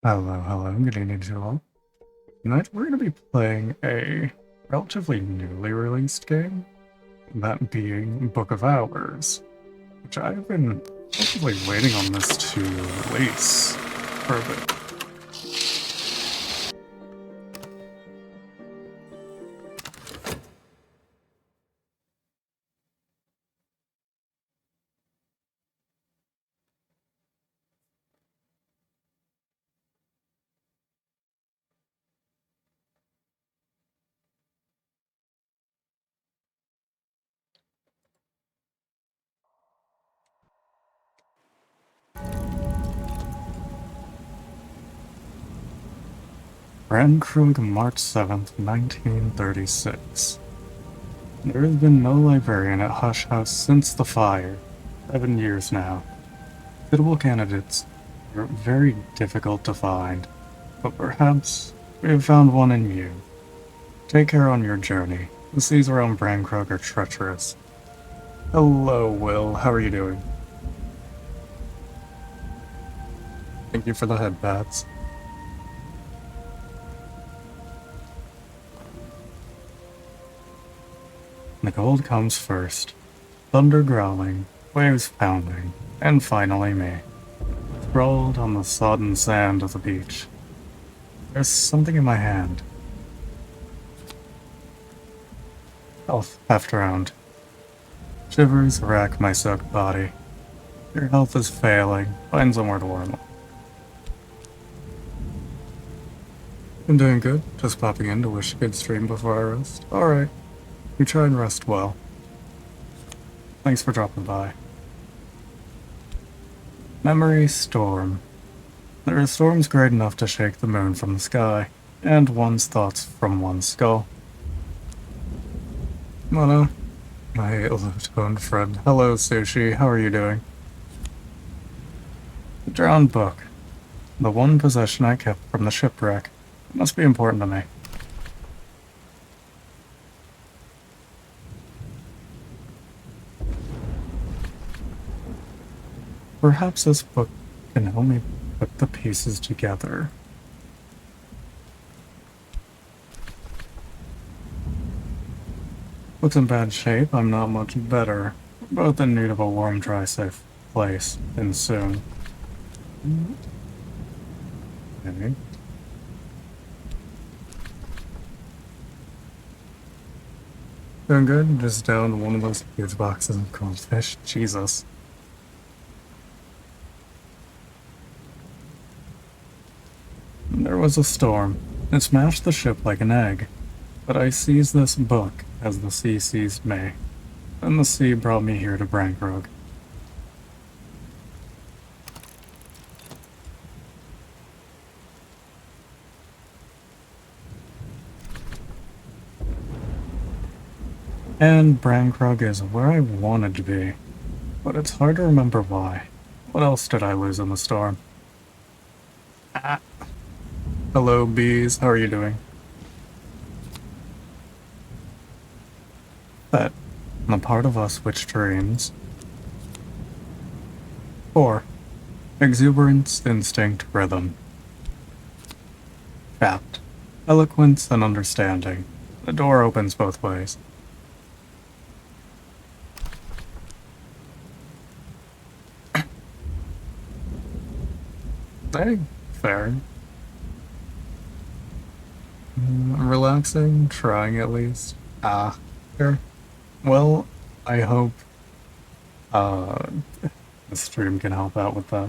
Hello, good evening to you all. Tonight we're going to be playing a relatively newly released game, that being Book of Hours, which I've been relatively waiting on this to release for a bit. Brandkrug, March 7th, 1936. There has been no librarian at Hush House since the fire. 7 years now. Suitable candidates are very difficult to find, but perhaps we have found one in you. Take care on your journey. The seas around Brandkrug are treacherous. Hello, Will. How are you doing? Thank you for the head pats. The cold comes first. Thunder growling, waves pounding, and finally me. Sprawled on the sodden sand of the beach. There's something in my hand. Health half drowned. Shivers rack my soaked body. Your health is failing. Find somewhere to warm up. I'm doing good. Just popping in to wish a good stream before I rest. Alright. You try and rest well. Thanks for dropping by. Memory storm. There are storms great enough to shake the moon from the sky, and one's thoughts from one's skull. Mono, my low-toned friend. Hello, Sushi. How are you doing? The drowned book. The one possession I kept from the shipwreck. It must be important to me. Perhaps this book can help me put the pieces together. Looks in bad shape. I'm not much better. We're both in need of a warm, dry, safe place, and soon. Okay. Doing good? Just down one of those huge boxes of cold fish. Jesus. There was a storm. It smashed the ship like an egg. But I seized this book as the sea seized me. Then the sea brought me here to Brankrog. And Brankrog is where I wanted to be. But it's hard to remember why. What else did I lose in the storm? Ah. Hello, bees. How are you doing? That, the part of us which dreams. 4. Exuberance, instinct, rhythm. Trapped. Eloquence and understanding. The door opens both ways. Hey, fair. Relaxing, trying at least. Ah, fair. Well, I hope uh, the stream can help out with that.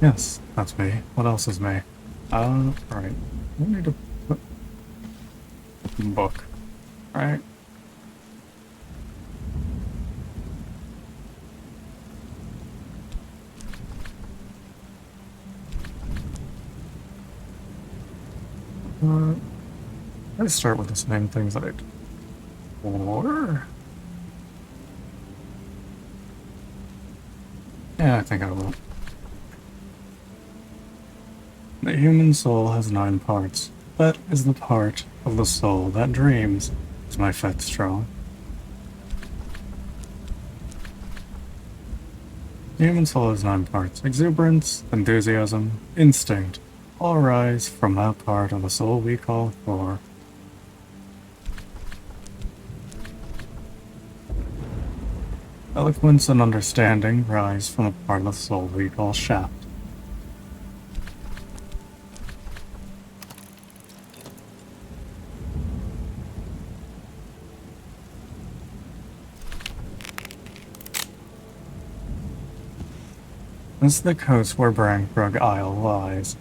Yes, that's me. What else is me? Right. We need to put book, right? Let's start with the same things that I did. Or... yeah, I think I will. The human soul has 9 parts. That is the part of the soul that dreams. Is my faith strong? The human soul has 9 parts: exuberance, enthusiasm, instinct, all arise from that part of the soul we call core. Eloquence and understanding rise from the part of the soul we call shaft. This is the coast where Brankrug Isle lies.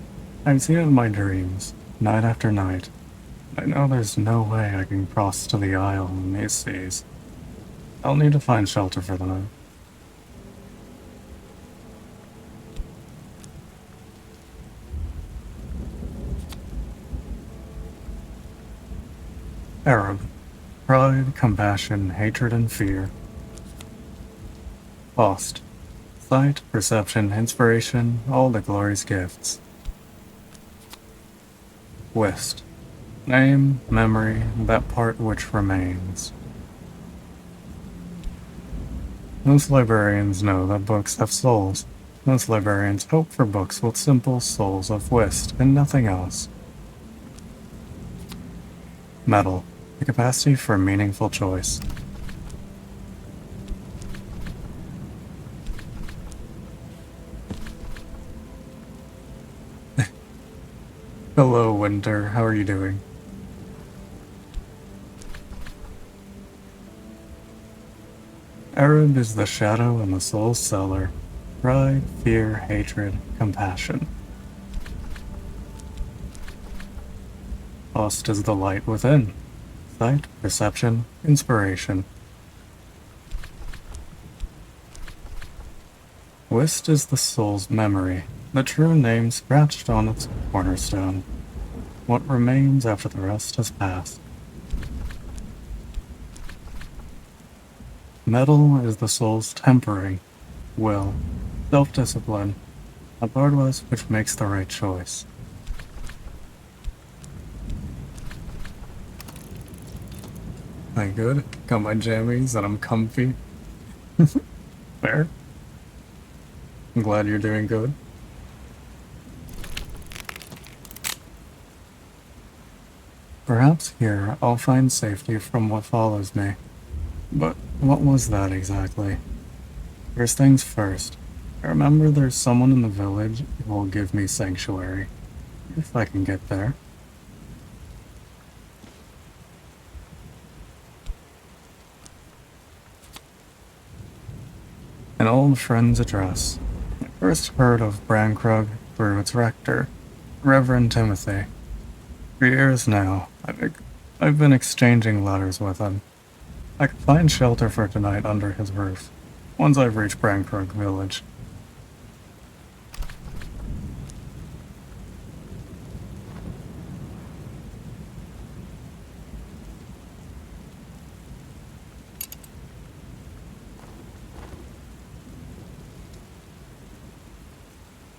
I've seen it in my dreams, night after night. I know there's no way I can cross to the isle in these seas. I'll need to find shelter for the night. Arab. Pride, compassion, hatred, and fear. Lost. Sight, perception, inspiration, all the glory's gifts. West. Name, memory, that part which remains. Most librarians know that books have souls. Most librarians hope for books with simple souls of West and nothing else. Metal. The capacity for meaningful choice. Hello, Winter. How are you doing? Arab is the shadow and the soul's cellar. Pride, fear, hatred, compassion. Lost is the light within. Sight, perception, inspiration. Wist is the soul's memory, the true name scratched on its cornerstone. What remains after the rest has passed. Metal is the soul's tempering, will, self-discipline, a part of us which makes the right choice. I good? Got my jammies and I'm comfy. Fair. I'm glad you're doing good. Perhaps here I'll find safety from what follows me. But what was that exactly? First things first. I remember there's someone in the village who will give me sanctuary. If I can get there. An old friend's address. I first heard of Brankrug through its rector, Reverend Timothy. For years now, I've been exchanging letters with him. I could find shelter for tonight under his roof, once I've reached Brankrug village.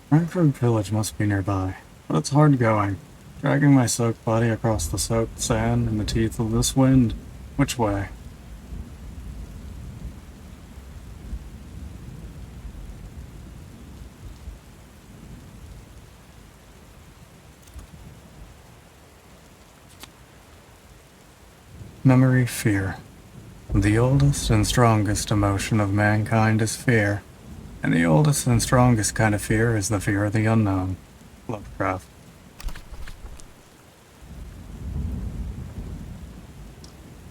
Brankrug village must be nearby, but it's hard going, dragging my soaked body across the soaked sand in the teeth of this wind. Which way? Memory, fear. The oldest and strongest emotion of mankind is fear, and the oldest and strongest kind of fear is the fear of the unknown. Lovecraft.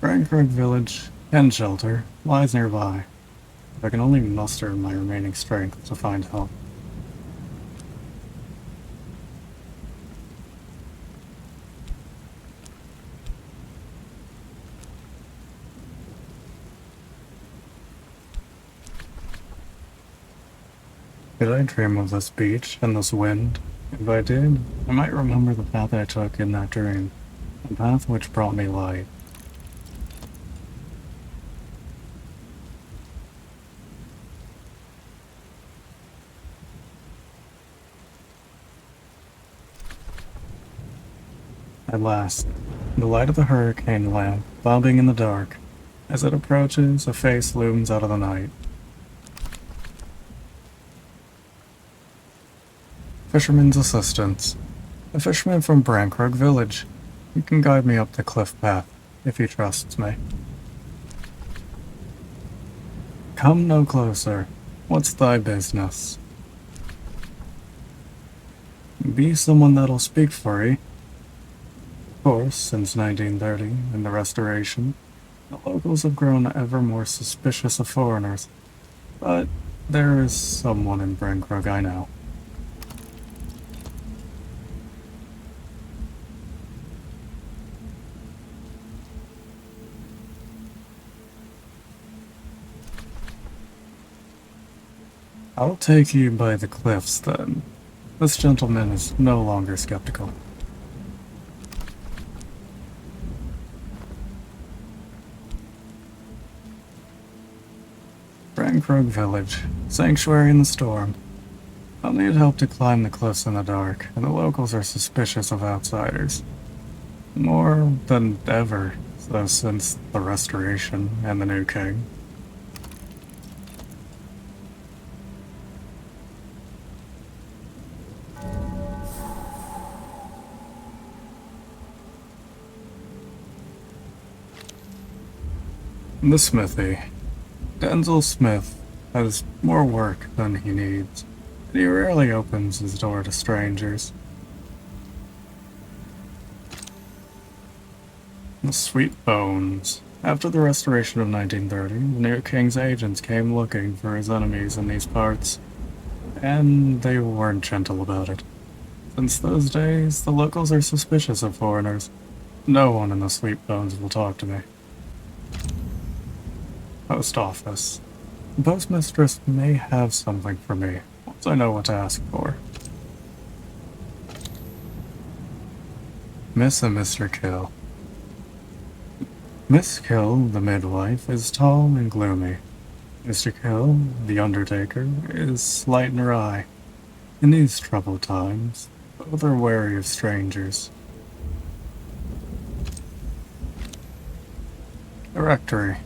Brankrug village and shelter lies nearby. I can only muster my remaining strength to find help. Did I dream of this beach and this wind? If I did, I might remember the path I took in that dream, the path which brought me light. At last, the light of the hurricane lamp bobbing in the dark. As it approaches, a face looms out of the night. Fisherman's assistants. A fisherman from Brankrug Village. He can guide me up the cliff path, if he trusts me. Come no closer. What's thy business? Be someone that'll speak for ye. Of course, since 1930 and the Restoration, the locals have grown ever more suspicious of foreigners. But there is someone in Brankrug I know. I'll take you by the cliffs, then. This gentleman is no longer skeptical. Brankrug Village, sanctuary in the storm. I'll need help to climb the cliffs in the dark, and the locals are suspicious of outsiders. More than ever, so since the Restoration and the new king. The smithy. Denzel Smith has more work than he needs, and he rarely opens his door to strangers. The Sweet Bones. After the Restoration of 1930, the new king's agents came looking for his enemies in these parts, and they weren't gentle about it. Since those days, the locals are suspicious of foreigners. No one in the Sweet Bones will talk to me. Post office. The postmistress may have something for me, once I know what to ask for. Miss and Mr. Kill. Miss Kill, the midwife, is tall and gloomy. Mr. Kill, the undertaker, is slight and wry. In these troubled times, both are wary of strangers. The rectory.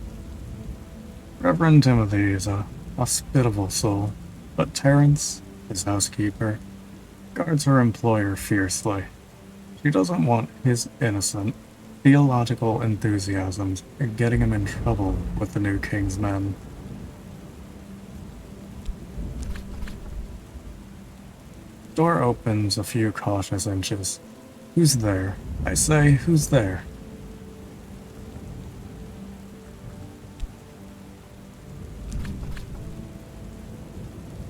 Reverend Timothy is a hospitable soul, but Terence, his housekeeper, guards her employer fiercely. She doesn't want his innocent, theological enthusiasms getting him in trouble with the new king's men. Door opens a few cautious inches. Who's there? I say, who's there?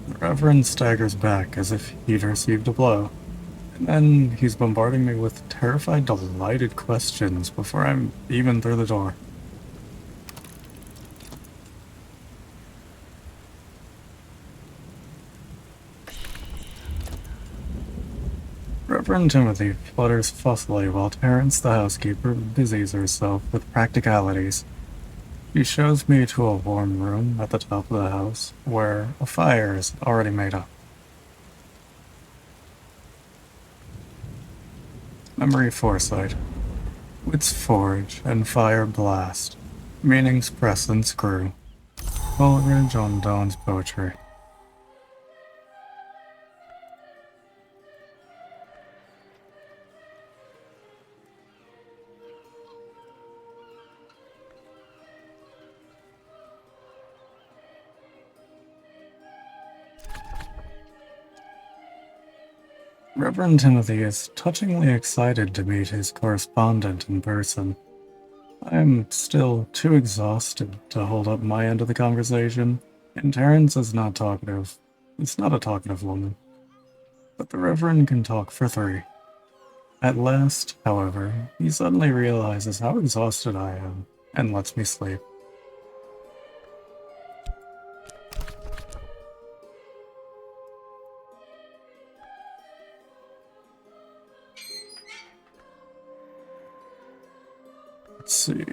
The Reverend staggers back as if he'd received a blow, and then he's bombarding me with terrified, delighted questions before I'm even through the door. Reverend Timothy flutters fussily while Terence, the housekeeper, busies herself with practicalities. She shows me to a warm room at the top of the house, where a fire is already made up. Memory foresight. Wits forge and fire blast. Meanings press and screw. Coleridge on Dawn's poetry. Reverend Timothy is touchingly excited to meet his correspondent in person. I'm still too exhausted to hold up my end of the conversation, and Terence is not talkative. It's not a talkative woman. But the Reverend can talk for three. At last, however, he suddenly realizes how exhausted I am, and lets me sleep. Let's see.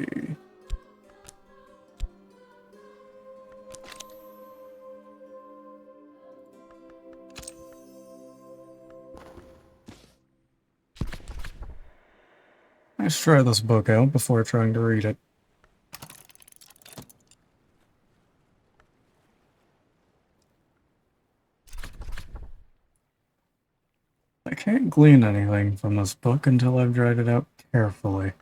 Let's try this book out before trying to read it. I can't glean anything from this book until I've dried it out carefully.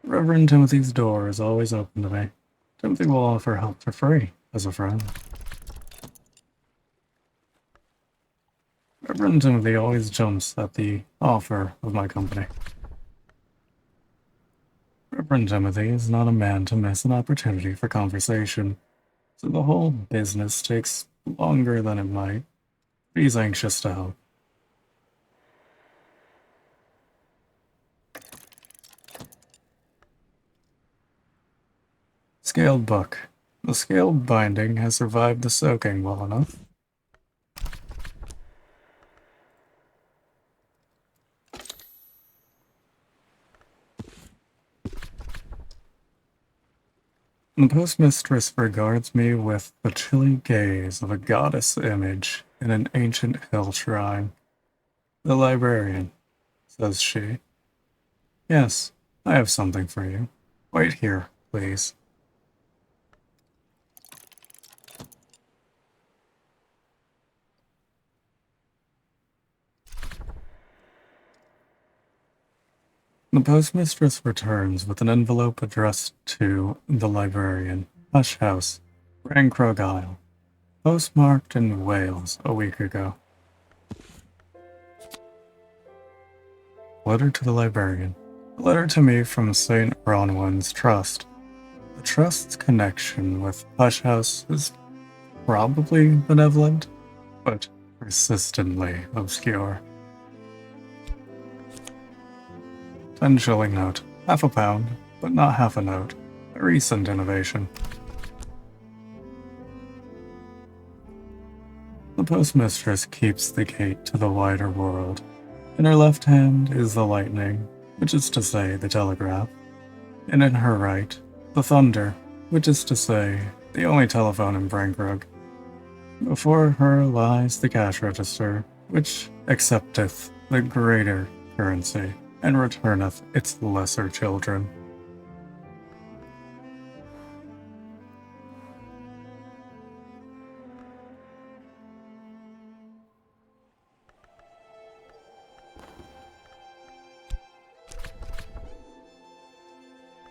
Reverend Timothy's door is always open to me. Timothy will offer help for free, as a friend. Reverend Timothy always jumps at the offer of my company. Reverend Timothy is not a man to miss an opportunity for conversation, so the whole business takes longer than it might. He's anxious to help. Scaled book. The scaled binding has survived the soaking well enough. The postmistress regards me with the chilly gaze of a goddess image in an ancient hill shrine. The librarian, says she. Yes, I have something for you. Wait here, please. The postmistress returns with an envelope addressed to the librarian, Hush House, Rankrog Isle, postmarked in Wales a week ago. Letter to the librarian. A letter to me from St. Bronwyn's Trust. The Trust's connection with Hush House is probably benevolent, but persistently obscure. 10-shilling note. Half a pound, but not half a note. A recent innovation. The postmistress keeps the gate to the wider world. In her left hand is the lightning, which is to say the telegraph, and in her right, the thunder, which is to say the only telephone in Brankrug. Before her lies the cash register, which accepteth the greater currency, and returneth its lesser children.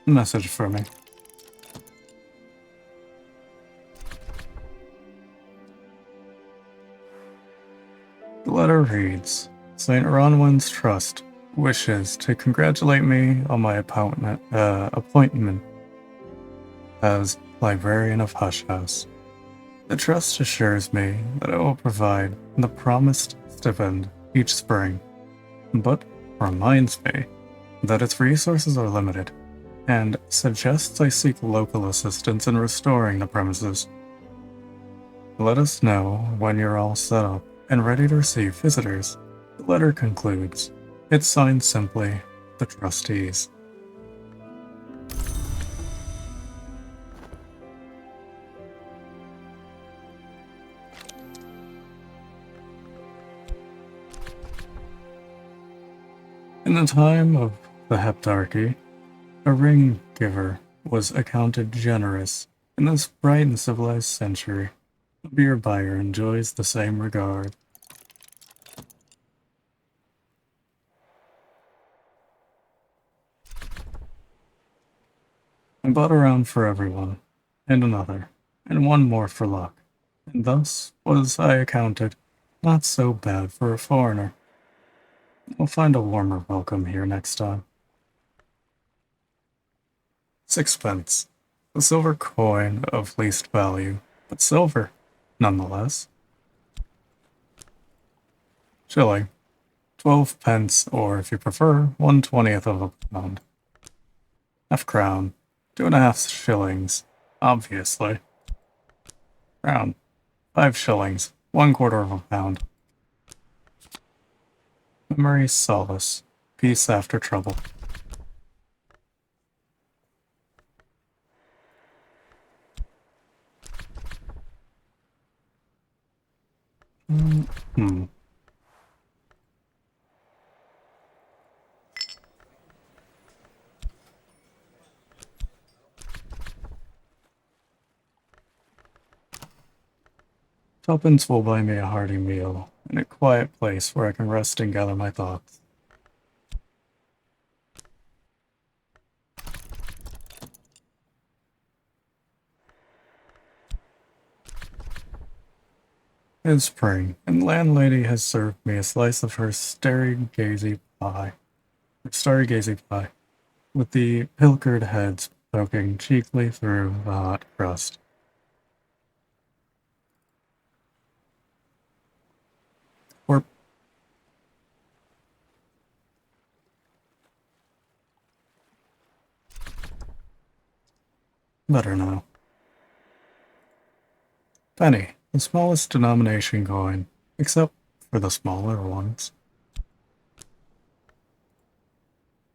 Message for me. The letter reads, St. Ronwyn's Trust wishes to congratulate me on my appointment as librarian of Hush House. The Trust assures me that it will provide the promised stipend each spring, but reminds me that its resources are limited, and suggests I seek local assistance in restoring the premises. Let us know when you're all set up and ready to receive visitors. The letter concludes. It's signed simply, the trustees. In the time of the Heptarchy, a ring giver was accounted generous. In this bright and civilized century, a beer buyer enjoys the same regard. I bought a round for everyone, and another, and one more for luck, and thus was I accounted not so bad for a foreigner. We'll find a warmer welcome here next time. 6 pence. A silver coin of least value, but silver, nonetheless. Shilling. 12 pence, or if you prefer, 1/20th of a pound. Half crown. 2.5 shillings, obviously. Crown. 5 shillings, 1/4 of a pound. Memory solace. Peace after trouble. Hmm. Tuppence will buy me a hearty meal in a quiet place where I can rest and gather my thoughts. It is spring, and the landlady has served me a slice of her starry gazy pie, with the pilkered heads poking cheekily through the hot crust. Or better now. Penny, the smallest denomination coin, except for the smaller ones.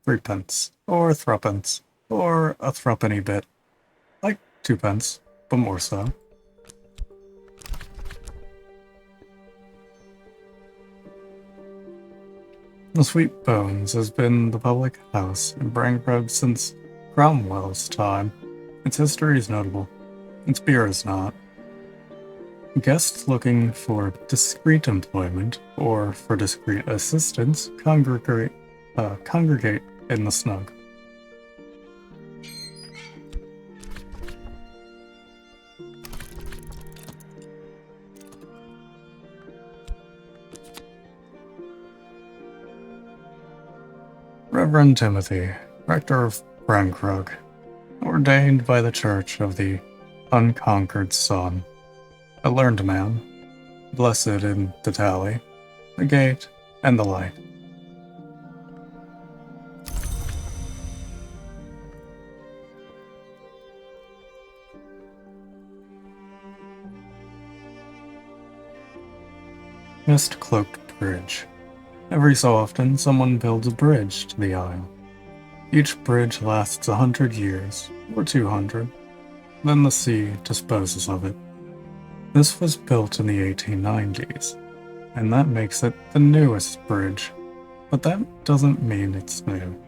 3 pence, or threepence, or a threepenny bit, like 2 pence, but more so. The Sweet Bones has been the public house in Brancrogue since Cromwell's time. Its history is notable. Its beer is not. Guests looking for discreet employment or for discreet assistance congregate in the snug. Reverend Timothy, rector of Brancrogue, ordained by the Church of the Unconquered Sun, a learned man, blessed in the tally, the gate, and the light. Mist-cloaked bridge. Every so often, someone builds a bridge to the isle. Each bridge lasts 100 years, or 200. Then the sea disposes of it. This was built in the 1890s, and that makes it the newest bridge. But that doesn't mean it's new.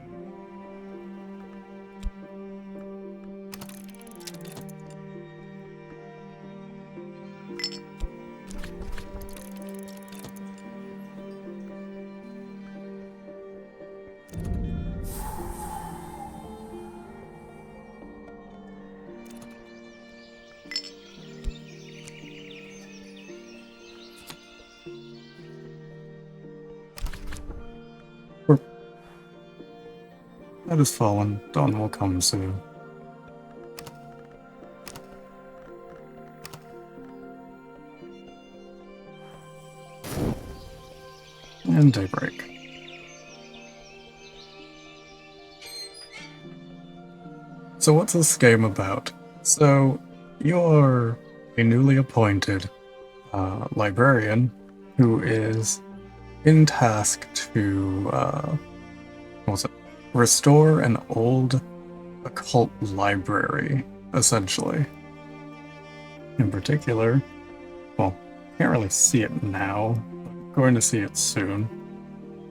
Night has fallen, dawn will come soon. And daybreak. So what's this game about? So, you're a newly appointed librarian who is in task to, what was it? Restore an old occult library, essentially. In particular, well, can't really see it now, but going to see it soon,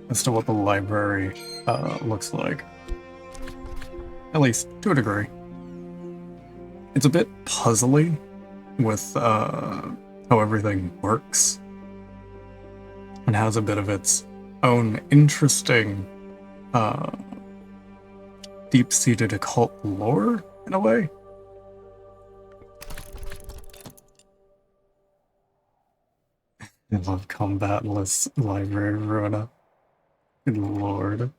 as to what the library looks like. At least, to a degree. It's a bit puzzly with how everything works, and has a bit of its own interesting, deep-seated occult lore, in a way. I love combatless library ruiner. Good lord.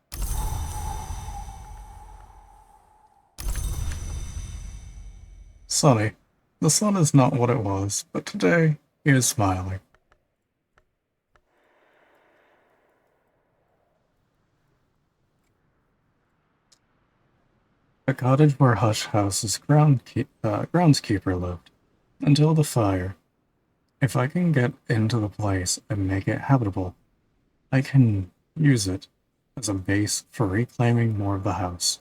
Sunny. The sun is not what it was, but today he is smiling. The cottage where Hush House's groundskeeper lived, until the fire. If I can get into the place and make it habitable, I can use it as a base for reclaiming more of the house.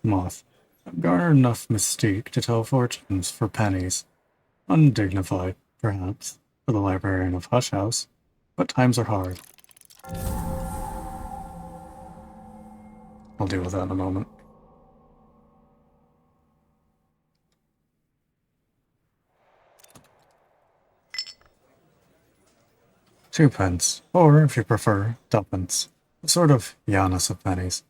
moth. I've garnered enough mystique to tell fortunes for pennies. Undignified, perhaps, for the librarian of Hush House, but times are hard. I'll deal with that in a moment. Twopence, or, if you prefer, tuppence. A sort of Janus of pennies.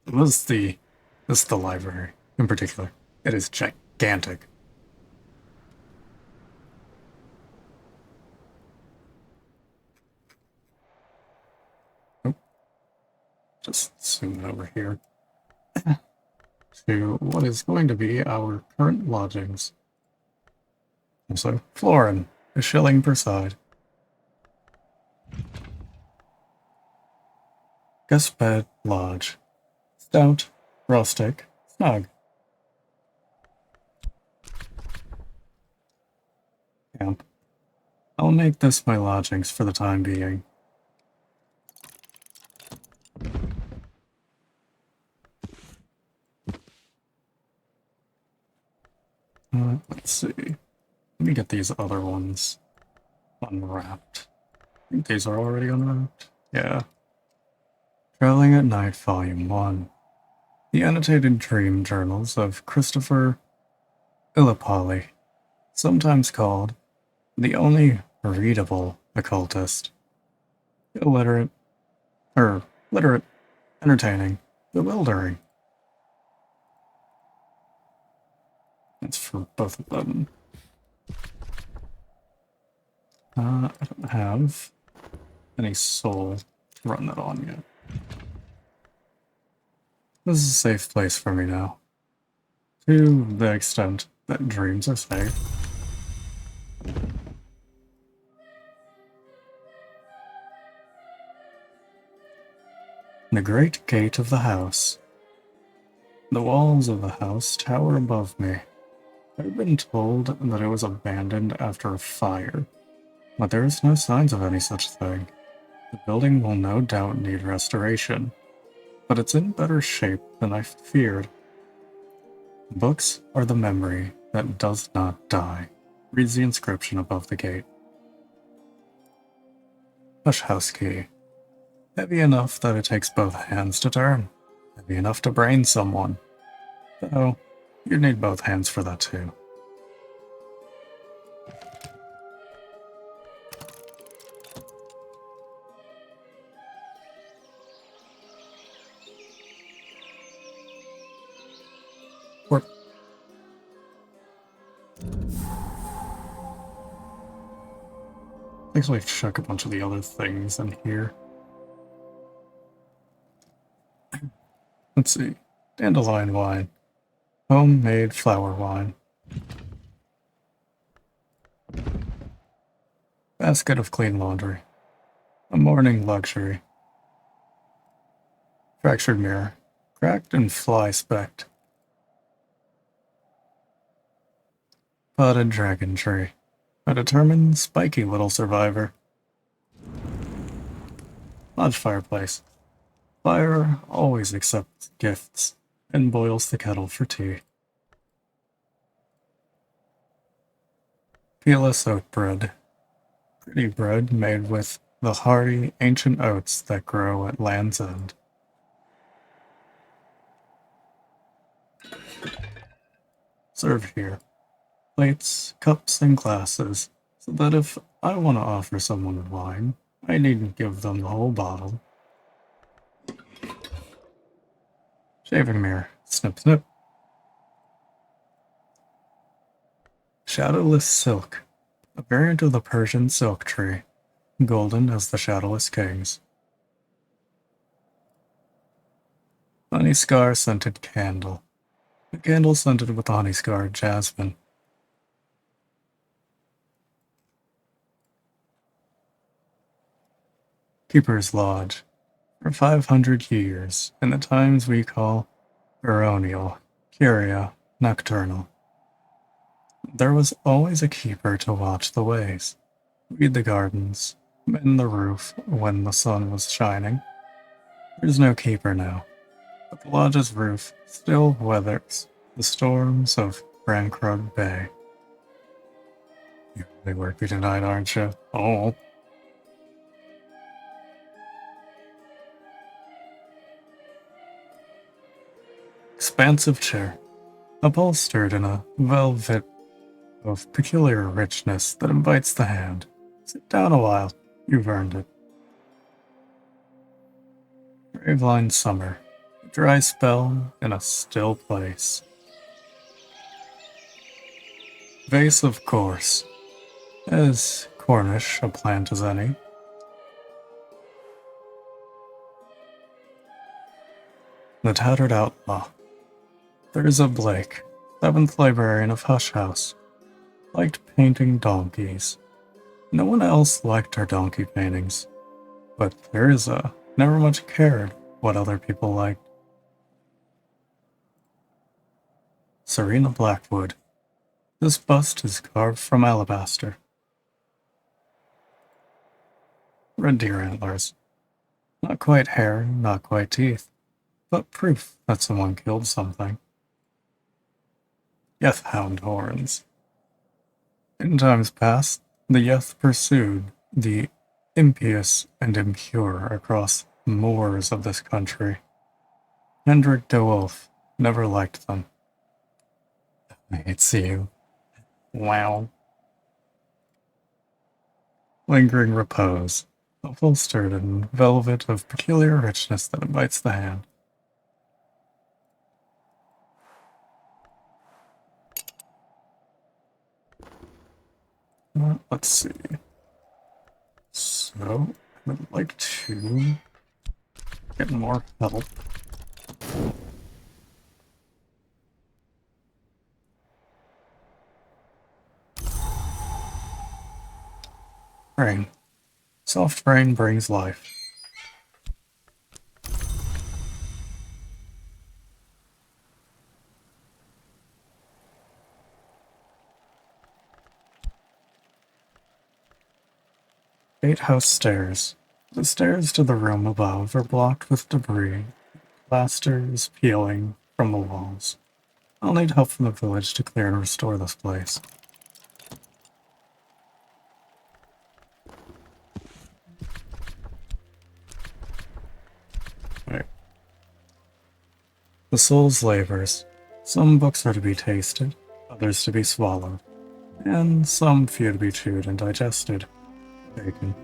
This is the library, in particular. It is gigantic. Oh, just zoom it over here. To what is going to be our current lodgings. Also, Florin, a shilling per side. Guest bed, lodge. Stout, rustic, snug. Camp. I'll make this my lodgings for the time being. Let's see. Let me get these other ones unwrapped. I think these are already unwrapped. Yeah. Traveling at Night, Volume 1. The Annotated Dream Journals of Christopher Illipali, sometimes called the only readable occultist. Illiterate, literate, entertaining, bewildering. That's for both of them. I don't have any soul to run that on yet. This is a safe place for me now. To the extent that dreams are safe. The great gate of the house. The walls of the house tower above me. I've been told that it was abandoned after a fire, but there is no signs of any such thing. The building will no doubt need restoration, but it's in better shape than I feared. Books are the memory that does not die, reads the inscription above the gate. Hush house key. Heavy enough that it takes both hands to turn. Heavy enough to brain someone. Though, you'd need both hands for that too. Or actually check a bunch of the other things in here. Let's see. Dandelion wine. Homemade flower wine. Basket of clean laundry. A morning luxury. Fractured mirror. Cracked and fly-specked. Potted dragon tree. A determined, spiky little survivor. Lodge fireplace. Fire always accepts gifts and boils the kettle for tea. Peerless oat bread. Pretty bread made with the hearty, ancient oats that grow at Land's End. Served here. Plates, cups, and glasses, so that if I want to offer someone wine, I needn't give them the whole bottle. Shaving mirror. Snip, snip. Shadowless silk. A variant of the Persian silk tree, golden as the shadowless kings. Honey scar scented candle. A candle scented with honey scar jasmine. Keeper's Lodge. For 500 years, in the times we call baronial, curia, nocturnal. There was always a keeper to watch the ways, weed the gardens, in the roof when the sun was shining. There's no keeper now, but the lodge's roof still weathers the storms of Grandkrug Bay. You really work me tonight, aren't you? Oh. Expansive chair, upholstered in a velvet of peculiar richness that invites the hand. Sit down a while, you've earned it. Graveline summer, a dry spell in a still place. Vase of course, as Cornish a plant as any. The tattered outlaw. There's a Blake, 7th librarian of Hush House, liked painting donkeys. No one else liked her donkey paintings, but Theresa never much cared what other people liked. Serena Blackwood. This bust is carved from alabaster. Red deer antlers. Not quite hair, not quite teeth, but proof that someone killed something. Hellhound horns. In times past, the Yeth pursued the impious and impure across the moors of this country. Hendrik de Wolf never liked them. It's you. Wow. Lingering repose, upholstered in velvet of peculiar richness that invites the hand. Let's see. So, I would like to get more help. Rain. Soft rain brings life. Gatehouse stairs. The stairs to the room above are blocked with debris. Plaster is peeling from the walls. I'll need help from the village to clear and restore this place. Right. The soul's labors. Some books are to be tasted, others to be swallowed, and some few to be chewed and digested. Bacon.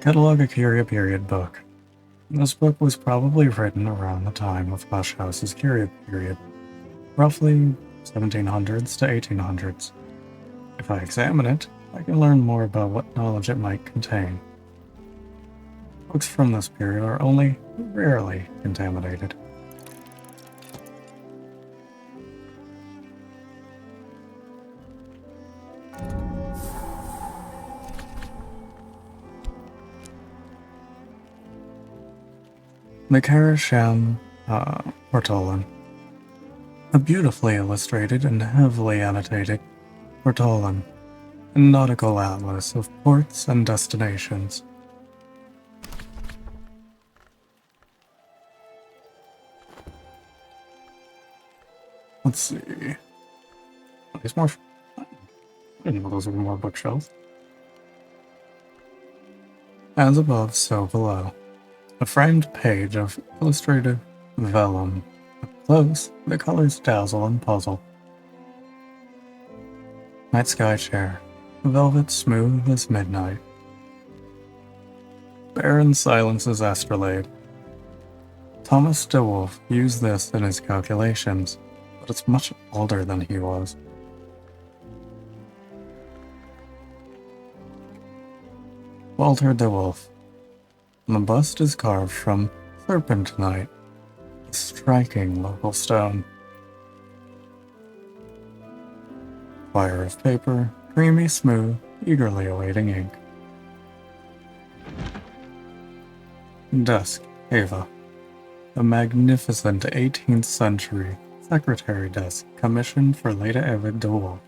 Catalog a Curia period book. This book was probably written around the time of Hush House's Curia period, roughly 1700s to 1800s. If I examine it, I can learn more about what knowledge it might contain. Books from this period are only rarely contaminated. The Karasham Ortolan. A beautifully illustrated and heavily annotated Ortolan, a nautical atlas of ports and destinations. Let's see. These more. I didn't know those were more bookshelves. As above, so below. A framed page of illustrated vellum. Up close, the colors dazzle and puzzle. Night sky chair. Velvet smooth as midnight. Barren silences astrolabe. Thomas de Wolf used this in his calculations, but it's much older than he was. Walter de Wolf. The bust is carved from serpentinite, a striking local stone. Wire of paper, creamy smooth, eagerly awaiting ink. Desk, Ava. A magnificent 18th century secretary desk commissioned for Lady Eva de Wolf.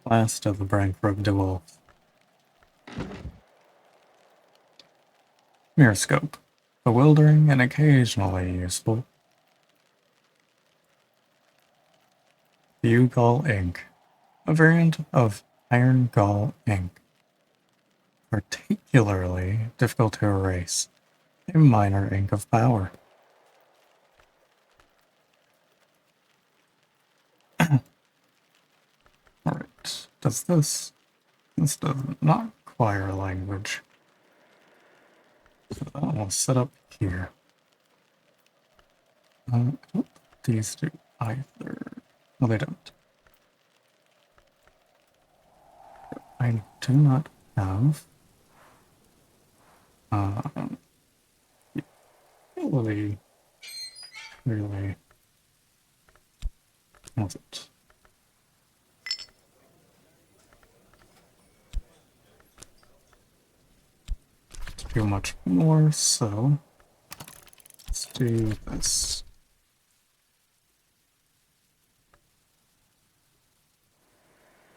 Last of the Brankbrook DeWolf. Mirroscope. Bewildering and occasionally useful. View Gall ink. A variant of Iron Gall ink. Particularly difficult to erase. A minor ink of power. Alright, does this? This does not require a language. So I'll set up here. These do either. No, they don't. I do not have really what's it? Do much more, so let's do this.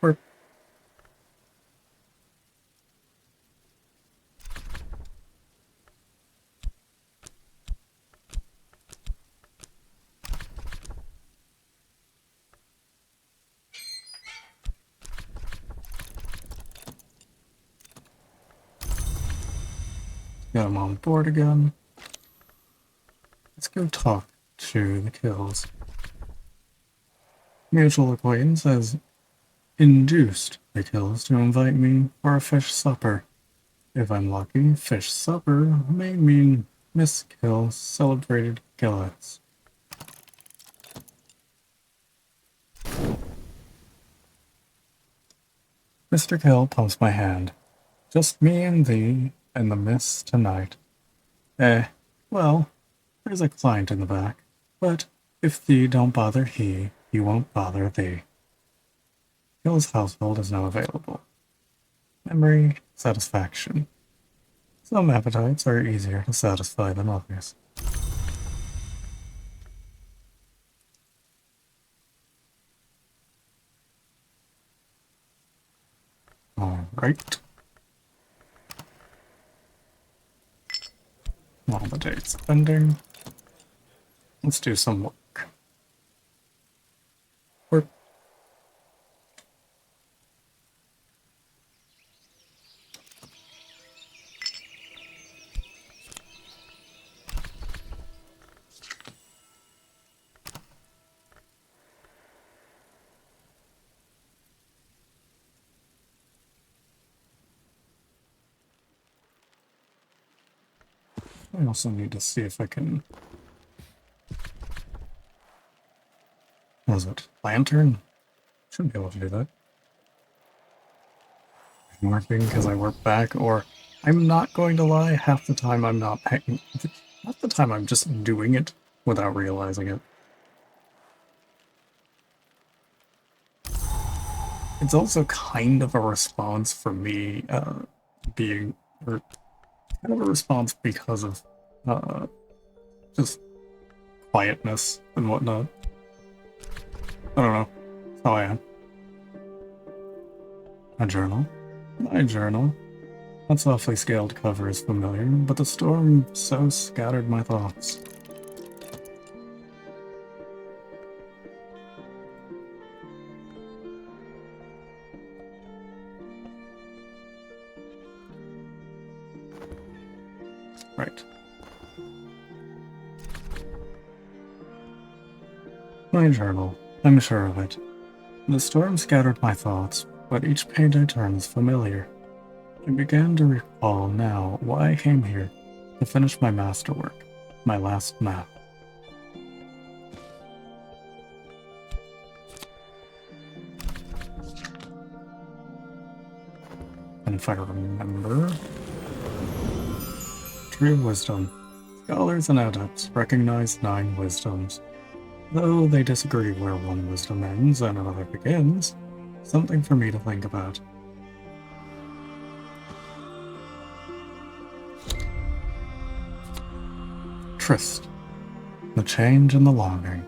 Or get them on board again. Let's go talk to the kills. Mutual acquaintance has induced the kills to invite me for a fish supper. If I'm lucky, fish supper may mean Miss Kill celebrated gillets. Mr. Kill pumps my hand. Just me and thee and the miss tonight. Well, there's a client in the back, but if thee don't bother he won't bother thee. Kill's household is now available. Memory, satisfaction. Some appetites are easier to satisfy than others. Alright. All the days pending. Let's do some work. Work. I also need to see if I can... What was it? Lantern? Should be able to do that. I'm working because I work back, or I'm not going to lie, half the time I'm not paying... Half the time I'm just doing it without realizing it. It's also kind of a response for me being... Or kind of a response because of just quietness and whatnot. I don't know. That's how I am. A journal? My journal. That softly scaled cover is familiar, but the storm so scattered my thoughts. Right. My journal. I'm sure of it. The storm scattered my thoughts, but each page I turned is familiar. I began to recall now why I came here, to finish my masterwork, my last map. And if I remember... True wisdom. Scholars and adepts recognize 9 wisdoms. Though they disagree where one wisdom ends and another begins, something for me to think about. Tryst. The change and the longing.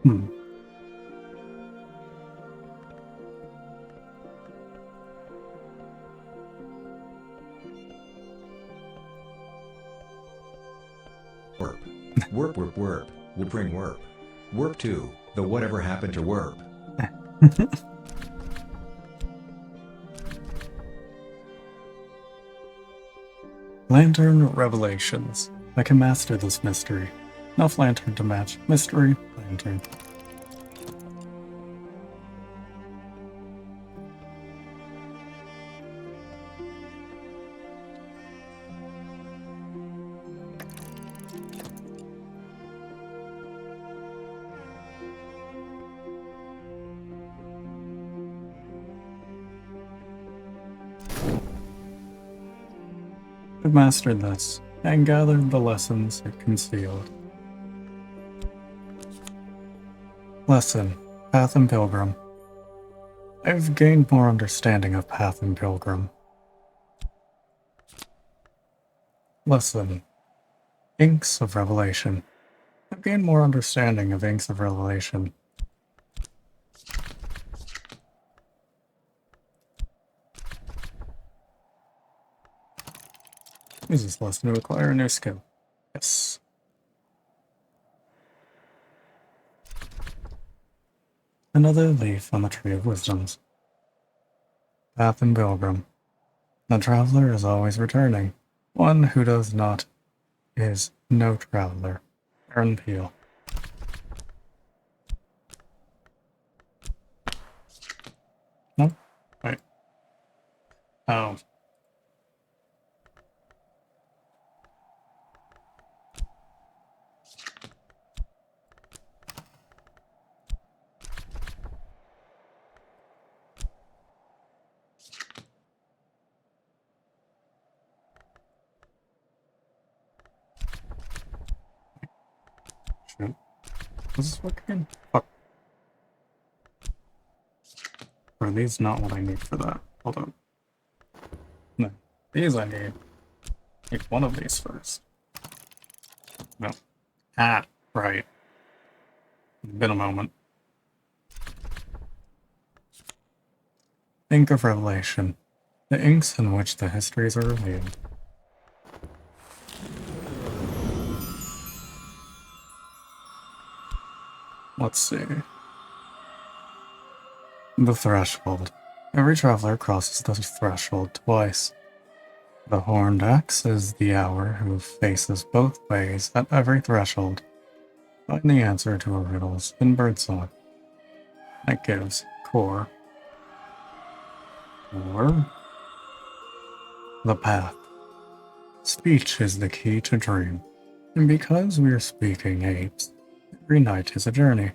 Hmm. Warp. Warp, warp, warp. Will bring warp. Warp 2. The whatever happened to warp. Lantern Revelations. I can master this mystery. Enough lantern to match mystery lantern. I've mastered this and gathered the lessons it concealed. Lesson: Path and Pilgrim. I've gained more understanding of Path and Pilgrim. Lesson: Inks of Revelation. I've gained more understanding of Inks of Revelation. Use this lesson to acquire a new skill. Yes. Another leaf on the Tree of Wisdoms. Path and Pilgrim. The traveler is always returning. One who does not is no traveler. Aaron Peel. No? Wait. Oh. Shoot. Is this working? Fuck. Are these not what I need for that? Hold on. No. These I need. Need one of these first. No. Ah, right. Been a moment. Ink of Revelation. The inks in which the histories are revealed. Let's see. The Threshold. Every traveler crosses the threshold twice. The Horned Axe is the hour who faces both ways at every threshold. Find the answer to a riddles in Birdsong. That gives core. Or the path. Speech is the key to dream. And because we are speaking apes, every night is a journey.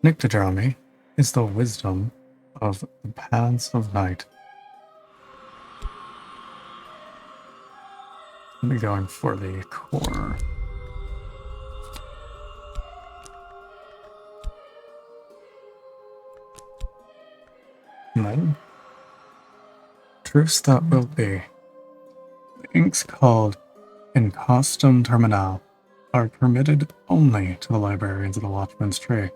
Nyctodramy is the wisdom of the paths of night. I'll be going for the core. And then, truths that will be. The inks called in costume terminal are permitted only to the librarians of the Watchman's Tree.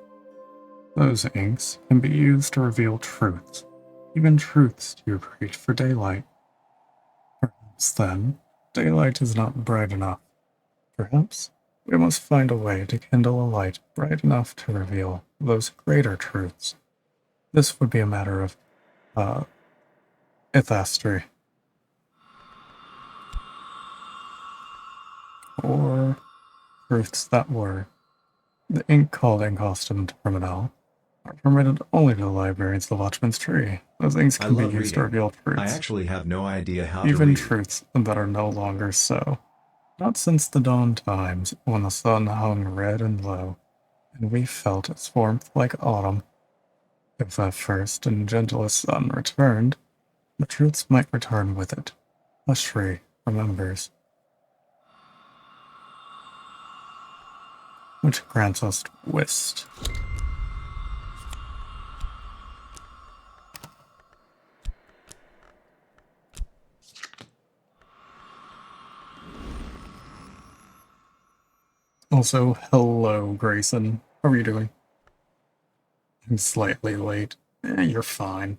Those inks can be used to reveal truths, even truths too great for daylight. Perhaps then, daylight is not bright enough. Perhaps we must find a way to kindle a light bright enough to reveal those greater truths. This would be a matter of, ithastry. Or truths that were. The ink called in costume terminal are permitted only to the librarians of the Watchman's Tree. Those inks I can be love used to reading. reveal I truths, actually have no idea how to even read. truths that are no longer so. Not since the dawn times, when the sun hung red and low, and we felt its warmth like autumn. If that first and gentlest sun returned, the truths might return with it. Ashri remembers, which grants us whist. Also, hello, Grayson. How are you doing? I'm slightly late. You're fine.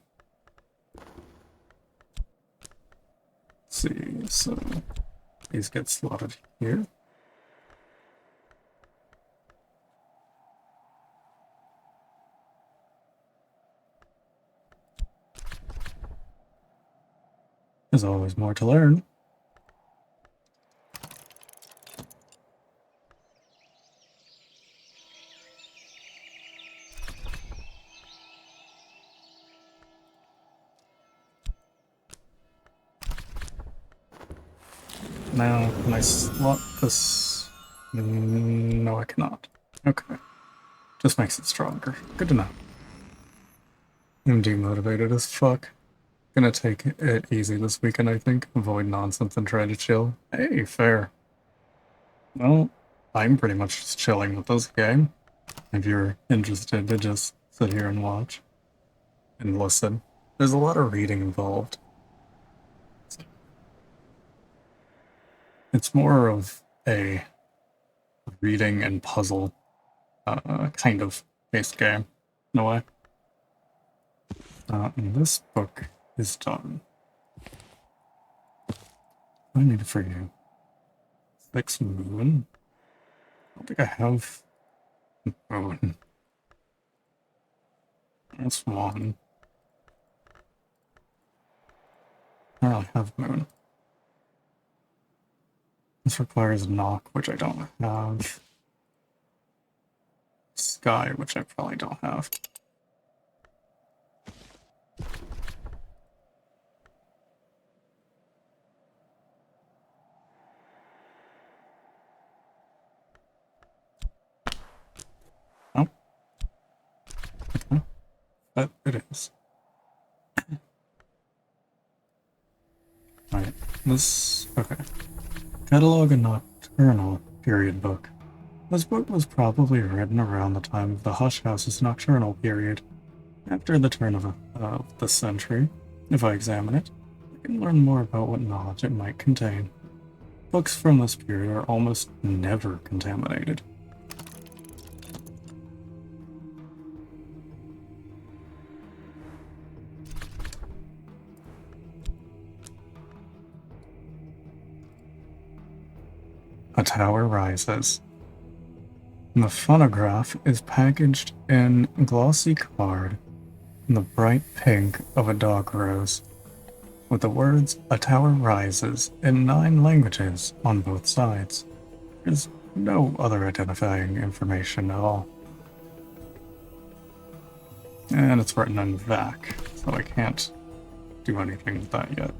Let's see, so these get slotted here. There's always more to learn. Now, can I slot this? No, I cannot. Okay. Just makes it stronger. Good to know. I'm demotivated as fuck. Gonna take it easy this weekend, I think. Avoid nonsense and try to chill. Hey, fair. Well, I'm pretty much just chilling with this game. If you're interested to just sit here and watch and listen. There's a lot of reading involved. It's more of a reading and puzzle kind of based game, in a way. And this book is done. What do I need for you? Fix moon? I don't think I have moon. That's one. I don't really have moon. This requires knock, which I don't have. Sky, which I probably don't have. Oh. Okay. But it is. Right. This... okay. Catalog a Nocturnal period book. This book was probably written around the time of the Hush House's nocturnal period. After the turn of the century, if I examine it, I can learn more about what knowledge it might contain. Books from this period are almost never contaminated. A tower rises. The phonograph is packaged in glossy card in the bright pink of a dog rose, with the words "A tower rises" in 9 languages on both sides. There's no other identifying information at all. And it's written in VAC, so I can't do anything with that yet.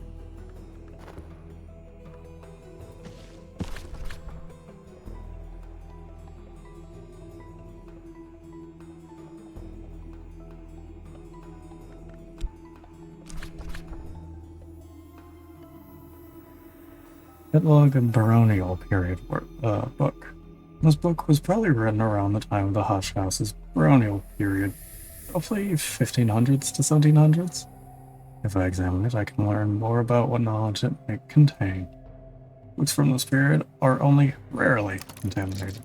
Catalog and Baronial period book. This book was probably written around the time of the Hush House's baronial period, roughly 1500s to 1700s. If I examine it, I can learn more about what knowledge it may contain. Books from this period are only rarely contaminated.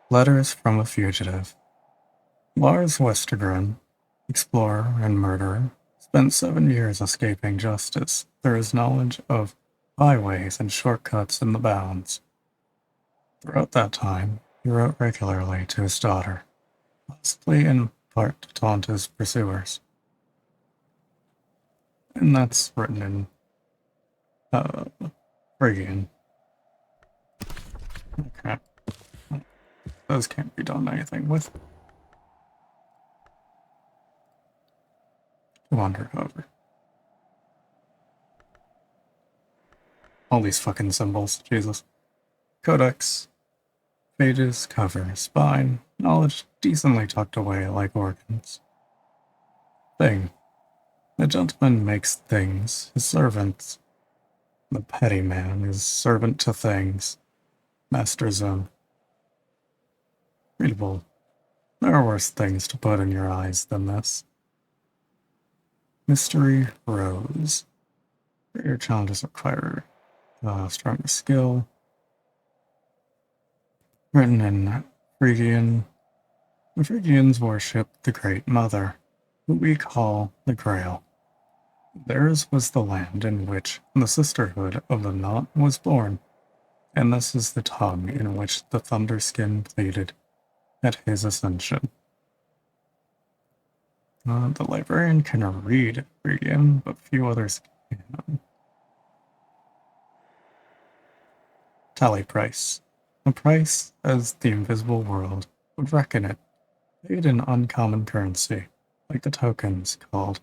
Letters from a Fugitive. Lars Westergren, explorer and murderer, spent 7 years escaping justice through his knowledge of byways and shortcuts in the bounds. Throughout that time, he wrote regularly to his daughter, possibly in part to taunt his pursuers. And that's written in Phrygian. Okay. Those can't be done anything with. Wander over. All these fucking symbols, Jesus. Codex. Pages, cover, spine, knowledge decently tucked away like organs. Thing. The gentleman makes things his servants. The petty man is servant to things. Master zone. Readable. There are worse things to put in your eyes than this. Mystery Rose. Your challenges require stronger skill. Written in Phrygian. The Phrygians worship the Great Mother, who we call the Grail. Theirs was the land in which the Sisterhood of the Knot was born, and this is the tongue in which the Thunderskin pleaded at his ascension. The librarian can read Phrygian, but few others can. Tally price. The price, as the invisible world would reckon it, paid in uncommon currency, like the tokens called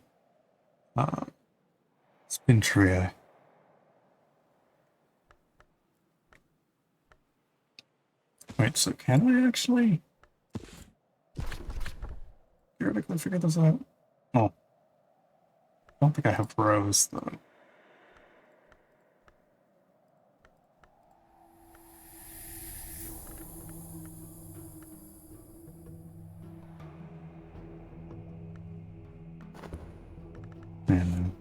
Spintria. Wait, so can I actually theoretically figure this out? Oh, I don't think I have rows, though. And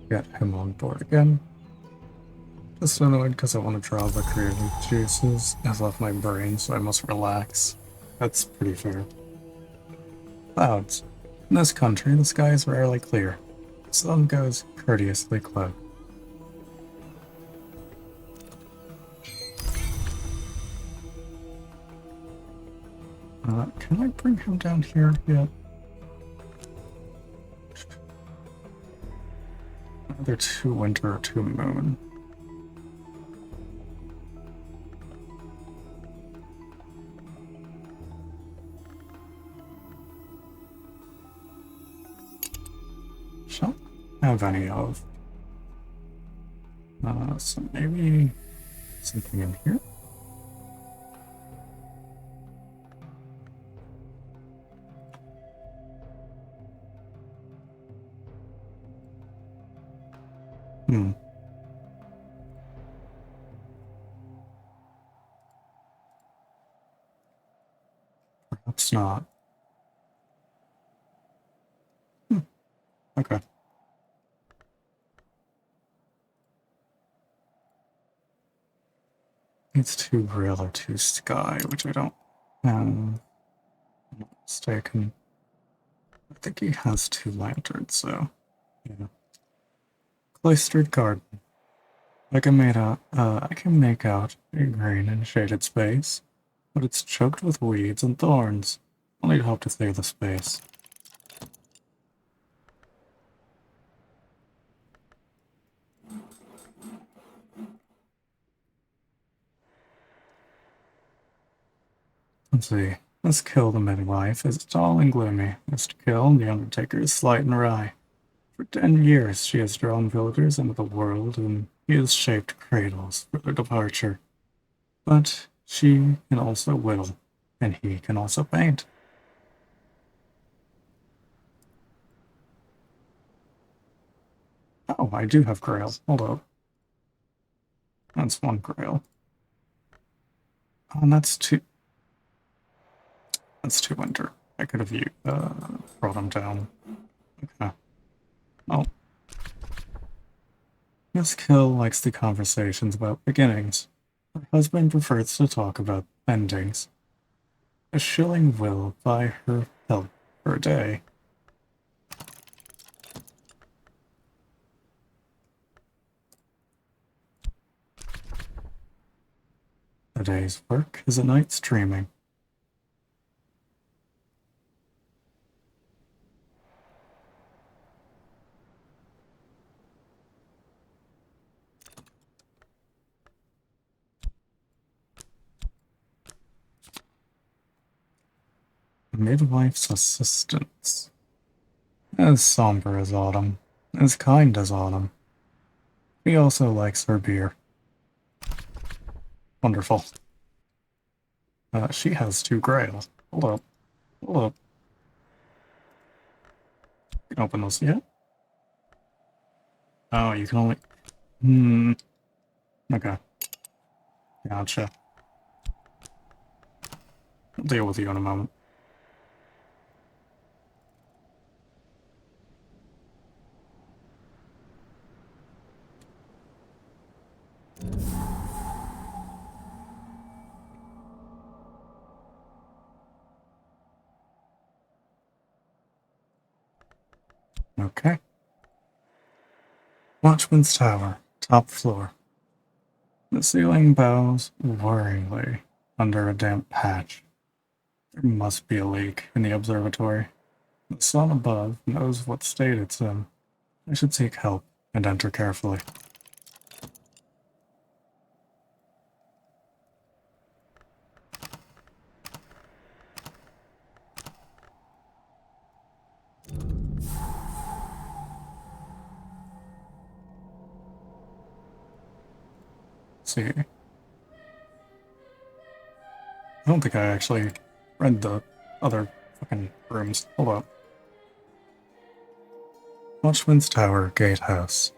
get him on board again. Just annoyed because I want to draw the creative juices. Has left my brain, so I must relax. That's pretty fair. Clouds. In this country, the sky is rarely clear. The sun goes courteously cloaked. Can I bring him down here yet? Either two winter or two moon. Shan't have any of. So maybe something in here? Perhaps not. Okay. It's two rail or two sky, which I don't. I'm not mistaken. I think he has two lanterns, so yeah. Cloistered garden. I can make out a green and shaded space, but it's choked with weeds and thorns. I'll need help to clear the space. Let's see. Let's kill the midwife is tall and gloomy. Mr. Kill, the undertaker is slight and wry. For 10 years she has drawn villagers into the world, and he has shaped cradles for their departure. But she can also whittle, and he can also paint. Oh, I do have grail. Hold up. That's one grail. Oh, and that's two. That's two winter. I could have brought him down. Okay. Oh. Miss Kill likes the conversations about beginnings. Her husband prefers to talk about endings. A shilling will buy her help for a day. A day's work is a night's dreaming. Midwife's assistants. As somber as autumn, as kind as autumn. He also likes her beer. Wonderful. She has 2 grails. Hold up. Hold up. You can open those yet? Oh, you can only... Okay. Gotcha. I'll deal with you in a moment. Okay. Watchman's Tower, top floor. The ceiling bows worryingly under a damp patch. There must be a leak in the observatory. The sun above knows what state it's in. I should seek help and enter carefully. See, I don't think I actually read the other fucking rooms. Hold up. Watchman's Tower Gatehouse.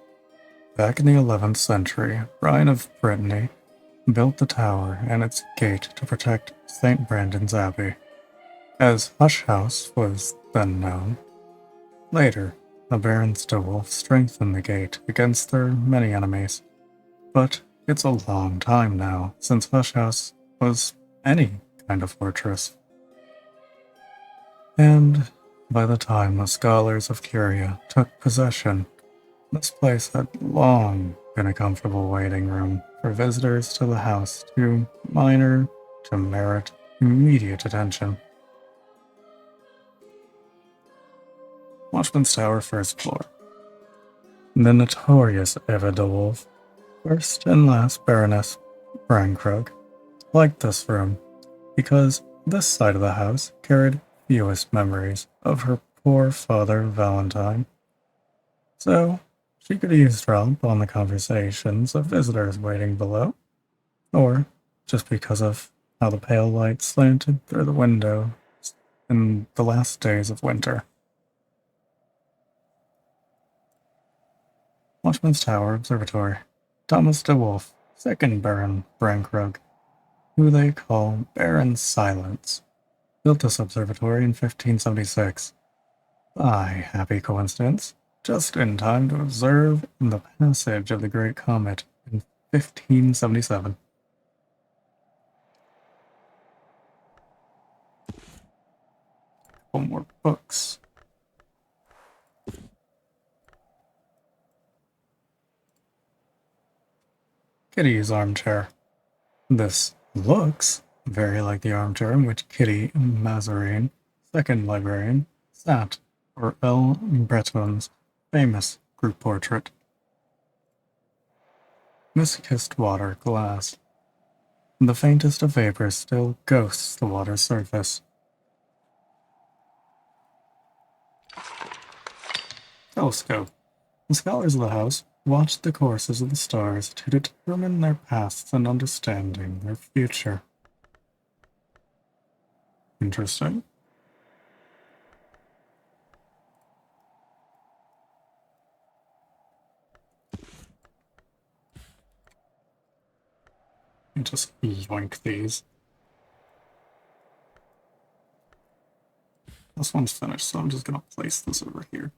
Back in the 11th century, Brian of Brittany built the tower and its gate to protect St. Brandon's Abbey, as Hush House was then known. Later, the Barons de Wolf strengthened the gate against their many enemies, but it's a long time now since Hush House was any kind of fortress. And by the time the scholars of Curia took possession, this place had long been a comfortable waiting room for visitors to the house too minor to merit immediate attention. Watchman's Tower, first floor. The notorious Eva de Wolf, first and last Baroness Brankrug, liked this room because this side of the house carried fewest memories of her poor father Valentine. So she could eavesdrop on the conversations of visitors waiting below, or just because of how the pale light slanted through the window in the last days of winter. Watchman's Tower Observatory. Thomas de Wolf, second Baron Brankrug, who they call Baron Silence, built this observatory in 1576. By happy coincidence, just in time to observe the passage of the Great Comet in 1577. Couple more books. Kitty's armchair. This looks very like the armchair in which Kitty Mazarin, second librarian, sat for L. Breton's famous group portrait. Mist-kissed water glass. The faintest of vapors still ghosts the water's surface. Telescope. The scholars of the house watched the courses of the stars to determine their pasts and understanding their future. Interesting. And just yoink these. This one's finished, so I'm just gonna place this over here.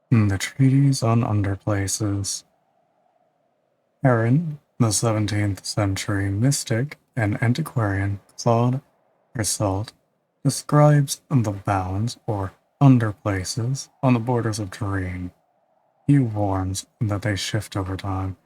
The treatise on underplaces. Heron, the 17th century mystic and antiquarian Claude Hersault, describes the bounds or underplaces on the borders of terrain. He warns that they shift over time.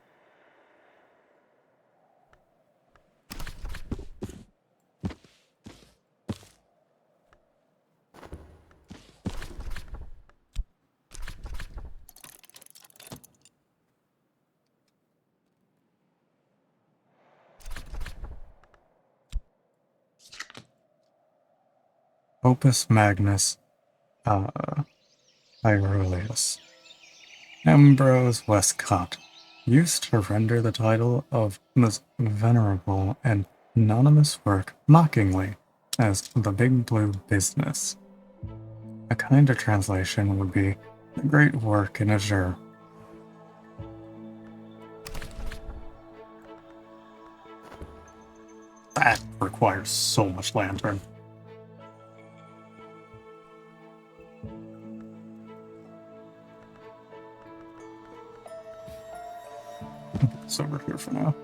Opus Magnus Aurelius. Ambrose Westcott used to render the title of this venerable and anonymous work mockingly as the Big Blue Business. A kinder translation would be the great work in Azure. That requires so much lantern. It's over here for now.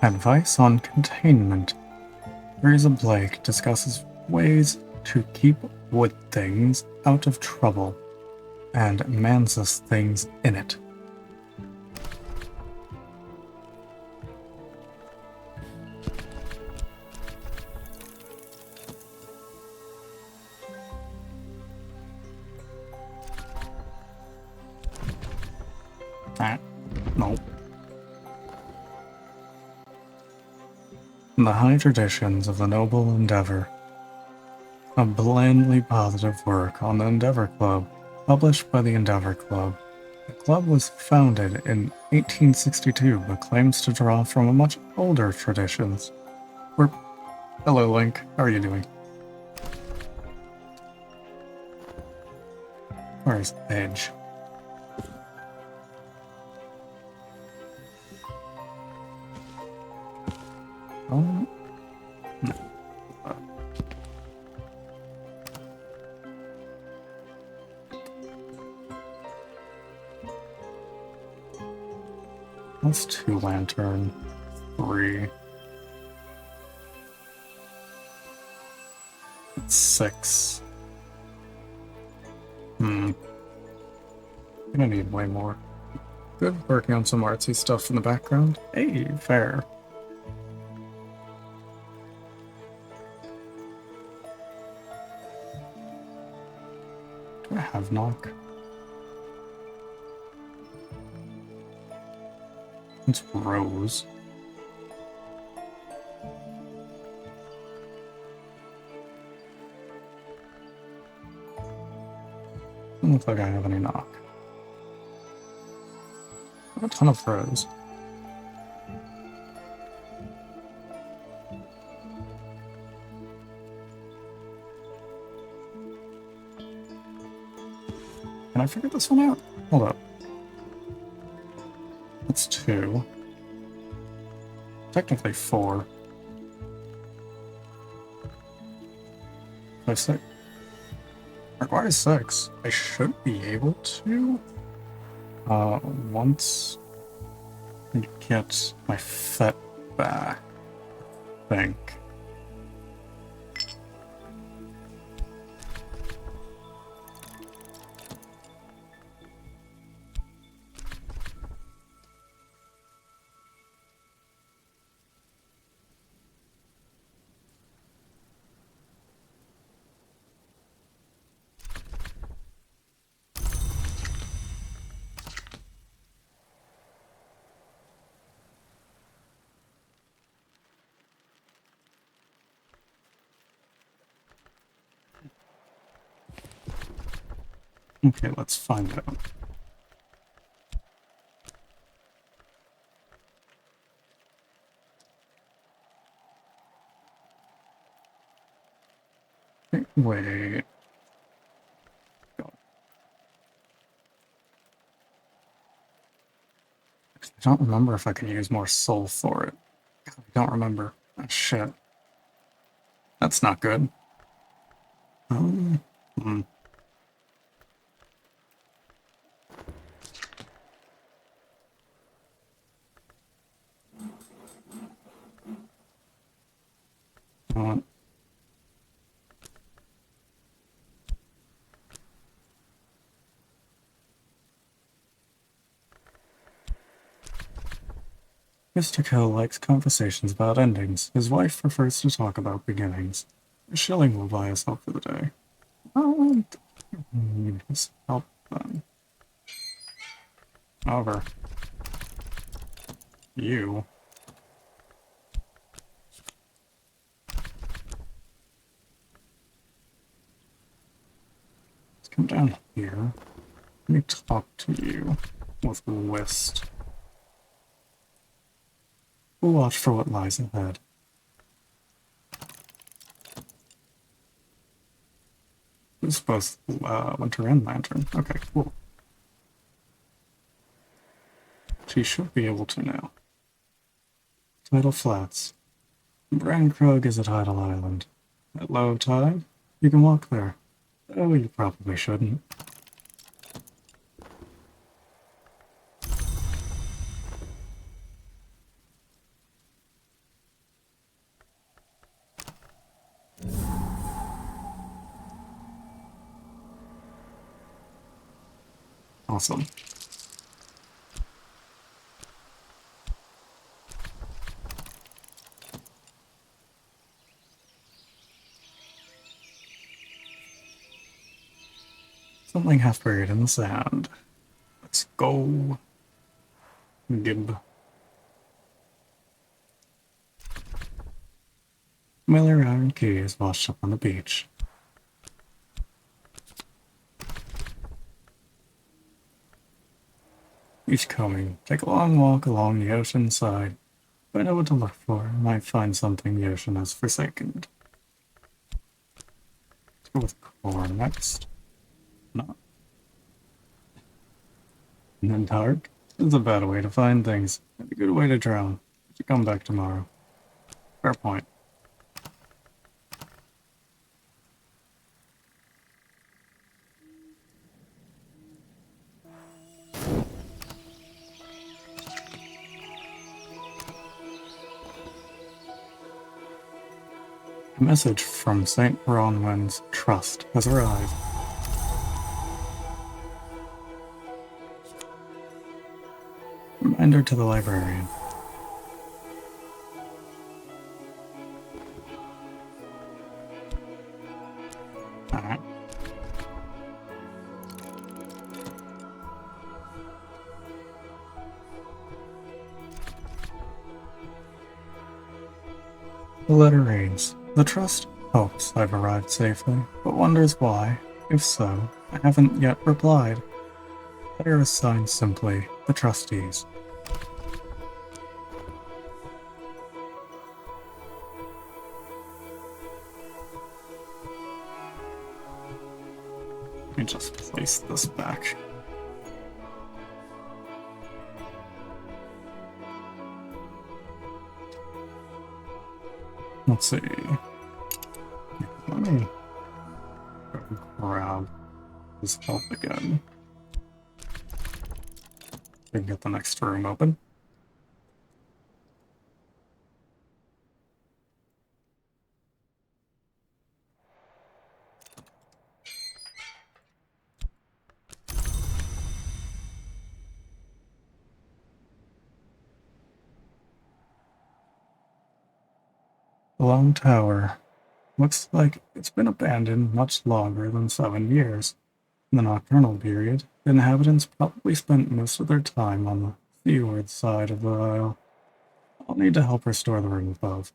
Advice on containment. Teresa Blake discusses ways to keep wood things out of trouble and Mansus things in it. No. The High Traditions of the Noble Endeavor. A blandly positive work on the Endeavor Club, published by the Endeavor Club. The club was founded in 1862, but claims to draw from a much older traditions. Hello, Link. How are you doing? Where's Edge? Oh, no. That's 2 lantern. 3. That's 6. Gonna need way more. Good, working on some artsy stuff in the background. Hey, fair. Do I have knock? It's Rose. Doesn't look like I have any knock. I have a ton of Rose. Can I figure this one out? Hold up. That's 2. Technically 4. 5, 6. Requires 6. I should be able to. Once I get my FET back, I think. Okay, let's find out. Wait. I don't remember if I can use more soul for it. I don't remember. Oh, shit. That's not good. Hmm. Uh, Mr. Kill likes conversations about endings. His wife prefers to talk about beginnings. A shilling will buy us help for the day. I need his help then. However, you... Let's come down here. Let me talk to you with Whist. We'll watch for what lies ahead. Who's supposed Winter End Lantern? Okay, cool. She should be able to now. Tidal Flats. Brandkrug is at Idle Island. At low tide, you can walk there. Oh, you probably shouldn't. Awesome. Something half buried in the sand. Let's go. Gib. Miller Iron Key is washed up on the beach. Each coming, take a long walk along the ocean side. If I know what to look for, I might find something the ocean has forsaken. Let's go with core next. Not. And then dark is a bad way to find things, and a good way to drown. But you come back tomorrow. Fair point. A message from St. Bronwyn's Trust has arrived. Reminder to the librarian. Alright. The letter reads, "The Trust hopes I've arrived safely, but wonders why. If so, I haven't yet replied. Letter is signed simply, the Trustees." Let me just place this back. Let's see. Let me grab his help again. We can get the next room open. The Long Tower. Looks like it's been abandoned much longer than 7 years. In the nocturnal period, the inhabitants probably spent most of their time on the seaward side of the isle. I'll need to help restore the room above.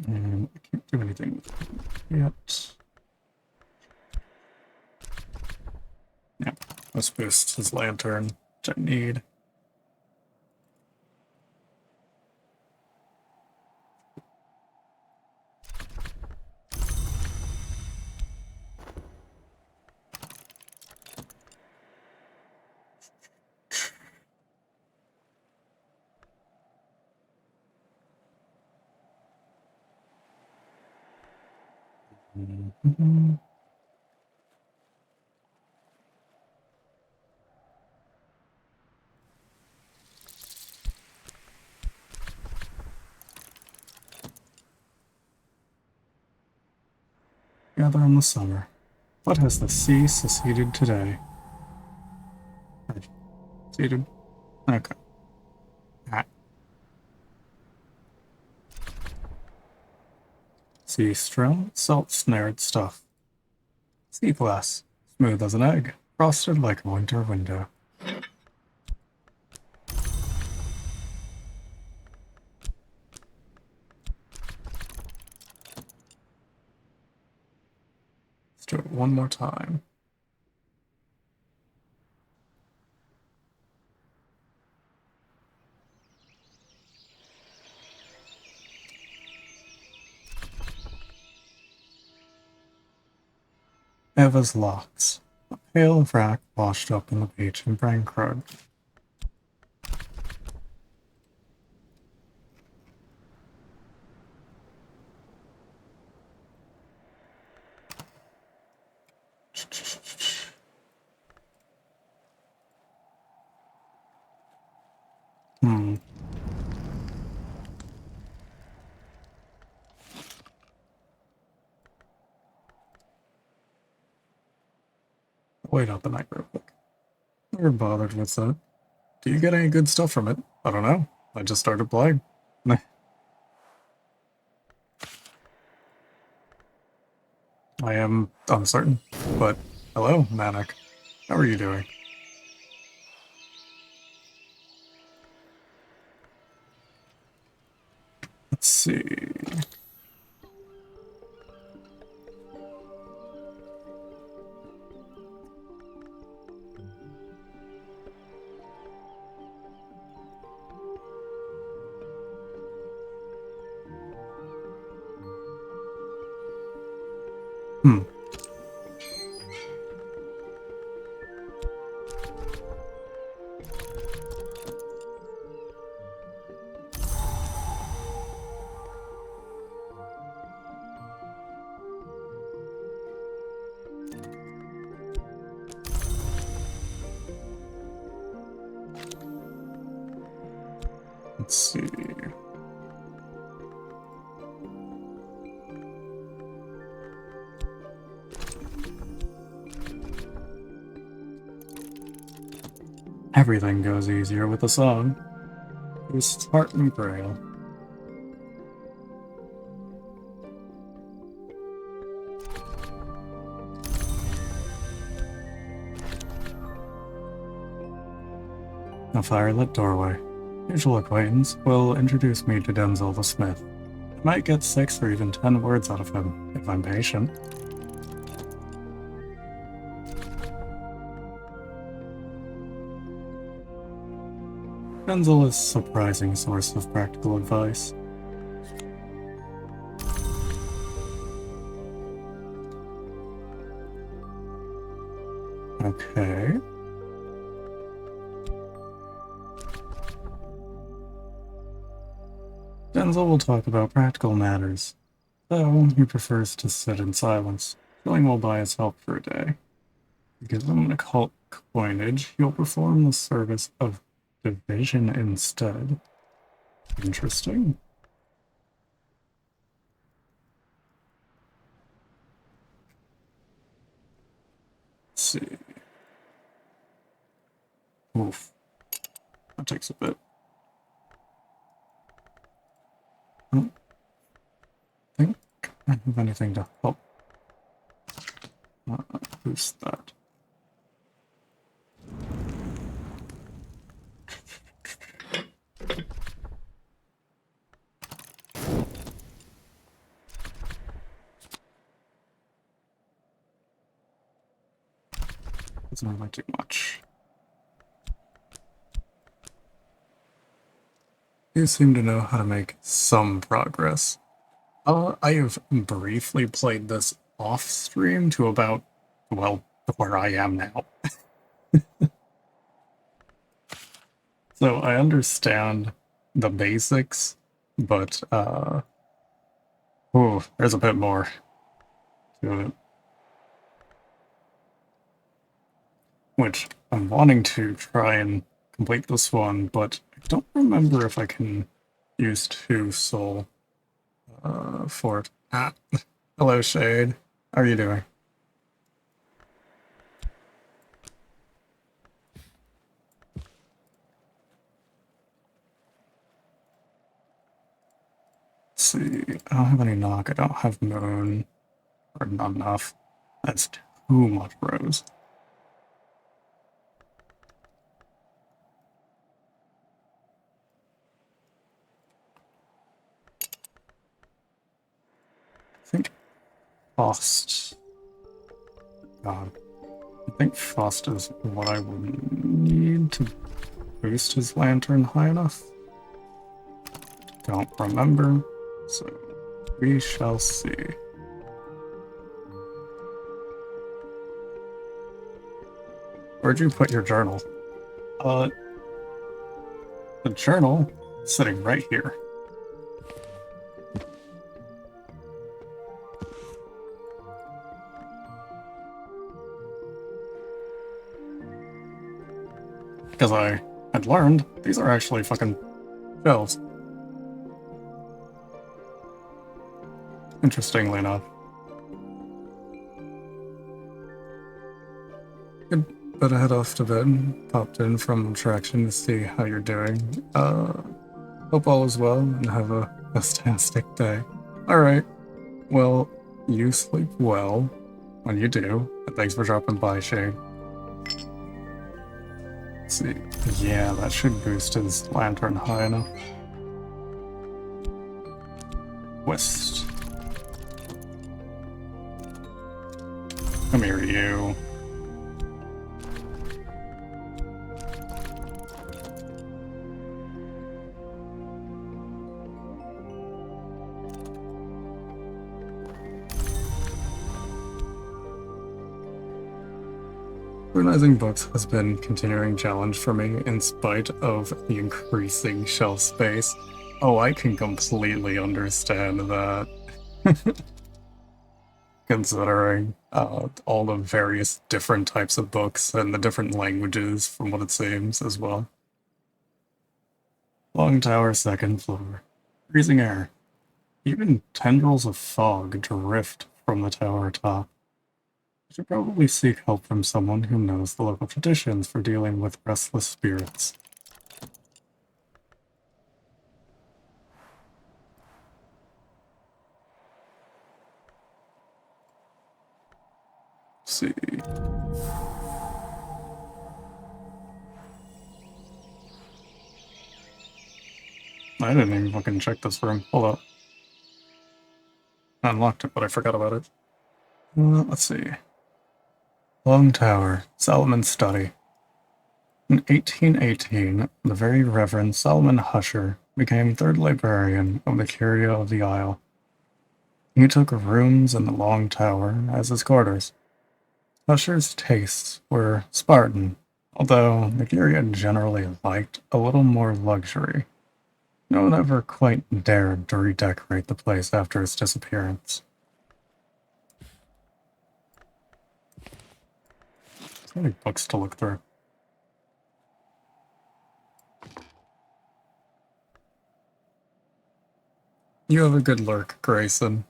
And I can't do anything with it yet. Yeah, let's boost his lantern, which I need. Mm-hmm. Gather in the summer. What has the sea seceded today? Seceded? Okay. Ah. Sea straw, salt snared stuff. Sea glass, smooth as an egg, frosted like a winter window. Let's do it one more time. Eva's locks. A pale wrack washed up in the beach in Brankrug. Hmm. Wait out the night real quick. Never bothered with that. Do you get any good stuff from it? I don't know. I just started playing. I am uncertain. But hello, Manic. How are you doing? Let's see. Hmm. Let's see. Everything goes easier with a song. Whose heart and grail. A firelit doorway. Usual acquaintance will introduce me to Denzel the Smith. I might get 6 or even 10 words out of him, if I'm patient. Denzel is a surprising source of practical advice. Okay. Denzel will talk about practical matters, though he prefers to sit in silence, feeling we'll buy his help for a day. Give him an occult coinage, he'll perform the service of division instead. Interesting. Let's see. Oof. That takes a bit. I don't think I have anything to help boost that. It's not like too much. You seem to know how to make some progress. I have briefly played this off stream to about, well, where I am now. So I understand the basics, but there's a bit more to it. Which I'm wanting to try and complete this one, but I don't remember if I can use 2 soul for it. Ah, hello Shade. How are you doing? see. I don't have any knock. I don't have moon. Or not enough. That's too much rose. I think Frost. God. I think Frost is what I would need to boost his lantern high enough. Don't remember, so we shall see. Where'd you put your journal? The journal is sitting right here. Because I had learned these are actually fucking shelves. Interestingly enough. Good, but I head off to bed. Popped in from attraction to see how you're doing. Hope all is well and have a fantastic day. Alright, well, you sleep well when you do. And thanks for dropping by, Shane. Let's see. Yeah, that should boost his lantern high enough. West. Come here, you. Organizing books has been a continuing challenge for me in spite of the increasing shelf space. Oh, I can completely understand that. Considering all the various different types of books and the different languages from what it seems as well. Long tower, second floor. Freezing air. Even tendrils of fog drift from the tower top. You should probably seek help from someone who knows the local traditions for dealing with restless spirits. Let's see. I didn't even fucking check this room. Hold up. I unlocked it, but I forgot about it. Let's see. Long Tower, Solomon's Study. In 1818, the Very Reverend Solomon Husher became third librarian of the Curia of the Isle. He took rooms in the Long Tower as his quarters. Husher's tastes were Spartan, although the Curia generally liked a little more luxury. No one ever quite dared to redecorate the place after his disappearance. So many books to look through. You have a good lurk, Grayson.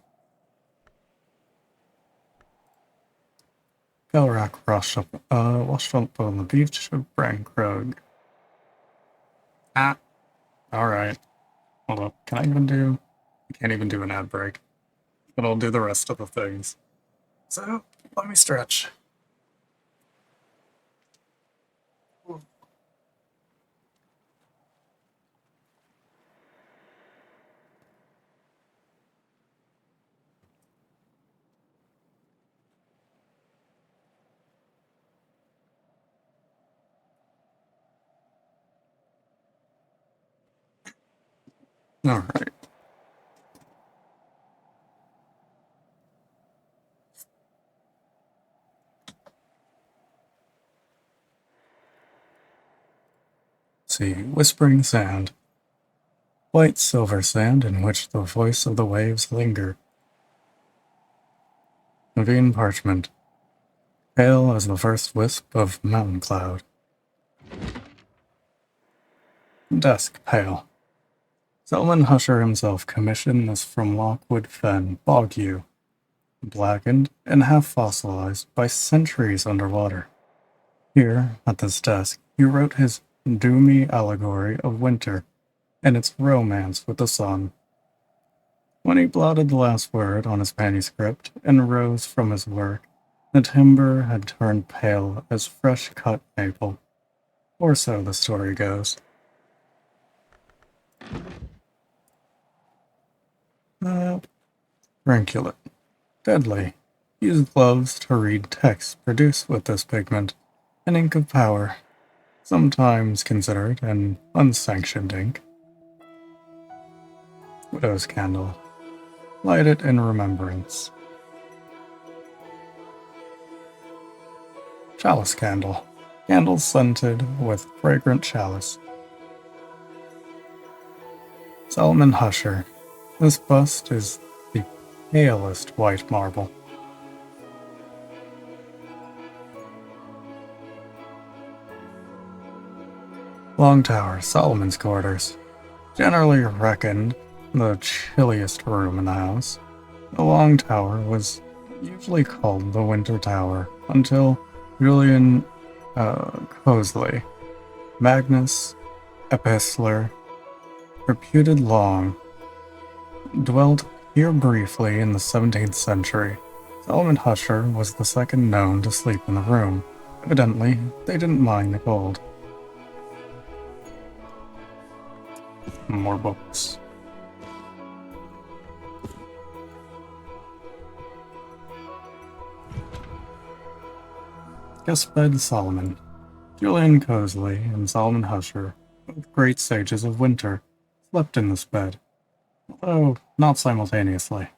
Galrak washed up on the beach of Brankrug. Ah, alright. Hold up, can I even do... I can't even do an ad break. But I'll do the rest of the things. So, let me stretch. Alright. See, whispering sand. White silver sand in which the voice of the waves linger. Naveen parchment. Pale as the first wisp of mountain cloud. Desk pale. Selman Husher himself commissioned this from Lockwood Fen, Boghew, blackened and half fossilized by centuries underwater. Here, at this desk, he wrote his doomy allegory of winter and its romance with the sun. When he blotted the last word on his manuscript and rose from his work, the timber had turned pale as fresh cut maple. Or so the story goes. Ranculate. Deadly. Use gloves to read text produced with this pigment, an ink of power, sometimes considered an unsanctioned ink. Widow's candle. Light it in remembrance. Chalice candle. Candle scented with fragrant chalice. Solomon Husher. This bust is the palest white marble. Long Tower, Solomon's quarters. Generally reckoned the chilliest room in the house. The Long Tower was usually called the Winter Tower until Julian Cosley, Magnus Epistler, reputed Long, dwelt here briefly in the 17th century. Solomon Husher was the second known to sleep in the room. Evidently, they didn't mind the cold. More books. Guest bed Solomon. Julian Cosley and Solomon Husher, both great sages of winter, slept in this bed, although not simultaneously.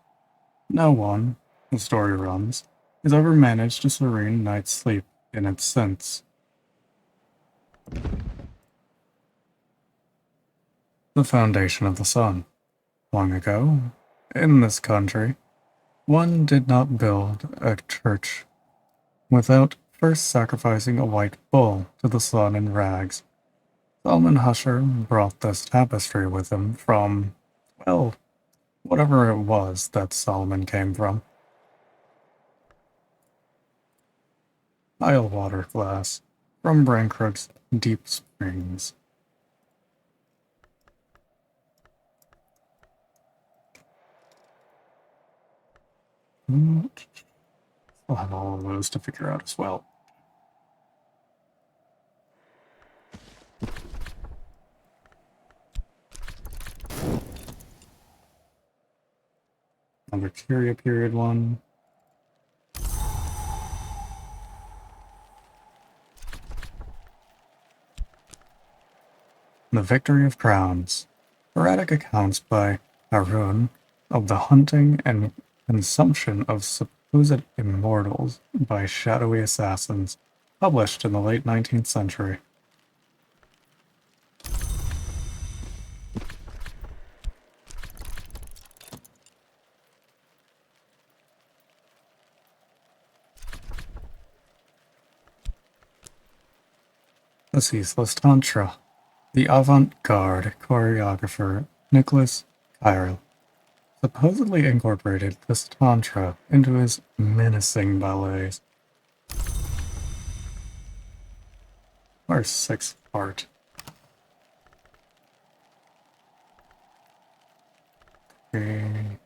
No one, the story runs, has ever managed a serene night's sleep in it since. The foundation of the sun. Long ago, in this country, one did not build a church without first sacrificing a white bull to the sun in rags. Solomon Husher brought this tapestry with him from, well, whatever it was that Solomon came from. Isle water glass from Brancrook's Deep Springs. I'll have all of those to figure out as well. Another Curia period one. The Victory of Crowns. Erratic accounts by Harun of the hunting and consumption of supposed immortals by shadowy assassins, published in the late 19th century. The Ceaseless Tantra. The avant-garde choreographer Nicholas Kyrle supposedly incorporated this tantra into his menacing ballets. Our sixth part. Okay.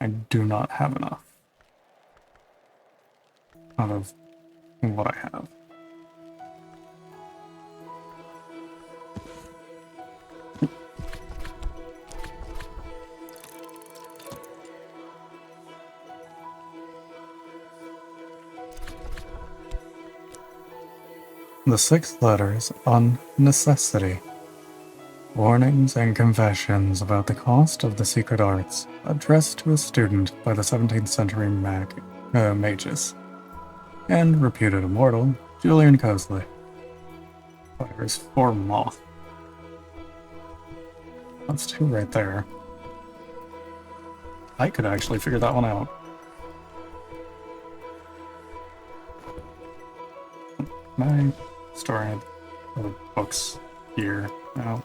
I do not have enough out of what I have. The 6 letters on necessity. Warnings and confessions about the cost of the secret arts, addressed to a student by the 17th century magus, and reputed immortal Julian Cosley. Fires for moth. That's 2 right there. I could actually figure that one out. My story of the books here now.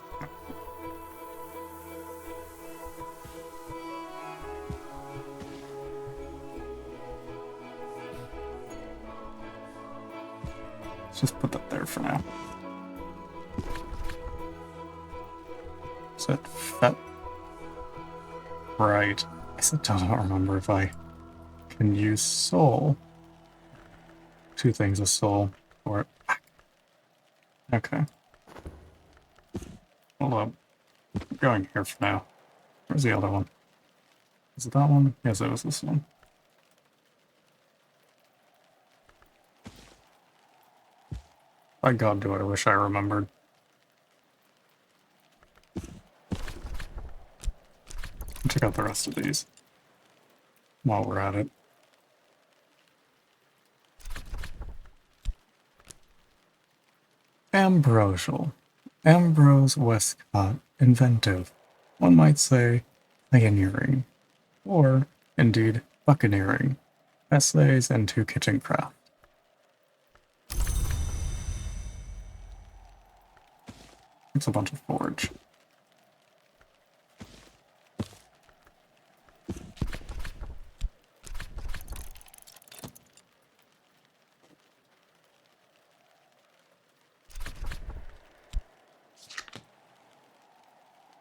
Let's just put that there for now. Is that fat? Right. I still don't remember if I can use soul. Two things of soul. Or okay. Hold up. I'm going here for now. Where's the other one? Is it that one? Yes, it was this one. By God, do I wish I remembered. Check out the rest of these while we're at it. Ambrosial. Ambrose Westcott. Inventive. One might say pioneering. Or, indeed, buccaneering. Essays into kitchencraft. It's a bunch of forge.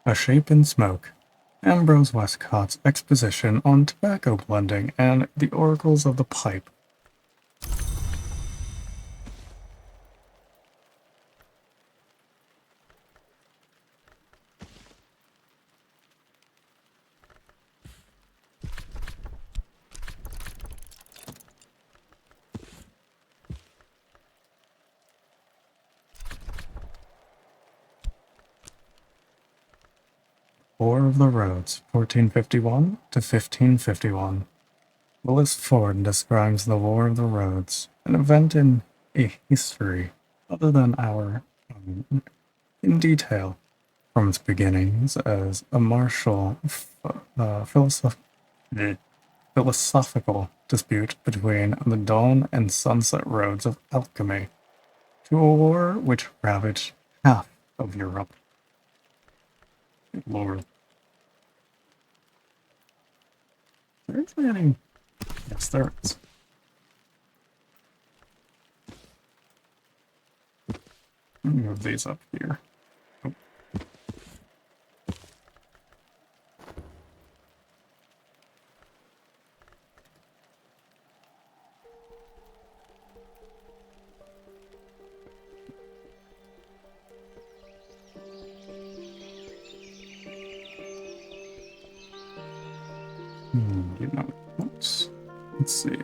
A Shape in Smoke. Ambrose Westcott's exposition on tobacco blending and the oracles of the pipe. War of the Roads, 1451 to 1551. Willis Ford describes the War of the Roads, an event in a history other than our own, in detail, from its beginnings as a martial philosophical dispute between the dawn and sunset roads of alchemy, to a war which ravaged half of Europe. Good Lord. Is there any? Yes, there is. Let me move these up here. Oh. You know, let's see.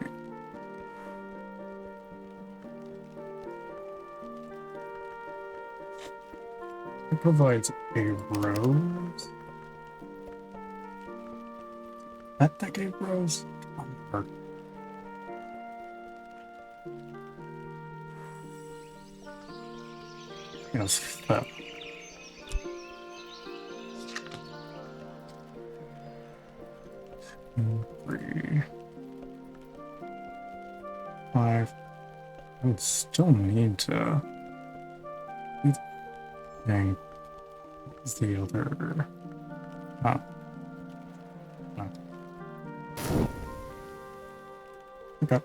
It provides a rose. That gave rose? Or, yes, that. 3, 5. I would still need to. Dang. What's the other? Oh. No. Okay.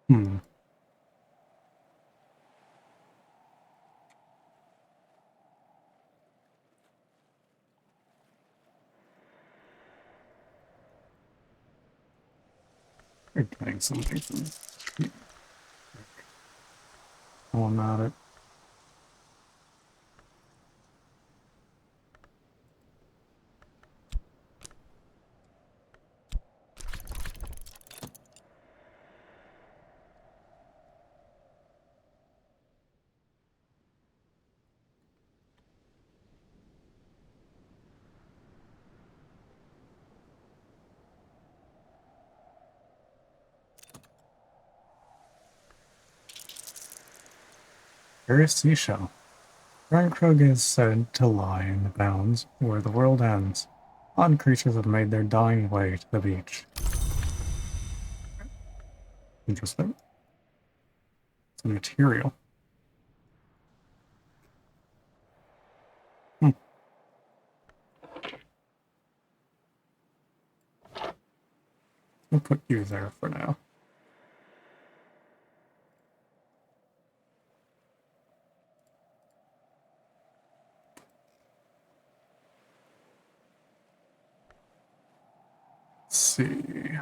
Hmm. We're getting something from here. While I'm at it. Curious seashell. Krug is said to lie in the bounds where the world ends. Odd creatures have made their dying way to the beach. Interesting. Some material. Hmm. We'll put you there for now. Let's see.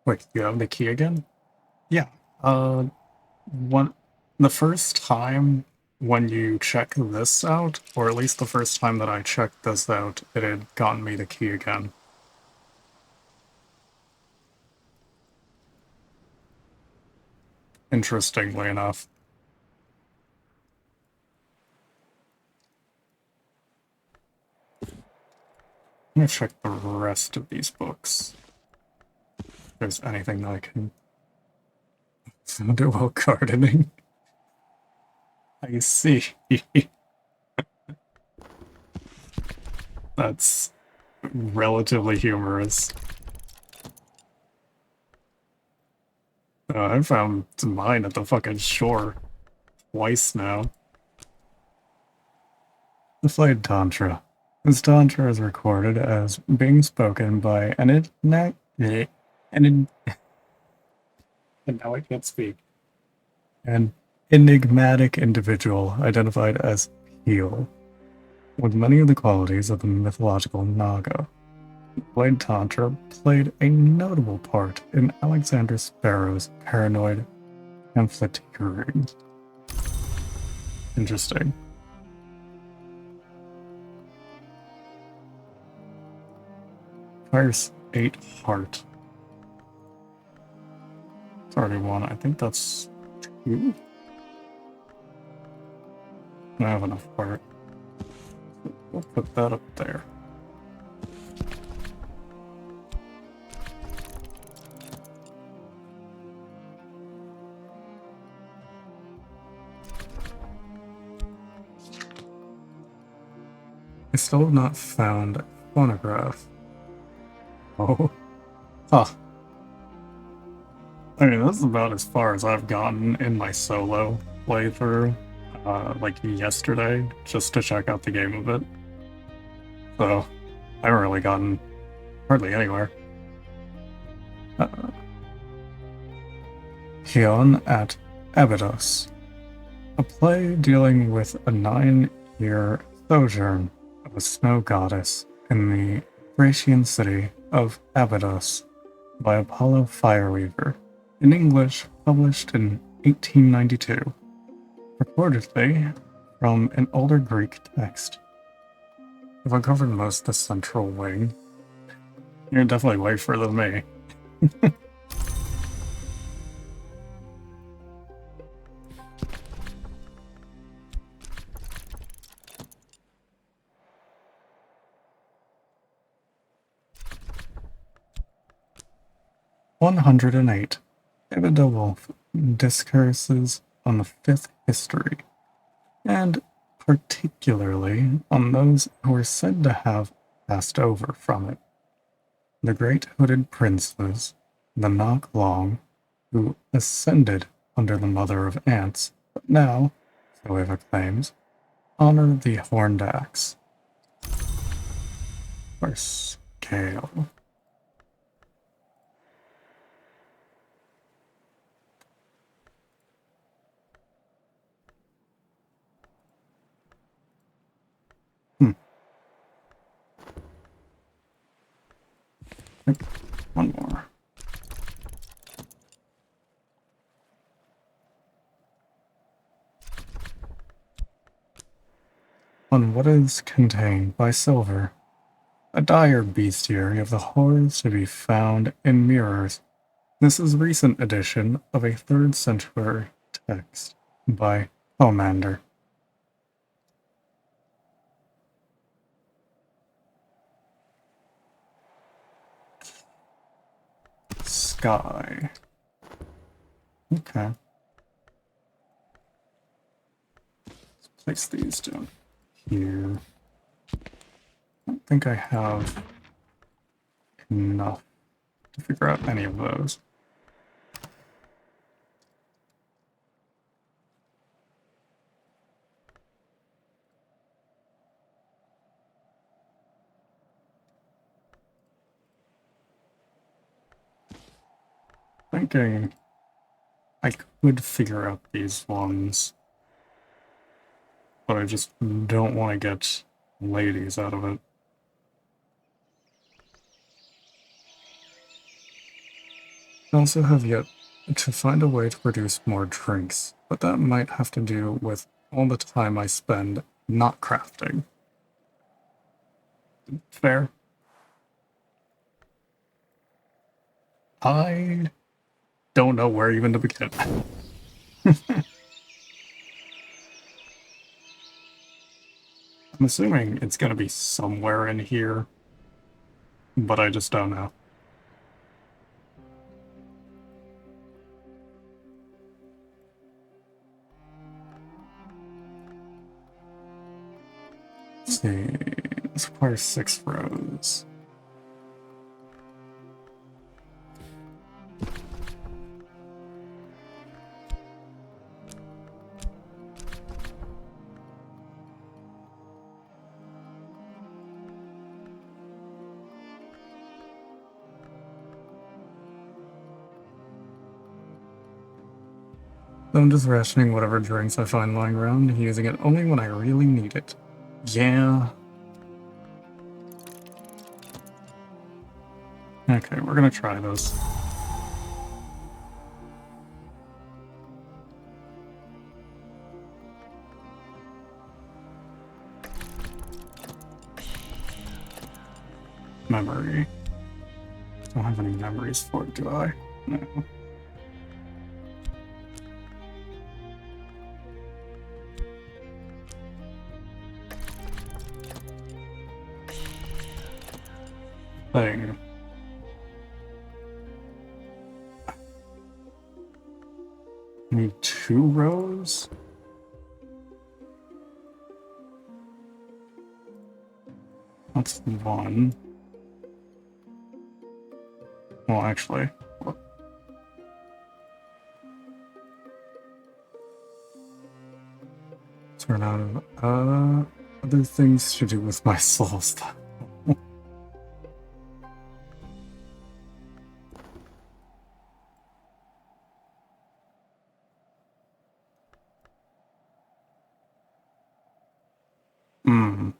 Wait, you have the key again? Yeah. One, the first time when you check this out, or at least the first time that I checked this out, it had gotten me the key again. Interestingly enough. I'm gonna check the rest of these books. If there's anything that I can do while gardening. I see. That's relatively humorous. I found mine at the fucking shore twice now. The flayed tantra. This tantra is recorded as being spoken by and now I can't speak. An enigmatic individual identified as Heel, with many of the qualities of the mythological Naga. Blade Tantra played a notable part in Alexander Sparrow's paranoid pamphleteering. Interesting. Fires 8 heart. It's already one. I think that's 2. I have enough heart. We'll put that up there. I still have not found a phonograph. Oh. Huh. I mean, that's about as far as I've gotten in my solo playthrough, like yesterday, just to check out the game a bit. So, I haven't really gotten hardly anywhere. Hion at Abydos, a play dealing with a 9-year sojourn of a snow goddess in the Thracian city of Abydos by Apollo Fireweaver, in English, published in 1892, reportedly from an older Greek text. I've uncovered most of the central wing. You're definitely way further than me. 108. David de Wolf discourses on the fifth history, and particularly on those who are said to have passed over from it. The great hooded princes, the Knock Long, who ascended under the mother of ants, but now, so Eva claims, honor the horned axe. Or scale. One more. On what is contained by silver, a dire bestiary of the horrors to be found in mirrors. This is a recent edition of a 3rd century text by Pomander. sky. Okay. Let's place these down here. I don't think I have enough to figure out any of those. Thinking I could figure out these ones, but I just don't want to get ladies out of it. I also have yet to find a way to produce more drinks, but that might have to do with all the time I spend not crafting. Fair? I don't know where even to begin. I'm assuming it's gonna be somewhere in here, but I just don't know. Let's see. This requires 6 rows. So I'm just rationing whatever drinks I find lying around, using it only when I really need it. Yeah. Okay, we're gonna try this. Memory. Don't have any memories for it, do I? No. Thing. I need 2 rows? That's 1. Well, actually, turn out of other things to do with my soul stuff. Hmm.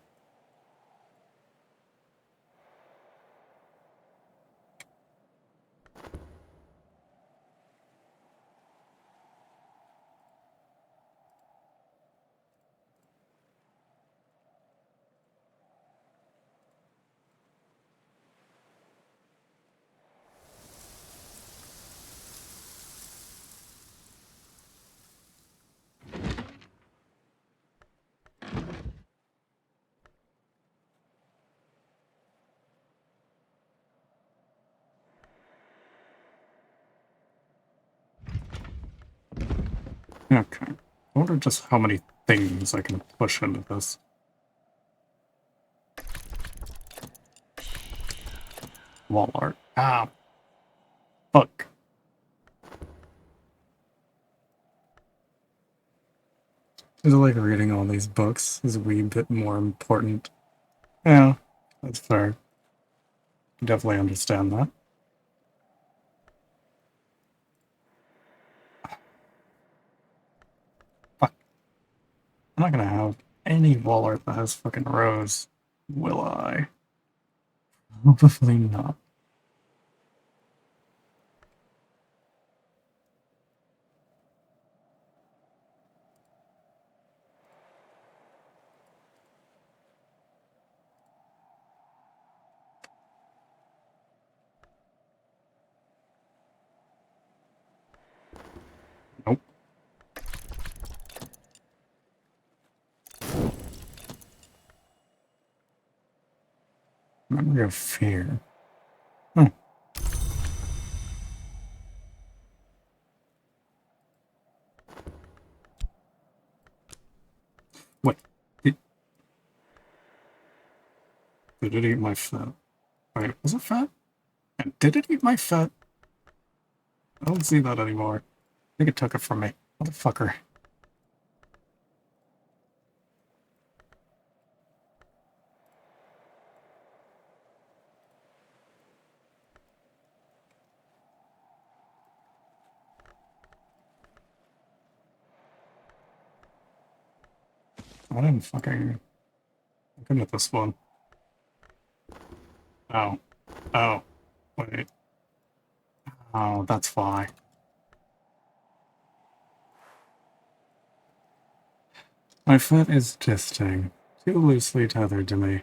Okay. I wonder just how many things I can push into this. Wall art. Ah, fuck. I feel like reading all these books is a wee bit more important. Yeah, that's fair. Definitely understand that. Fuck. I'm not gonna have any wall art that has fucking rows, will I? Probably not. Nope. Memory of fear. Hmm. Wait, did, did it eat my fat? Wait, was it fat? And did it eat my fat? I don't see that anymore. I think it took it from me. Motherfucker. I didn't fucking... I'm good at this one. Oh. Oh. Wait. Oh, that's why. My foot is twisting, too loosely tethered to me,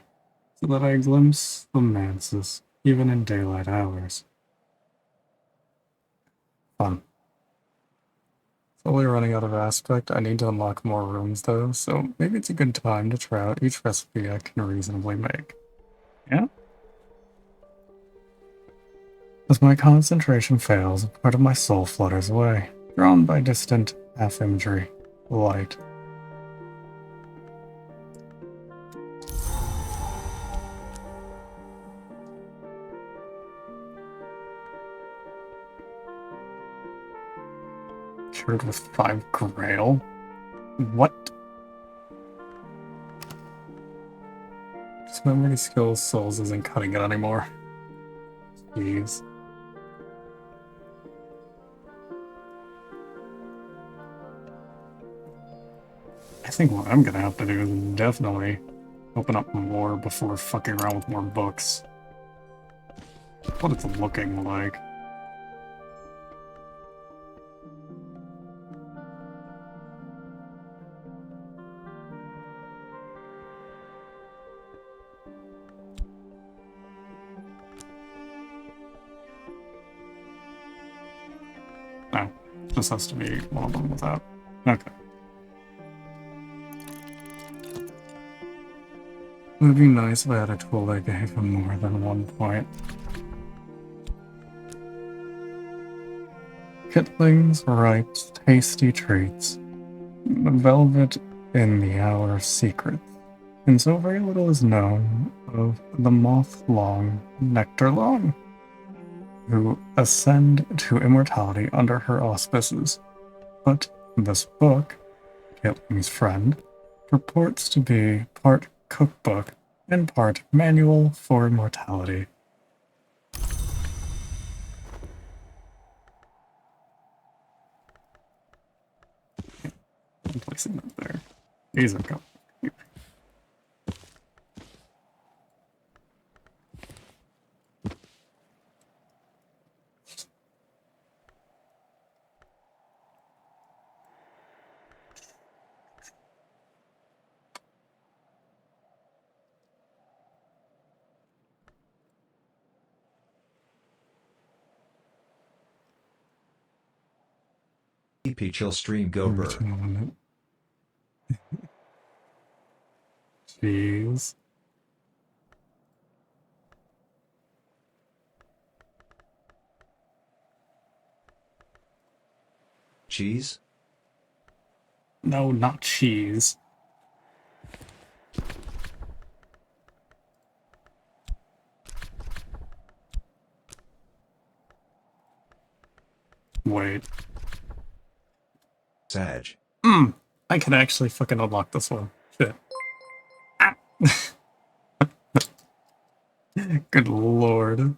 so that I glimpse the manses, even in daylight hours. Fun. Slowly running out of aspect, I need to unlock more rooms though, so maybe it's a good time to try out each recipe I can reasonably make. Yeah? As my concentration fails, part of my soul flutters away, drawn by distant half-imagery, light. Cured with 5 grail? What? Just memory skills souls isn't cutting it anymore. Jeez. I think what I'm gonna have to do is definitely open up more before fucking around with more books. What it's looking like. No, this has to be one of them without. Okay. It would be nice if I had a tool that gave him more than 1 point. Kitlings writes tasty treats. The velvet in the hour of secrets. And so very little is known of the moth-long Nectar-long, who ascend to immortality under her auspices. But this book, Kitling's friend, purports to be part cookbook and part manual for immortality. I'm placing that there. These are going. EP chill stream go burr. Jeez. Cheese? No, not cheese. Wait. Sag. I can actually fucking unlock this one. Shit. Ah. Good lord.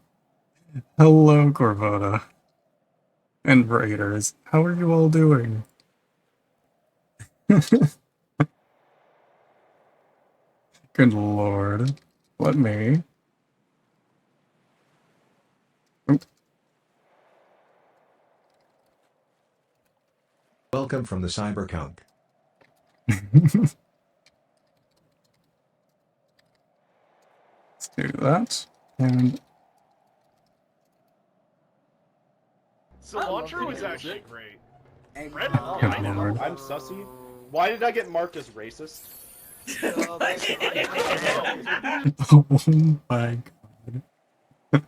Hello, Corvoda. And Raiders. How are you all doing? Good lord. Let me. Oop. Welcome from the cyberpunk. Let's do that. And Cilantro is actually great. Red Oh, Good I know. lord. I'm sussy. Why did I get marked as racist? Oh my god.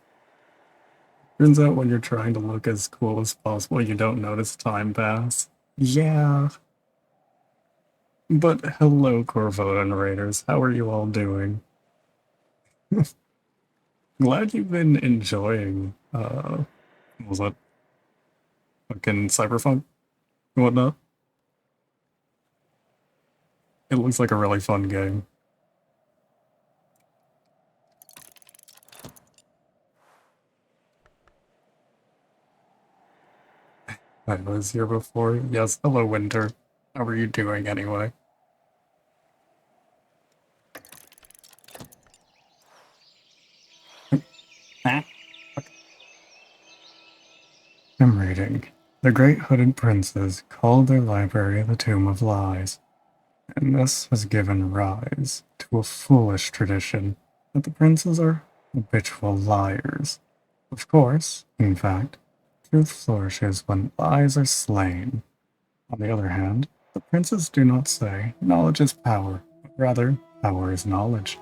Turns out when you're trying to look as cool as possible, you don't notice time pass. Yeah. But hello, Corvo and Raiders. How are you all doing? Glad you've been enjoying, what was that? Fucking Cyberpunk and whatnot. It looks like a really fun game. I was here before. Yes, hello, Winter. How are you doing anyway? Ah. I'm reading. The Great Hooded Princes called their library the Tomb of Lies, and this has given rise to a foolish tradition that the princes are habitual liars. Of course, in fact, truth flourishes when lies are slain. On the other hand, the princes do not say knowledge is power, but rather power is knowledge.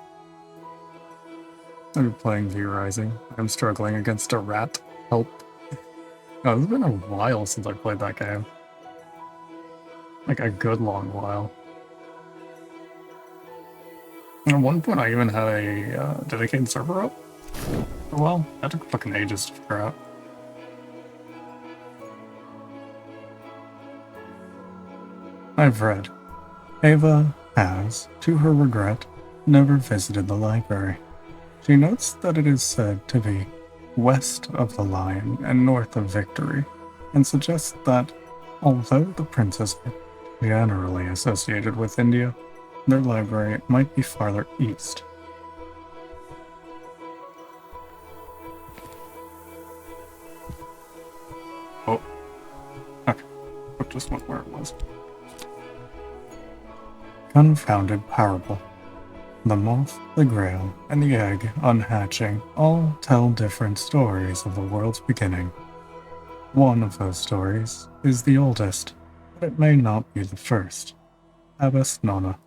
I'm playing V Rising. I'm struggling against a rat. Help. Oh, it's been a while since I played that game. Like a good long while. At one point I even had a dedicated server up. Oh well, that took fucking ages to figure out. I've read. Ava has, to her regret, never visited the library. She notes that it is said to be west of the Lion and north of Victory, and suggests that, although the princes are generally associated with India, their library might be farther east. Oh, okay. It just went where it was. Confounded parable. The moth, the grail, and the egg unhatching all tell different stories of the world's beginning. One of those stories is the oldest, but it may not be the first. Abbas Nona.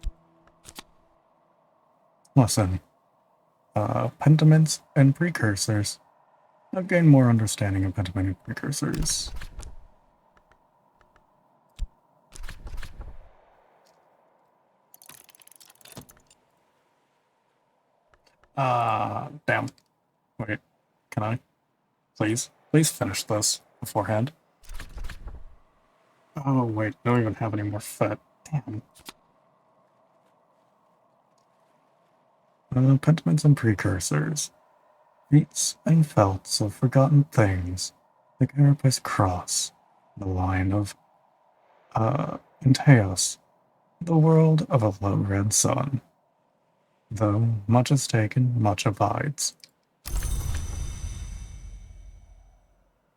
Lesson. Pentiments and precursors. I've gained more understanding of pentiment and precursors. Damn. Wait, can I? Please? Please finish this beforehand. Oh, wait, I don't even have any more fat. Damn. Pentiments and precursors. Feats and felts of forgotten things. The Carapace Cross. The line of, Antaeus. The world of a low red sun. Though much is taken, much abides.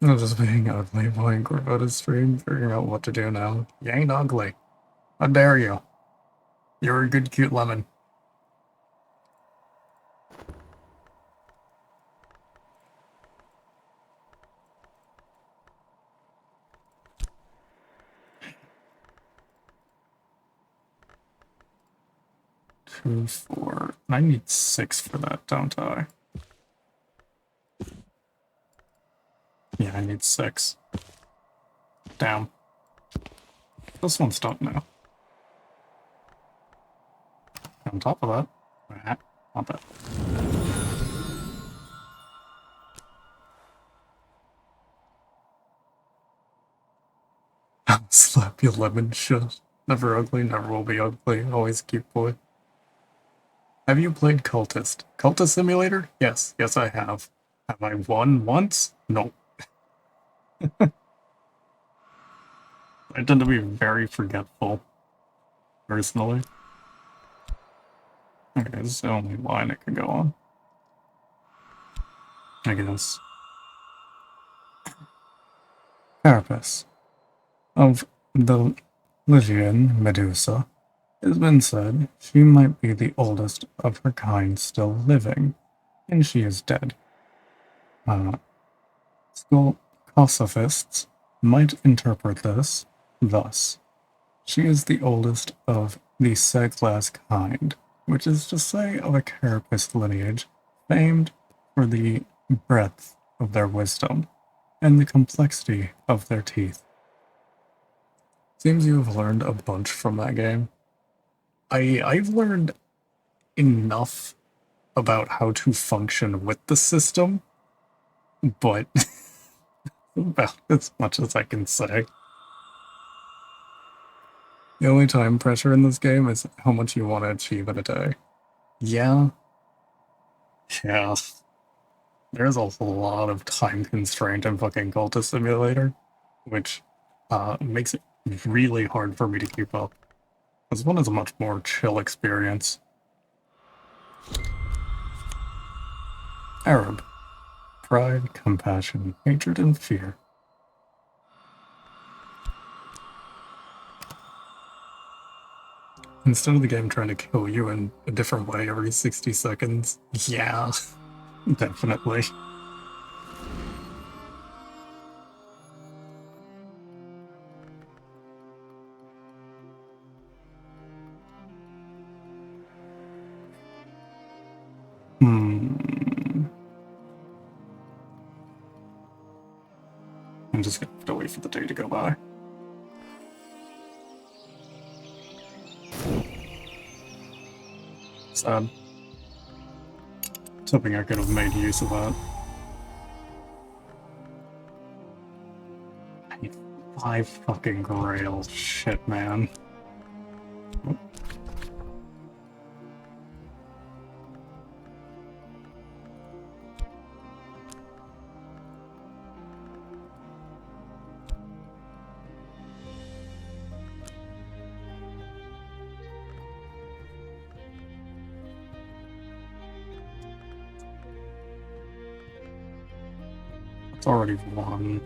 I'm just being ugly, playing Corvota's stream, figuring out what to do now. You ain't ugly. How dare you? You're a good, cute lemon. Two, four. I need 6 for that, don't I? Yeah, I need 6. Damn. This one's done now. On top of that, not that. I'll slap you, lemon. Shit. Never ugly, never will be ugly. Always cute boy. Have you played Cultist? Cultist Simulator? Yes, yes I have. Have I won once? No. I tend to be very forgetful, personally. Okay, this is the only line I can go on. I guess. Carapace. Of the Lygian Medusa, it has been said she might be the oldest of her kind still living, and she is dead. Sophists might interpret this thus. She is the oldest of the Seglas kind, which is to say of a carapace lineage famed for the breadth of their wisdom and the complexity of their teeth. Seems you have learned a bunch from that game. I've learned enough about how to function with the system, but about as much as I can say. The only time pressure in this game is how much you want to achieve in a day. Yeah. Yeah. There's a lot of time constraint in fucking Cultist Simulator, which makes it really hard for me to keep up. This one is a much more chill experience. Arab. Pride, compassion, hatred, and fear. Instead of the game trying to kill you in a different way every 60 seconds, yeah, definitely. I'm just gonna have to wait for the day to go by. Sad. I was hoping I could have made use of that. 5 fucking grails. Shit, man. It's already won.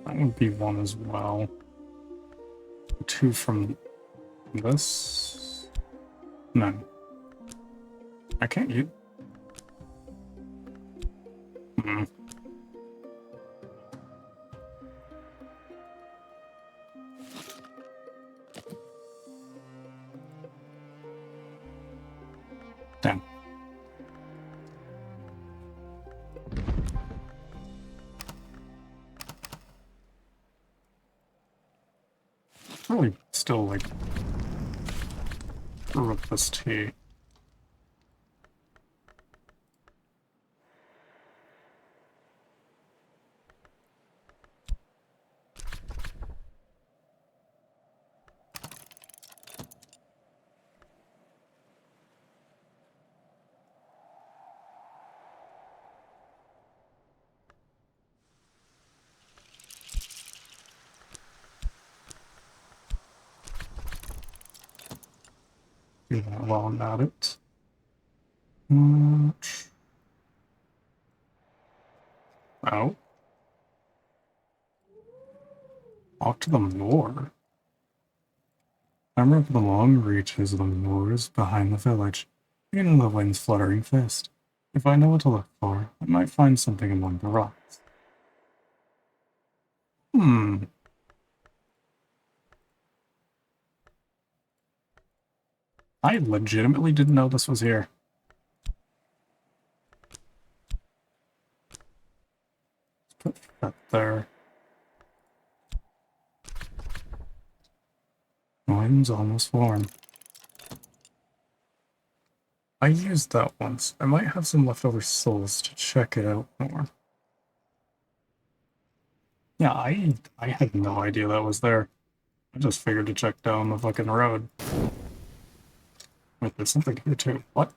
That would be 1 as well. 2 from this? No. I can't use... Damn. Probably still, like, brew up this tea. Do that while I'm at it. Oh. Off to the moor. I remember the long reaches of the moors behind the village, and the wind's fluttering fist. If I know what to look for, I might find something among the rocks. I legitimately didn't know this was here. Let's put that there. The wind's almost warm. I used that once. I might have some leftover souls to check it out more. Yeah, I had no idea that was there. I just figured to check down the fucking road. Wait, there's something here too. What?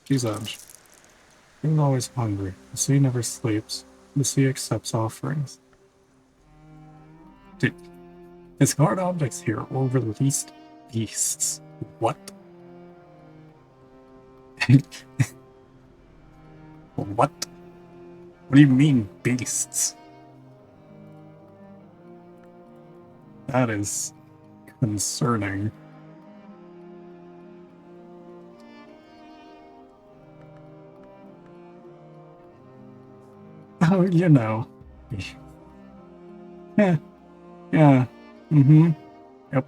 She's Edge. He's always hungry. The sea never sleeps. The sea accepts offerings. Dude, discard objects here or released beasts. What? What? What do you mean, beasts? That is concerning. Oh, you know. Yeah. Yeah. Mm-hmm. Yep.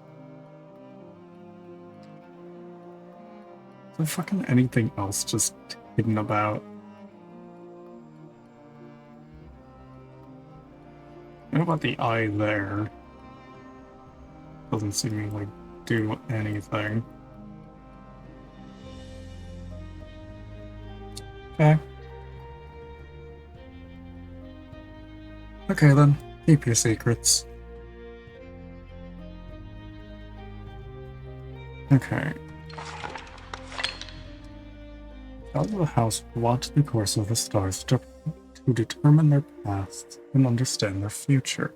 Is there fucking anything else just hidden about? know about the eye there. Doesn't seemingly do anything. Okay. Okay then, keep your secrets. Okay. Out of the house watch the course of the stars to determine their past and understand their future.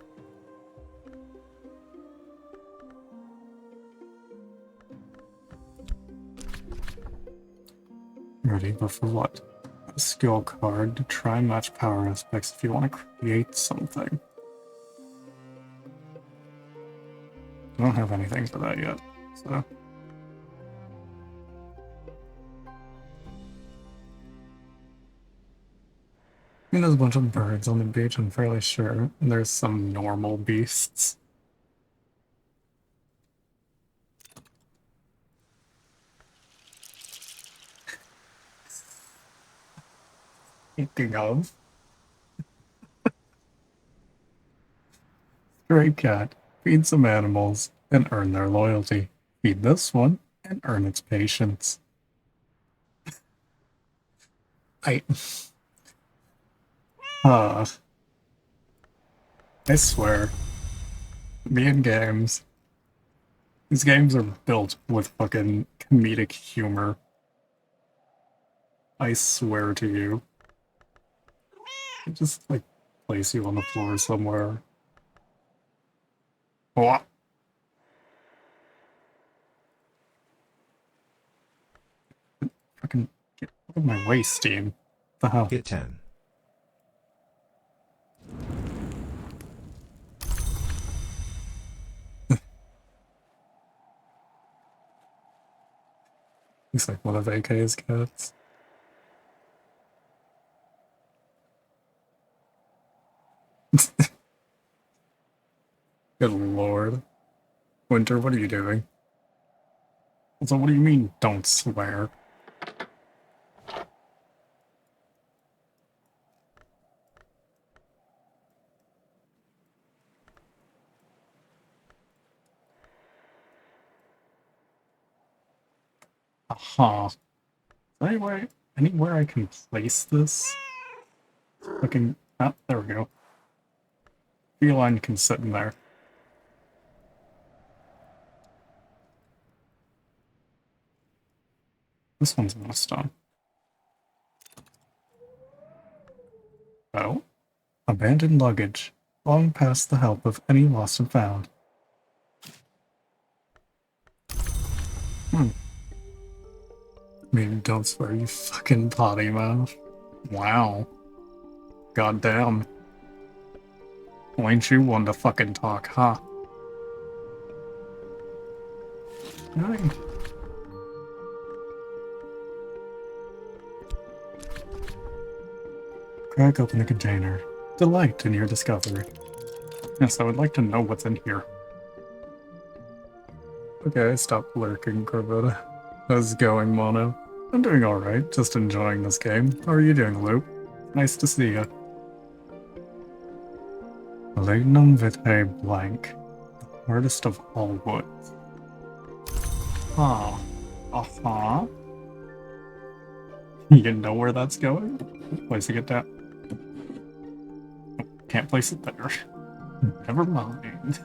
Ready, but for what? A skill card to try and match power aspects if you want to create something. I don't have anything for that yet, so... I mean, there's a bunch of birds on the beach, I'm fairly sure. And there's some normal beasts. Speaking of... Stray cat, feed some animals and earn their loyalty. Feed this one and earn its patience. I swear, me and games. These games are built with fucking comedic humor. I swear to you. Just, like, place you on the floor somewhere. What? Fucking get out of my way, Steam. What the hell? Hit 10. Looks like one of AK's cats. Good lord. Winter, what are you doing? Also, what do you mean, don't swear? Aha. Anywhere I can place this? Fucking, ah, there we go. Feline can sit in there. This one's almost done. Oh? Abandoned luggage. Long past the help of any lost and found. I mean, don't swear, you fucking potty mouth. Wow. Goddamn. Well, ain't you one to fucking talk, huh? Right. Crack open a container. Delight in your discovery. Yes, I would like to know what's in here. Okay, stop lurking, Corvetta. How's it going, Mono? I'm doing alright, just enjoying this game. How are you doing, Luke? Nice to see you. Lignum vitae blank. The hardest of all woods. Huh. Uh-huh. You know where that's going? Placing it down. Can't place it there. Never mind.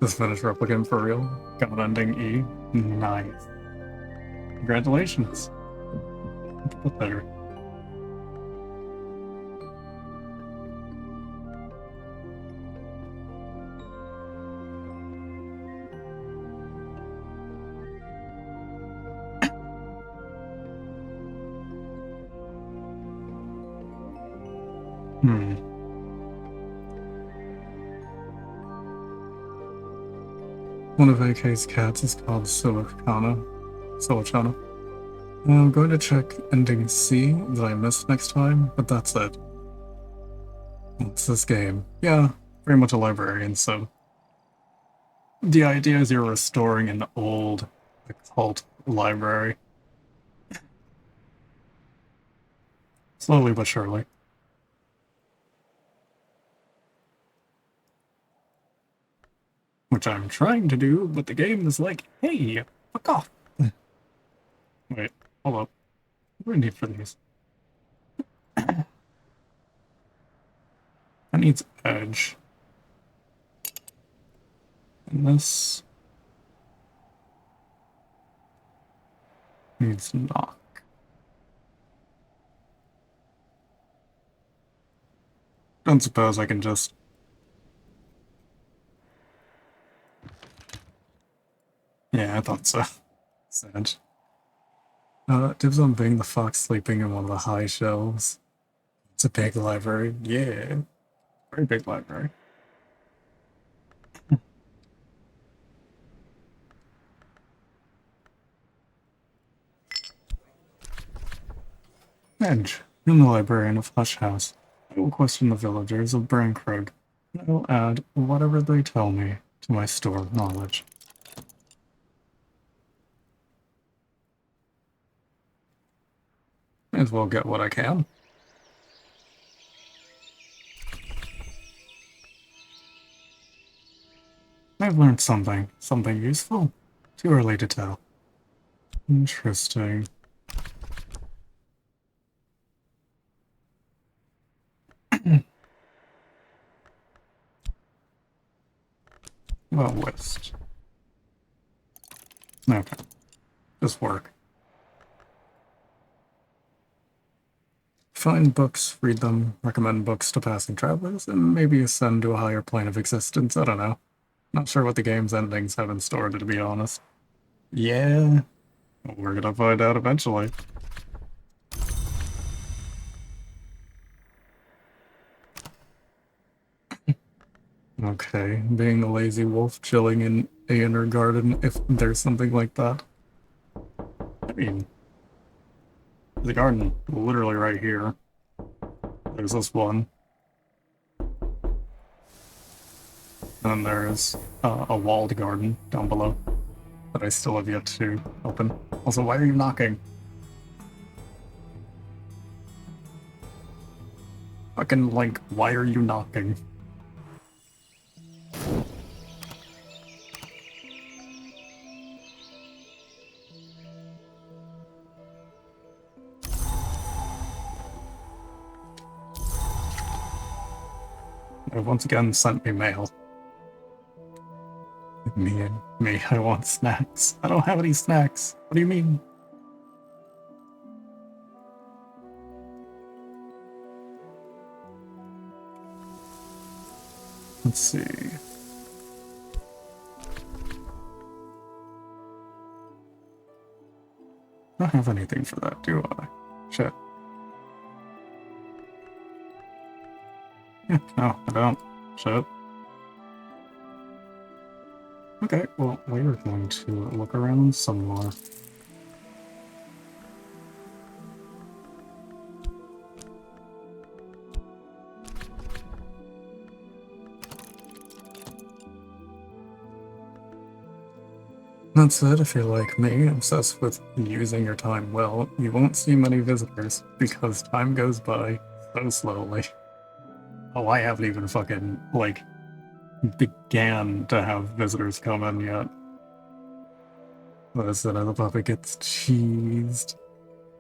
Just finished Replicant for real. Got ending E. Nice. Congratulations. Put there. One of AK's cats is called Silicana. I'm going to check ending C that I missed next time, but that's it. What's this game? Yeah, very much a librarian, so... The idea is you're restoring an old occult library. Slowly but surely. Which I'm trying to do, but the game is like, hey, fuck off. Wait, hold up. What do I need for these? That needs edge. And this needs knock. Don't suppose I can just... Yeah, I thought so. Sad. Dibs on being the fox sleeping in one of the high shelves. It's a big library. Yeah. Very big library. Edge. I'm the librarian of Hush House. I will question the villagers of Brankrug. I will add whatever they tell me to my store of knowledge. May as well get what I can. I've learned something. Something useful? Too early to tell. Interesting. Well, list. Okay. Just work. Find books, read them, recommend books to passing travelers, and maybe ascend to a higher plane of existence. I don't know. Not sure what the game's endings have in store, to be honest. Yeah, we're gonna find out eventually. Okay, being a lazy wolf chilling in a inner garden, if there's something like that. I mean, the garden, literally right here. There's this one. And then there's a walled garden down below that I still have yet to open. Also, why are you knocking? Fucking, like, why are you knocking? They once again sent me mail. Me, I want snacks. I don't have any snacks. What do you mean? Let's see. I don't have anything for that, do I? Shit. Yeah, no, I don't. Shit. Okay, well, we're going to look around some more. That said, if you're like me, obsessed with using your time well, you won't see many visitors, because time goes by so slowly. Oh, I haven't even fucking, like, began to have visitors come in yet. Listen, the puppet gets cheesed.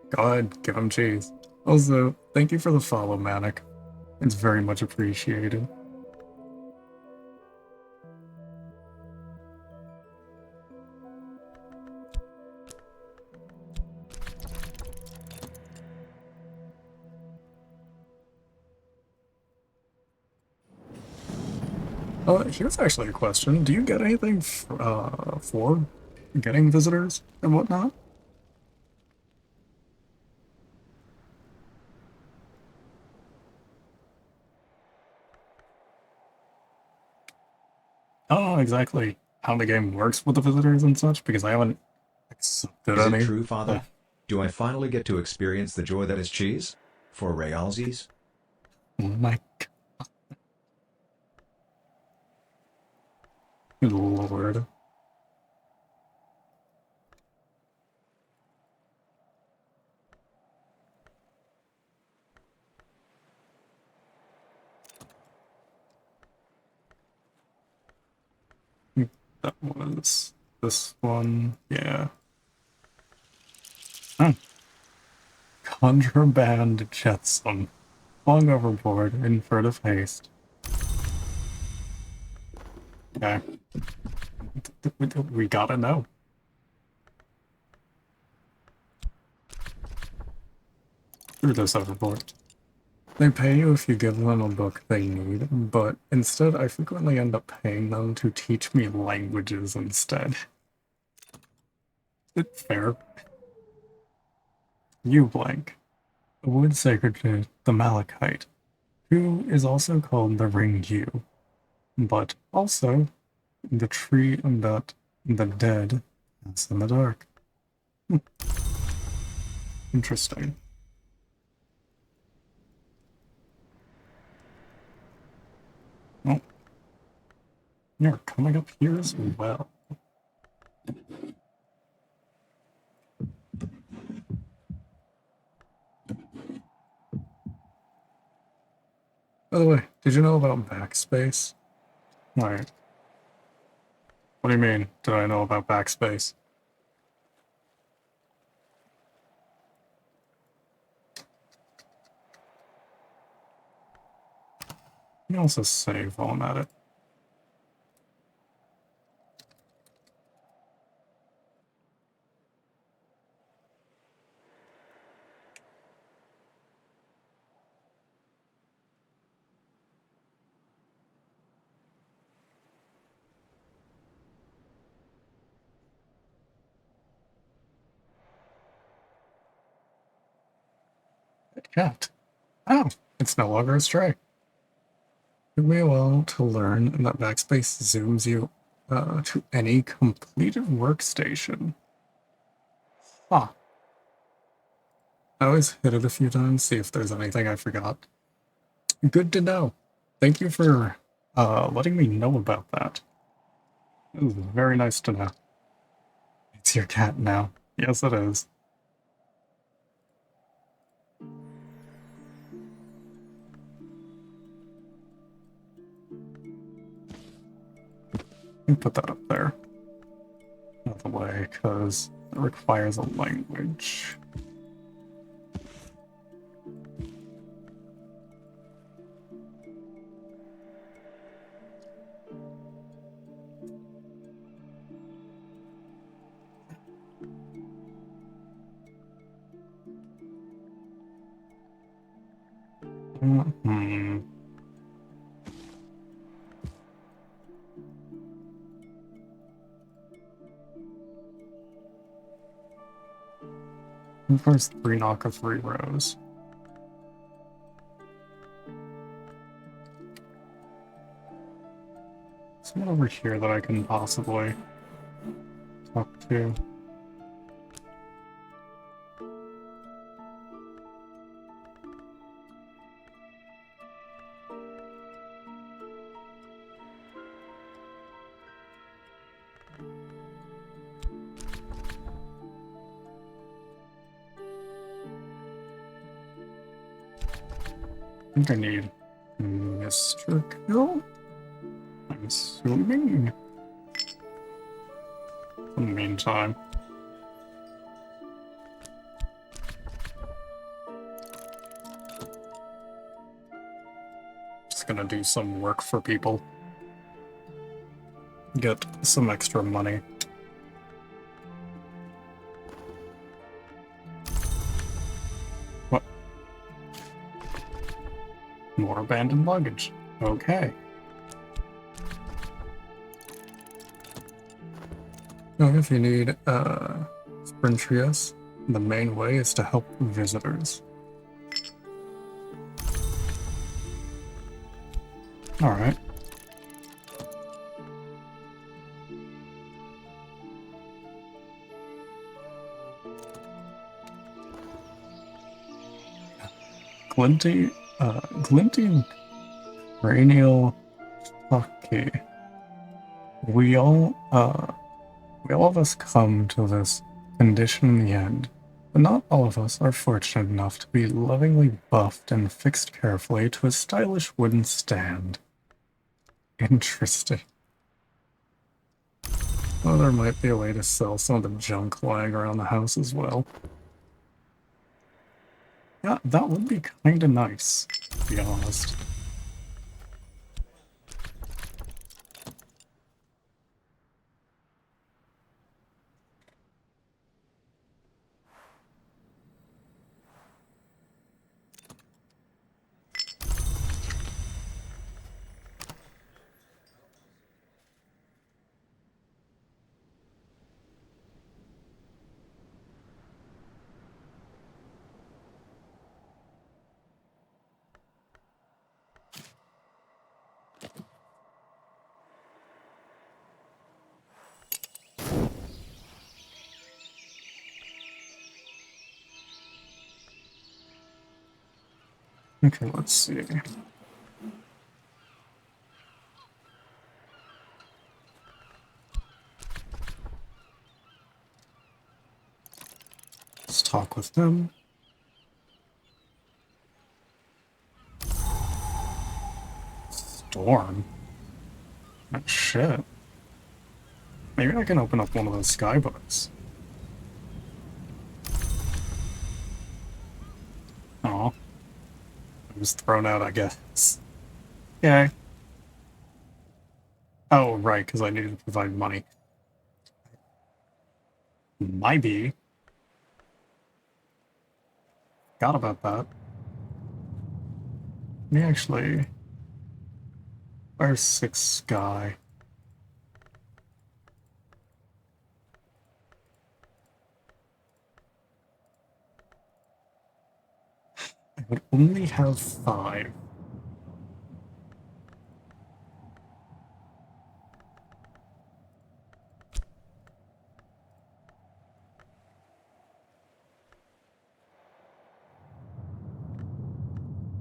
Go ahead, give him cheese. Also, thank you for the follow, Manic. It's very much appreciated. Here's actually a question. Do you get anything for getting visitors and whatnot? I don't know exactly how the game works with the visitors and such, because I haven't accepted Is it any. true, Father? Do I finally get to experience the joy that is cheese? For realsies? Oh my good lord. That was this one. Yeah. Oh. Contraband jetsam. Flung overboard in furtive haste. Okay. We gotta know. Threw this overboard. They pay you if you give them a book they need, but instead I frequently end up paying them to teach me languages instead. Is it fair? You blank. A wood sacred to the Malachite, who is also called the Ring Yew, but also the tree that the dead pass in the dark. Interesting. Well, you're coming up here as well. By the way, did you know about backspace? Alright. What do you mean, did I know about backspace? You can also save while I'm at it. Cat. Oh, it's no longer a stray. Took me a while to learn that backspace zooms you to any completed workstation. Huh. I always hit it a few times, see if there's anything I forgot. Good to know. Thank you for letting me know about that. It was very nice to know. It's your cat now. Yes, it is. Put that up there. Out of the way, because it requires a language. Hmm. First 3 knock of 3 rows. Someone over here that I can possibly talk to. I think I need Mr. Kill? I'm assuming. In the meantime. Just gonna do some work for people. Get some extra money. What? More abandoned luggage. Okay. Now, if you need Sprintrius, the main way is to help visitors. Alright. Glinting cranial hockey. We all of us come to this condition in the end, but not all of us are fortunate enough to be lovingly buffed and fixed carefully to a stylish wooden stand. Interesting. Well, there might be a way to sell some of the junk lying around the house as well. Yeah, that would be kinda nice, to be honest. Okay, let's see. Let's talk with them. Storm? Oh, shit. Maybe I can open up one of those skybooks. Aw. I was thrown out, I guess. Okay. Oh, right, because I needed to provide money. Maybe. Forgot about that. Me actually. Where's 6 Sky? I would only have 5.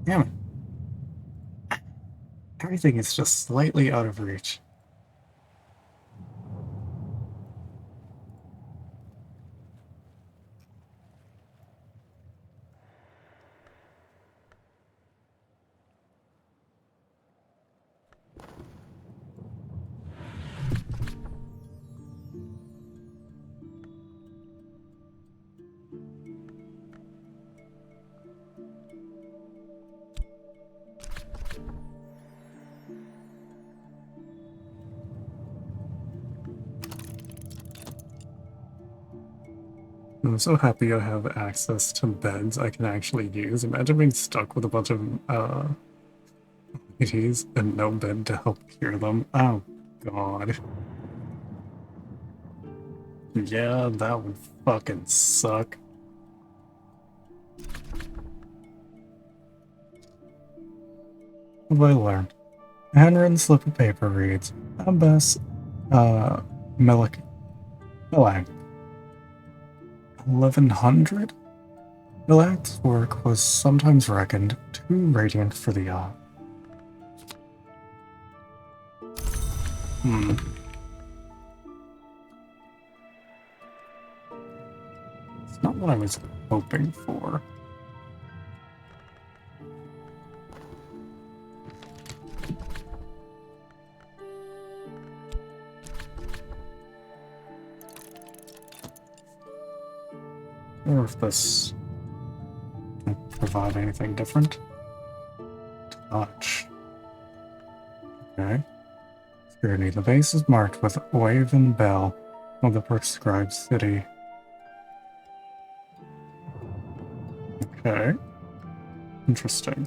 Damn it. Everything is just slightly out of reach. I'm so happy I have access to beds I can actually use. Imagine being stuck with a bunch of ladies and no bed to help cure them. Oh, God. Yeah, that would fucking suck. What have I learned? A handwritten slip of paper reads, Abbas, Melik, Melag. 1100? Milag's work was sometimes reckoned too radiant for the eye. It's not what I was hoping for. Or if this can provide anything different. Touch. Okay. Security. The base is marked with wave and bell of the prescribed city. Okay. Interesting.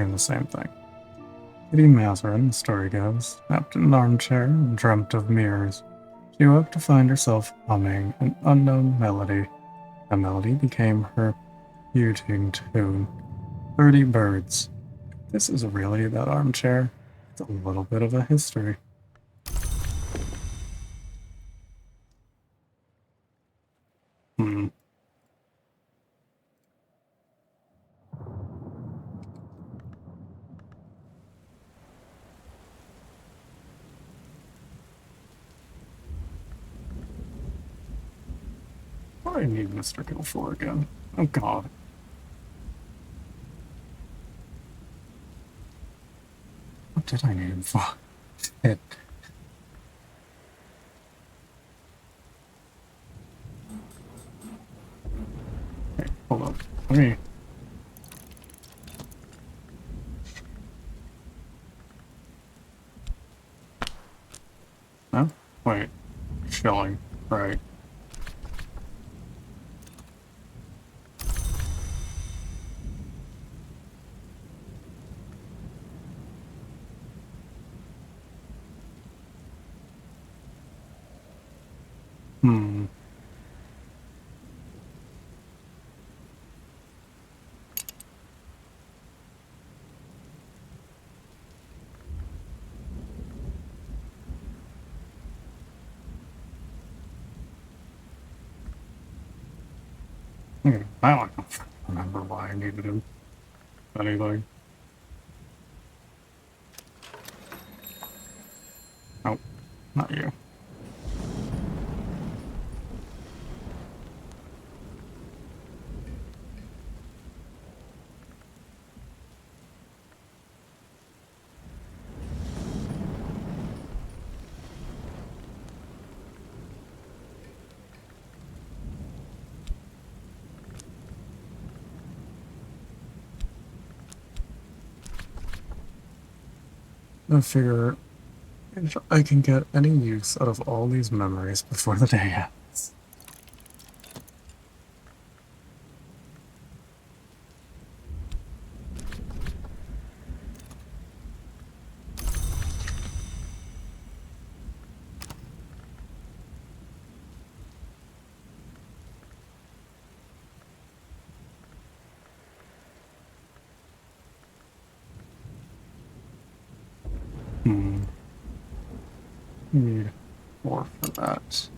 And the same thing. Kitty Mazarin, the story goes, napped in an armchair and dreamt of mirrors. She woke to find herself humming an unknown melody. The melody became her huting tune. 30 birds. This is really that armchair. It's a little bit of a history. Hmm. What do I need Mr. Gill for again? Oh god. What did I need him for? Shit. Okay, hold up. Let me... No? Wait. Shilling. Right. Hmm. Okay, now I don't remember why I needed him. Anything. Nope. Not you. I figure if I can get any use out of all these memories before the day ends. Hmm. Need more for that.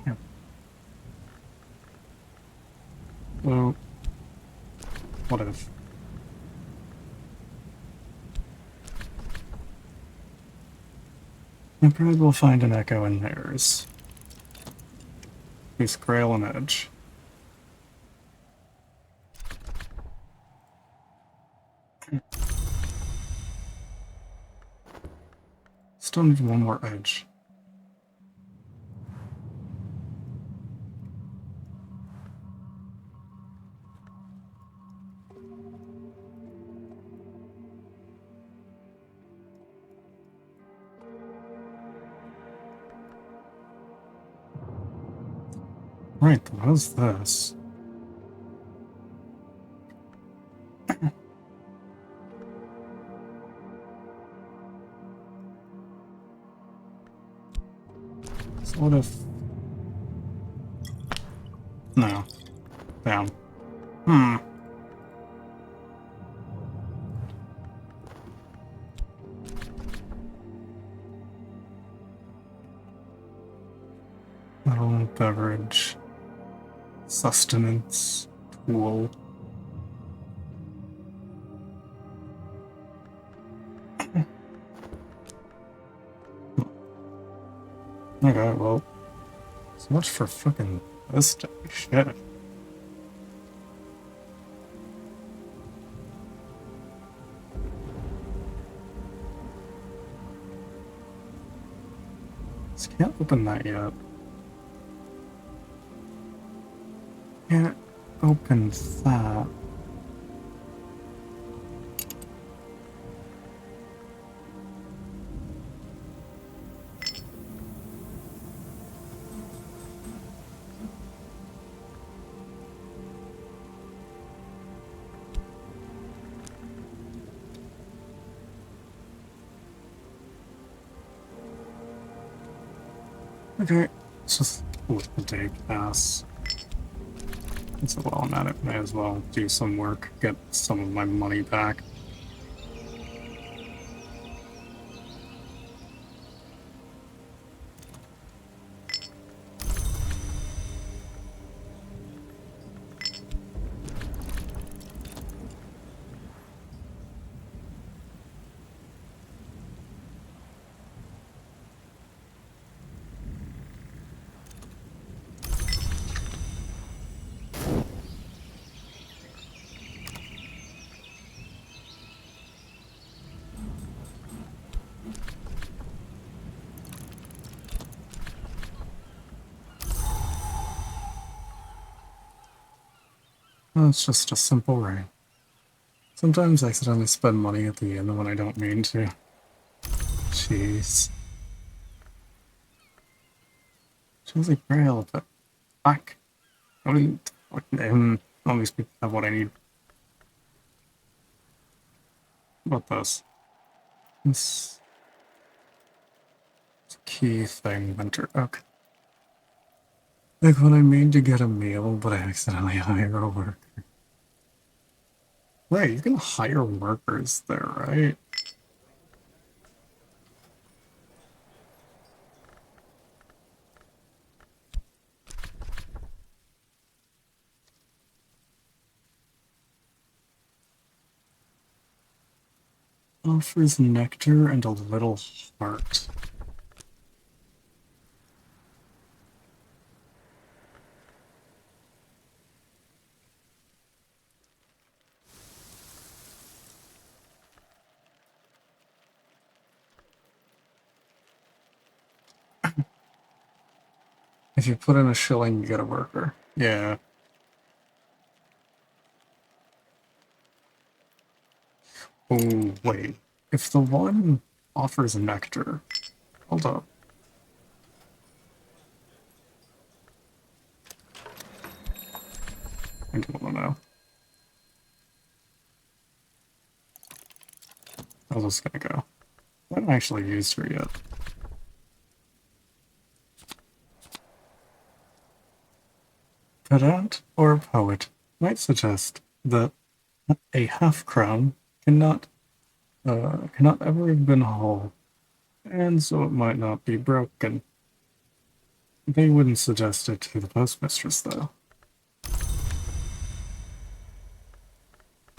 Damn. Well, what if? I probably will find an echo in theirs. He's Grail and Edge. Still need one more edge. Right, what is this? So what if... No. Damn. Hmm. Metal beverage. Sustenance. Tool. Okay, well... So much for fucking this day. Shit. Just can't open that yet. Can't open that. Okay, let's just with the day pass. And so while I'm at it, may as well do some work, get some of my money back. Well, it's just a simple ring. Sometimes I accidentally spend money at the inn when I don't mean to. Jeez. She's like Grail, but back. I wouldn't only speak of what I need. What about this? This it's a key thing, Winter Oak. Like when I mean to get a meal, but I accidentally hire a worker. Right, you can hire workers there, right? Offers nectar and a little heart. If you put in a shilling, you get a worker. Yeah. Oh, wait. If the one offers nectar... Hold up. I don't want to know. I was just gonna go. I haven't actually used her yet. Pedant or a poet might suggest that a half-crown cannot ever have been whole, and so it might not be broken. They wouldn't suggest it to the postmistress, though.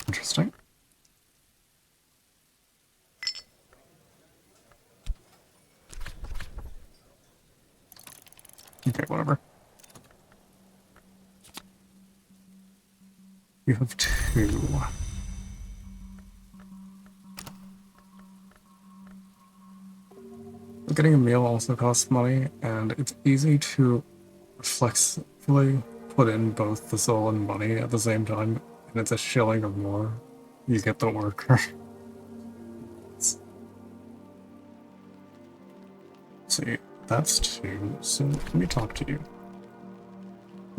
Interesting. Okay, whatever. You have two. Getting a meal also costs money, and it's easy to flexibly put in both the soul and money at the same time, and it's a shilling or more. You get the worker. See, that's two, so let me talk to you.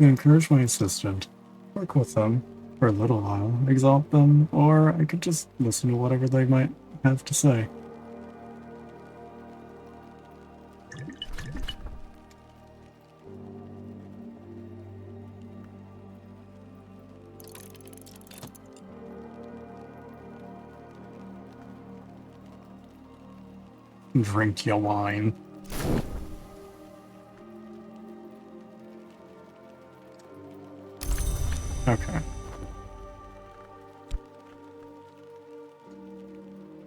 I encourage my assistant, work with them for a little while, exalt them, or I could just listen to whatever they might have to say. Drink your wine. Okay.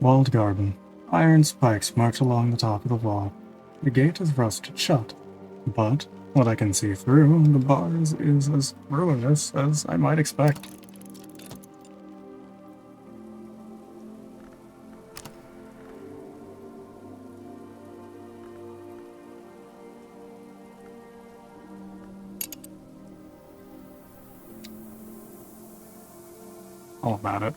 Walled garden. Iron spikes marked along the top of the wall. The gate is rusted shut, but what I can see through the bars is as ruinous as I might expect. All about it.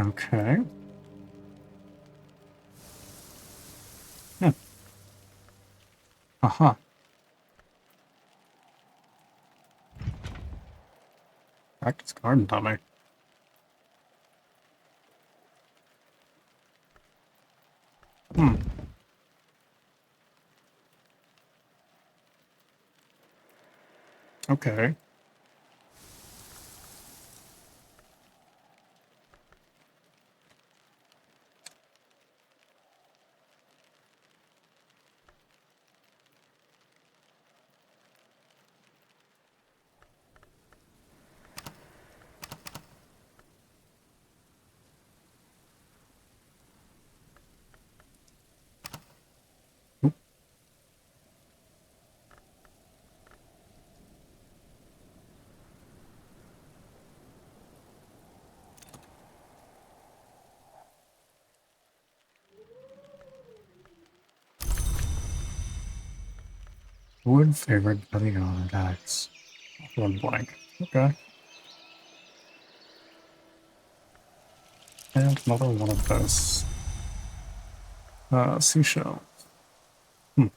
Okay. Yeah. Aha. Practice garden dummy. Hmm. Okay. Wood favored by the artifacts. One blank. Okay. And another one of those. Seashell. Hmm.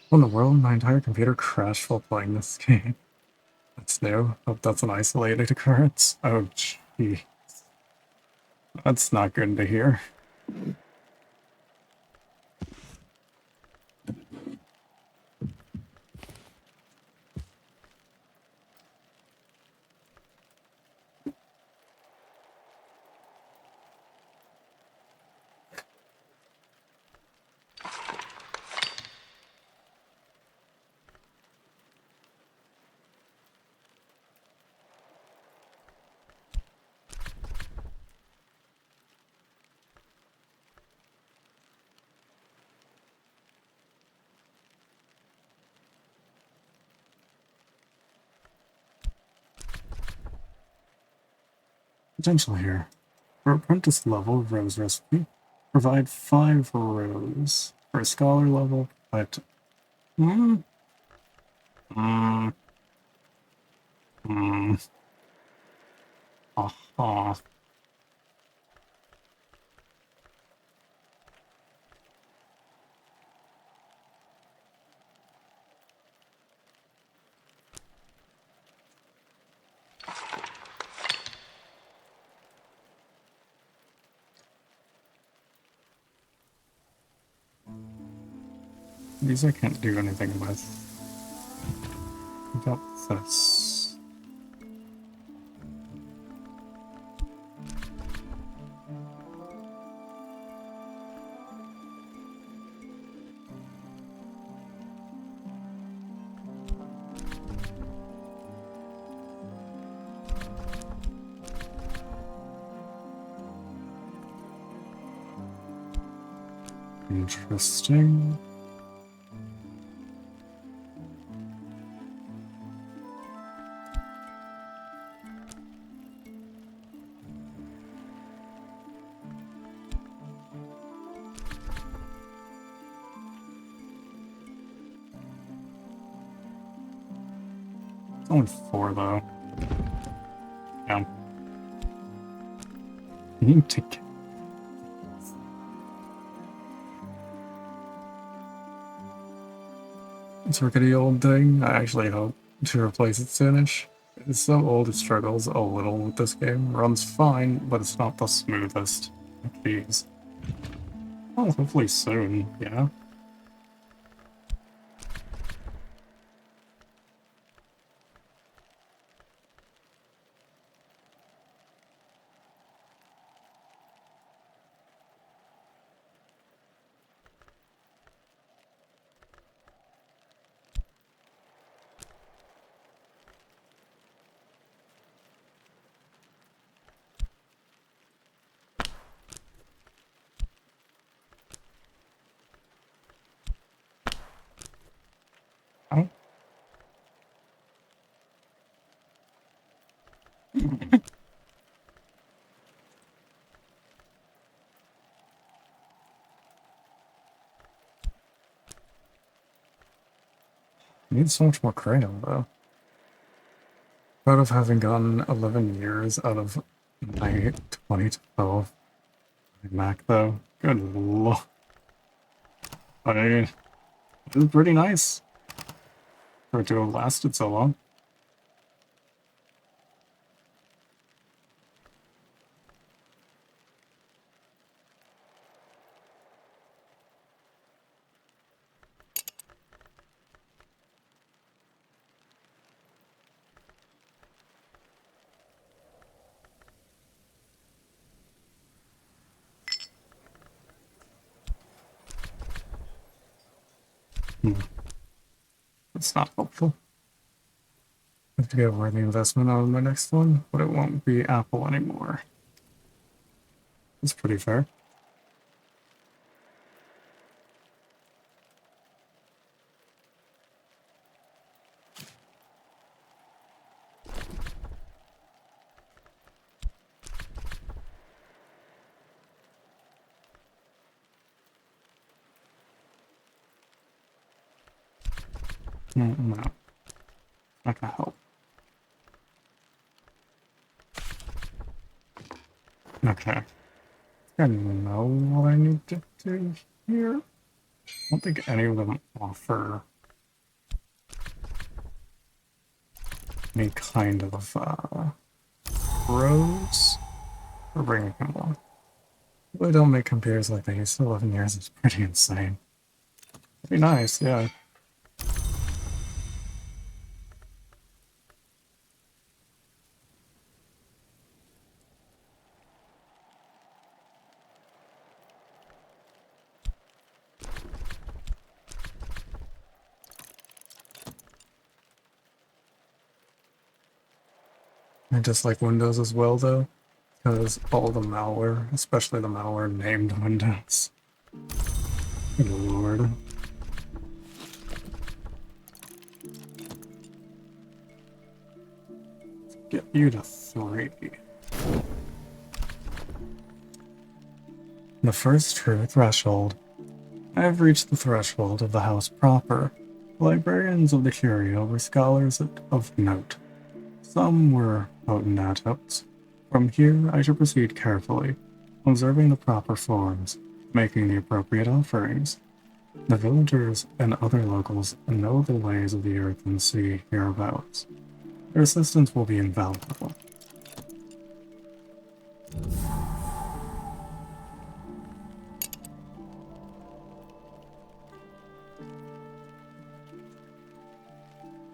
What in the world? My entire computer crashed while playing this game. That's new. Hope that's an isolated occurrence. Oh, gee. That's not good to hear. Potential here. For apprentice level, rose recipe. Provide 5 rows. For a scholar level, provide... Hmm. Hmm. Hmm. Aha. These I can't do anything with. Got this. Interesting. It's only 4 though. Yeah. You need to get... It's a rickety old thing. I actually hope to replace it soonish. It's so old it struggles a little with this game. Runs fine, but it's not the smoothest. Jeez. Oh, hopefully soon, yeah? Need so much more crayon, though. Proud of having gotten 11 years out of my 2012 Mac, though. Good lord. I mean, it was pretty nice for it to have lasted so long. Hmm. That's not helpful. I have to get a worthy investment out of my next one, but it won't be Apple anymore. That's pretty fair. No, not gonna help. Okay. I don't know what I need to do here. I don't think any of them offer any kind of pros for bringing him along. They don't make computers like they used to. 11 years is pretty insane. It'd be nice, yeah. I just like Windows as well, though, because all the malware, especially the malware named Windows. Good lord. Get you to 3. The first true threshold. I have reached the threshold of the house proper. The librarians of the Curio were scholars of note. Some were potent adepts. From here, I shall proceed carefully, observing the proper forms, making the appropriate offerings. The villagers and other locals know the ways of the earth and sea hereabouts. Their assistance will be invaluable.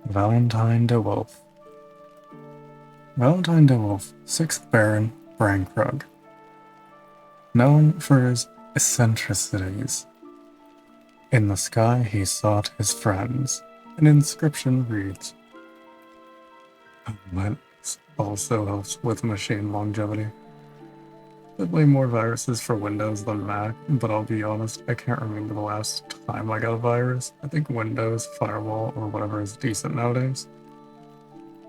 Valentine de Wolf. Valentine de Wolf, 6th Baron, Brankrug. Known for his eccentricities. In the sky he sought his friends. An inscription reads, Linux also helps with machine longevity. Definitely more viruses for Windows than Mac, but I'll be honest, I can't remember the last time I got a virus. I think Windows, Firewall, or whatever is decent nowadays.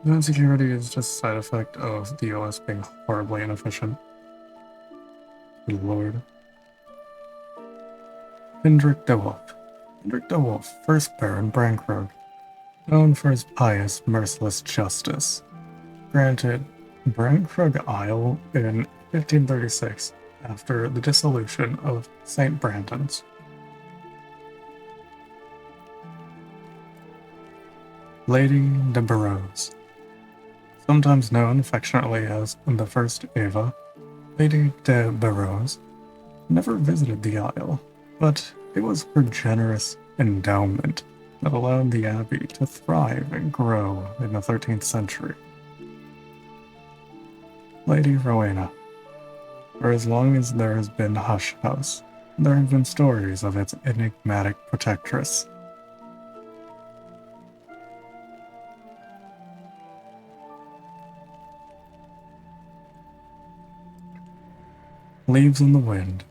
Internet security is just a side effect of the OS being horribly inefficient. Good lord. Hendrik de Wolf. Hendrik de Wolf, 1st Baron Brankrug. Known for his pious, merciless justice. Granted Brankrug Isle in 1536 after the dissolution of St. Brandon's. Lady de Barrows. Sometimes known affectionately as the First Eva, Lady de Barrows never visited the Isle, but it was her generous endowment that allowed the abbey to thrive and grow in the 13th century. Lady Rowena. For as long as there has been Hush House, there have been stories of its enigmatic protectress. Leaves in the Wind.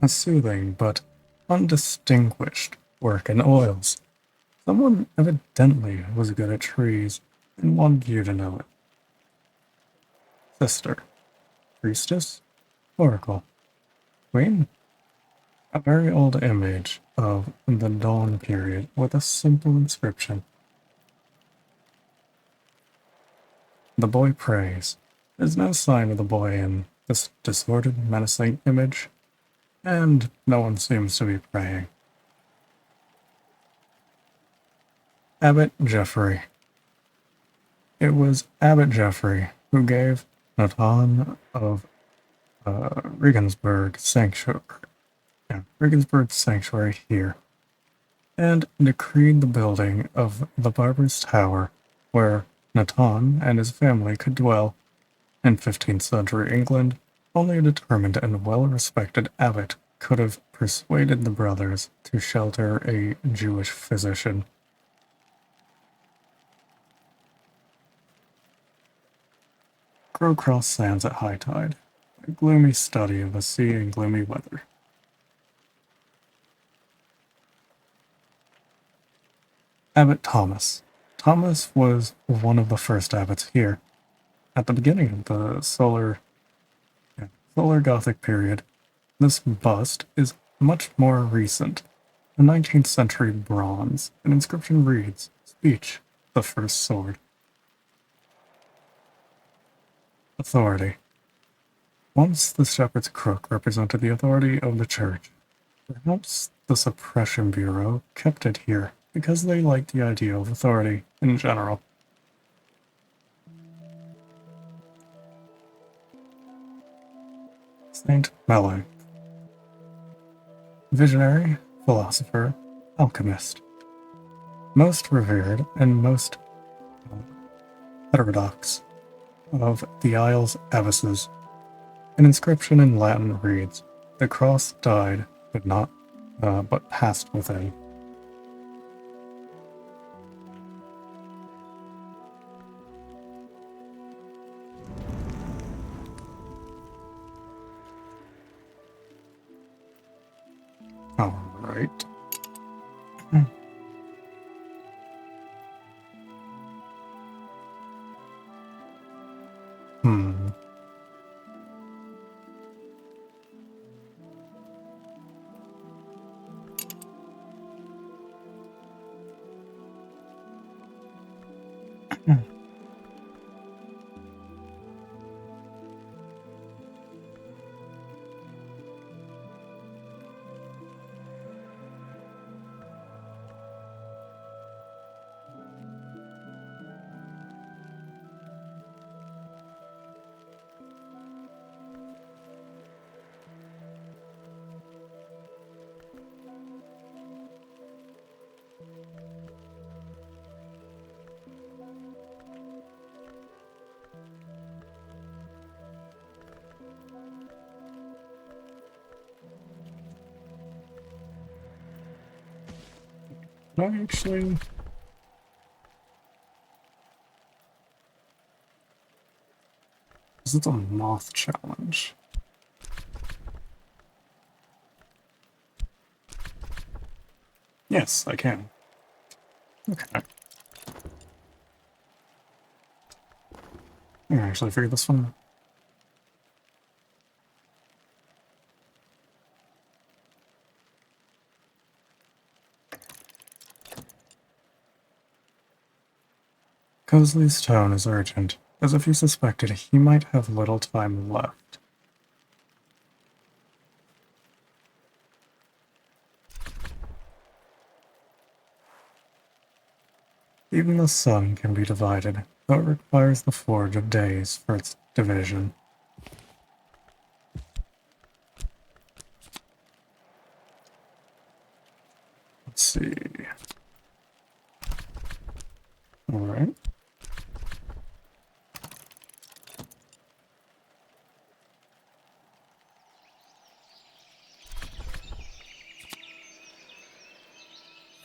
A soothing but undistinguished work in oils. Someone evidently was good at trees and wanted you to know it. Sister. Priestess. Oracle. Queen. A very old image of the Dawn period with a simple inscription. The boy prays. There's no sign of the boy in this distorted, menacing image, and no one seems to be praying. Abbot Geoffrey. It was Abbot Geoffrey who gave Nathan of Regensburg Sanctuary here, and decreed the building of the Barber's Tower, where Nathan and his family could dwell. In 15th century England, only a determined and well-respected abbot could have persuaded the brothers to shelter a Jewish physician. Crow Cross sands at high tide, a gloomy study of the sea in gloomy weather. Abbot Thomas. Thomas was one of the first abbots here. At the beginning of the Solar Gothic period, this bust is much more recent. A 19th century bronze. An inscription reads, "Speech, the first sword." Authority. Once the shepherd's crook represented the authority of the church. Perhaps the Suppression Bureau kept it here because they liked the idea of authority in general. Saint Melanch. Visionary, philosopher, alchemist. Most revered and most heterodox of the Isles abbesses. An inscription in Latin reads, "The cross died, but passed within." All right. Hmm. No, actually. This is a moth challenge. Yes, I can. Okay. I can actually figure this one out. Cosley's tone is urgent, as if he suspected he might have little time left. Even the sun can be divided, though it requires the forge of days for its division. Let's see. Alright.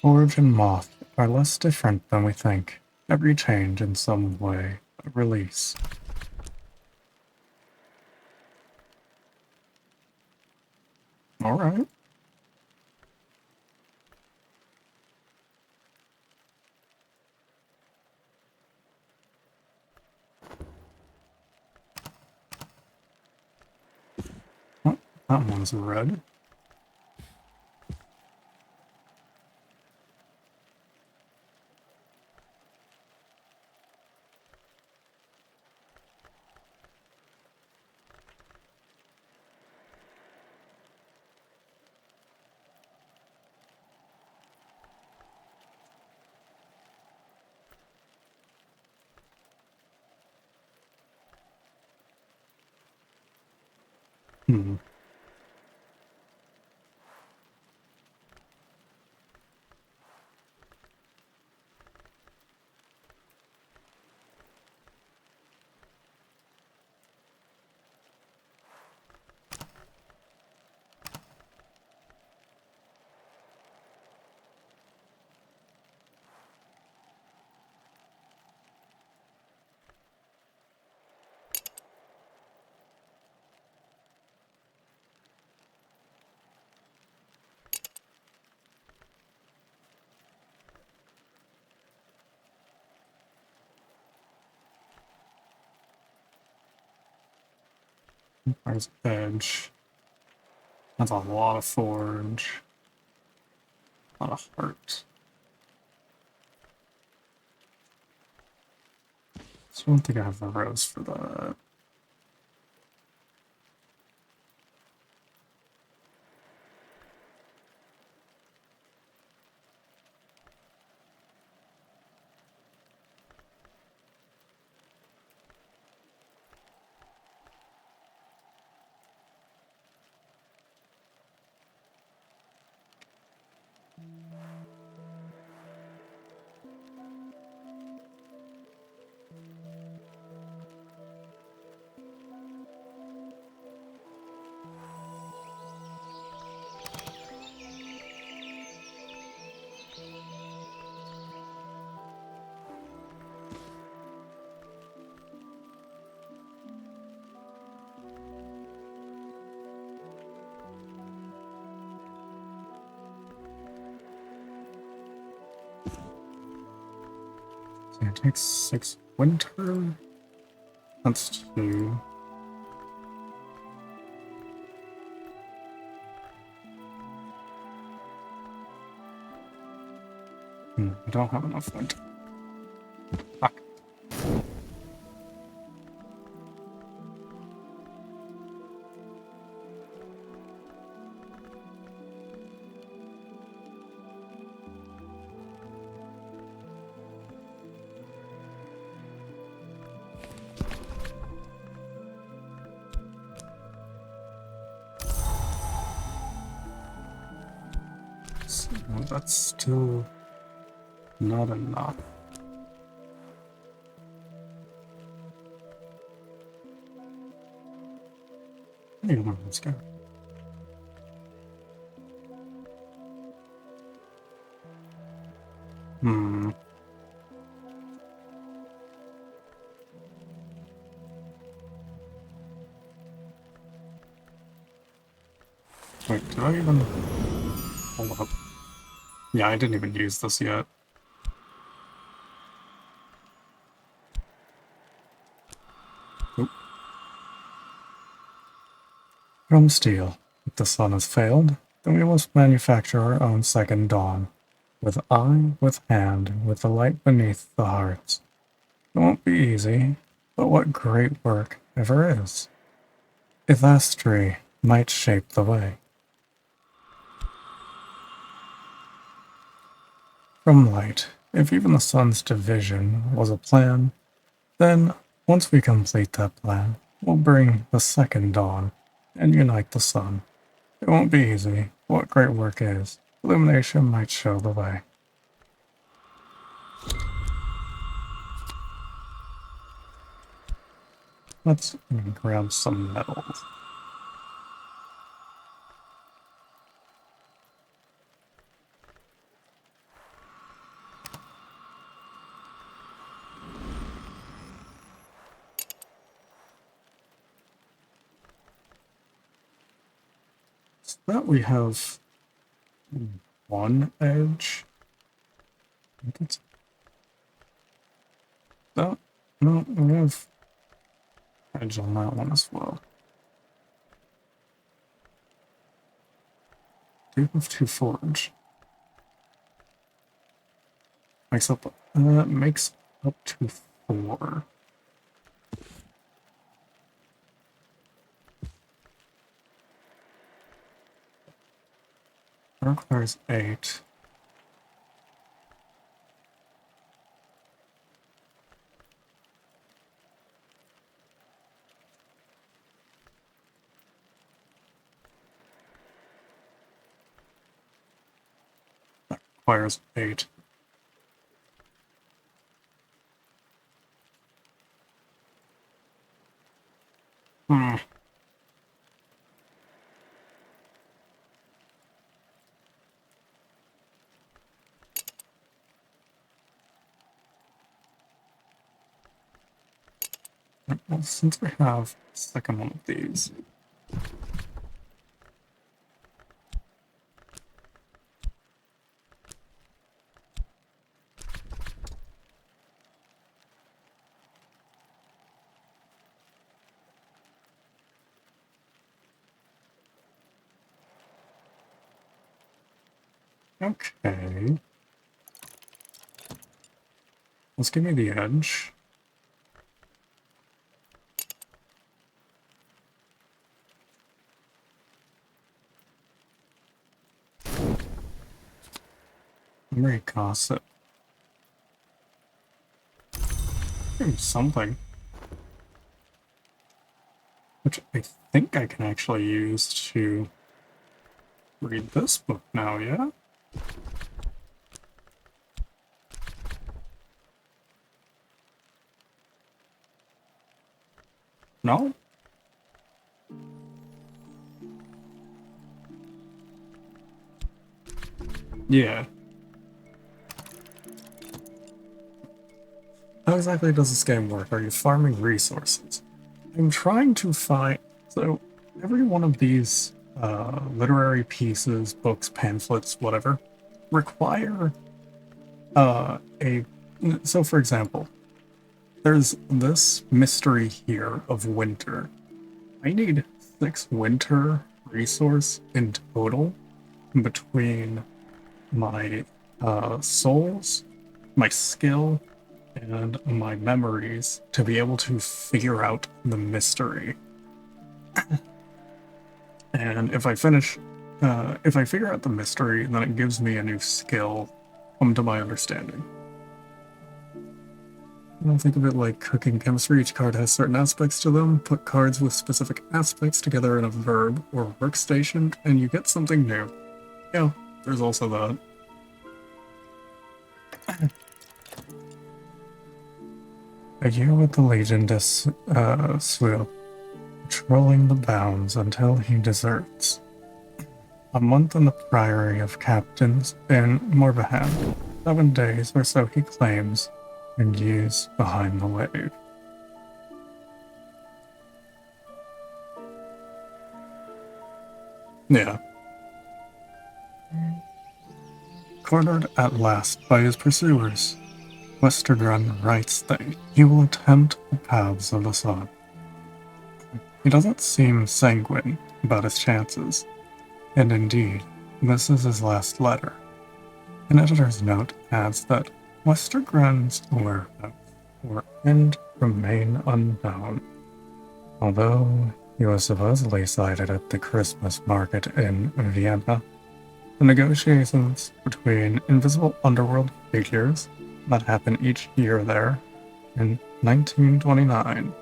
Forge and moth are less different than we think. Every change in some way, a release. Alright. Oh, that one's red. Hmm. There's edge. That's a lot of forge. A lot of heart. So I don't think I have the rose for that. So it takes 6 winter. That's 2. I don't have enough winter. Fuck. So that's still not enough. Anyway, let's go. Hmm. Wait, did I even... Hold up. Yeah, I didn't even use this yet. Oop. From steel. If the sun has failed, then we must manufacture our own second dawn. With eye, with hand, with the light beneath the hearts. It won't be easy, but what great work ever is. If Astri might shape the way. From light, if even the sun's division was a plan, then once we complete that plan, we'll bring the second dawn and unite the sun. It won't be easy. What great work is. Illumination might show the way. Let's grab some metals. So that we have one edge. I think it's that. No, we have edge on that one as well. Do have 2 forge. Makes up to 4. That requires 8. requires weight. Hmm. Well, since we have a second one of these, okay, let's give me the edge. Memory gossip. Something. Which I think I can actually use to read this book now, yeah? No? Yeah. How exactly does this game work? Are you farming resources? I'm trying to find... So, every one of these literary pieces, books, pamphlets, whatever, require a... So, for example, there's this mystery here of winter. I need 6 winter resource in total between my souls, my skill, and my memories to be able to figure out the mystery. And if I figure out the mystery, then it gives me a new skill, to my understanding. I don't think of it like cooking chemistry. Each card has certain aspects to them. Put cards with specific aspects together in a verb or workstation, and you get something new. Yeah, there's also that. A year with the Legion Swill, patrolling the bounds until he deserts. A month in the Priory of Captains in Morbahan. 7 days or so he claims, and years behind the wave. Yeah. Cornered at last by his pursuers, Westergren writes that he will attempt the paths of the sun. He doesn't seem sanguine about his chances, and indeed, this is his last letter. An editor's note adds that Westergren's whereabouts or end remain unknown, although he was supposedly sighted at the Christmas market in Vienna. The negotiations between invisible underworld figures that happen each year there in 1929.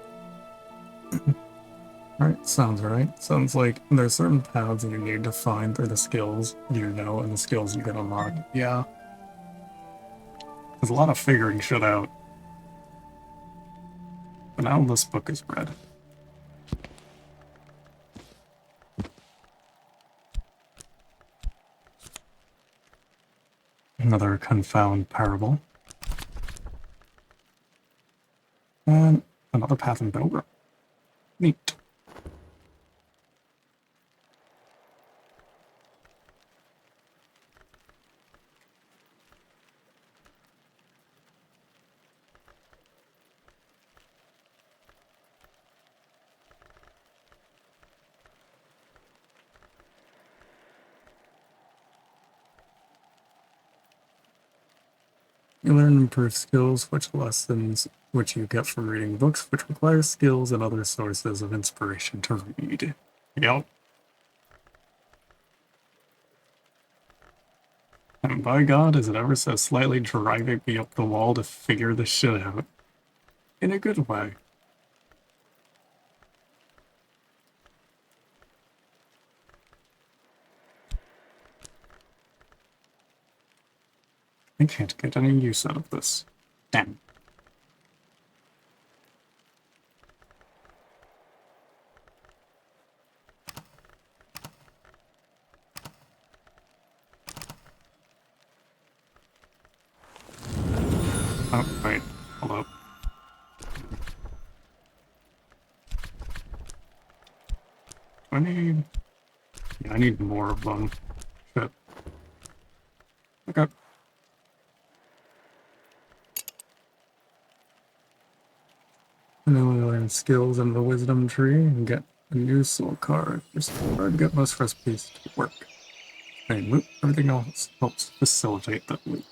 Right, sounds right. Sounds like there's certain paths you need to find through the skills you know and the skills you can unlock. Yeah. There's a lot of figuring shit out. But now this book is read. Another confound parable. And another path in Belgrade. Neat. You learn improved skills, which lessons which you get from reading books, which require skills and other sources of inspiration to read. Yep. And by God, is it ever so slightly driving me up the wall to figure this shit out. In a good way. I can't get any use out of this. Damn. Oh, wait. Hold up. I need... Yeah, I need more of them. Shit. Okay. And then we learn skills in the wisdom tree and get a new soul card. Just hard to get most recipes to work. Hey, loot, everything else helps facilitate that loot.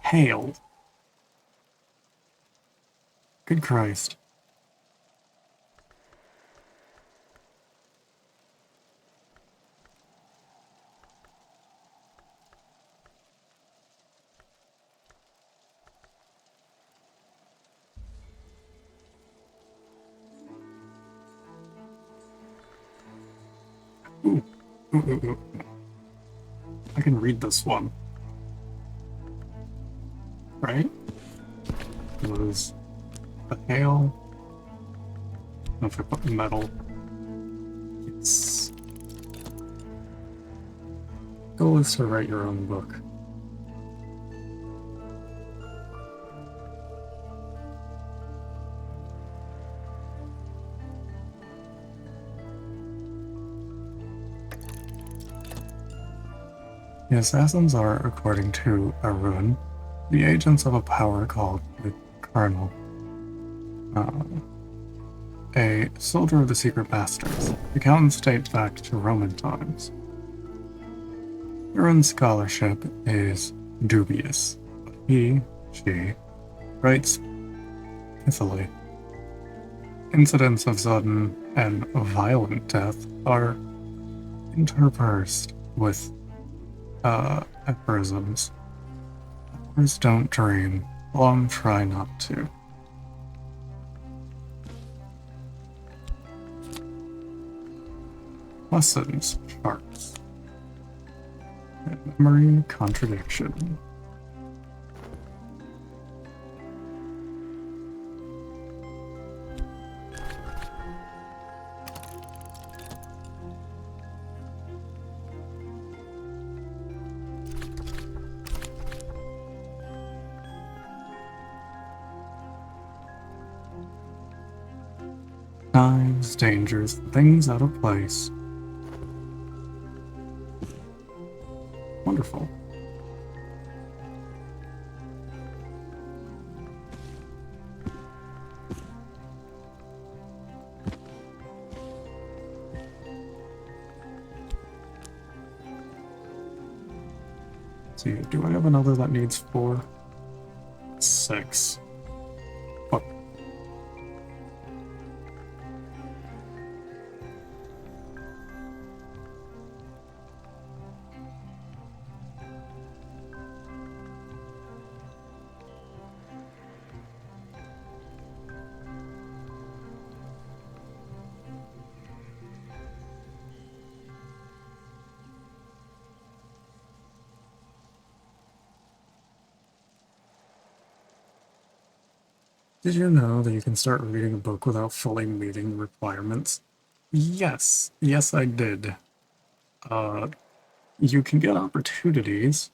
Hail. Good Christ. Ooh. Ooh. I can read this one. Right? It was the hail. And if I put metal, it's... Goal is to write your own book. The assassins are, according to Arun, the agents of a power called the Colonel. A soldier of the Secret Masters. The accountants date back to Roman times. Arun's scholarship is dubious, but she, writes pithily. Incidents of sudden and violent death are interspersed with aphorisms. Others don't dream, long try not to. Lessons, charts. And memory contradiction. Times, dangers, things out of place. Wonderful. Let's see, do I have another that needs 4? 6. Fuck. Did you know that you can start reading a book without fully meeting requirements? Yes. Yes, I did. You can get opportunities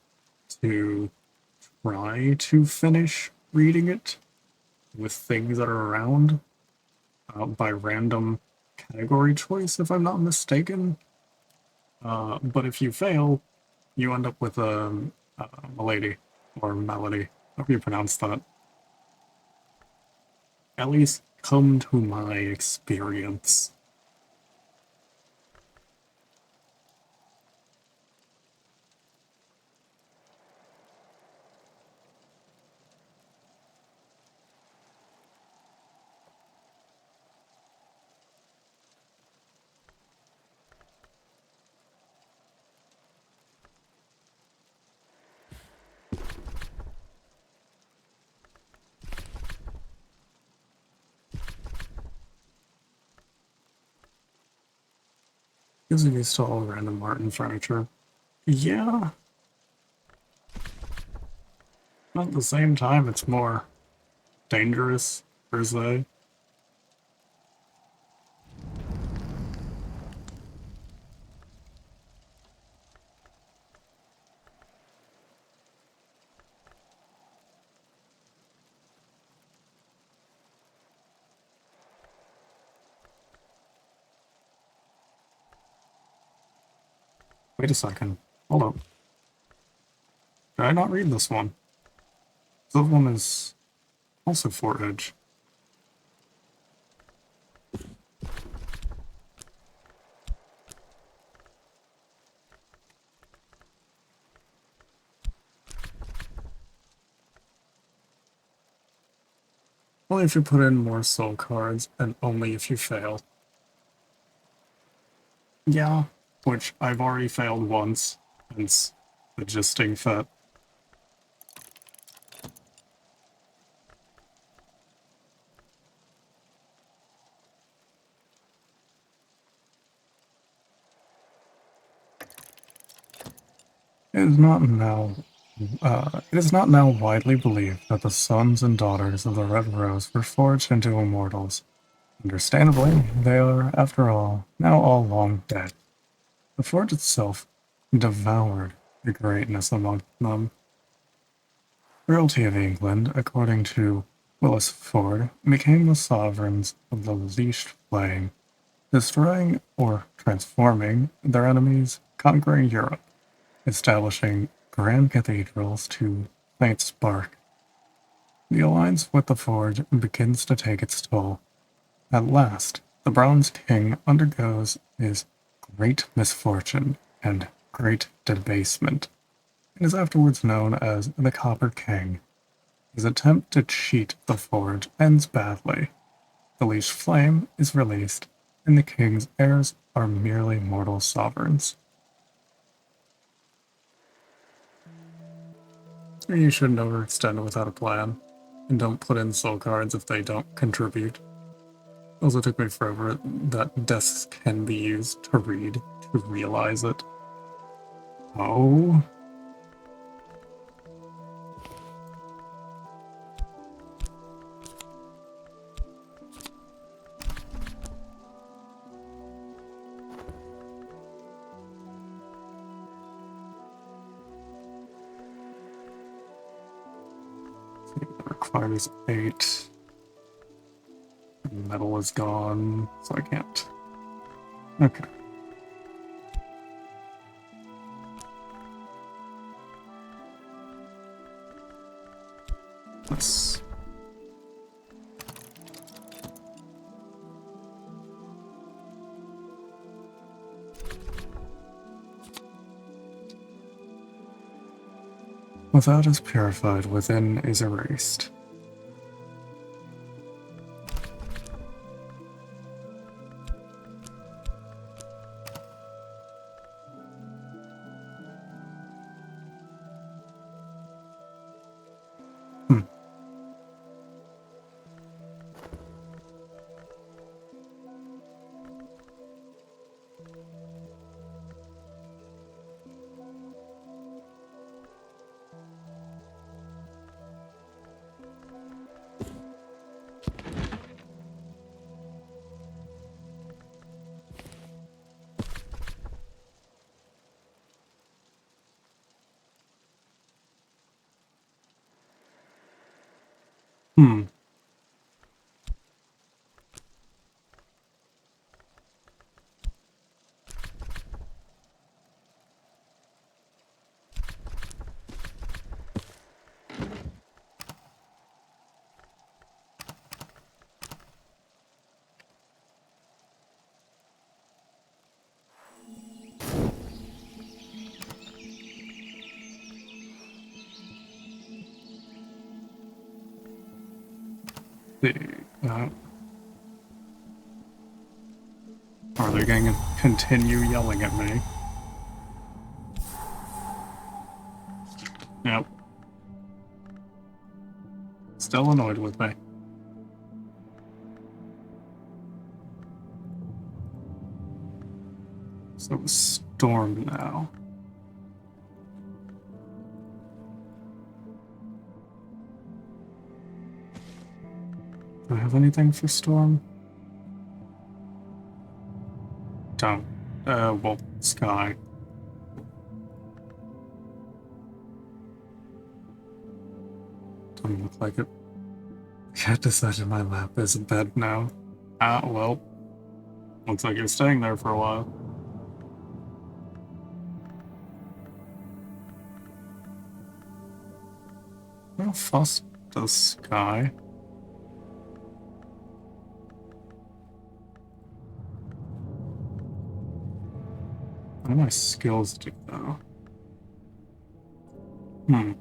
to try to finish reading it with things that are around by random category choice, if I'm not mistaken. But if you fail, you end up with a Milady, or Melody, however you pronounce that. At least come to my experience. Gives you used to all random Martin furniture. Yeah, but at the same time, it's more dangerous, per se. Wait a second. Hold up. Did I not read this one? This one is also Fort Edge. Only if you put in more soul cards, and only if you fail. Yeah, which I've already failed once, hence the gisting fet. It is not now it is not now widely believed that the sons and daughters of the Red Rose were forged into immortals. Understandably, they are, after all, now all long dead. The forge itself devoured the greatness among them. Royalty of England, according to Willis Ford, became the sovereigns of the leashed flame, destroying or transforming their enemies, conquering Europe, establishing grand cathedrals to faint spark. The alliance with the Forge begins to take its toll. At last, the Bronze King undergoes his great misfortune and great debasement, and is afterwards known as the Copper King. His attempt to cheat the Forge ends badly. The leashed flame is released, and the king's heirs are merely mortal sovereigns. You should never extend without a plan, and don't put in soul cards if they don't contribute. Also took me forever that desks can be used to read to realize it. Oh. It requires 8. Metal is gone, so I can't. Okay. Let's. Without is purified, within is erased. Hmm. Hmm. See. Are they going to continue yelling at me? Yep. Still annoyed with me. So storm now. Do I have anything for storm? Don't. Well, sky. Doesn't look like it. Cat decided my lap is a bed now. Ah, well. Looks like you're staying there for a while. Well, fuss the sky. What do my skills do, though? Hmm.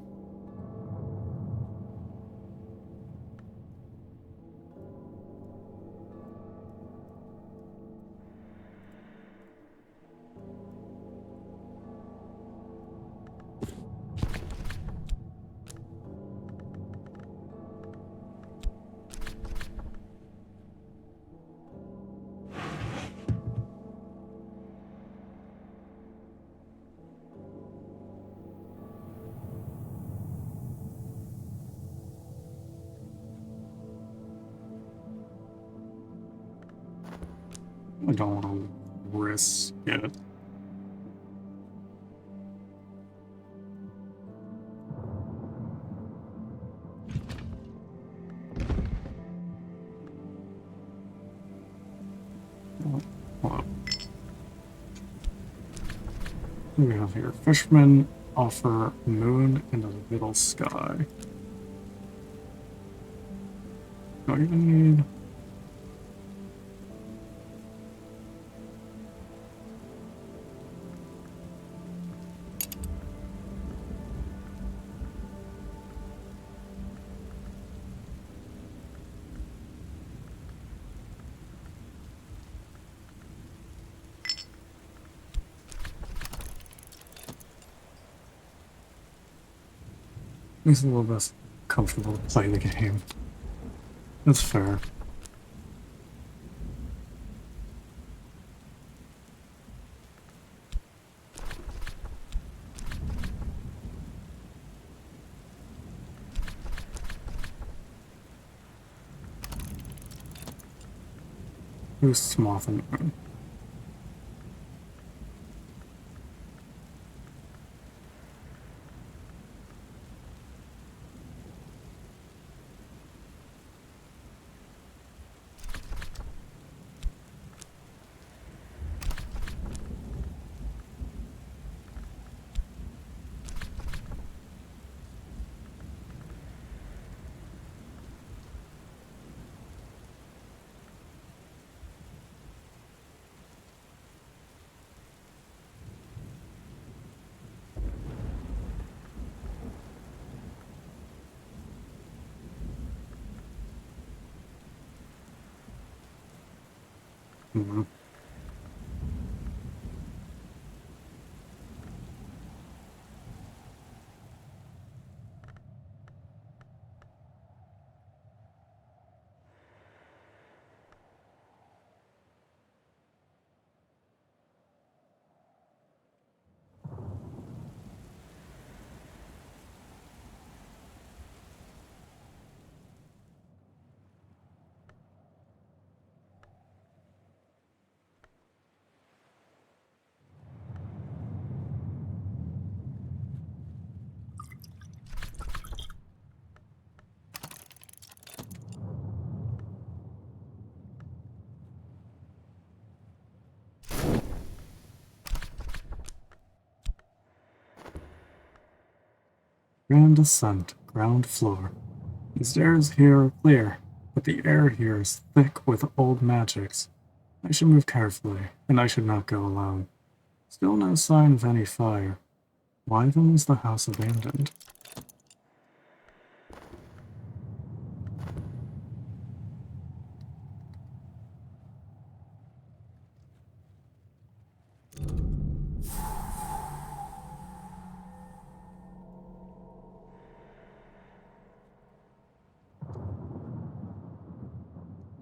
I don't want to risk it. Hold up. What do we have here? Fishermen offer moon into the middle sky. Do I even need... Makes it a little less comfortable to play the game. That's fair. Who's Moth and Moon? Hmm. Grand ascent, ground floor. The stairs here are clear, but the air here is thick with old magics. I should move carefully, and I should not go alone. Still no sign of any fire. Why then is the house abandoned?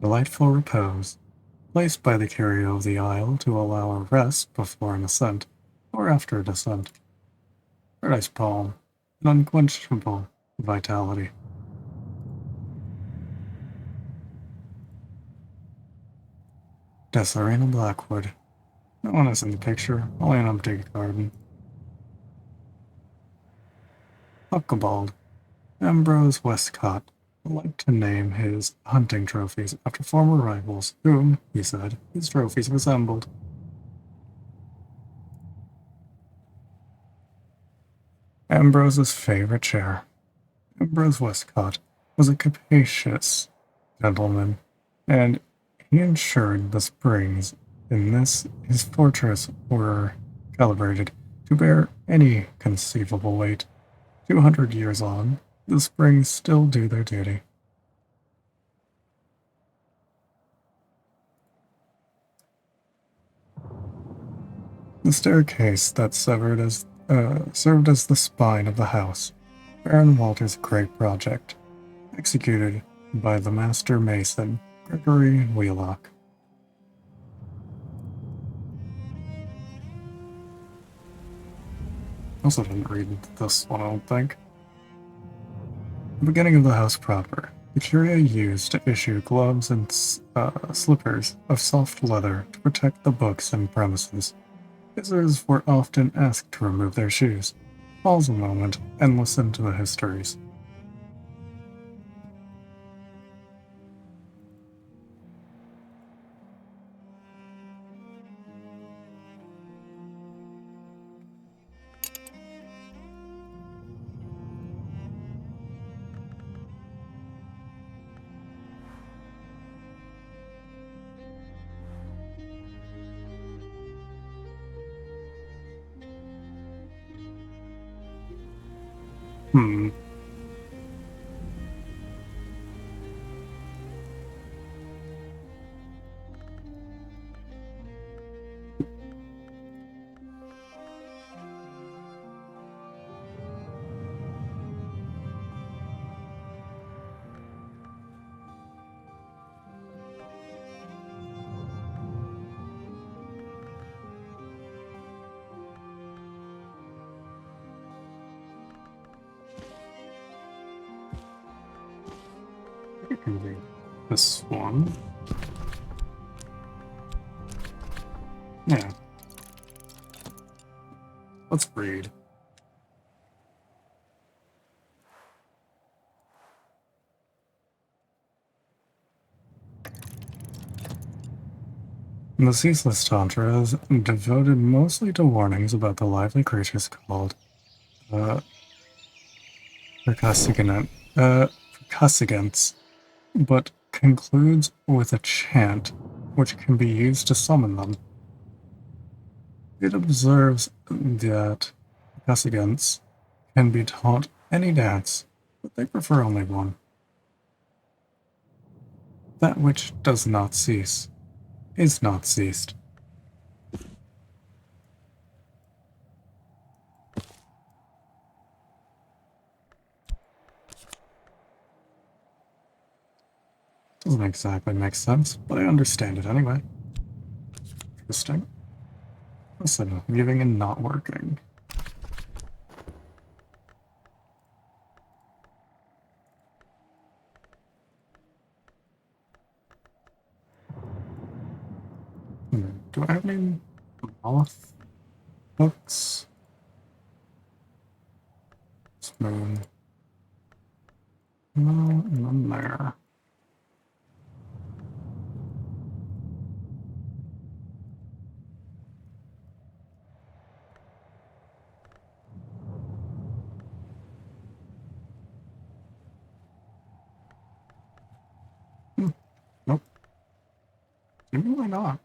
Delightful repose. placed by the carrier of the isle to allow a rest before an ascent, or after a descent. Paradise Palm, an unquenchable vitality. Desarena Blackwood. No one is in the picture, only an empty garden. Huckabald. Ambrose Westcott liked to name his hunting trophies after former rivals, whom, he said, his trophies resembled. Ambrose's favorite chair. Ambrose Westcott was a capacious gentleman, and he ensured the springs in his fortress were calibrated to bear any conceivable weight. 200 years on, the springs still do their duty. The staircase that served as the spine of the house, Baron Walter's great project, executed by the master mason, Gregory Wheelock. Also didn't read this one, I don't think. The beginning of the house proper, the curia used to issue gloves and slippers of soft leather to protect the books and premises. Visitors were often asked to remove their shoes, pause a moment, and listen to the histories. Hmm. I can read this one. Yeah. Let's read. The ceaseless tantra is devoted mostly to warnings about the lively creatures called percussigants, but concludes with a chant which can be used to summon them. It observes that percussigants can be taught any dance, but they prefer only one. That which does not cease is not ceased. Doesn't exactly make sense, but I understand it anyway. Interesting. Listen, leaving and not working. Do I have any moth hooks? Spoon. No, none there. Nope. Maybe why not?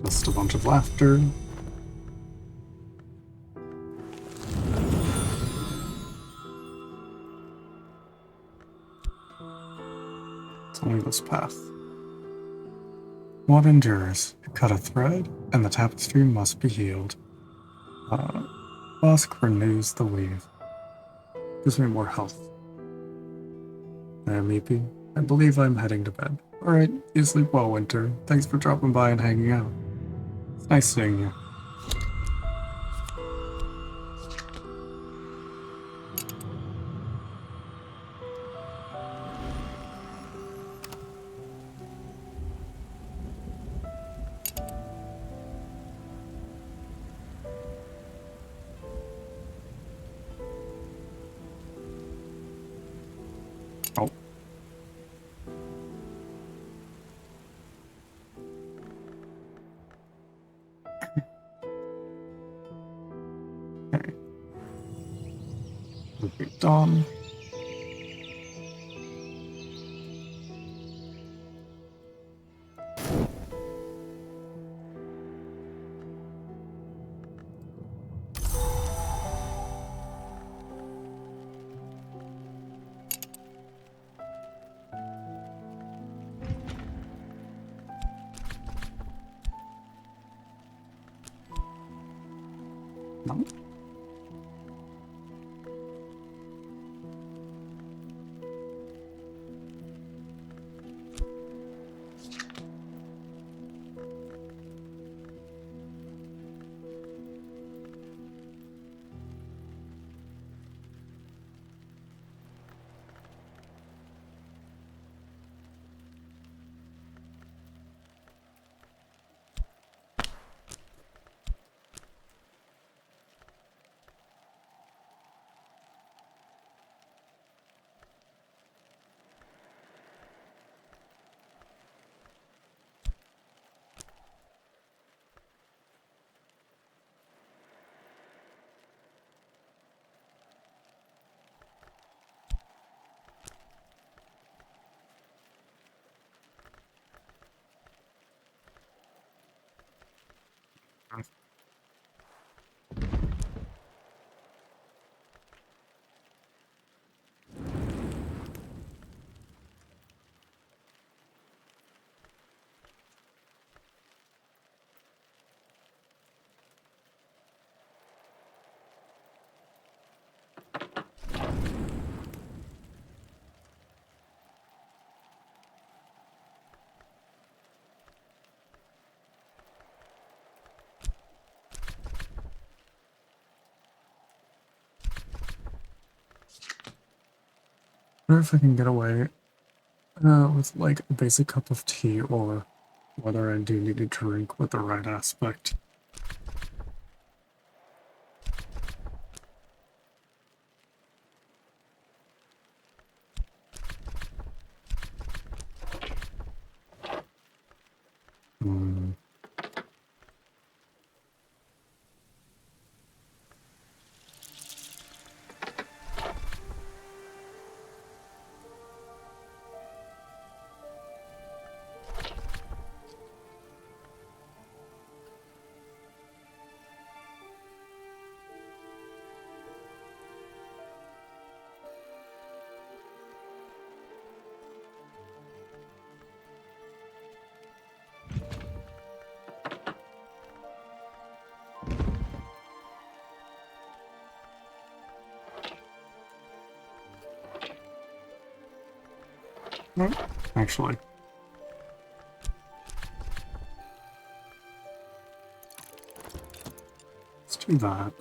Just a bunch of laughter. It's only this path. What endures? Cut a thread, and the tapestry must be healed. Bosk renews the weave. Gives me more health. Meepy, I believe I'm heading to bed. Alright, you sleep well, Winter. Thanks for dropping by and hanging out. It's nice seeing you. Oh. Okay. We'll be done. No. I wonder if I can get away with like a basic cup of tea, or whether I do need to drink with the right aspect. Hmm. No, actually. Let's do that.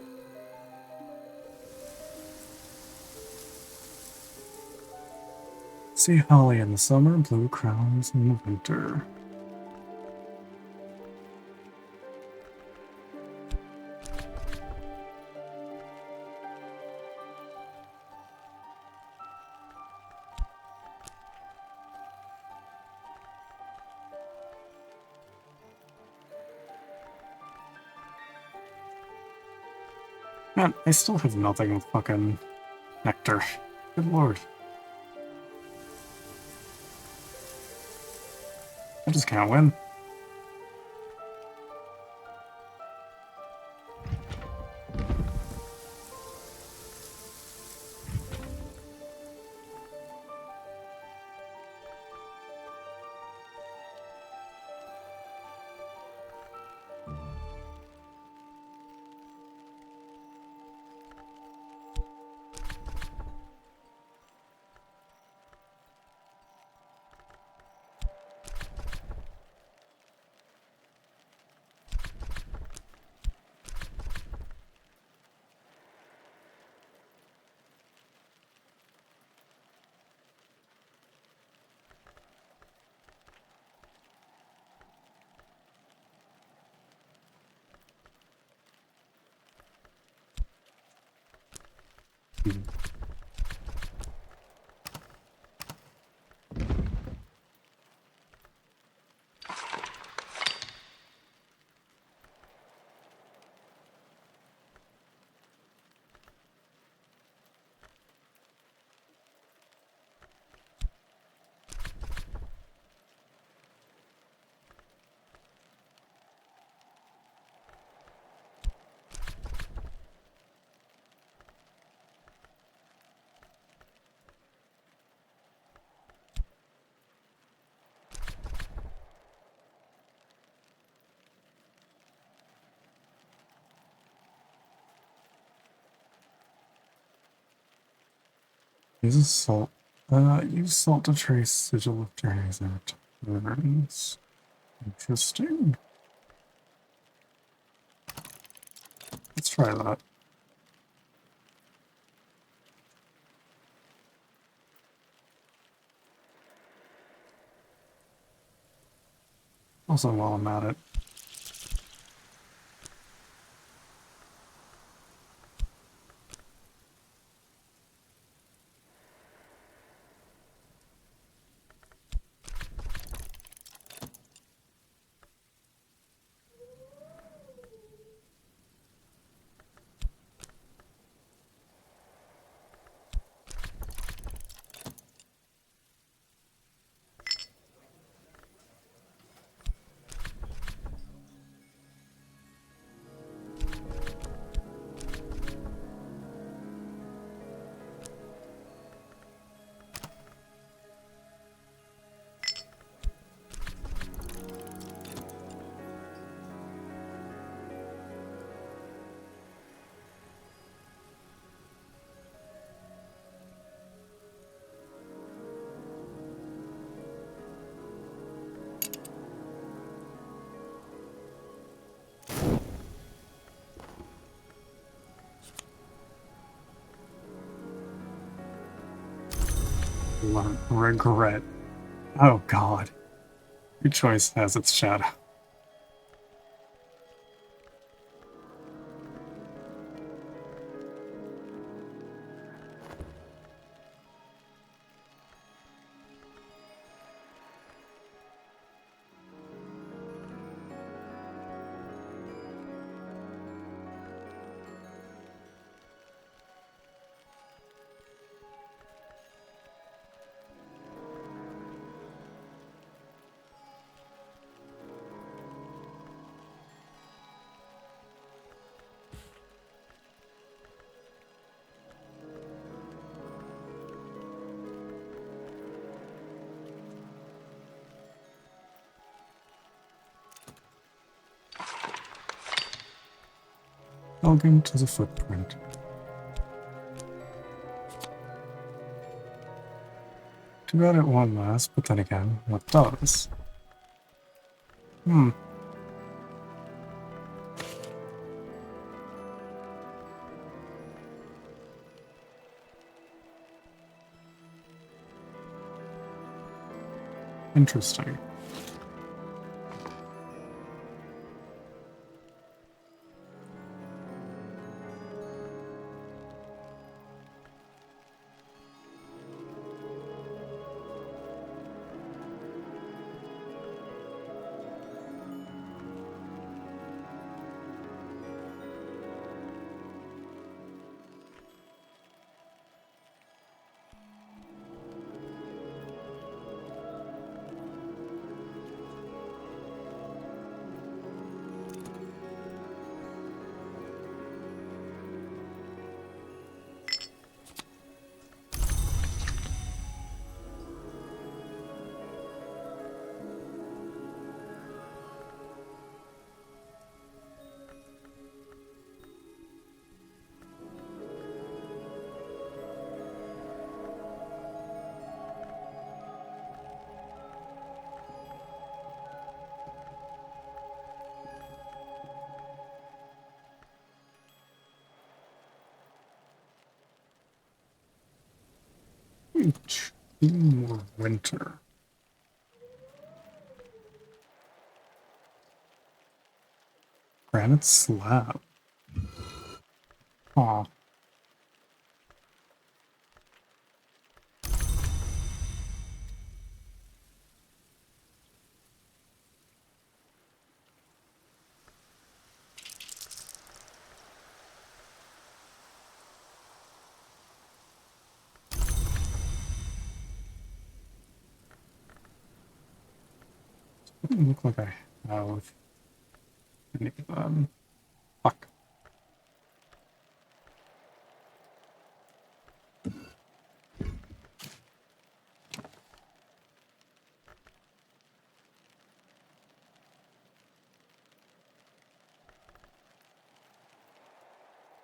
See holly in the summer, blue crowns in the winter. Man, I still have nothing with fucking nectar. Good lord. I just can't win. you. Use salt. Use salt to trace sigil of journeys and returns. Interesting. Let's try that. Also, while I'm at it, regret. Oh god. Your choice has its shadow. Elegant as a footprint. Too bad it won't last, but then again, what does? Interesting. Two more winter. Granite slab. Aw. Doesn't look like I have any of them. Fuck.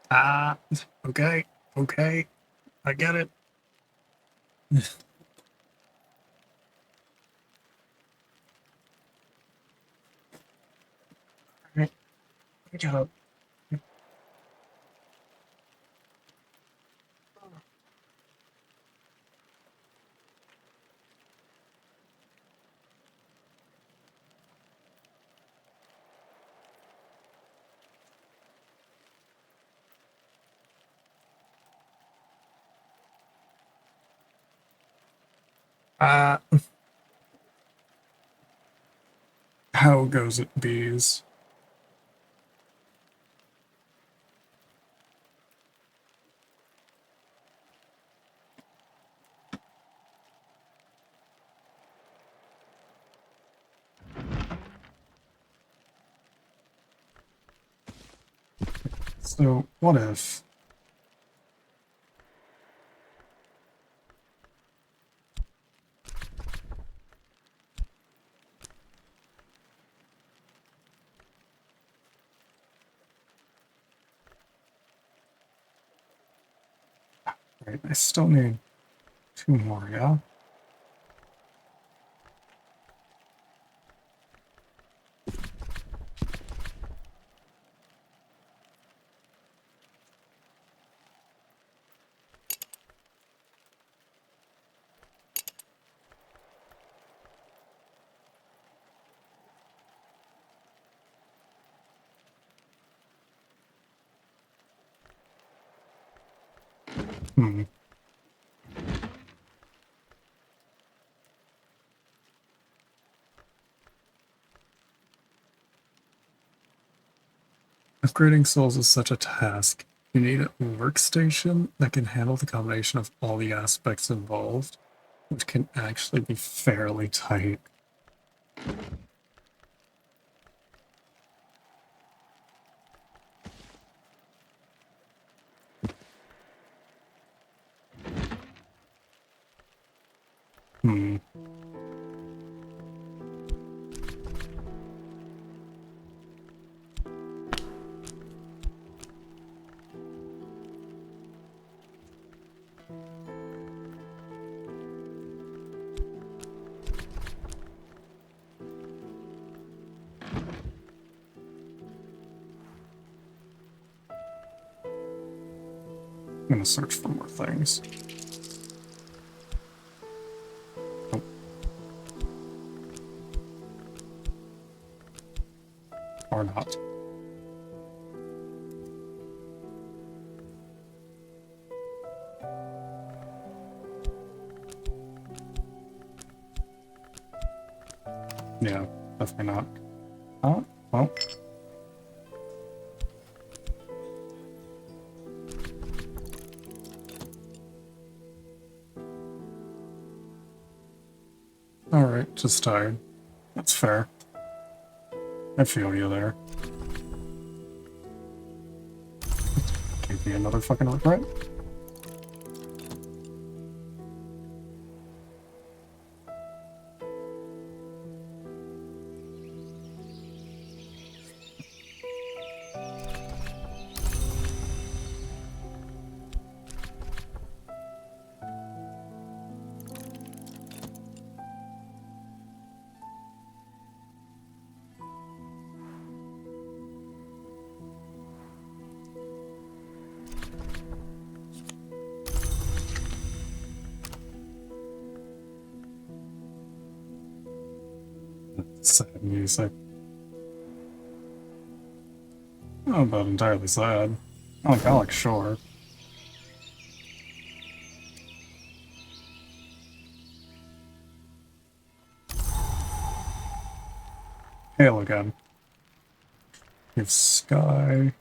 Ah, okay, okay, I get it. Alright, good job. Ah, how goes it, bees? So, what if? Right, I still need 2 more, yeah? Hmm. Upgrading souls is such a task. You need a workstation that can handle the combination of all the aspects involved, which can actually be fairly tight. Hmm. I'm gonna search for more things. Oh, or not. Yeah, definitely not. Oh, well. Alright, just tired. That's fair. I feel you there. Gave me another fucking regret. Sad music. Not about entirely sad. I like Shore. Hail again. We have Sky.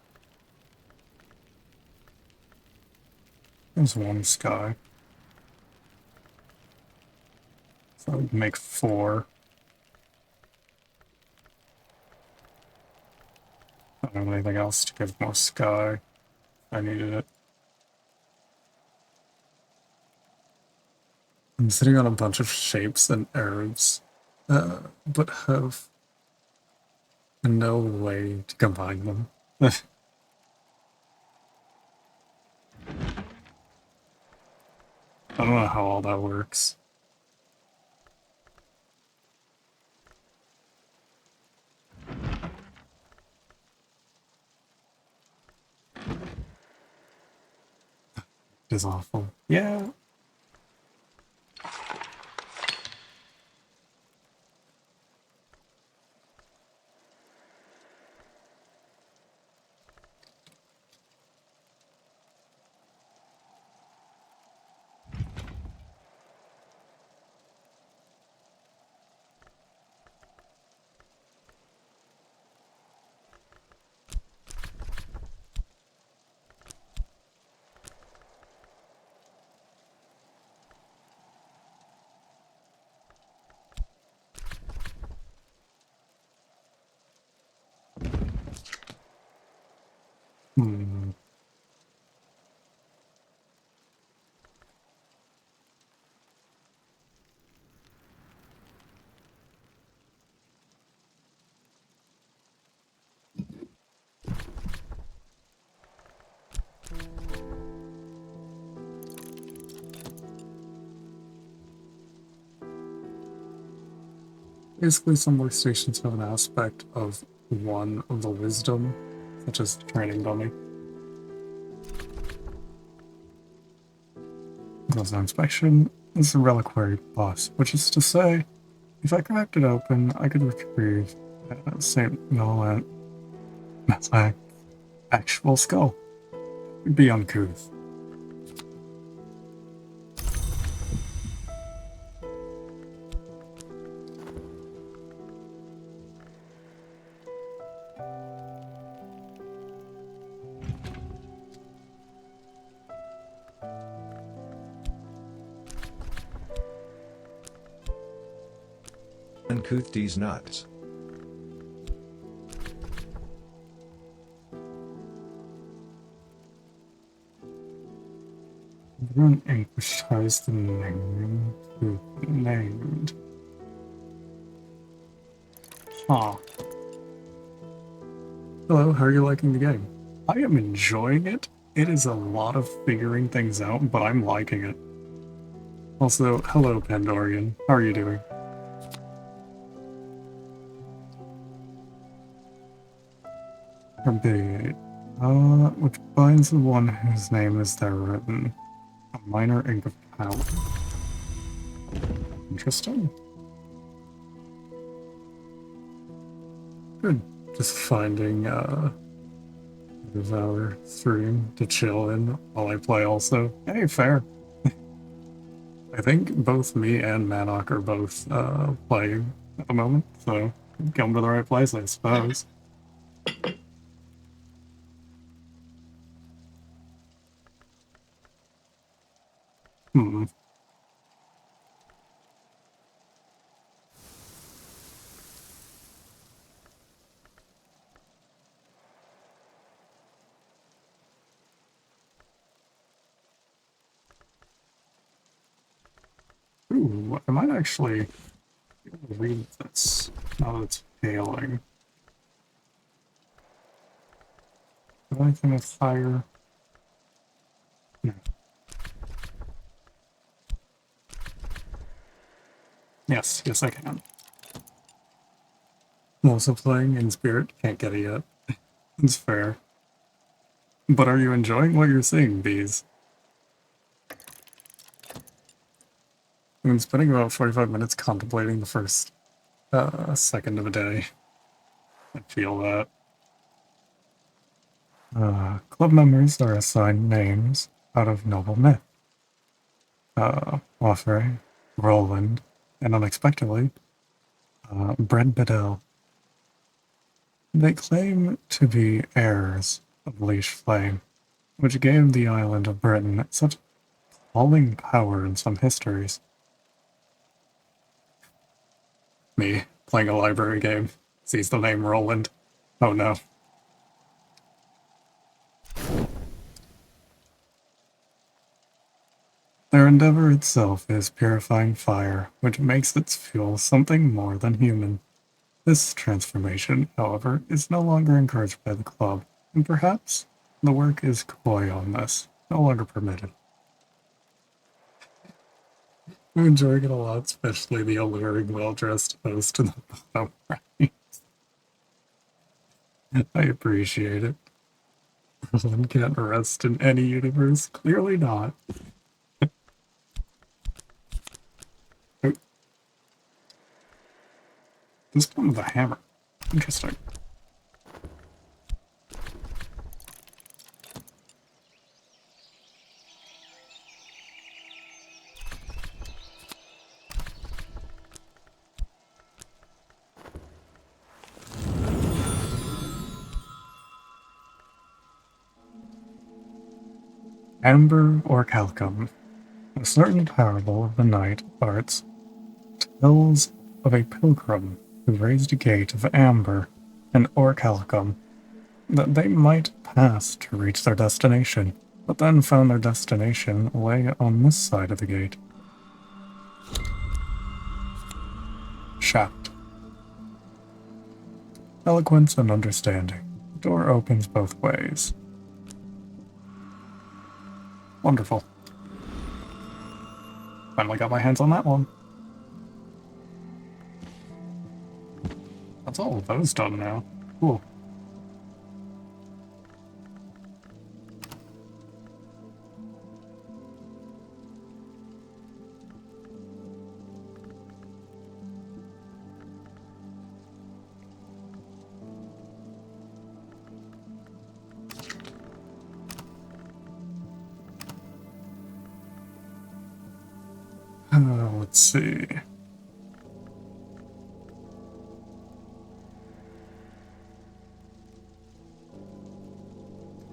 There's one Sky. So that would make 4. I don't have anything else to give more sky. I needed it. I'm sitting on a bunch of shapes and Arabs, but have no way to combine them. I don't know how all that works. It is awful. Yeah. Hmm. Basically, some workstations have an aspect of one of the wisdom, such as training dummy. Goes on inspection is a reliquary boss, which is to say, if I cracked it open, I could retrieve St. Nolan actual skull. It'd be uncouth. Uncouth these nuts. Everyone anxiously the name to named. Huh. Hello, how are you liking the game? I am enjoying it. It is a lot of figuring things out, but I'm liking it. Also, hello, Pandorian. How are you doing? Forbiding which binds the one whose name is there written. A minor ink of power. Interesting. Good. Just finding Devour stream to chill in while I play also. Hey, fair. I think both me and Manok are both playing at the moment, so come to the right place, I suppose. Hmm. Ooh, I might actually be able to read this now that it's failing. Is there anything with fire? No. Yes, yes I can. I'm also playing in Spirit, can't get it yet. It's fair. But are you enjoying what you're seeing, Bees? I've been spending about 45 minutes contemplating the first second of a day. I feel that. Club members are assigned names out of noble myth. Offrey, Roland, and unexpectedly, Bread Bedell. They claim to be heirs of Leash Flame, which gave the island of Britain such appalling power in some histories. Me, playing a library game, sees the name Roland. Oh no. Their endeavor itself is purifying fire, which makes its fuel something more than human. This transformation, however, is no longer encouraged by the club, and perhaps the work is coy on this, no longer permitted. I'm enjoying it a lot, especially the alluring, well-dressed host in the bottom right. I appreciate it. One can't rest in any universe. Clearly not. Oh, this one with a hammer. Interesting. Amber or Calcum. A certain parable of the night arts tells of a pilgrim who raised a gate of amber and orichalcum that they might pass to reach their destination, but then found their destination lay on this side of the gate. Shaft. Eloquence and understanding. The door opens both ways. Wonderful. Finally got my hands on that one. That's all of those done now. Cool. Let's see.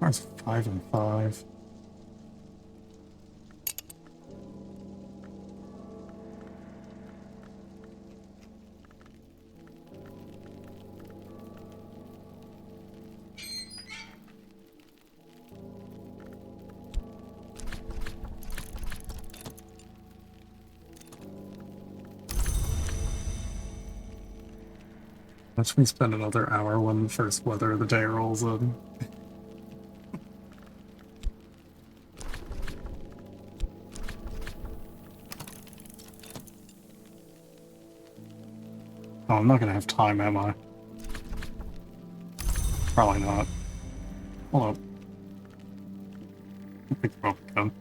That's 5 and 5. Let's we spend another hour when the first weather of the day rolls in. Oh, I'm not gonna have time, am I? Probably not. Hold up. I think we're good.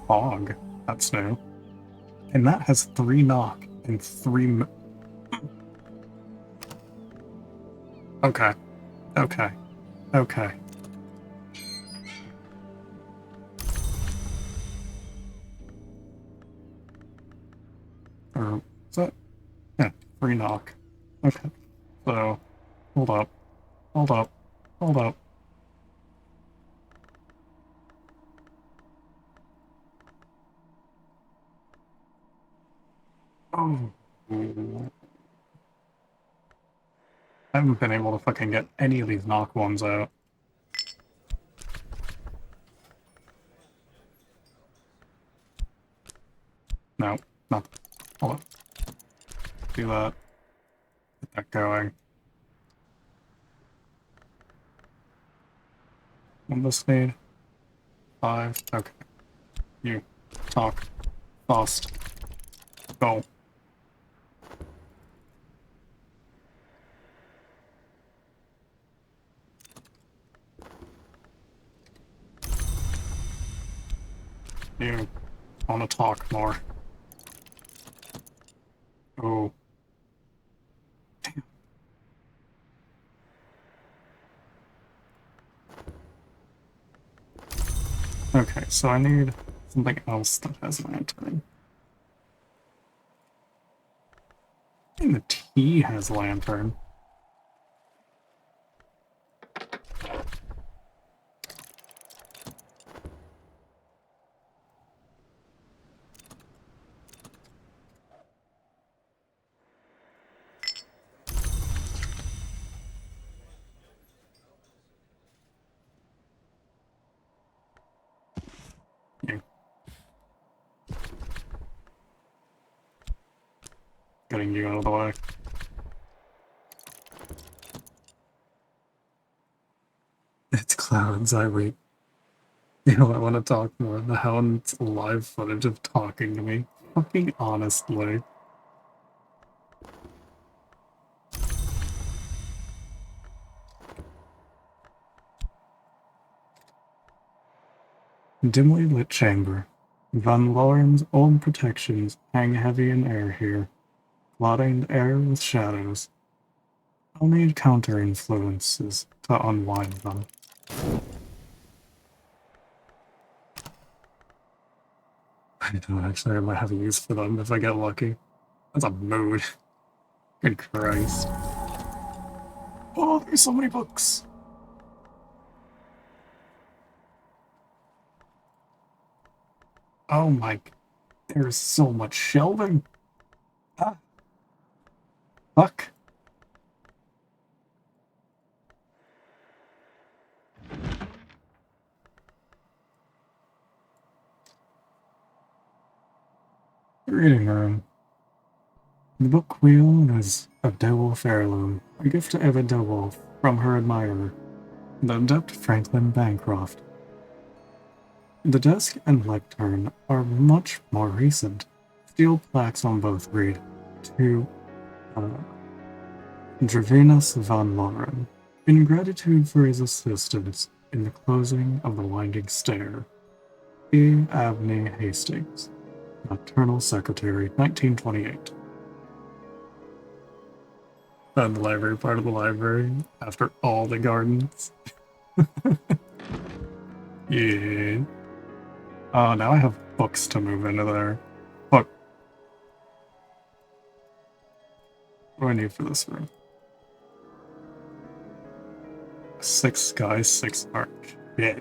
Fog. That's new. And that has 3 knock and 3... Okay. Okay. Okay. Or, is that? Yeah, 3 knock. Okay. So, hold up. Hold up. Hold up. Oh. I haven't been able to fucking get any of these knock ones out. No, not. Hold up. Do that. Get that going. What does this need? 5. Okay. You. Talk. Fast. Go. You want to talk more. Oh. Damn. Okay, so I need something else that has lantern. And the T has lantern. you. Getting you out of the way. It's clouds, I weep. You know, I want to talk more. The Hound's live footage of talking to me. Fucking honestly. Dimly lit chamber. Van Lauren's old protections hang heavy in air here, clouding the air with shadows. I'll need counter-influences to unwind them. I don't actually, I might have a use for them if I get lucky. That's a mood. Good Christ. Oh, there's so many books! Oh my... There's so much shelving! Ah, fuck. Reading room. The book wheel is a DeWolf heirloom, a gift to Eva DeWolf from her admirer, the adept Franklin Bancroft. The desk and lectern are much more recent. Steel plaques on both read to Dravenus van Lauren, in gratitude for his assistance in the closing of the winding stair. E. Abney Hastings, Nocturnal Secretary, 1928. And the library, part of the library, after all the gardens. Yeah. Oh, now I have books to move into there. Fuck. What do I need for this room? 6 sky, 6 arch. Yeah.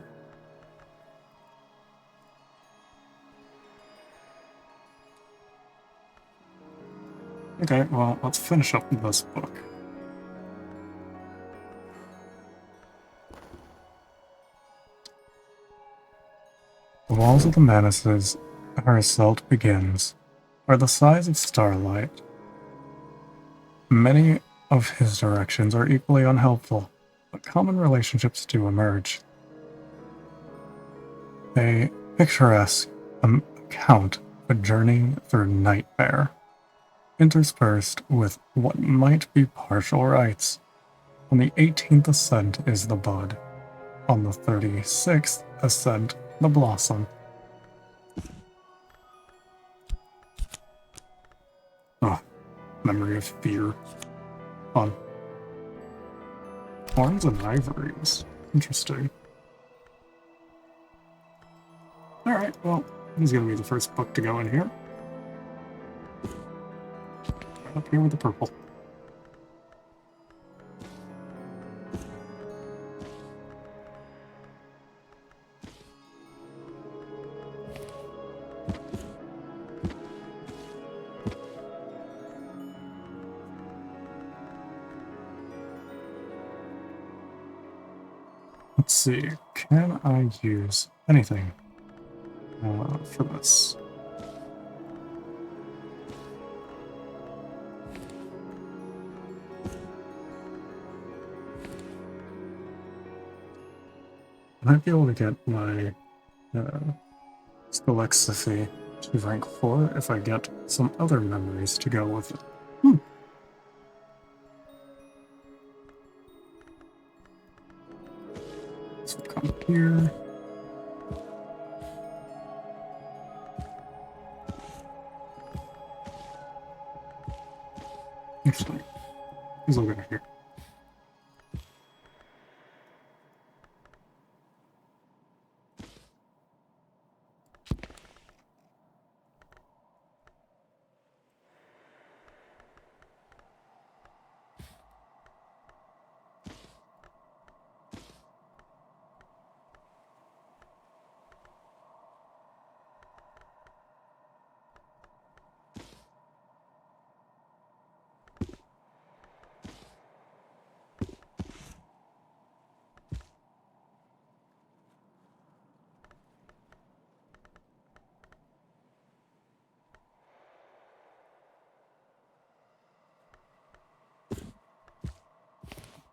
Okay, well, let's finish up this book. The walls of the Manises, her assault begins, are the size of starlight. Many of his directions are equally unhelpful, but common relationships do emerge. A picturesque account of a journey through nightmare, interspersed with what might be partial rites. On the 18th ascent is the bud. On the 36th ascent, the blossom. Oh, memory of fear. Fun. Horns and ivories. Interesting. Alright, well, this is gonna be the first book to go in here. Right up here with the purple. Let's see, can I use anything for this? I might be able to get my Scalexiphy to rank 4 if I get some other memories to go with it. This will come here. Actually, these will go here.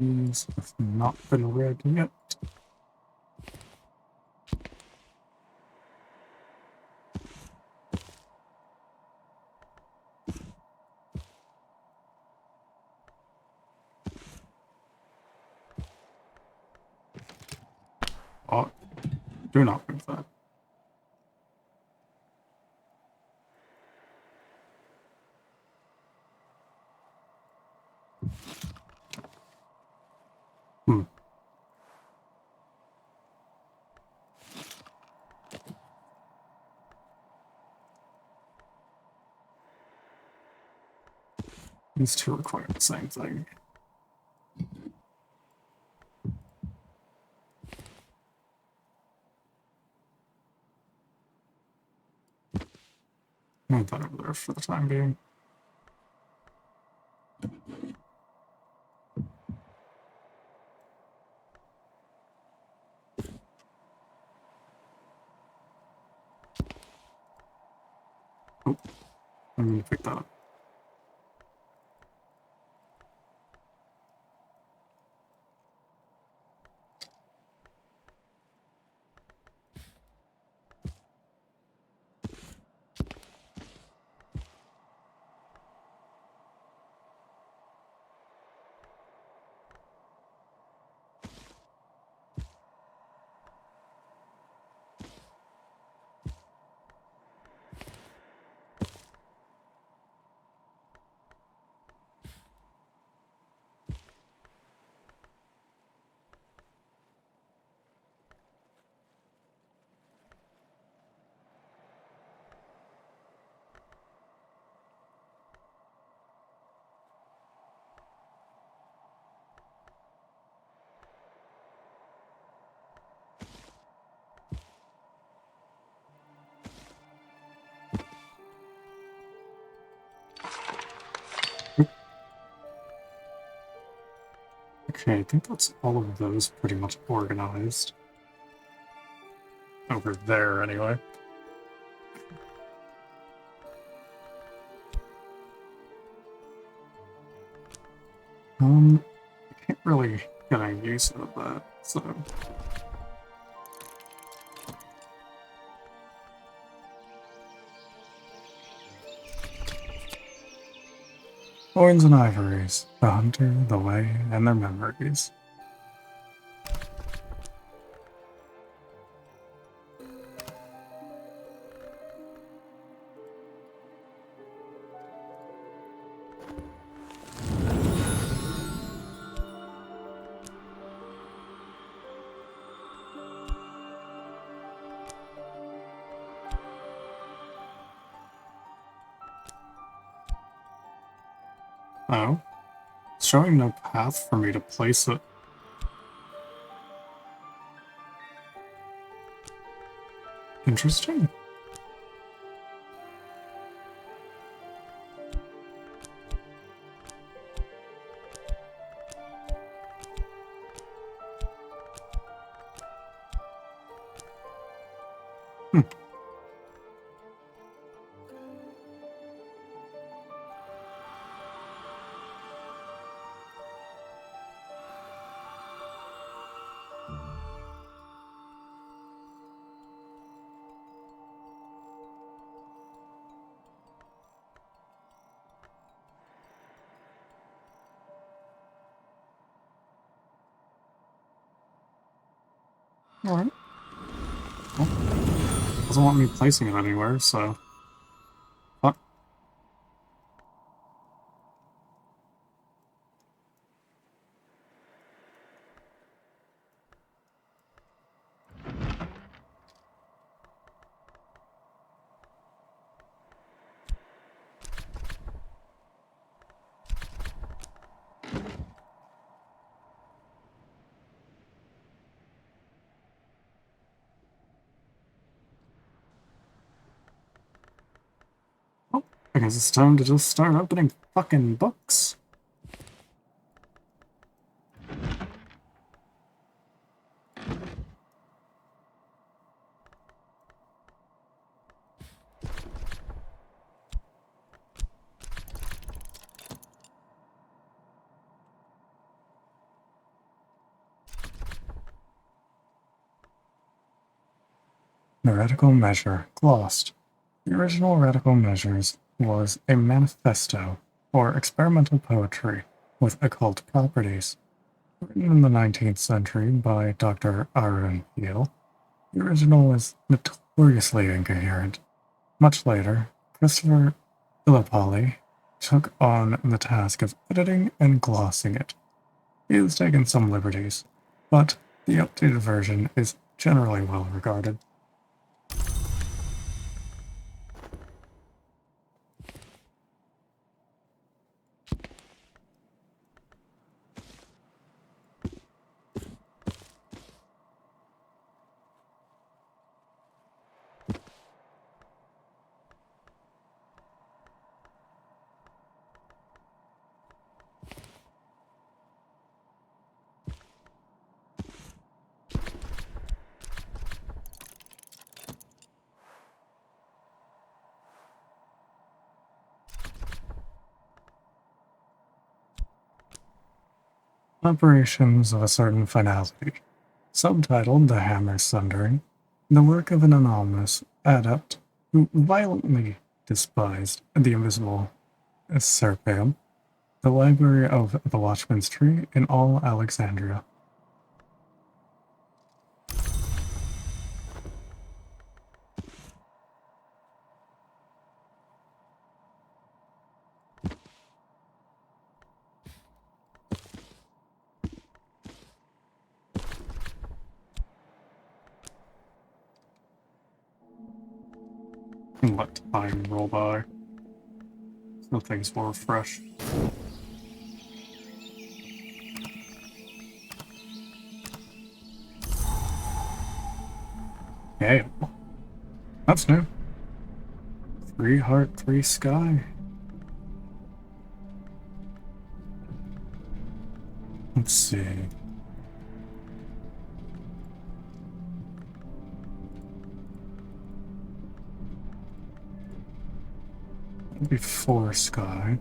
These have not been read yet. Oh, do not move that. Hmm. These two require the same thing. Move that over there for the time being. Oh, I'm gonna pick that up. Okay, I think that's all of those pretty much organized. Over there, anyway. I can't really get any use out of that, so... Coins and ivories, the hunter, the way, and their memories. Oh, it's showing no path for me to place it. Interesting. Hmm. Alright. Well, doesn't want me placing it anywhere, so... Fuck. Oh, I guess it's time to just start opening fucking books. The radical measure, glossed. The original radical measures was a manifesto for experimental poetry with occult properties. Written in the 19th century by Dr. Arun Peel, the original is notoriously incoherent. Much later, Christopher Philippoli took on the task of editing and glossing it. He has taken some liberties, but the updated version is generally well regarded. Operations of a certain finality, subtitled The Hammer Sundering, the work of an anonymous adept who violently despised the invisible Serpium, the library of the Watchman's Tree in all Alexandria. And let time roll by, so things will refresh. Hey, that's new. 3 heart, 3 sky. Let's see. Maybe 4 sky.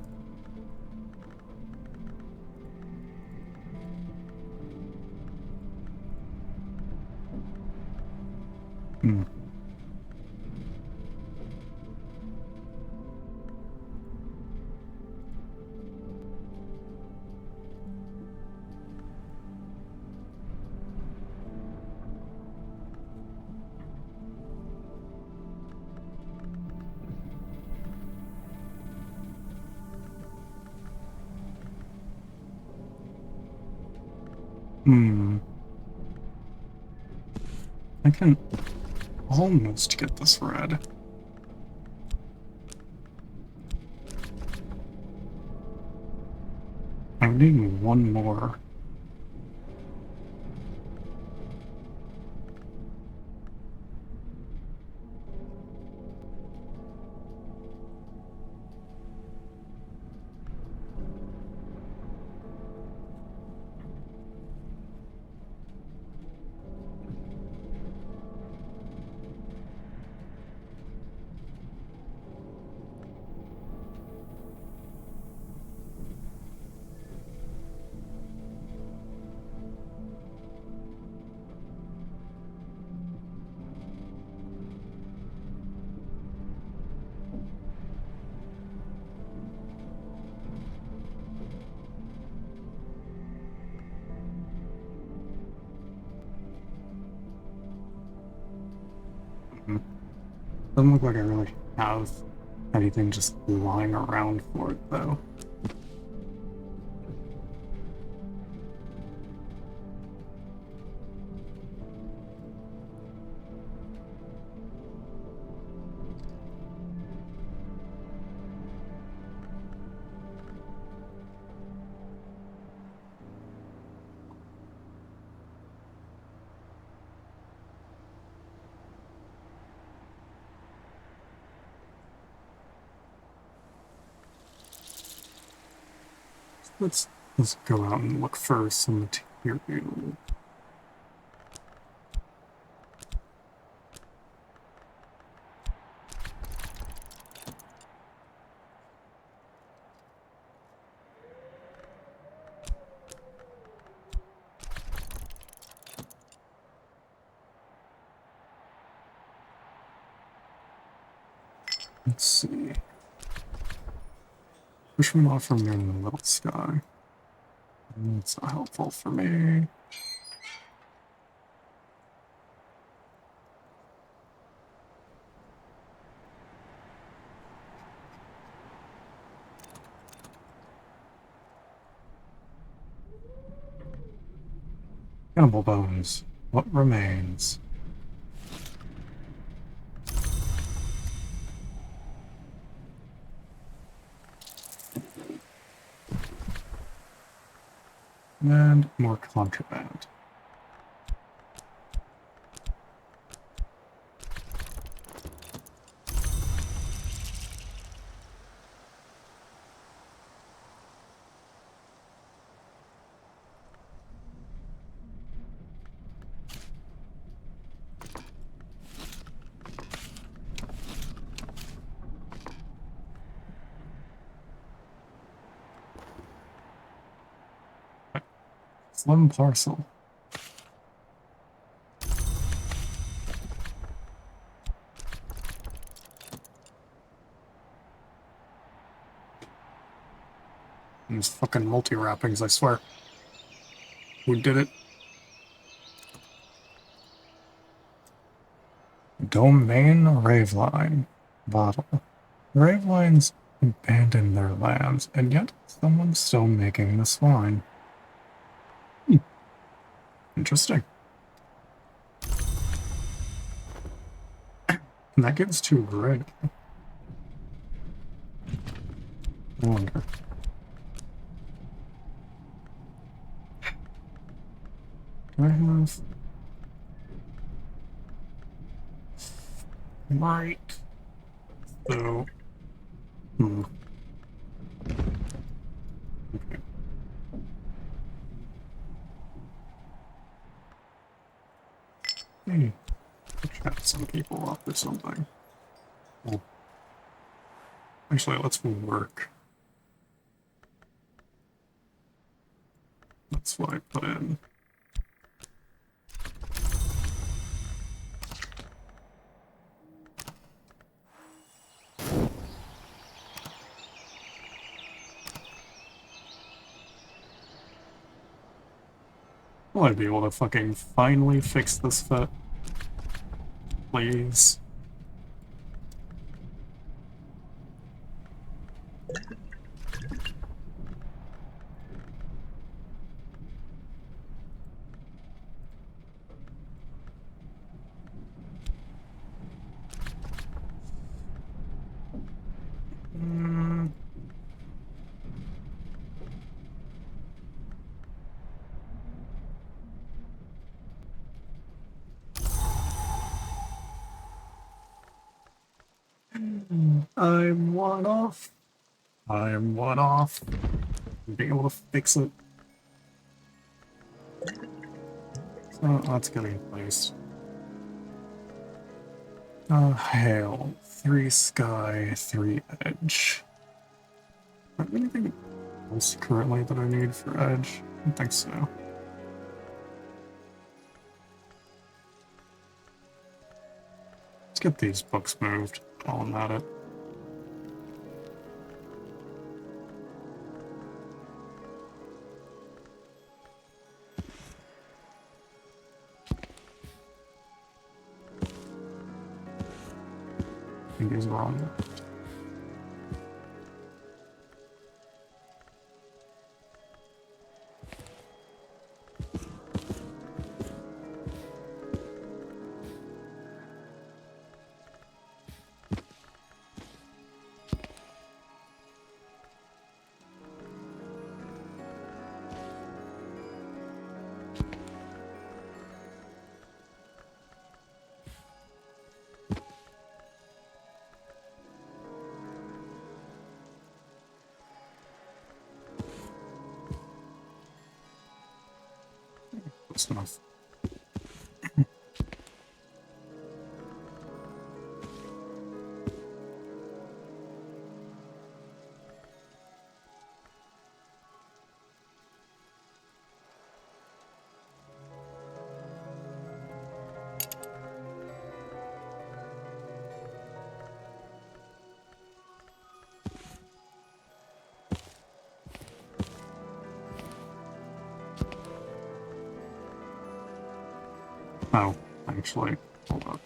Hmm. Hmm. I can almost get this red. I'm needing 1 more. Doesn't look like I really have anything just lying around for it, though. Let's go out and look for some material. Let's see. Push one off from near the middle sky. It's not helpful for me. Cannibal bones. What remains? And more contraband. Slim parcel. These fucking multi-wrappings, I swear. We did it. Domain Raveline. Bottle. The Ravelines abandoned their lands, and yet someone's still making this wine. Interesting. And that gives 2 grid. I wonder. Do I have... Right. So... Okay. Hey. Chat some people up or something. Well, actually, let's work. That's what I put in. Will I be able to fucking finally fix this fit? Please. I'm one off. I'm one off. Being able to fix it. So that's getting placed. Hail. 3 sky, 3 edge. Is there anything else currently that I need for edge? I don't think so. Let's get these books moved while I'm at it. I think he's wrong. That's enough. Oh, actually, hold up.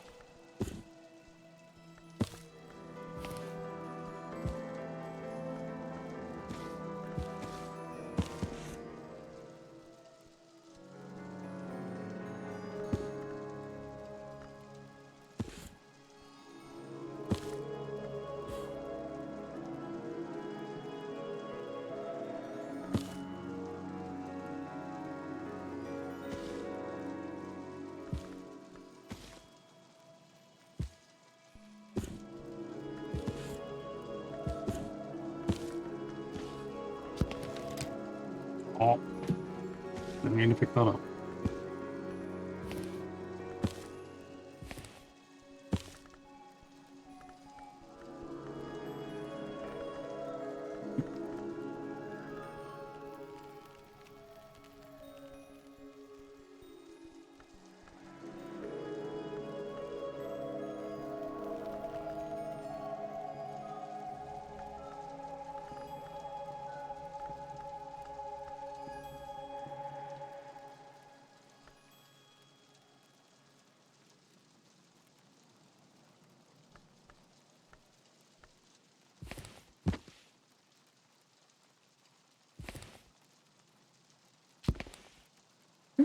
Oh, didn't mean to pick that up.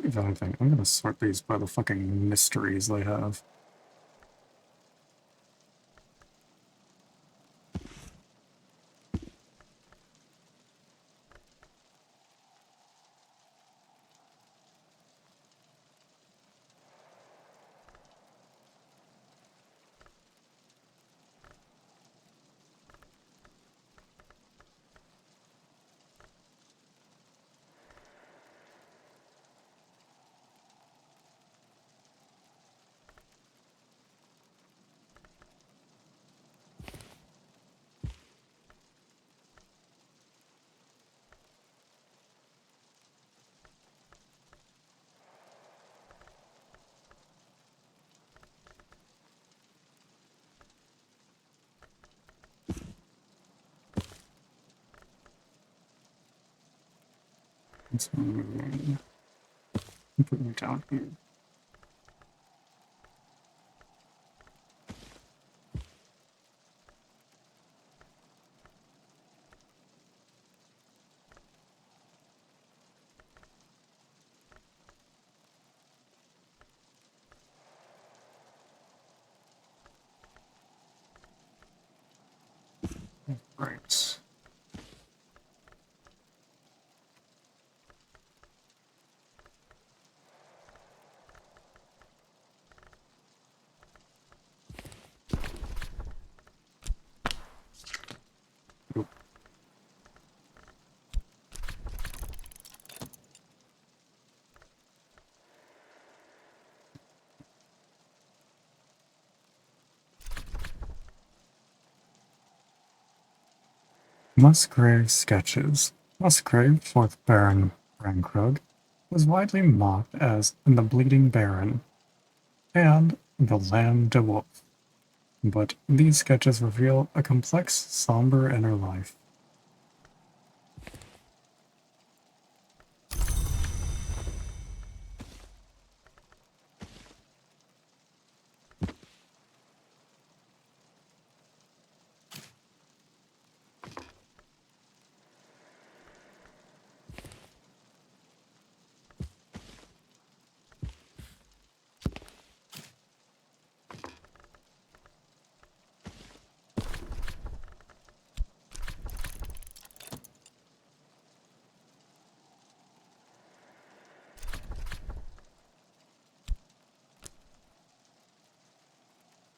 If anything, I'm gonna sort these by the fucking mysteries they have. Let's put me down here. Right. Oop. Musgrave Sketches. Musgrave, 4th Baron Rankrug, was widely mocked as the Bleeding Baron and the Lamb de Wolf, but these sketches reveal a complex, somber inner life.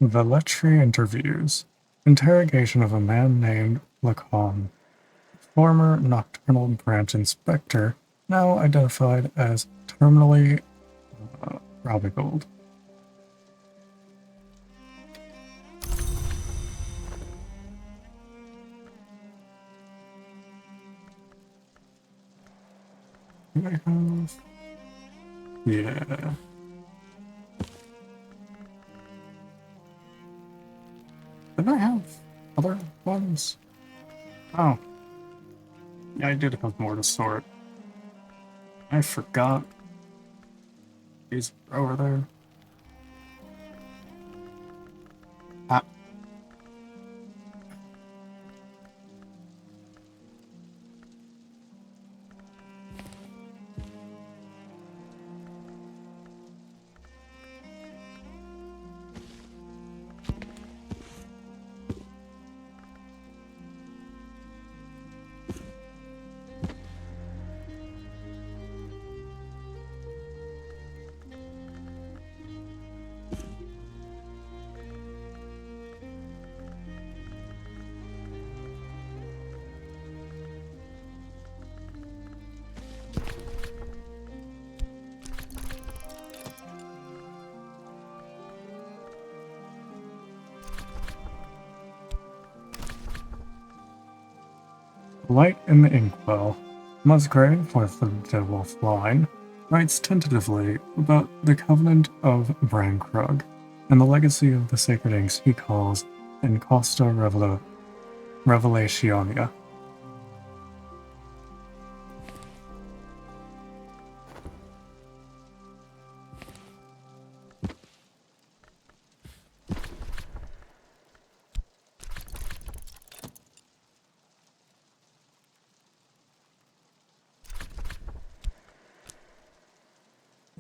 Velletri interviews. Interrogation of a man named Lacan, former Nocturnal Branch Inspector, now identified as terminally Robigold. Do I have? Yeah. Did I have other ones? Oh. Yeah, I did have more to sort. I forgot. These are over there. Ah. Light in the inkwell. Musgrave, with the DeWolf line, writes tentatively about the Covenant of Brankrug and the legacy of the sacred inks he calls Encosta Revelationia.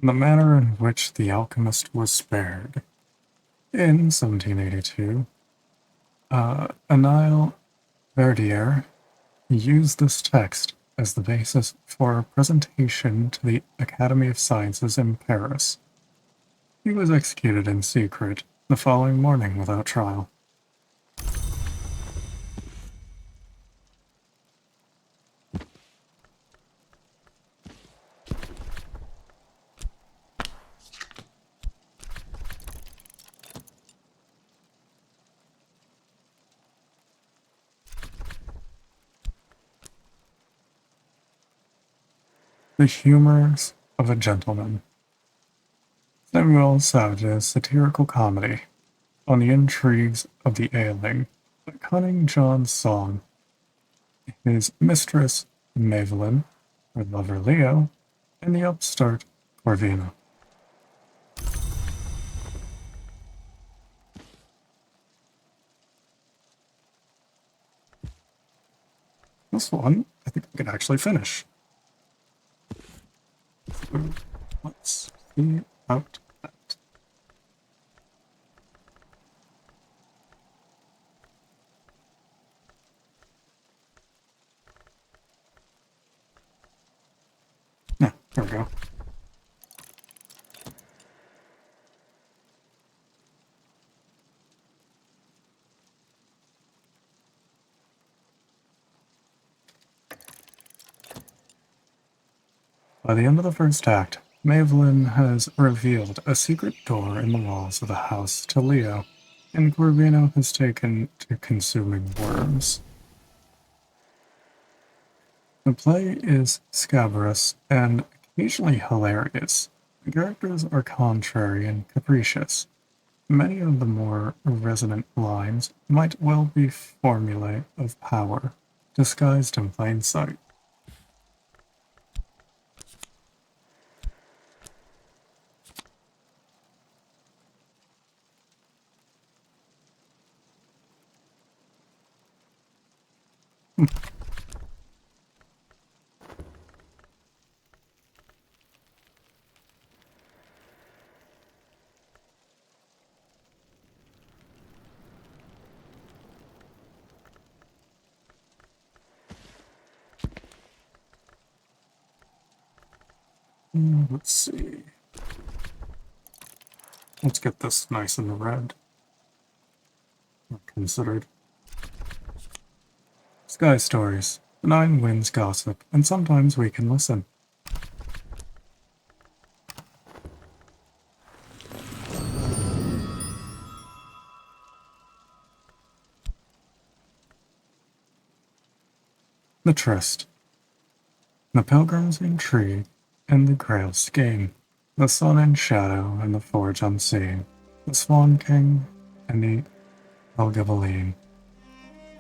The manner in which the alchemist was spared. In 1782, Anil Verdier used this text as the basis for a presentation to the Academy of Sciences in Paris. He was executed in secret the following morning without trial. The Humors of a Gentleman. Samuel Savage's satirical comedy on the intrigues of the ailing, but cunning John's song, his mistress Mavelin, her lover Leo, and the upstart Corvina. This one, I think I could actually finish. So, let's see about that. Yeah, there we go. By the end of the first act, Mavelin has revealed a secret door in the walls of the house to Leo, and Corvino has taken to consuming worms. The play is scabrous and occasionally hilarious. The characters are contrary and capricious. Many of the more resonant lines might well be formulae of power, disguised in plain sight. Let's see. Let's get this nice and red. Considered. Sky stories. The nine winds gossip, and sometimes we can listen. The Tryst. The Pilgrim's Intrigue and the Grail Scheme. The Sun and Shadow and the Forge Unseen. The Swan King and the Elgabaline.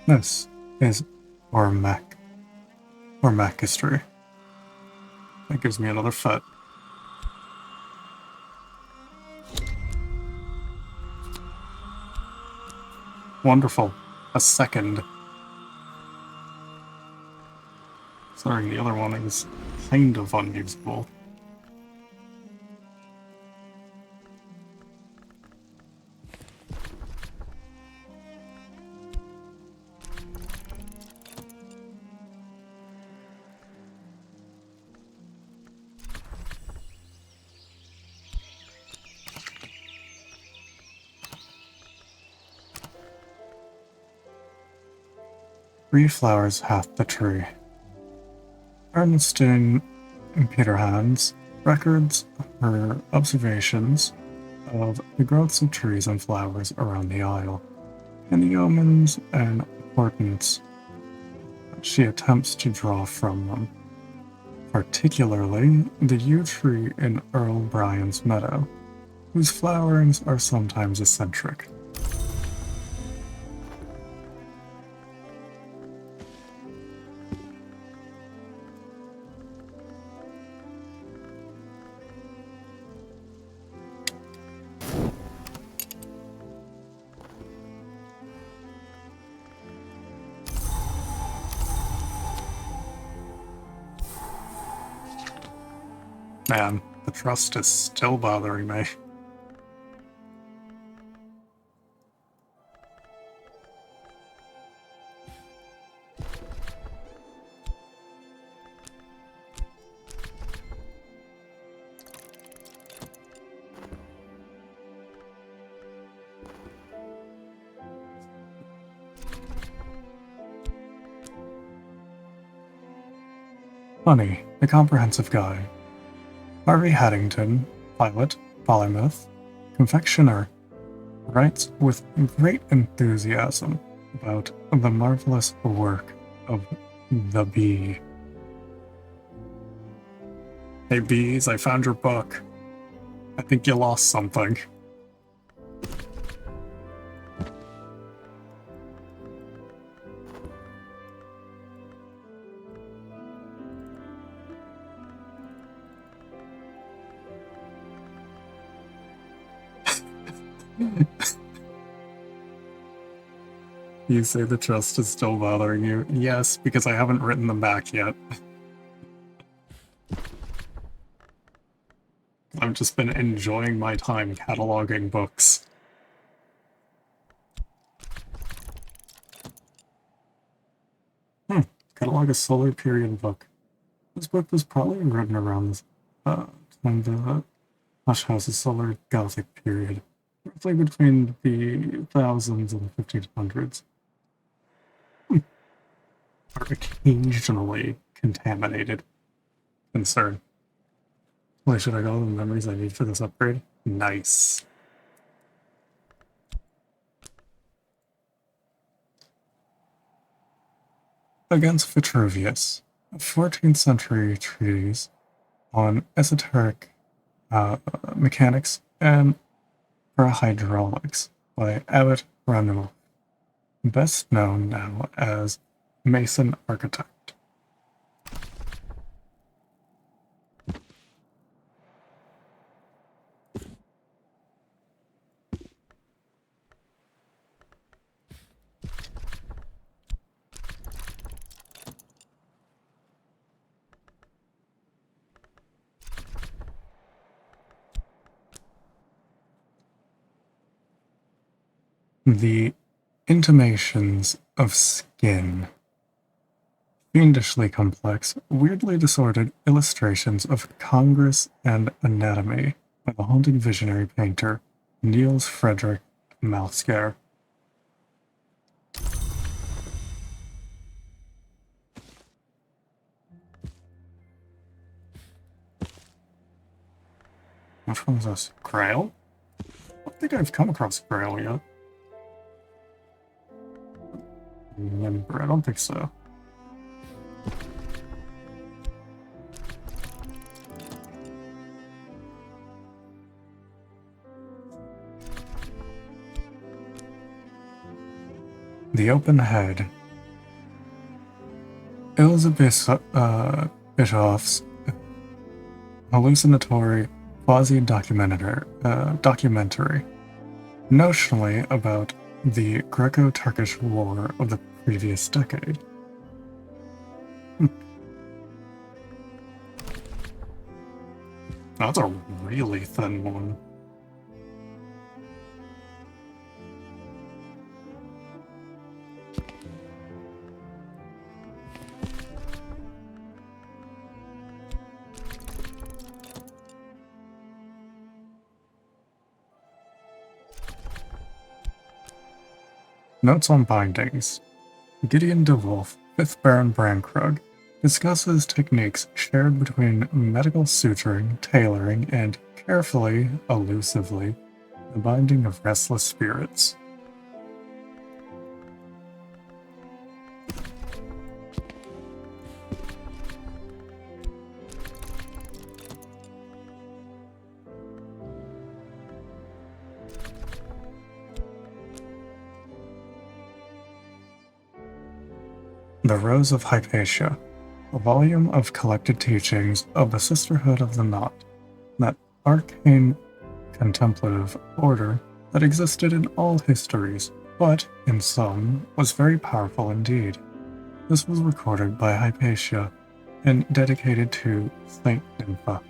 This is Ormac history. That gives me another foot. Wonderful. A second. Sorry, the other one is kind of unusable. Three flowers half the tree. Ernestine Peterhan's records her observations of the growths of trees and flowers around the isle, and the omens and importance she attempts to draw from them, particularly the yew tree in Earl Bryan's meadow, whose flowerings are sometimes eccentric. Man, the trust is still bothering me. Funny, the comprehensive guy. Harvey Haddington, pilot, polymath, confectioner, writes with great enthusiasm about the marvelous work of the bee. Hey bees, I found your book. I think you lost something. You say the trust is still bothering you? Yes, because I haven't written them back yet. I've just been enjoying my time cataloging books. Catalog a solar period book. This book was probably written around time the Hush House's solar Gothic period, roughly between the thousands and 1500s. Are occasionally contaminated. Concern. Wait, should I go all the memories I need for this upgrade? Nice. Against Vitruvius, a 14th century treatise on esoteric mechanics and hydraulics by Abbot Ranulf, best known now as Mason Architect. The intimations of skin. Fiendishly complex, weirdly distorted illustrations of Congress and anatomy by the haunting visionary painter Niels Frederick Malsker. Which one is this? Grail? I don't think I've come across Grail yet. Remember, I don't think so. The Open Head. Elizabeth Bischoff's hallucinatory quasi-documentary, notionally about the Greco-Turkish War of the previous decade. That's a really thin one. Notes on bindings. Gideon de Wolf, 5th Baron Brankrug, discusses techniques shared between medical suturing, tailoring, and carefully, elusively, the binding of restless spirits. The Rose of Hypatia, a volume of collected teachings of the Sisterhood of the Knot, that arcane contemplative order that existed in all histories, but, in some, was very powerful indeed. This was recorded by Hypatia and dedicated to Saint Nympha.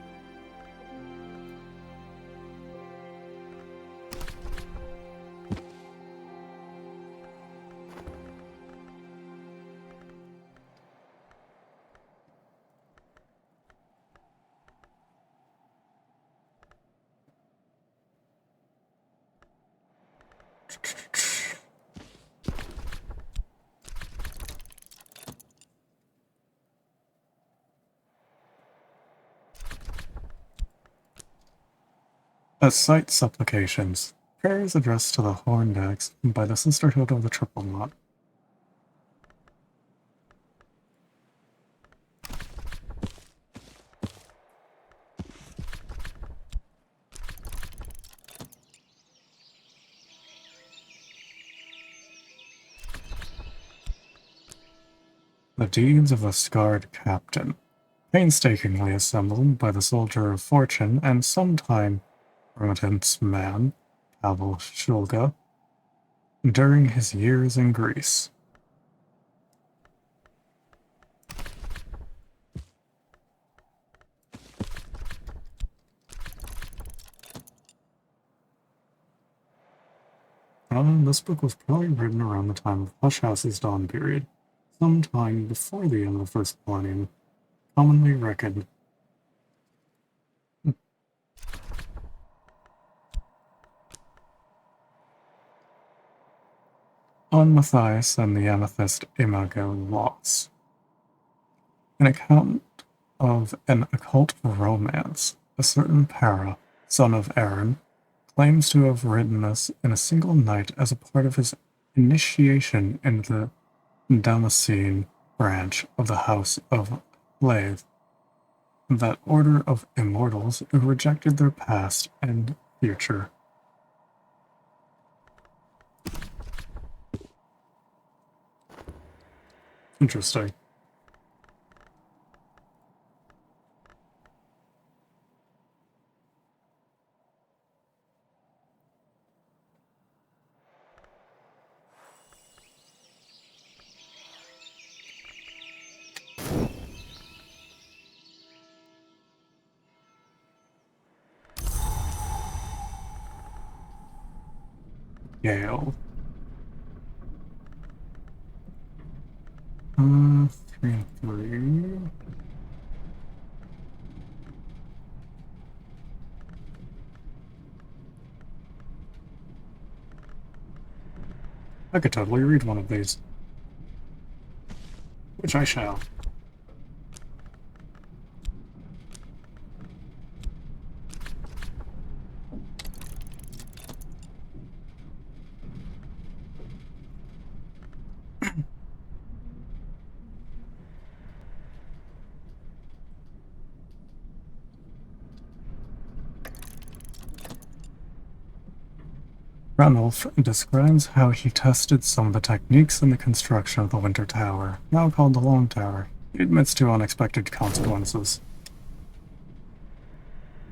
As site supplications, prayers addressed to the Horndags by the Sisterhood of the Triple Knot. The deeds of a scarred captain, painstakingly assembled by the soldier of fortune and sometime remittance man, Pavel Shulga, during his years in Greece. This book was probably written around the time of Hush House's dawn period, sometime before the end of the first millennium, commonly reckoned. On Matthias and the Amethyst Imago Loss. An account of an occult romance. A certain Para, son of Aaron, claims to have written this in a single night as a part of his initiation into the Damascene branch of the House of Lave, that order of immortals who rejected their past and future. Interesting. Gale. 3 and 3. I could totally read one of these. Which I shall. Ranulf describes how he tested some of the techniques in the construction of the Winter Tower, now called the Long Tower. He admits to unexpected consequences.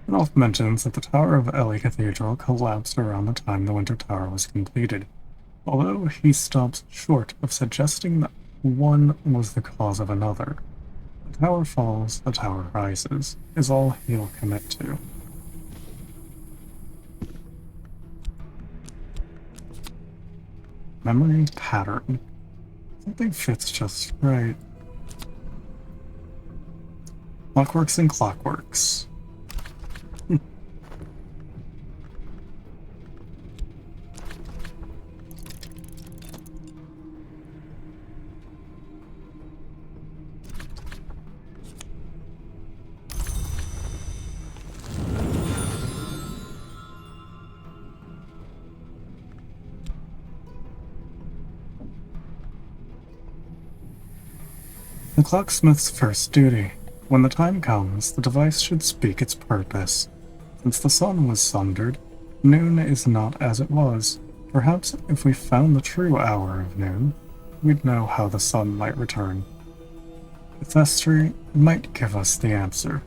Ranulf mentions that the Tower of Ely Cathedral collapsed around the time the Winter Tower was completed. Although he stops short of suggesting that one was the cause of another. The tower falls, the tower rises, is all he'll commit to. Memory pattern. Something fits just right. Clockworks and clockworks. The clocksmith's first duty. When the time comes, the device should speak its purpose. Since the sun was sundered, noon is not as it was. Perhaps if we found the true hour of noon, we'd know how the sun might return. The Thestry might give us the answer.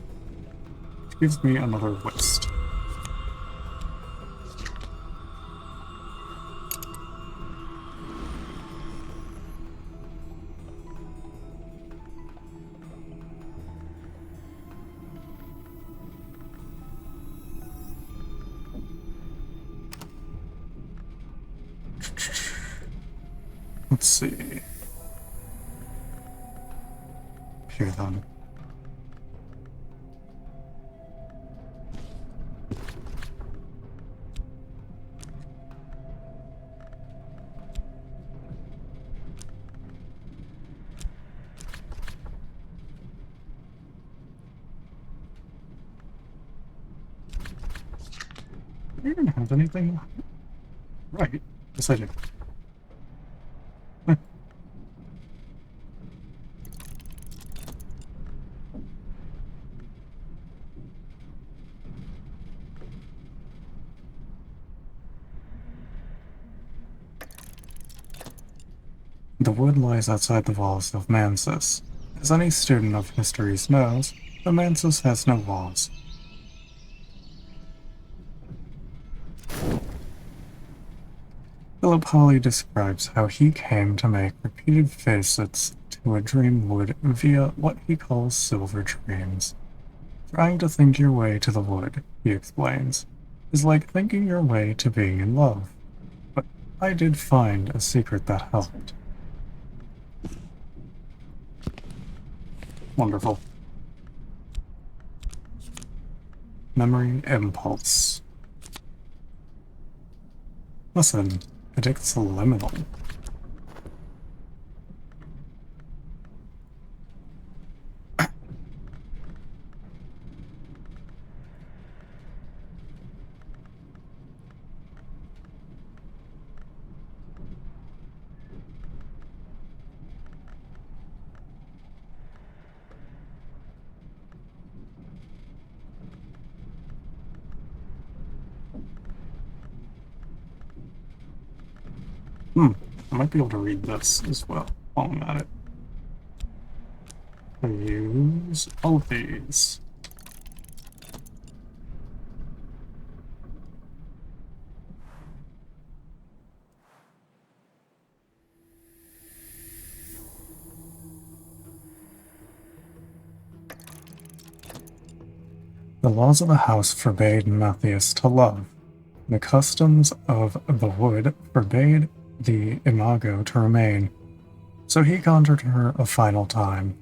Which gives me another list. Let's see. Here then. Do you even have anything? Right. Yes, I do. The wood lies outside the walls of Mansus. As any student of histories knows, the Mansus has no walls. Philip Hawley describes how he came to make repeated visits to a dream wood via what he calls silver dreams. Trying to think your way to the wood, he explains, is like thinking your way to being in love. But I did find a secret that helped. Wonderful. Memory impulse. Listen, addict's liminal. I might be able to read this as well while I'm at it. I use all of these. The laws of the house forbade Matthias to love. The customs of the wood forbade the imago to remain, so he conjured her a final time.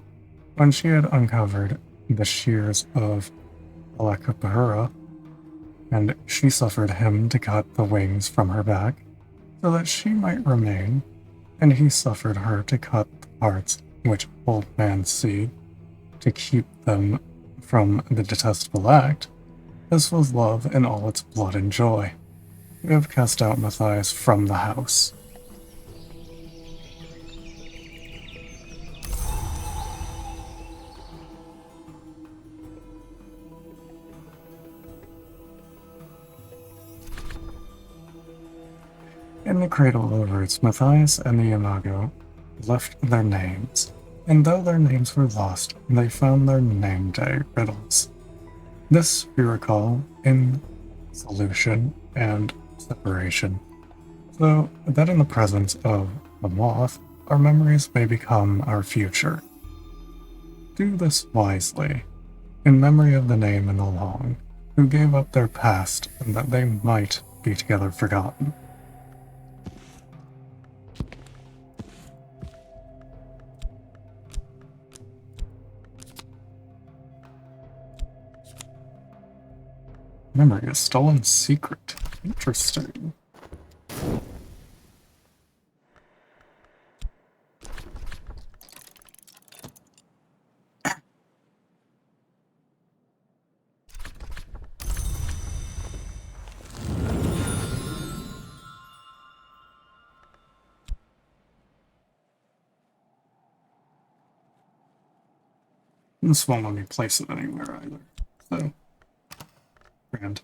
When she had uncovered the shears of Alakapahura, and she suffered him to cut the wings from her back, so that she might remain, and he suffered her to cut the parts which hold man's seed, to keep them from the detestable act. This was love in all its blood and joy. We have cast out Matthias from the house. In the cradle of roots, Matthias and the Imago left their names, and though their names were lost, they found their name day riddles. This we recall in solution and separation. So that in the presence of the moth, our memories may become our future. Do this wisely, in memory of the name and the long, who gave up their past and that they might be together forgotten. Memory, a stolen secret. Interesting. This won't let me place it anywhere either. So, grand.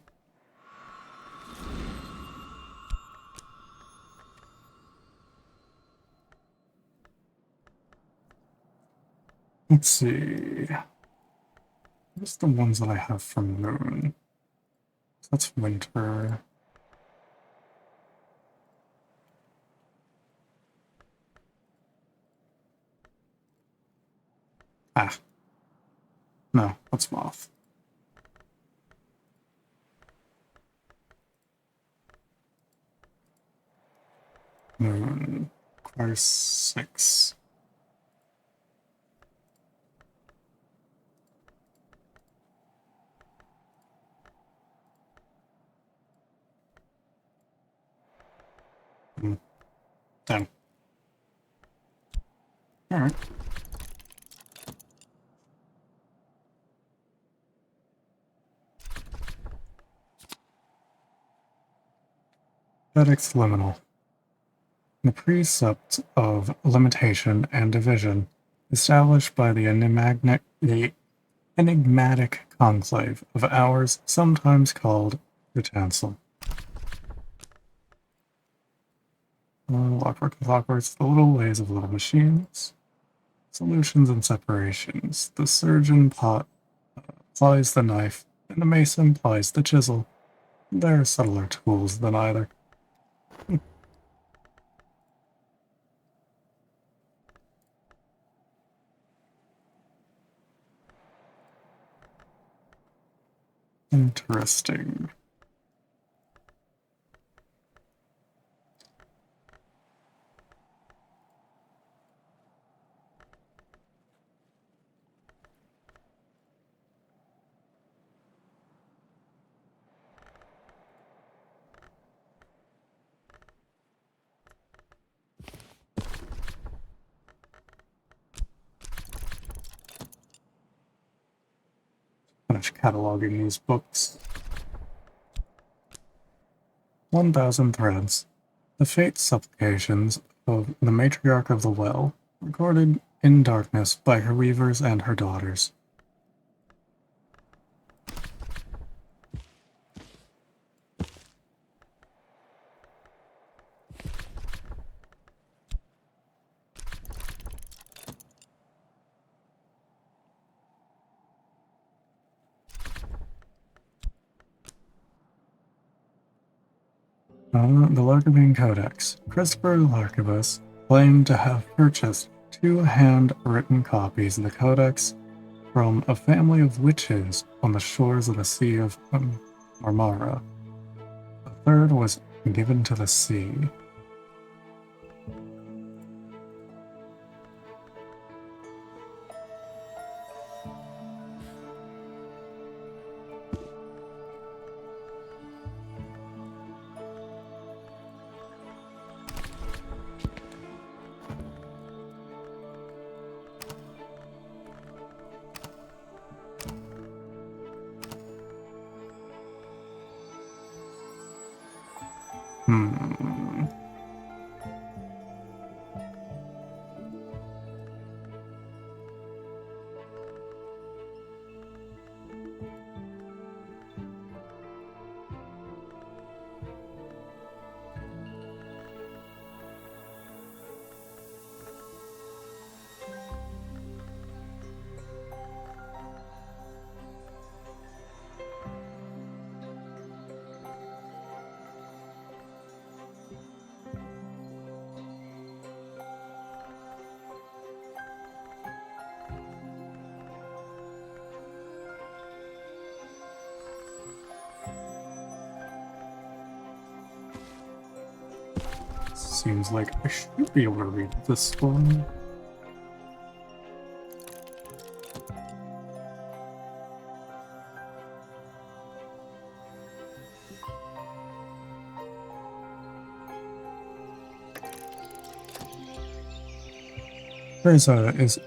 Let's see. Where's the ones that I have from Moon? That's winter. Ah. No, that's moth. Moon. Requires 6. Damn. Alright. Codex liminal. The precept of limitation and division established by the enigmatic conclave of ours, sometimes called the Chancel. Lockwork and clockworks, the little ways of little machines. Solutions and separations. The surgeon plies the knife, and the mason plies the chisel. There are subtler tools than either. Interesting. Finish cataloging these books. 1,000 threads. The fate supplications of the matriarch of the well, recorded in darkness by her weavers and her daughters. The Larkabine Codex. Christopher Larkabus claimed to have purchased 2 hand-written copies of the Codex from a family of witches on the shores of the Sea of Marmara. The third was given to the sea. seems like I should be able to read this one. Teresa is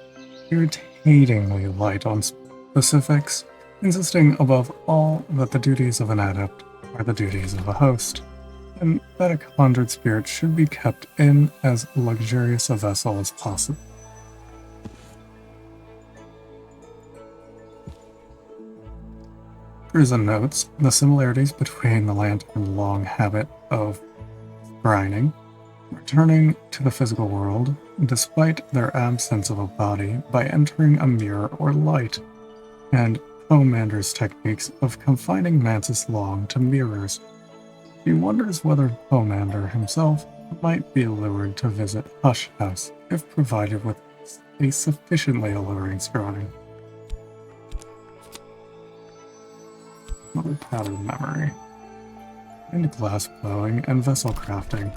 irritatingly light on specifics, insisting above all that the duties of an adept are the duties of a host, and that a conjured spirit should be kept in as luxurious a vessel as possible. Teresa notes the similarities between the lantern's long habit of brining, returning to the physical world, despite their absence of a body, by entering a mirror or light, and Pomander's techniques of confining Mantis Long to mirrors. He wonders whether Pomander himself might be lured to visit Hush House if provided with a sufficiently alluring shrine. Another pattern memory. And glass blowing and vessel crafting.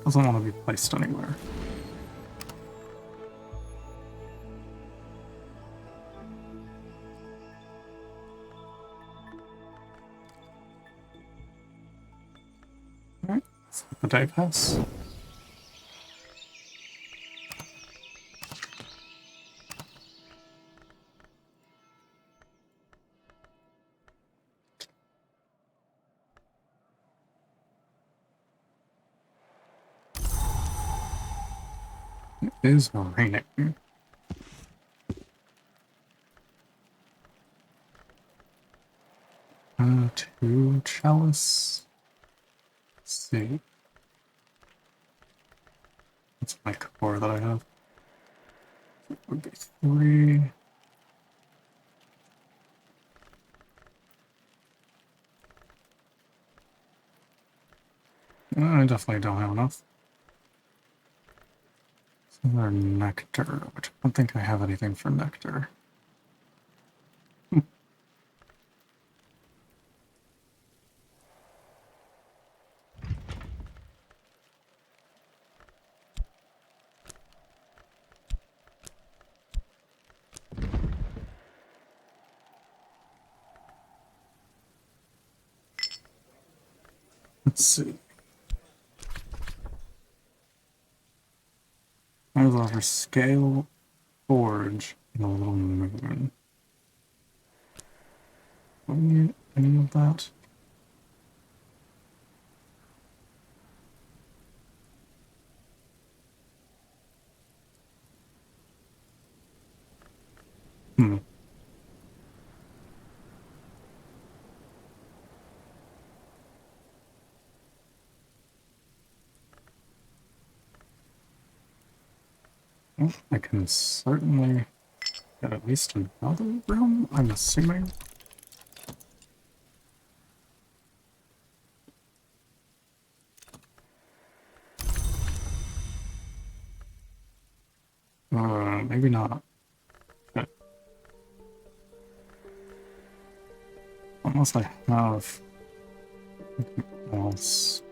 Doesn't want to be placed anywhere. Alright, let's let the day pass. It is raining. 2 chalice. Let's see. That's my core that I have. It would be 3. I definitely don't have enough. Another nectar, which I don't think I have anything for nectar. Let's see. I was over scale forge in a little moon. Do we need any of that? Well, I can certainly get at least another room, I'm assuming. Maybe not. But unless I have anything else.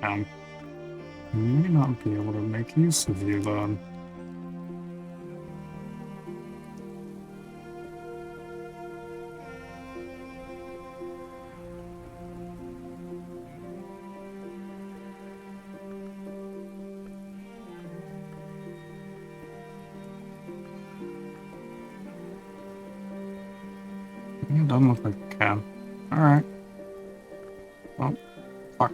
I may not be able to make use of you then. It doesn't look like I can. Alright. Well, fuck.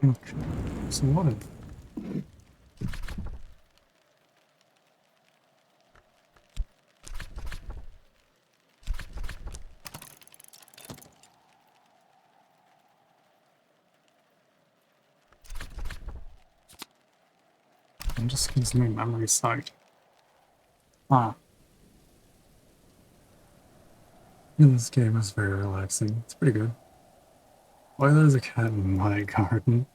Okay. So what if... It just gives me memory sight. Ah. Yeah, this game is very relaxing. It's pretty good. Why there's a cat in my garden?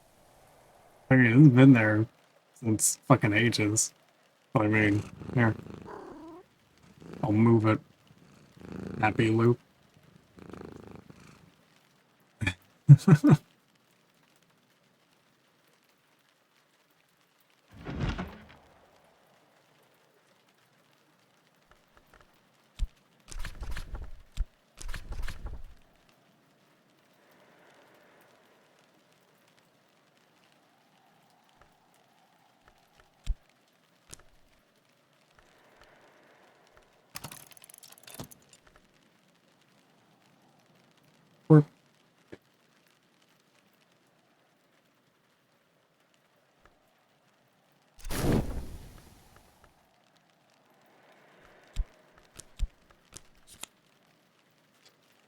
I mean, it's been there since fucking ages. But I mean, here, I'll move it. Happy loop.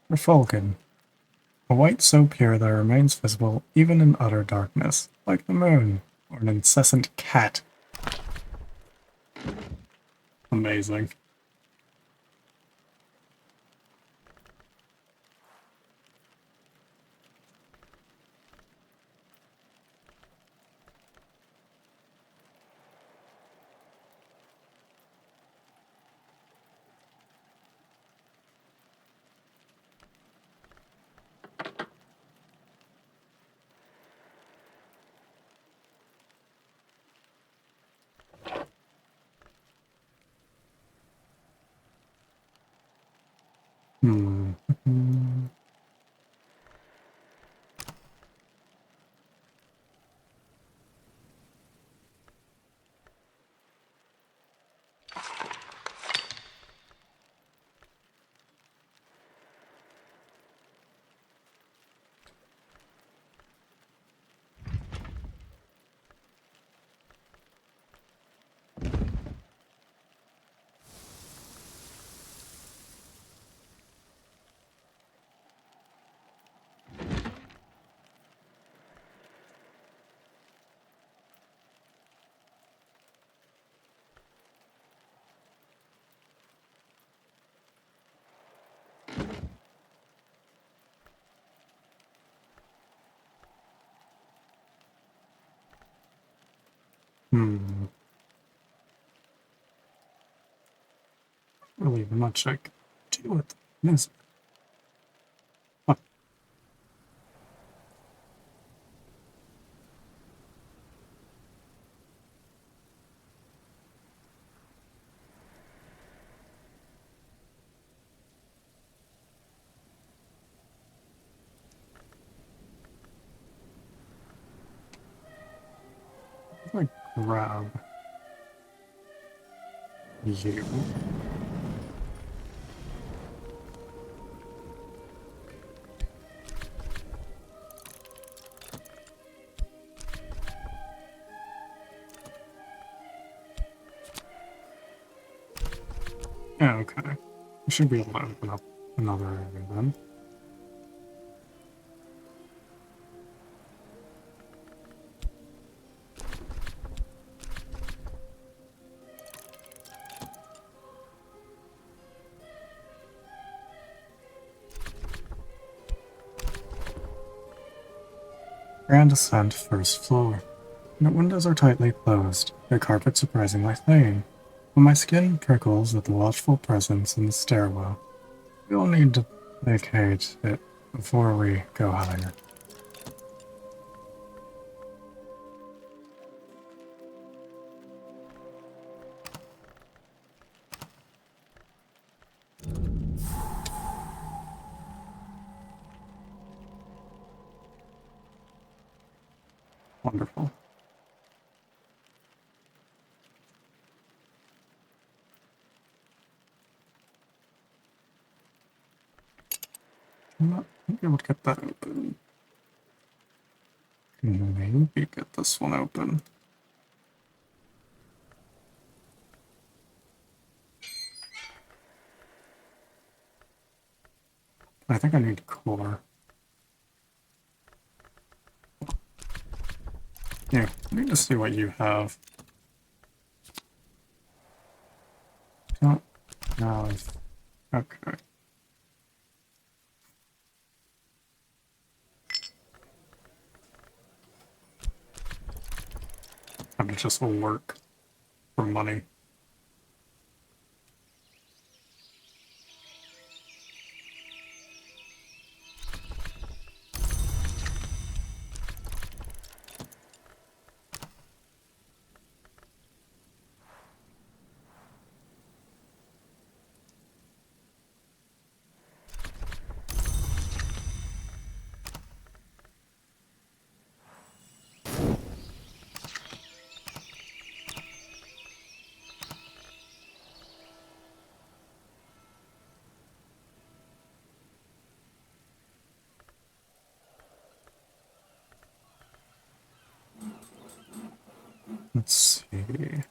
We're Falcon. A white so pure that it remains visible even in utter darkness, like the moon, or an incessant cat. Amazing. Hmm. Hmm. Really much I can do with this. grab you. Yeah, okay. We should be able to open up another area then. Grand ascent, first floor. The windows are tightly closed, the carpet surprisingly clean, but my skin prickles at the watchful presence in the stairwell. We'll need to vacate it before we go higher. Wonderful. I'm not able to get that open. Maybe get this one open. I think I need core. Yeah, I need to see what you have. No, no, okay. I'm just will work for money. Let's see.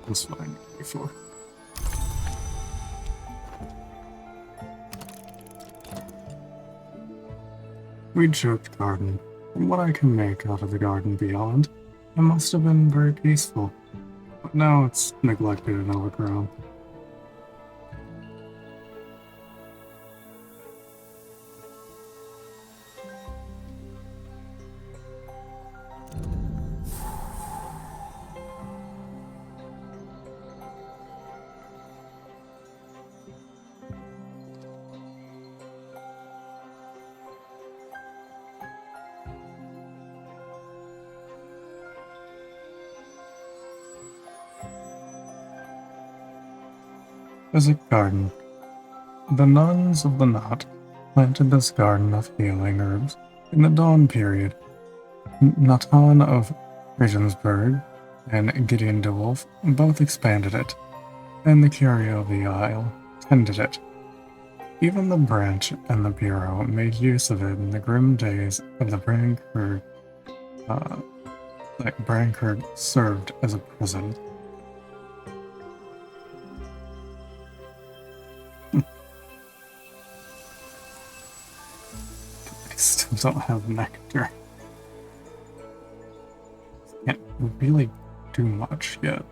That's what I need before. We joked garden. From what I can make out of the garden beyond, it must have been very peaceful. But now it's neglected and overgrown. Physic garden. The nuns of the knot planted this garden of healing herbs in the dawn period. Natan of Regensburg and Gideon de Wolf both expanded it, and the Curio of the Isle tended it. Even the branch and the bureau made use of it in the grim days of the Brancourt that Brancourt served as a prison. I still don't have nectar. Can't really do much yet.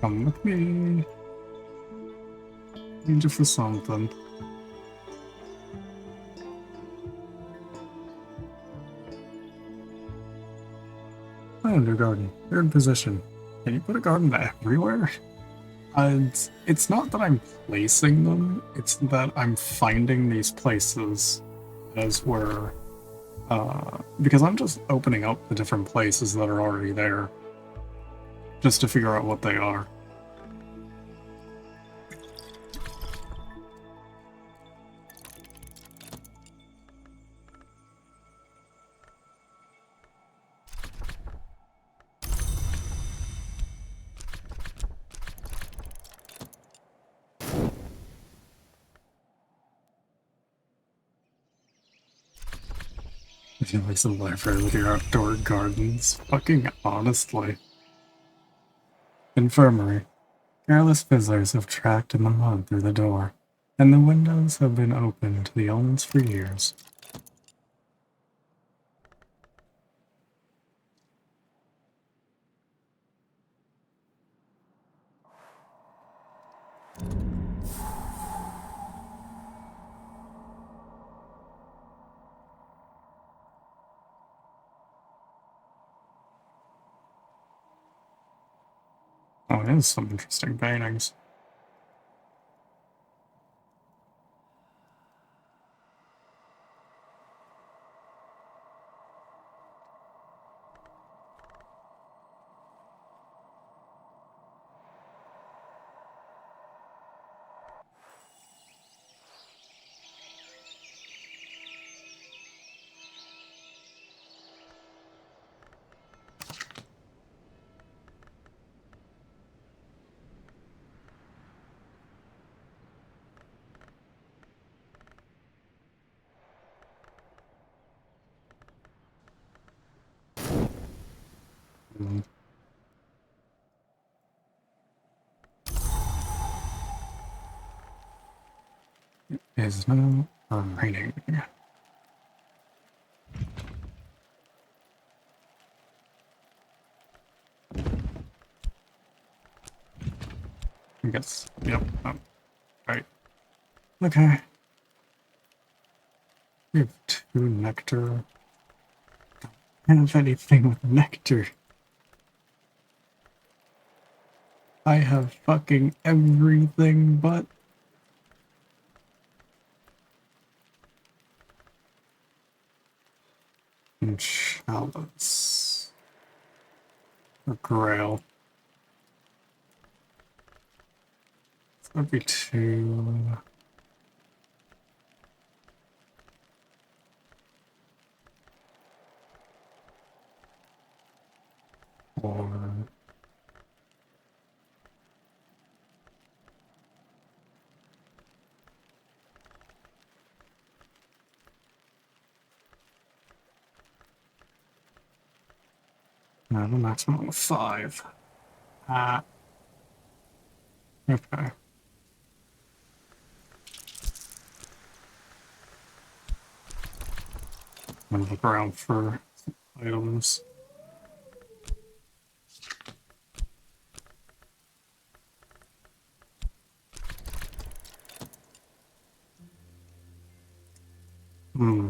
Come with me. Need you for something. Find your garden. You're in position. Can you put a garden everywhere? It's not that I'm placing them, it's that I'm finding these places as where, because I'm just opening up the different places that are already there, just to figure out what they are. I feel like some library with your outdoor gardens. Fucking honestly. Infirmary. Careless visitors have tracked in the mud through the door, and the windows have been open to the elements for years. Oh, it is some interesting paintings. Mm. It is now raining. I guess. Yep. Oh, right. Okay. We have 2 nectar. I don't have anything with nectar. I have fucking everything but chalice. Or grail. So that'd be 2. Or no, the maximum of 5. Ah, okay. I'm gonna look around for items. Hmm.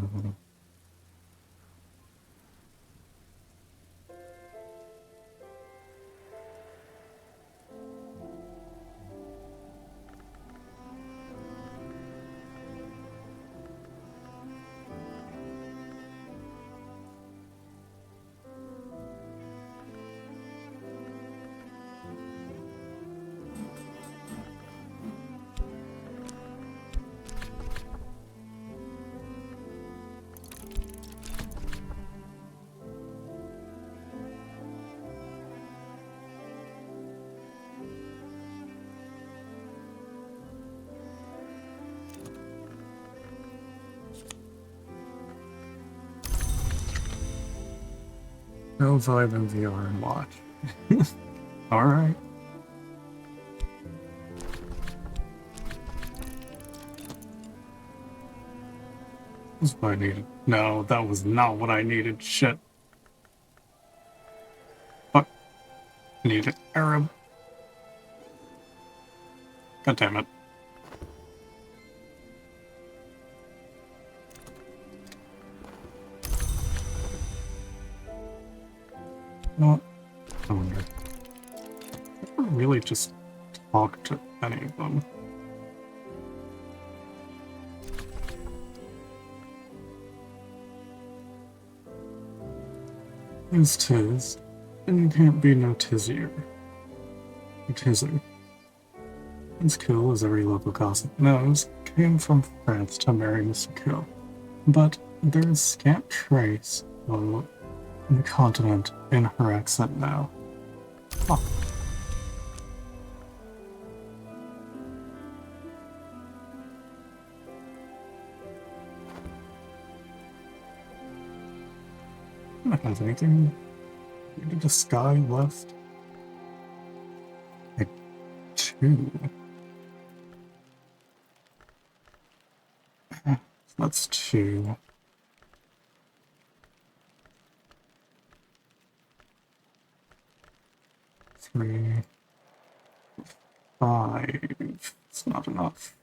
Go vibe in VR and watch. Alright. That's what I needed. No, that was not what I needed. Shit. Fuck. I needed Arab. God damn it. You know what? I wonder. I never really just talk to any of them. Who's tis? And you can't be no tizzier. Tizzer. His Kill, as every local gossip knows, came from France to marry Mr. Kill. But there is scant trace of the continent in her accent now. Huh. I don't have anything. Did the sky left? Like 2. That's 2. 3. 5. It's not enough.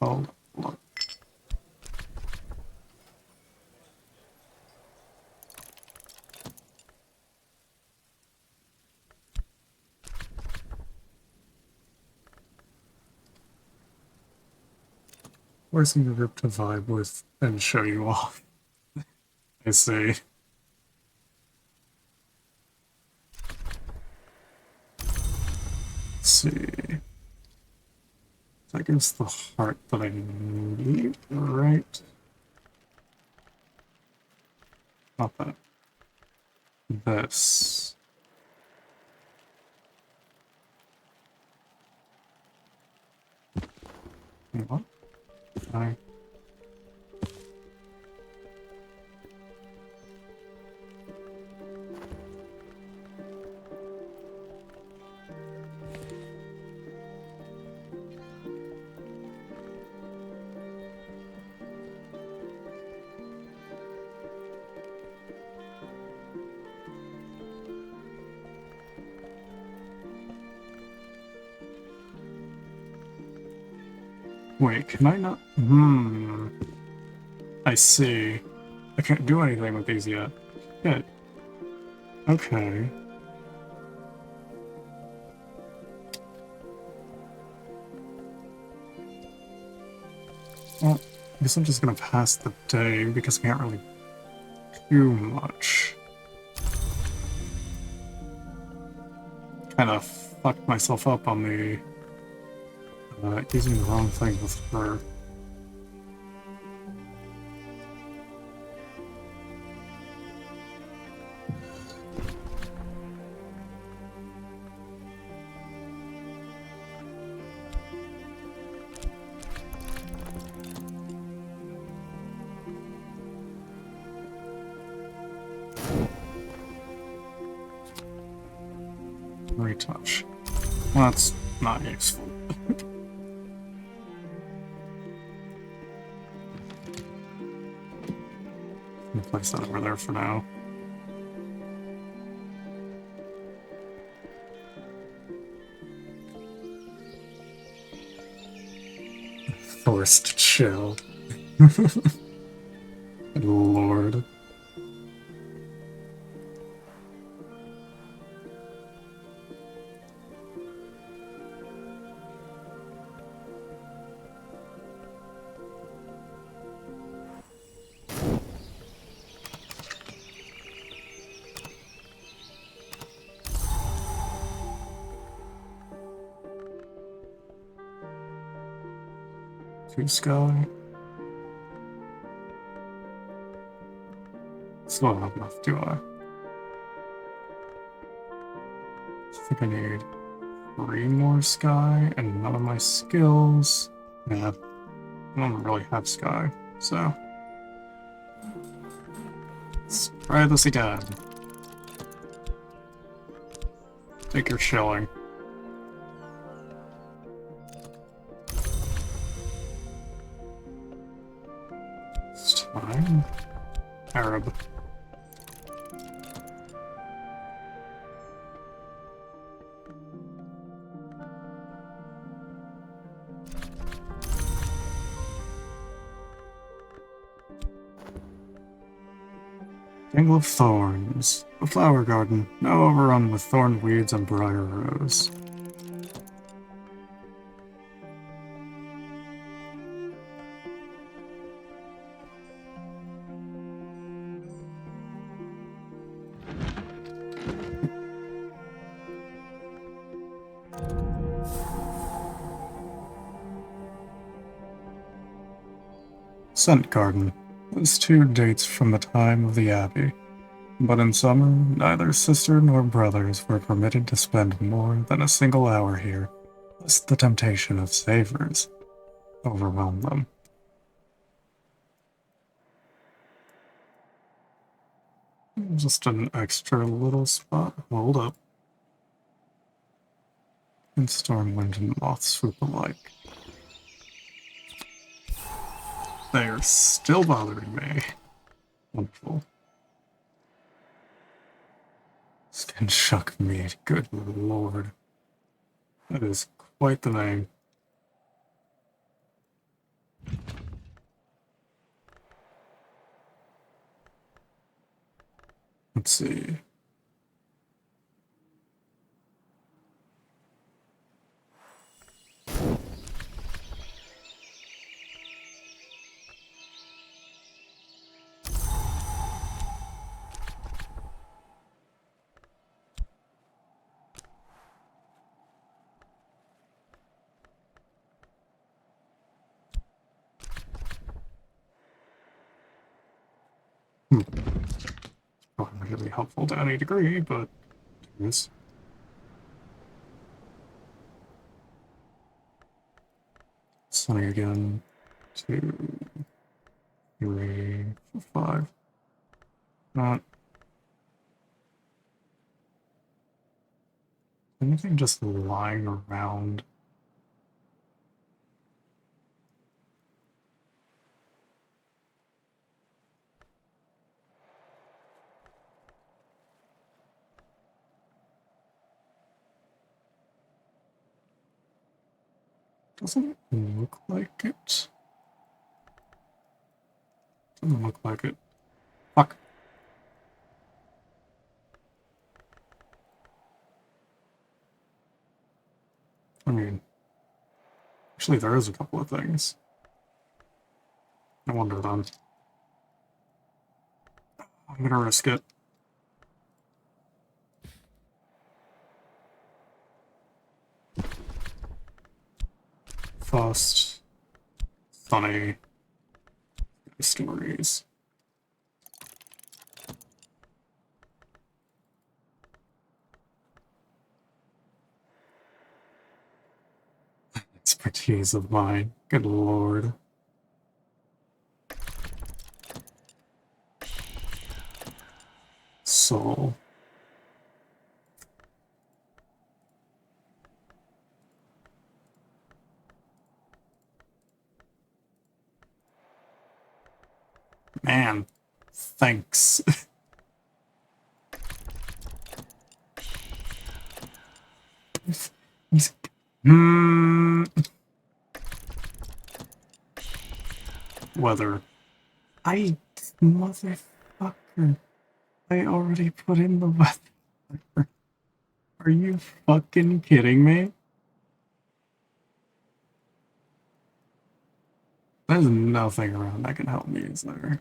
Hold on. Where's the group to vibe with and show you off? I see. Let's see. That gives the heart that I need, right? Not that. This. What? I. Wait, can I not? I see. I can't do anything with these yet. Shit. Okay. Well, I guess I'm just gonna pass the day because I can't really do much. Kind of fucked myself up on the using the wrong thing with her. Retouch. Well, that's not useful. I'll place that over there for now. Forced chill. Lord. 2 sky. Still don't have enough, do I? I think I need 3 more sky and none of my skills. Yeah, I don't really have sky, so let's try this again. Take your shilling. This time, Arab. Tangle of Thorns. A flower garden, now overrun with thorn weeds and briar rose. Scent Garden. This too dates from the time of the Abbey. But in summer, neither sister nor brothers were permitted to spend more than a single hour here, lest the temptation of savors overwhelm them. Just an extra little spot. Hold up. And storm wind and moth swoop alike. They are still bothering me. Wonderful. Skin shuck meat, good lord. That is quite the name. Let's see. Probably not really helpful to any degree, but yes. Sunny again. 2, 3, 5. Not anything just lying around. Doesn't look like it. Doesn't look like it. Fuck. I mean, actually there is a couple of things. I wonder then. I'm gonna risk it. Frost. Funny. Stories. Expertise of mine. Good lord. Soul. Man, thanks. Weather. Motherfucker. I already put in the weather. Are you fucking kidding me? There's nothing around that can help me, is there?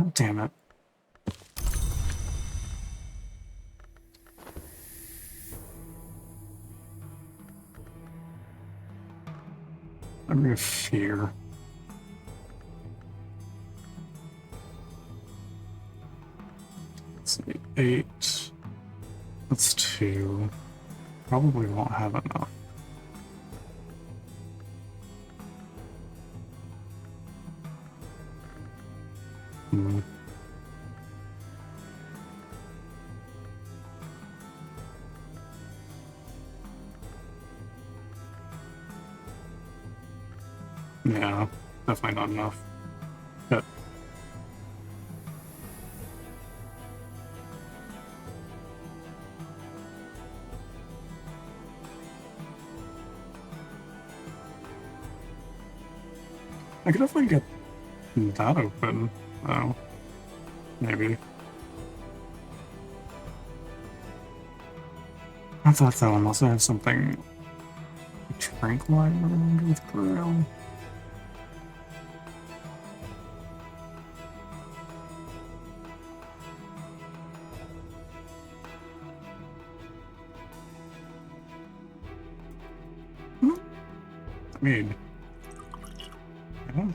God damn it. I'm gonna fear. Let's see, 8. That's 2. Probably won't have enough. Hmm. Yeah, definitely not enough. But I could definitely get that open, though. Maybe. I thought so, unless I have something tranquilizer around with Grail. I mean, yeah.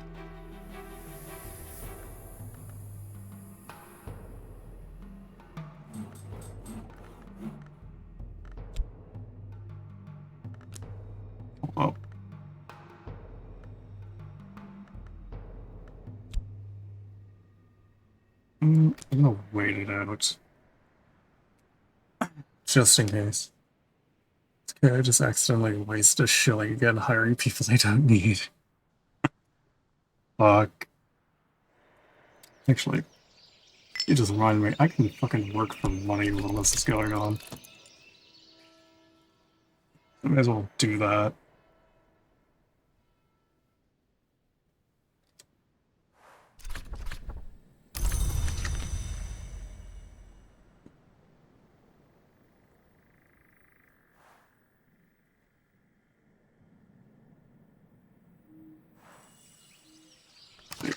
Hold up. I'm gonna wait it out. Just in case. Okay, I just accidentally waste a shilling again hiring people I don't need. Fuck. Actually, you just reminded me, I can fucking work for money while this is going on. I may as well do that.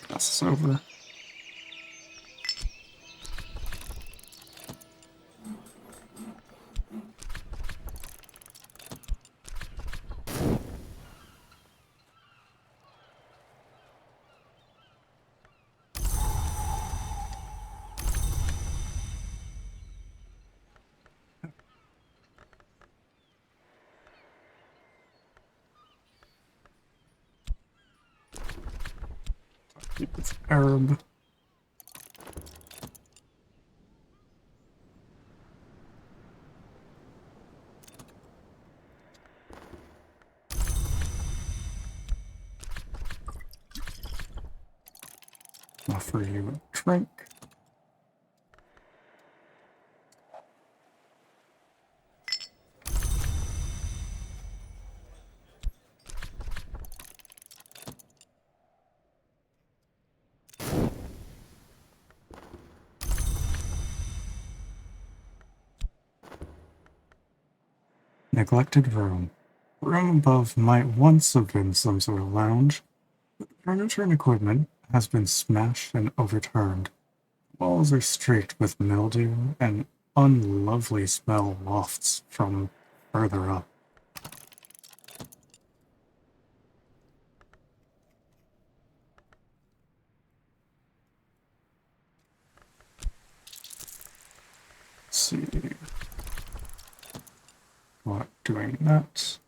Pass this over. Keep this Arab. Offer you a drink. Neglected room. Room above might once have been some sort of lounge, but the furniture and equipment has been smashed and overturned. Walls are streaked with mildew and unlovely smell wafts from further up. Let's see. What, doing that?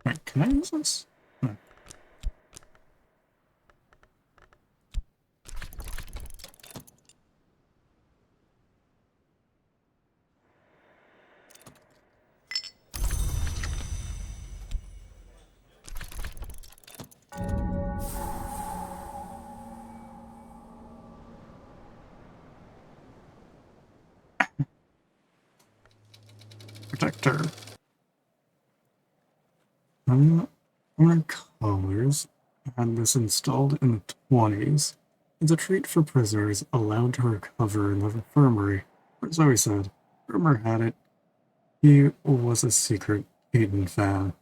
Wait, can I use this? No. Protector. Owner Colors had this installed in the 20s. It's a treat for prisoners allowed to recover in the infirmary. Or so he said. Rumor had it he was a secret Eden fan.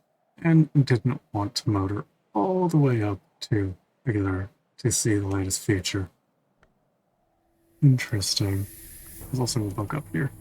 and didn't want to motor all the way up to either to see the latest feature. Interesting. There's also a book up here.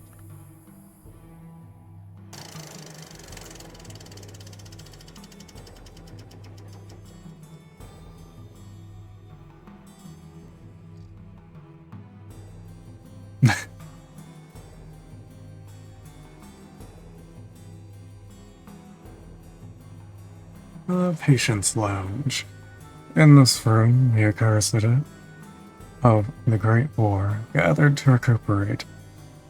The Patient's Lounge. In this room, the Akarasita of the Great War gathered to recuperate.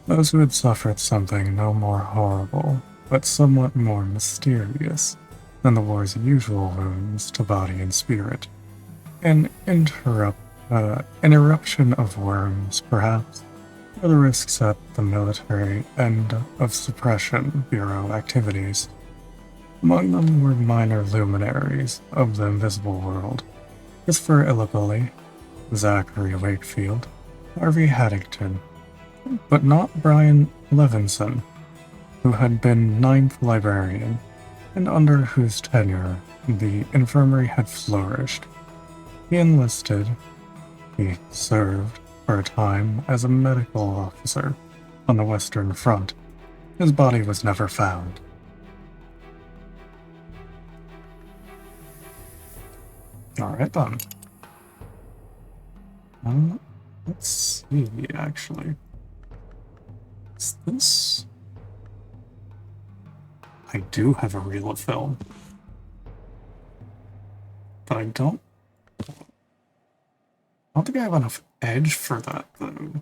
Those who had suffered something no more horrible, but somewhat more mysterious than the war's usual wounds to body and spirit. An eruption of worms, perhaps, or the risks at the military end of Suppression Bureau activities. Among them were minor luminaries of the invisible world, Christopher Illipilli, Zachary Wakefield, Harvey Haddington, but not Brian Levinson, who had been ninth librarian, and under whose tenure the infirmary had flourished. He served for a time as a medical officer on the Western Front. His body was never found. Alright then. Let's see, actually. Is this... I do have a reel of film. But I don't think I have enough edge for that, though. I'm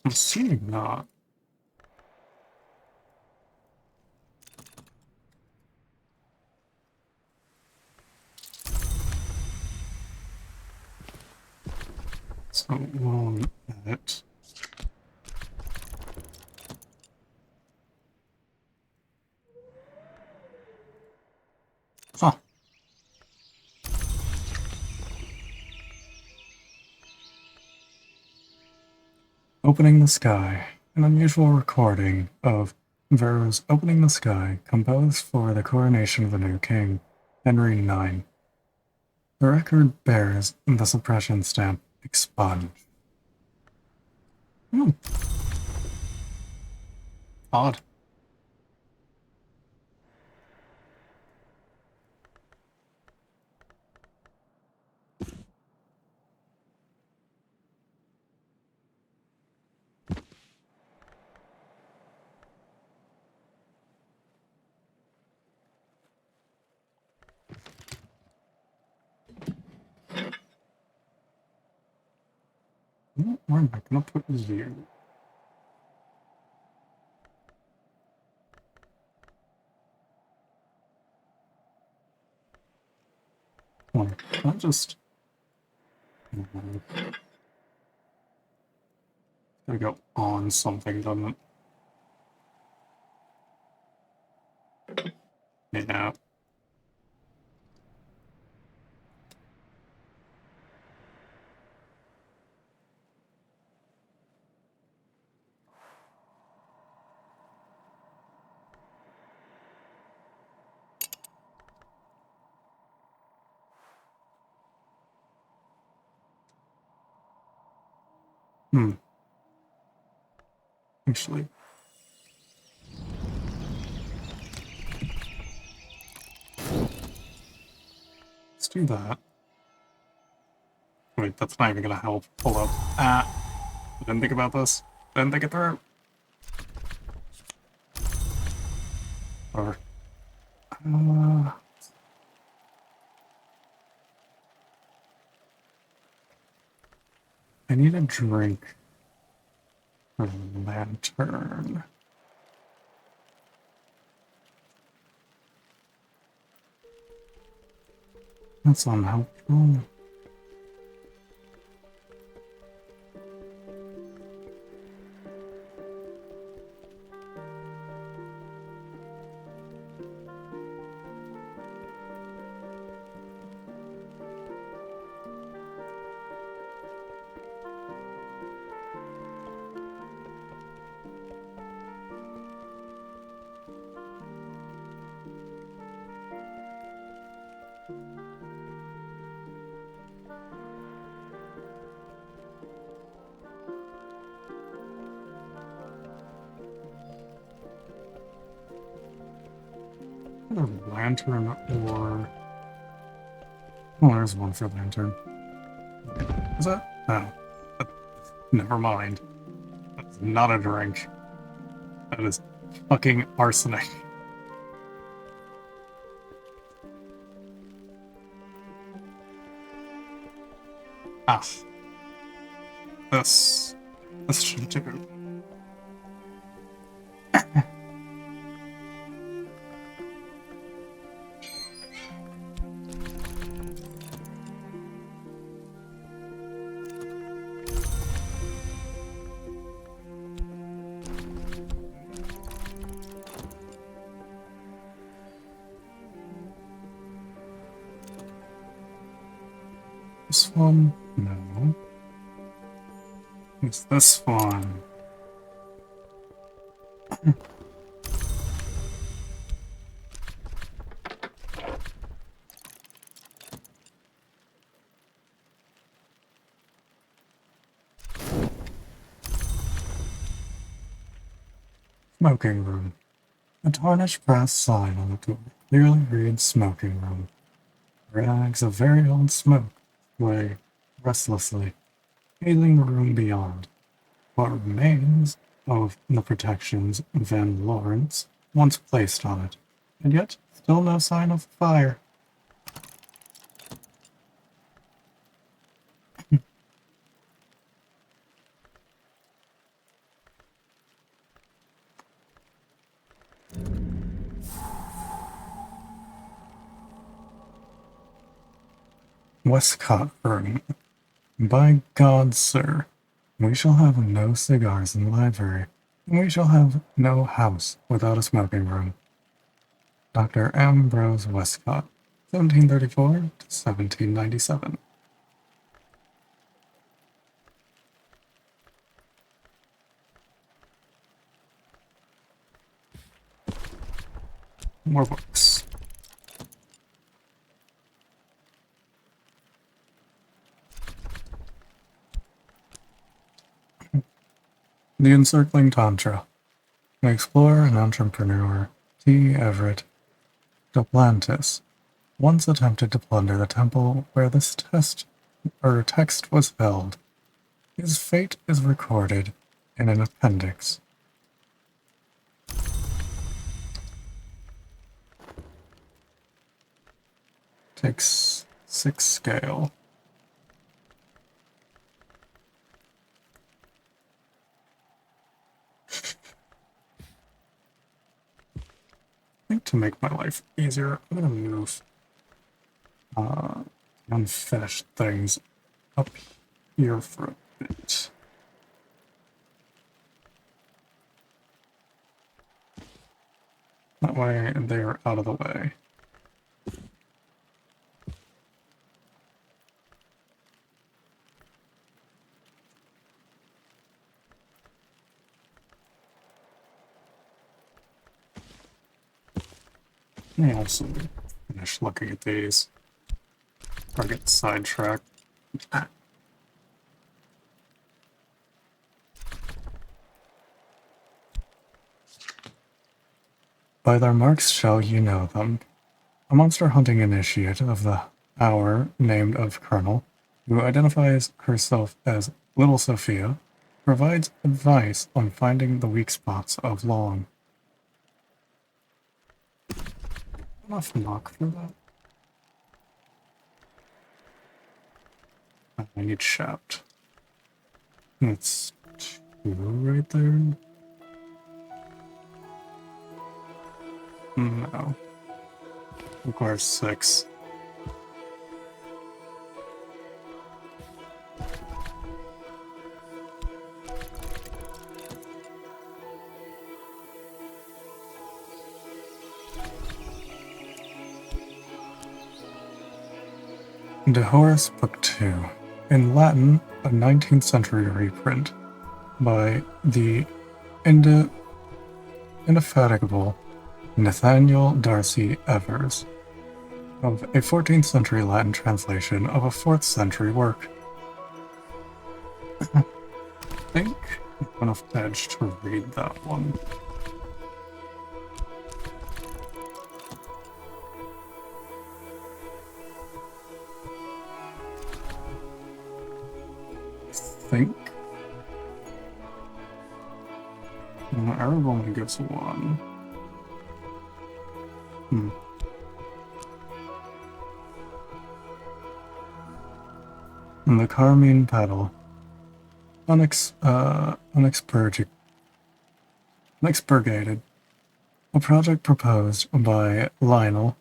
assuming not. So, we'll edit. Huh. Opening the Sky, an unusual recording of Vero's Opening the Sky, composed for the coronation of the new king, Henry IX. The record bears the suppression stamp expunged. Odd. Where am I gonna put you? Well, I'll just... Gotta go on something, doesn't it? Yeah. Actually. Let's do that. Wait, that's not even gonna help. Hold up. I didn't think about this. Didn't think it through. Or... I need a drink for the lantern. That's unhelpful. Either lantern or... Oh, there's one for lantern. Is that? Oh. Never mind. That's not a drink. That is fucking arsenic. Ah. This should do. This one? No. It's this one. Smoking room. A tarnished brass sign on the door clearly reads smoking room. Rags of very old smoke sway restlessly, hailing the room beyond. What remains of the protections Van Lawrence once placed on it, and yet still no sign of fire. Westcott room. By God, sir, we shall have no cigars in the library, and we shall have no house without a smoking room. Dr. Ambrose Westcott, 1734 to 1797. More books. The Encircling Tantra. An explorer and entrepreneur, T. Everett Duplantis, once attempted to plunder the temple where this text was held. His fate is recorded in an appendix. Takes 6 scale. I think to make my life easier, I'm gonna move unfinished things up here for a bit. That way they're out of the way. I also finish looking at these. Or get sidetracked. By their marks shall you know them. A monster hunting initiate of the hour named of Colonel, who identifies herself as Little Sophia, provides advice on finding the weak spots of Long. Enough knock for that. I need shout. That's 2 right there. No. Requires 6. De Horace Book 2. In Latin, a 19th century reprint by the indefatigable Nathaniel Darcy Evers of a 14th century Latin translation of a 4th century work. I think I'm enough edge to read that one. think. Arab only gives one. And the Carmine Petal. Unexpurgated. A project proposed by Lionel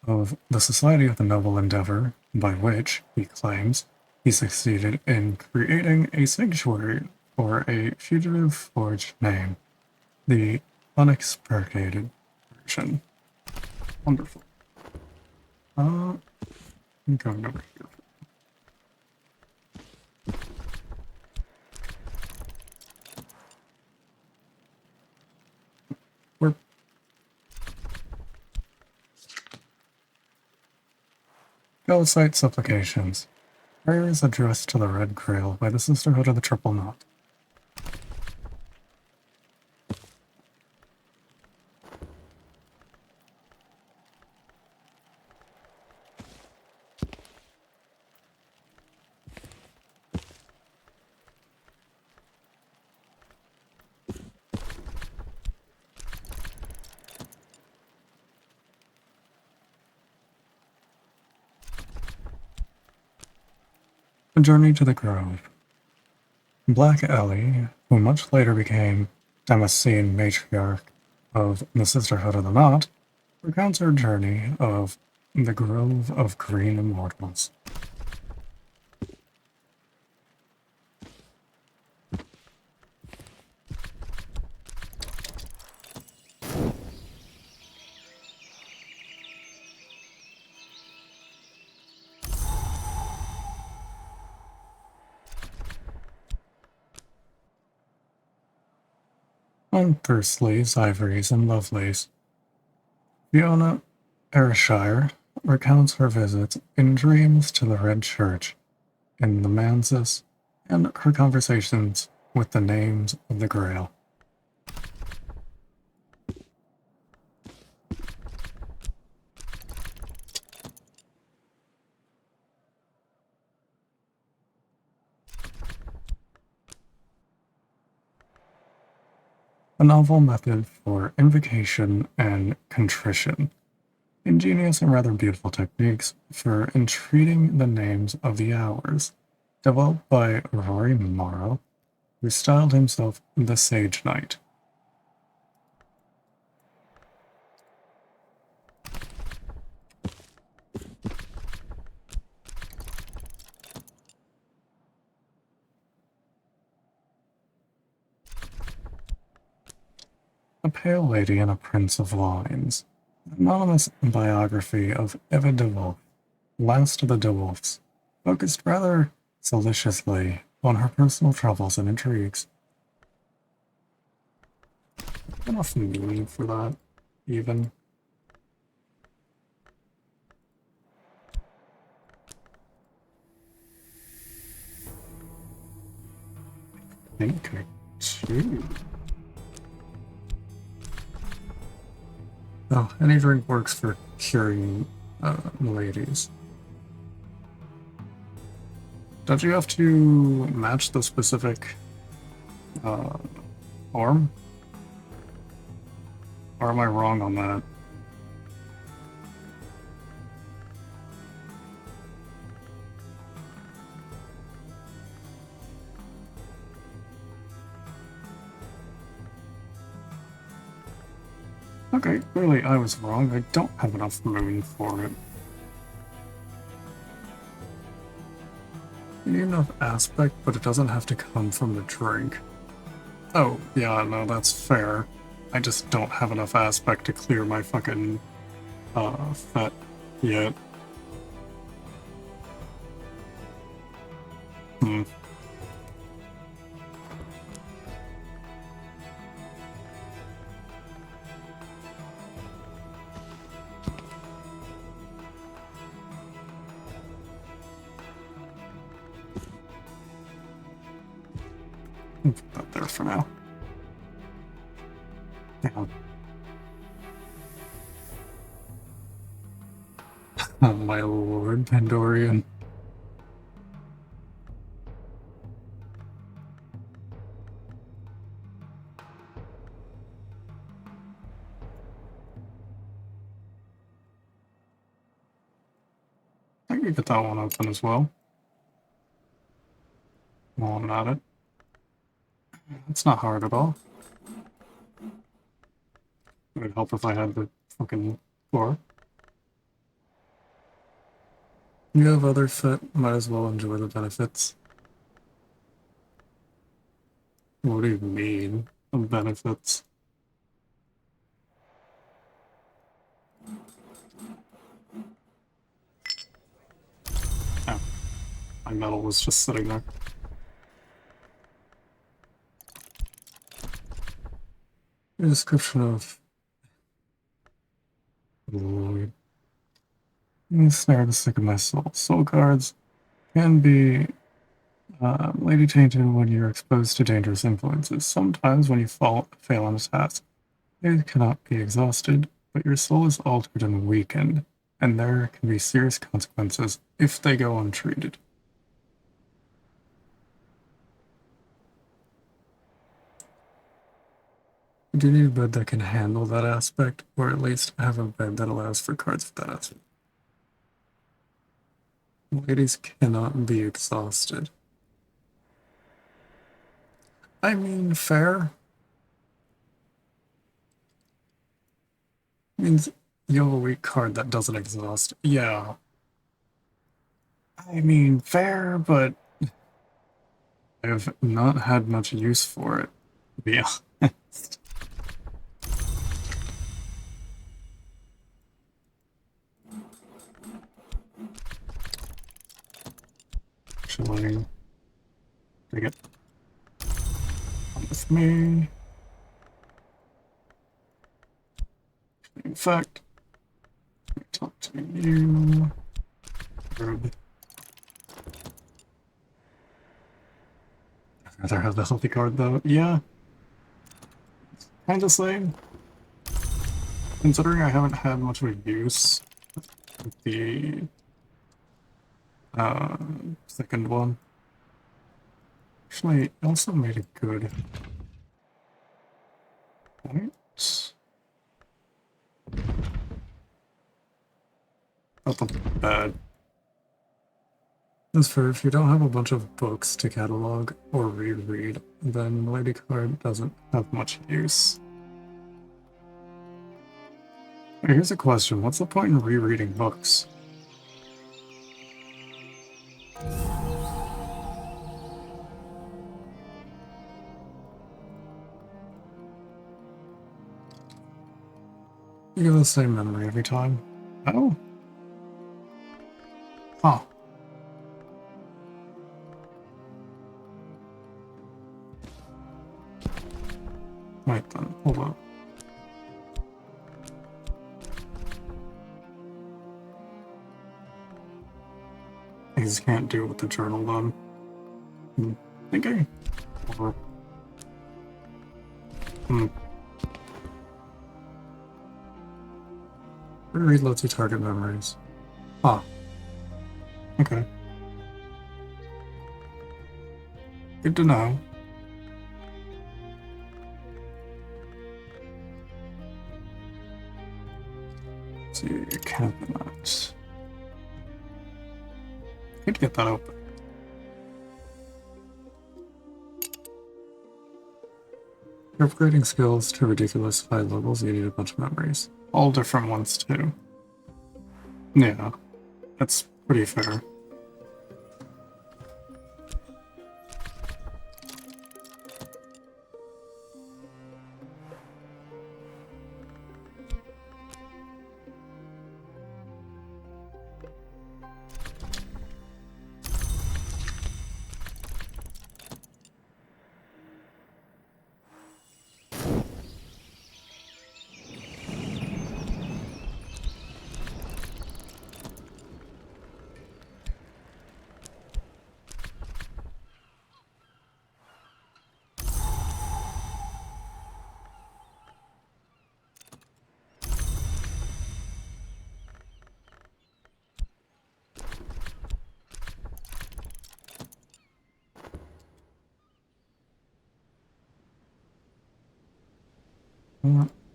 of the Society of the Noble Endeavor, by which, he claims, he succeeded in creating a sanctuary for a fugitive forged name, the unexpurgated version. Wonderful. I'm going over here. We're Galicite supplications. Prayers addressed to the Red Grail by the Sisterhood of the Triple Knot. A Journey to the Grove. Black Ellie, who much later became Damascene matriarch of the Sisterhood of the Knot, recounts her journey of the Grove of Green Immortals. On Thursley's, Ivories, and Lovelace, Fiona Ayrshire recounts her visits in dreams to the Red Church in the Manses and her conversations with the names of the Grail. A novel method for invocation and contrition. Ingenious and rather beautiful techniques for entreating the names of the hours, developed by Rory Morrow, who styled himself the Sage Knight. A Pale Lady and a Prince of Lines. Anonymous biography of Eva de Wolf, last of the de Wolfs, focused rather solicitously on her personal troubles and intrigues. Enough meaning for that, even. I think I do. Oh, any drink works for curing ladies. Don't you have to match the specific arm? Or am I wrong on that? Okay, clearly I was wrong. I don't have enough moon for it. You need enough aspect, but it doesn't have to come from the drink. Oh, yeah, no, that's fair. I just don't have enough aspect to clear my fucking, fet yet. Hmm. I'll put that there for now. Yeah. Oh, my lord, Pandorian. I can get that one open as well. While I'm at it. It's not hard at all. It would help if I had the fucking floor. You have other fit, might as well enjoy the benefits. What do you mean, the benefits? Oh, my metal was just sitting there. A description of Lloyd. Snare the sick of my soul. Soul cards can be lady tainted when you're exposed to dangerous influences. Sometimes when you fail on a task, they cannot be exhausted, but your soul is altered and weakened, and there can be serious consequences if they go untreated. You do need a bed that can handle that aspect, or at least have a bed that allows for cards for that aspect. Ladies cannot be exhausted. I mean, fair. Means you have a weak card that doesn't exhaust. Yeah. I mean, fair, but I have not had much use for it, to be honest. Actually, take it. Come with me. In fact, let me talk to you. Verb. I'd rather have the healthy card though. Yeah. Kind of same. Considering I haven't had much of a use with the uh, second one. Actually, it also made a good point. Not the bad. As for if you don't have a bunch of books to catalog or reread, then Lady Card doesn't have much use. Here's a question. What's the point in rereading books? You get the same memory every time. Oh. Huh. Wait then, hold up. I just can't do it with the journal then. Thinking. Or... Reread lets you target memories. Huh. Okay. Good to know. Let's see, cabinet. Could get that open. For upgrading skills to ridiculous high levels, you need a bunch of memories. All different ones, too. Yeah, that's pretty fair.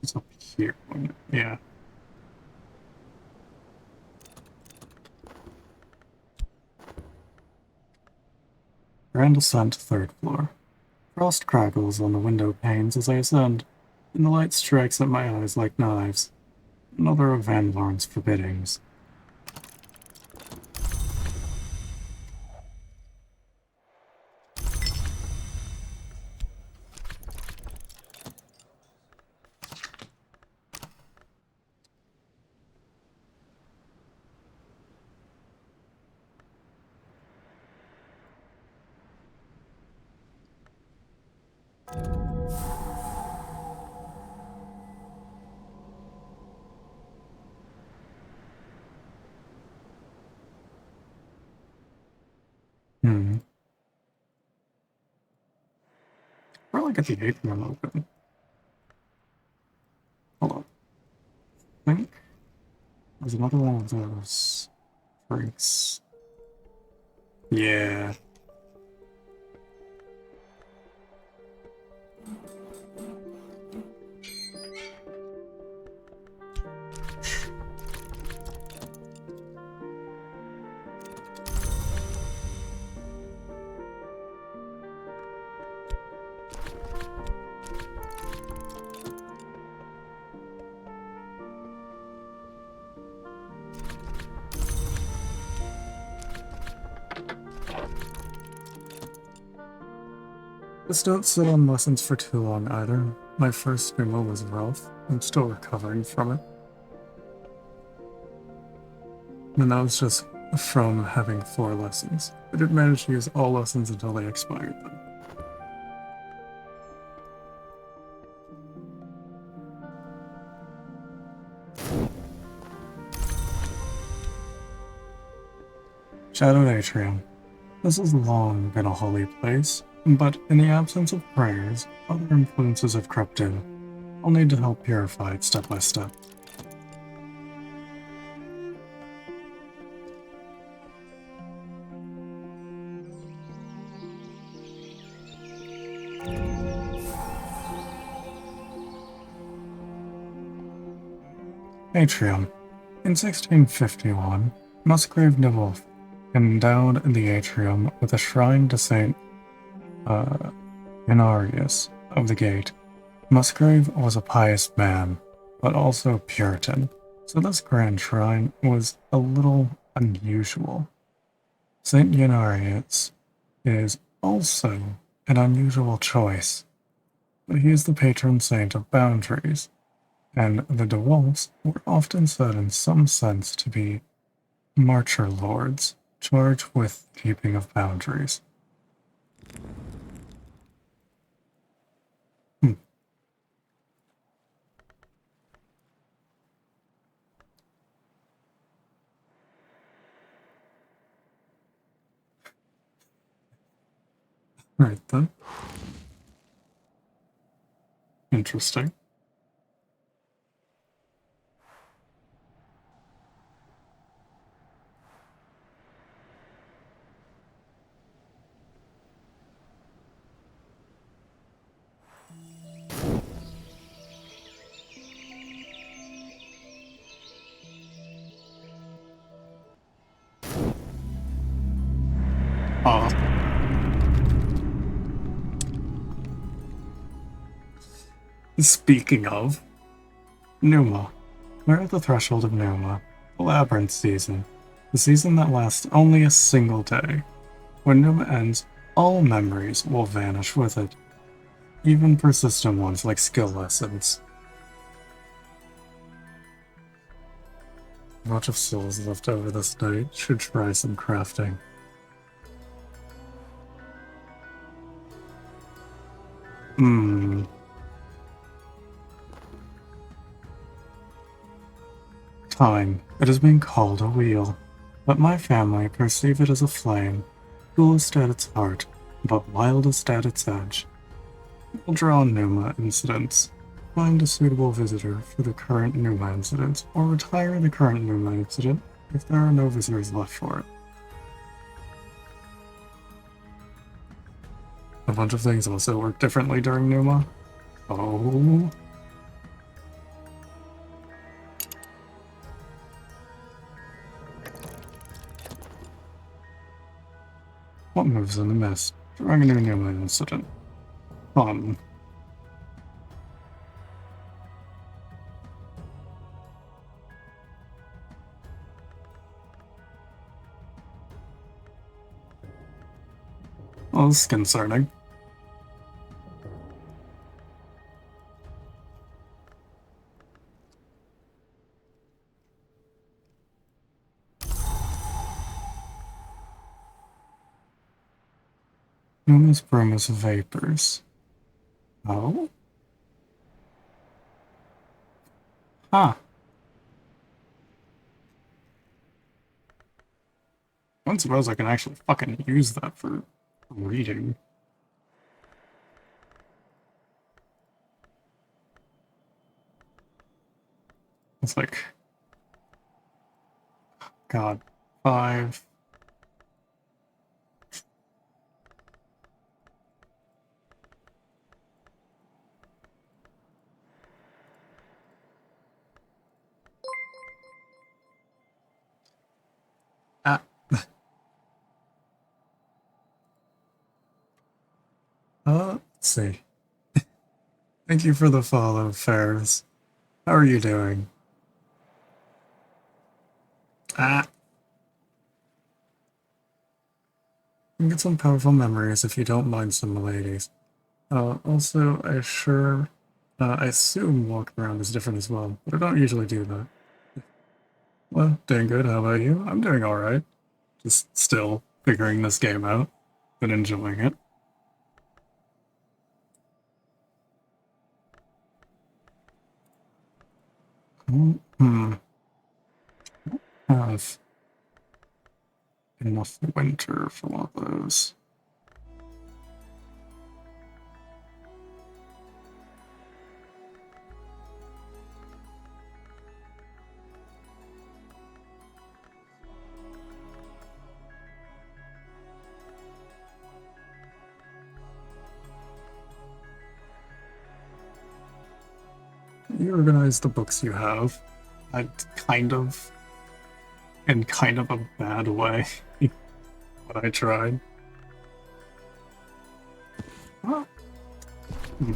It's up here. Yeah. Grand ascent, 3rd floor. Frost crackles on the window panes as I ascend, and the light strikes at my eyes like knives. Another of Van Lorn's forbiddings. Probably get the atrium open. Hold on. I think there's another one of those freaks. Yeah. Just don't sit on lessons for too long either. My first Numa was rough. I'm still recovering from it. And that was just from having 4 lessons. I didn't manage to use all lessons until they expired though. Shadowed Atrium. This has long been a holy place, but in the absence of prayers, other influences have crept in. I'll need to help purify it step by step. Atrium. In 1651, Musgrave Newolf endowed the atrium with a shrine to Saint Inarius of the Gate. Musgrave was a pious man, but also Puritan, so this grand shrine was a little unusual. Saint Inarius is also an unusual choice, but he is the patron saint of boundaries, and the DeWolfs were often said in some sense to be marcher lords, charged with keeping of boundaries. Right then. Interesting. Speaking of, Numa. We're at the threshold of Numa, the labyrinth season, the season that lasts only a single day. When Numa ends, all memories will vanish with it, even persistent ones like skill lessons. A bunch of souls left over this night. Should try some crafting. Time. It is being called a wheel, but my family perceive it as a flame, coolest at its heart, but wildest at its edge. We'll draw Numa incidents, find a suitable visitor for the current Numa incident, or retire the current Numa incident if there are no visitors left for it. A bunch of things also work differently during Numa. Oh. What moves in the mist? During a new incident. Fun. Well, this is concerning. Numerous brumous vapors. Oh? Huh. I don't suppose I can actually fucking use that for reading. It's like, God, 5. Ah. Let's see. Thank you for the follow, Ferris. How are you doing? Ah. You can get some powerful memories if you don't mind some ladies. Also, I assume walking around is different as well, but I don't usually do that. Well, doing good. How about you? I'm doing alright. Just still figuring this game out, but enjoying it. Hmm. Have enough winter for one of those. You organize the books you have. I kind of, in kind of a bad way, but I tried. Oh. Hmm.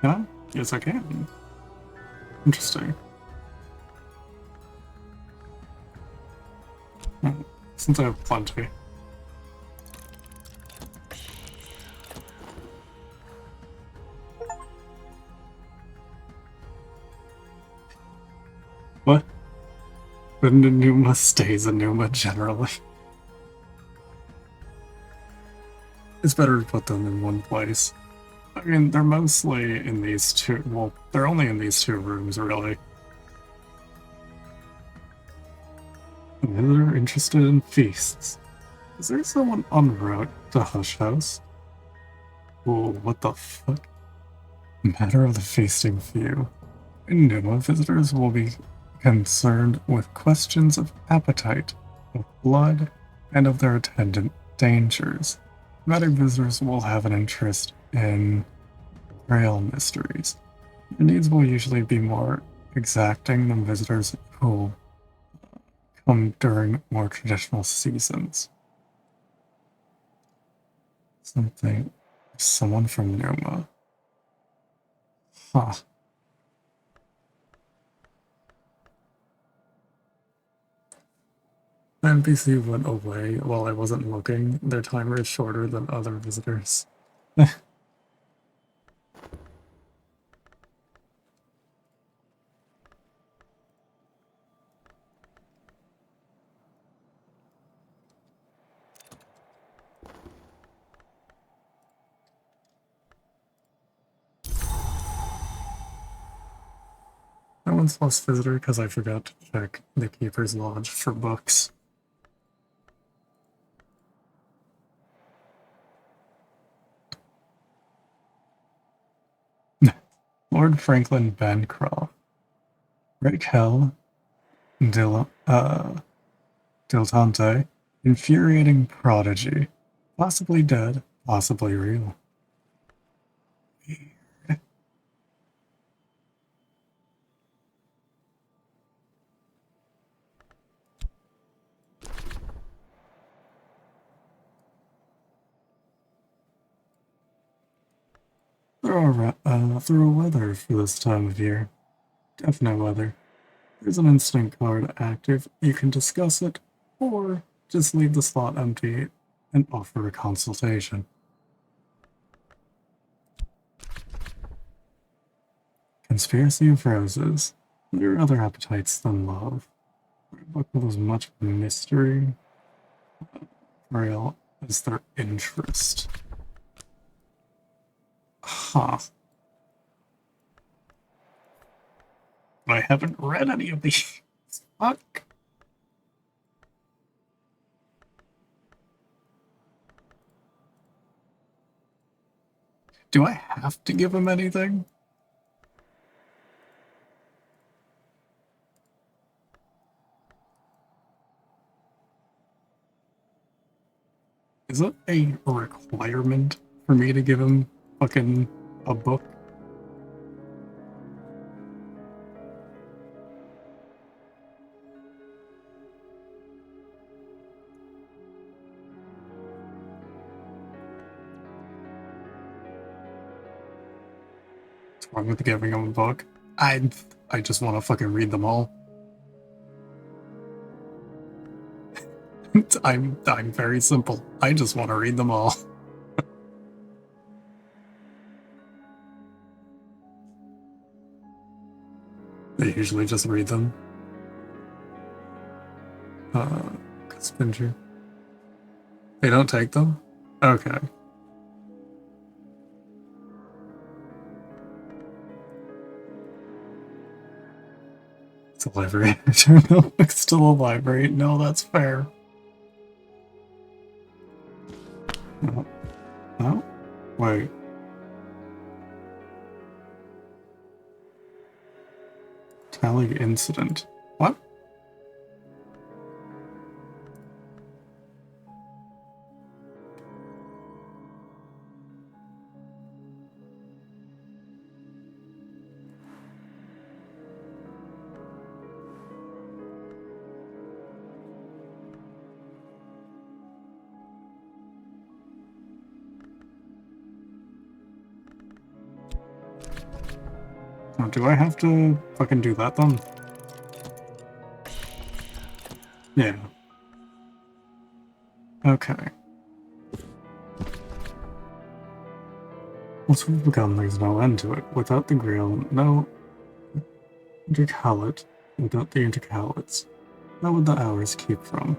Can I? Yes, I can. Interesting. Hmm. Since I have plenty. What? But Numa stays a Numa generally. It's better to put them in one place. I mean, they're mostly in these two. Well, they're only in these two rooms, really. A visitor interested in feasts. Is there someone en route to Hush House? Oh, what the fuck? Matter of the feasting few. In Numa, visitors will be concerned with questions of appetite, of blood, and of their attendant dangers. Nomadic visitors will have an interest in trail mysteries. Their needs will usually be more exacting than visitors who come during more traditional seasons. Someone from Numa. Huh. The NPC went away while I wasn't looking. Their timer is shorter than other visitors. I once lost visitor because I forgot to check the Keeper's Lodge for books. Lord Franklin Bancroft. Raquel Dilettante. Infuriating prodigy. Possibly dead, possibly real. throw weather for this time of year. Definite weather. There's an instant card active. You can discuss it, or just leave the slot empty and offer a consultation. Conspiracy of Roses. There are other appetites than love. A book with as much mystery, real as their interest. Huh. I haven't read any of these. Fuck. Do I have to give him anything? Is it a requirement for me to give him fucking a book? What's wrong with giving him a book? I just want to fucking read them all. I'm very simple. I just want to read them all. I usually just read them. Spinger. They don't take them? Okay. It's a library. Return the books to the library. No, that's fair. No. No? Wait. Tally incident. What? Oh, do I have to fucking do that then? Yeah. Okay. Once we've begun, there's no end to it. Without the grail, no intercalate. Without the intercalates, how would the hours keep from?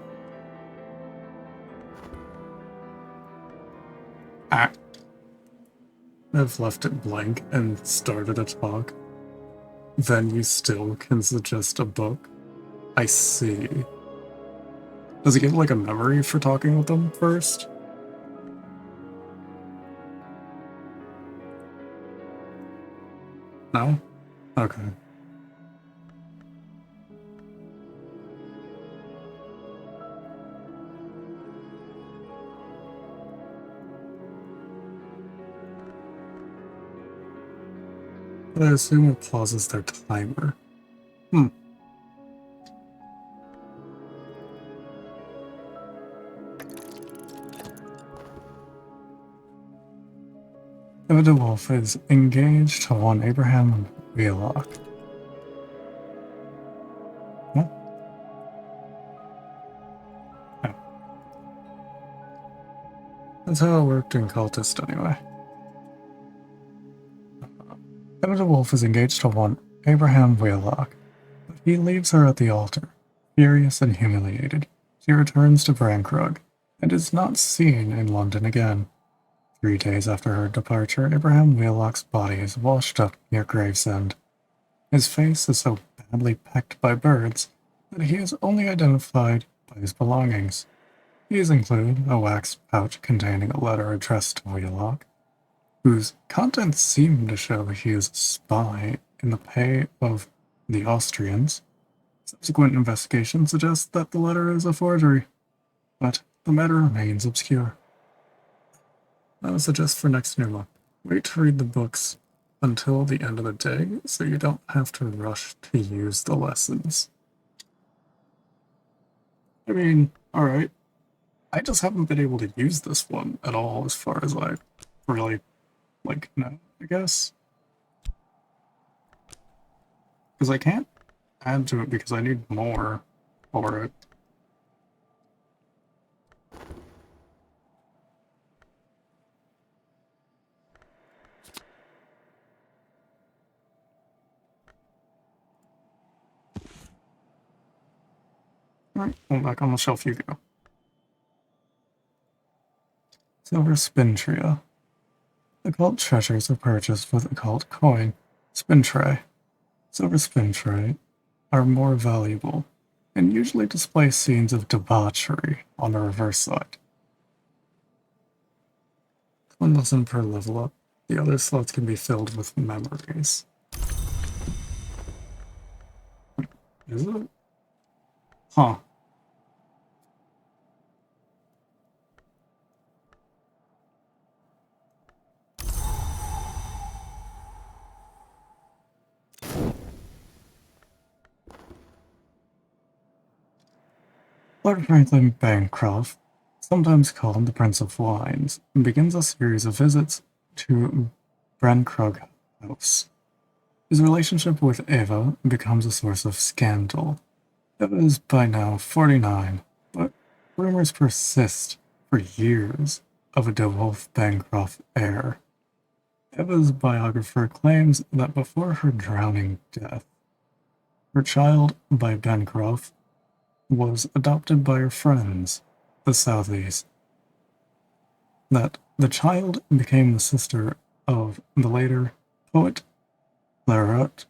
Ah. I've left it blank and started a talk. Then you still can suggest a book? I see. Does it give like a memory for talking with them first? No? Okay. But I assume it pauses their timer. The wolf is engaged to one Abraham Wheelock. What? Oh. That's how it worked in Cultist, anyway. The wolf is engaged to one Abraham Wheelock, but he leaves her at the altar. Furious and humiliated, she returns to Brankrug and is not seen in London again. 3 days after her departure, Abraham Wheelock's body is washed up near Gravesend. His face is so badly pecked by birds that he is only identified by his belongings. These include a wax pouch containing a letter addressed to Wheelock, whose contents seem to show he is a spy in the pay of the Austrians. Subsequent investigation suggests that the letter is a forgery, but the matter remains obscure. I would suggest for next new month, wait to read the books until the end of the day so you don't have to rush to use the lessons. I mean, alright. I just haven't been able to use this one at all as far as I really, know. I guess. Because I can't add to it because I need more for it. Alright, well, back on the shelf you go. Silver spin trio. Occult treasures are purchased with occult coin. Spin tray. Silver spin tray are more valuable and usually display scenes of debauchery on the reverse side. 1 lesson per level up. The other slots can be filled with memories. Is it? Huh. Lord Franklin Bancroft, sometimes called the Prince of Wines, begins a series of visits to Brankrug House. His relationship with Ava becomes a source of scandal. Ava is by now 49, but rumors persist for years of a DeWolf Bancroft heir. Eva's biographer claims that before her drowning death, her child by Bancroft was adopted by her friends, the Southies. That the child became the sister of the later poet Claret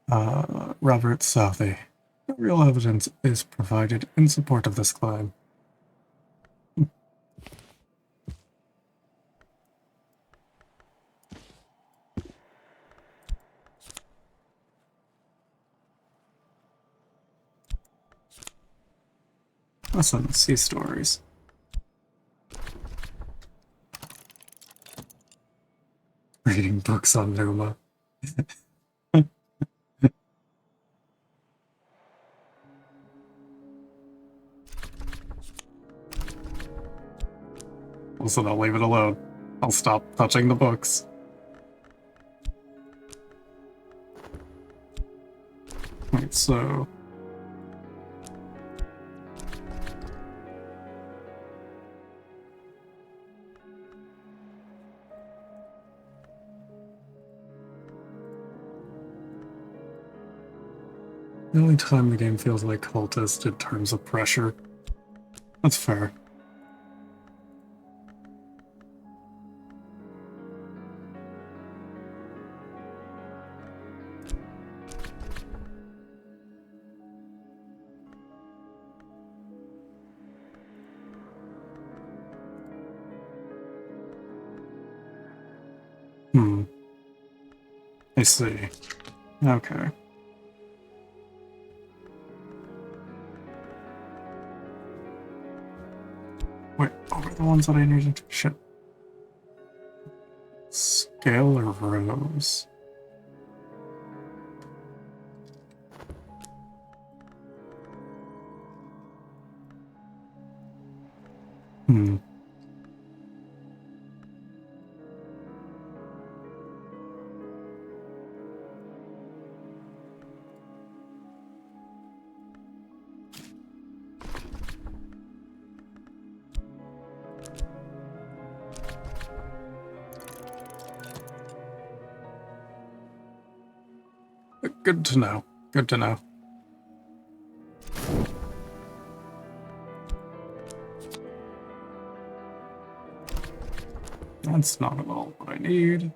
Robert Southey. No real evidence is provided in support of this claim. Listen, see stories. Reading books on Numa. Listen, I'll leave it alone. I'll stop touching the books. Right, so... the only time the game feels like cultist in terms of pressure. That's fair. I see. Okay. Wait, what were the ones that I needed to ship? Scale or rose? Good to know. Good to know. That's not at all what I need.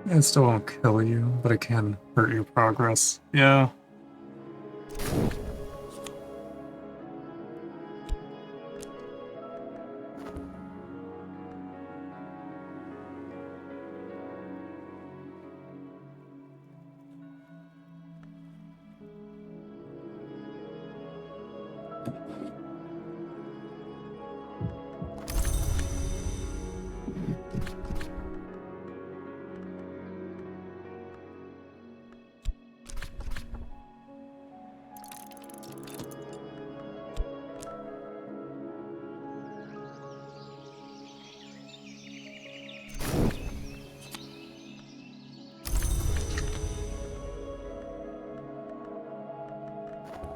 It still won't kill you, but it can hurt your progress. Yeah.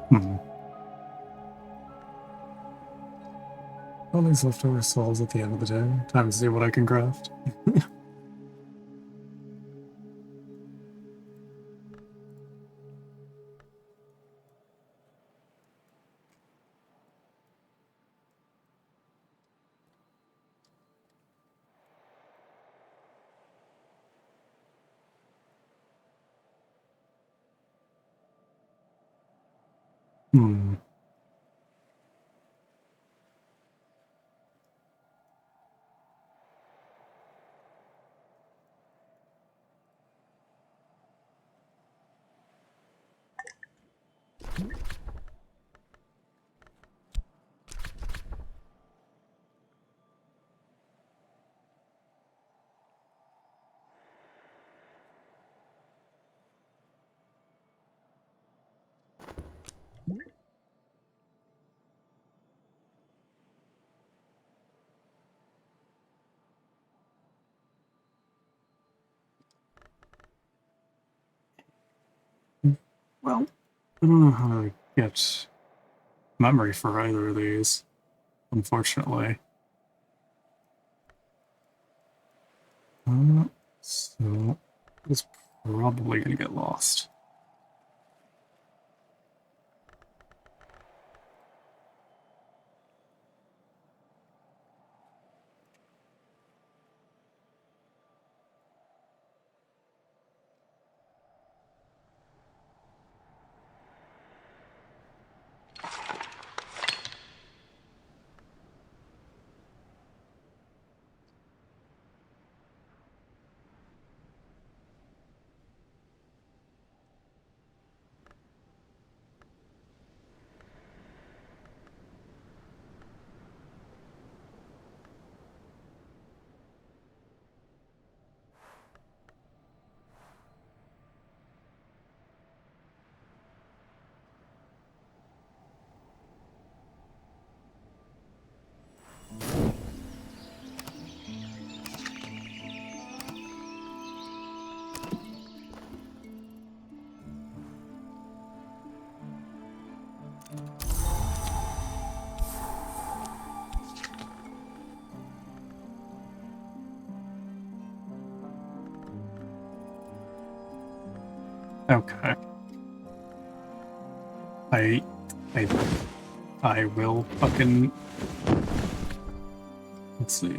Hmm. All these leftover souls at the end of the day. Time to see what I can craft. Hmm. Well, I don't know how to get memory for either of these, unfortunately. So it's probably gonna get lost. Okay. I I I will fucking let's see.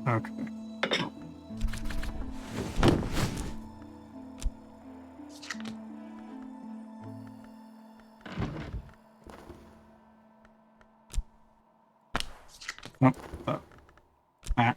Okay. Nope. Ah.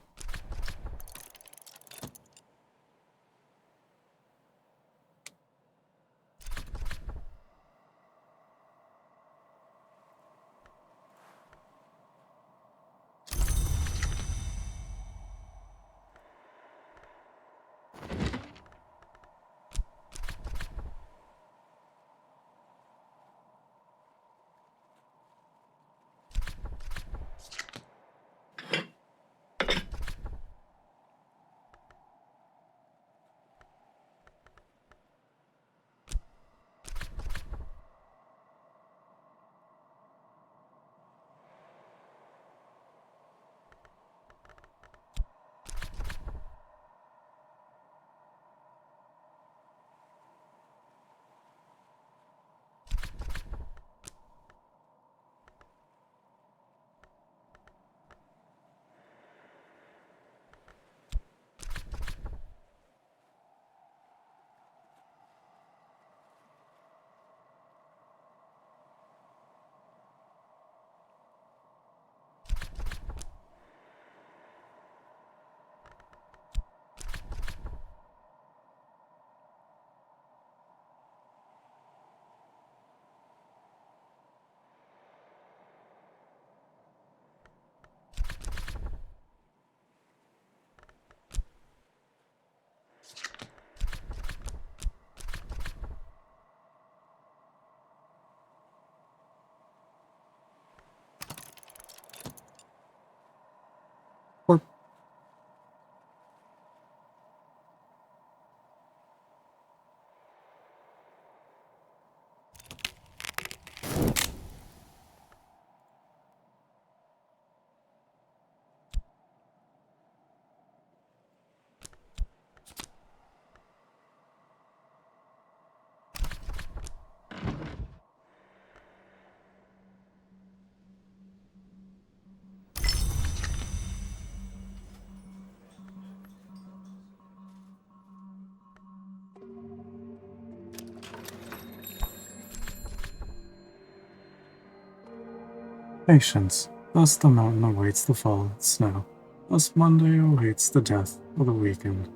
Patience. Thus the mountain awaits the fall of snow. Thus Monday awaits the death of the weekend.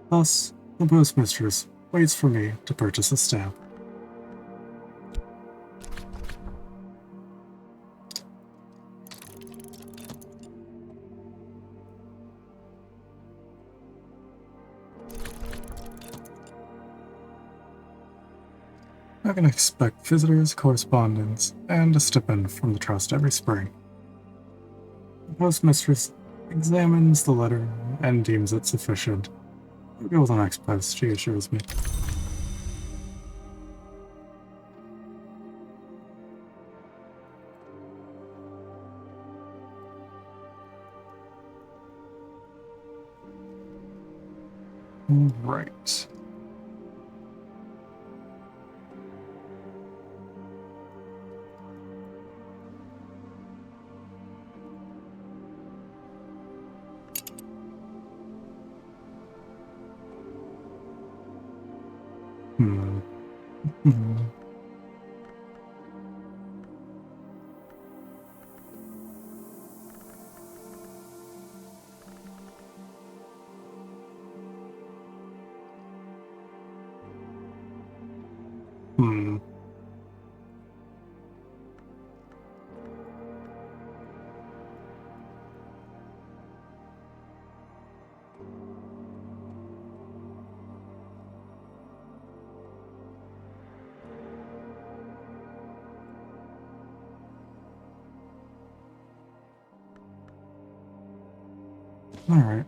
Thus the postmistress waits for me to purchase a stamp. I can expect visitors, correspondence, and a stipend from the trust every spring. The postmistress examines the letter and deems it sufficient. I'll go with the next post, she assures me. Right. Hmm. Hmm. Hmm. Alright.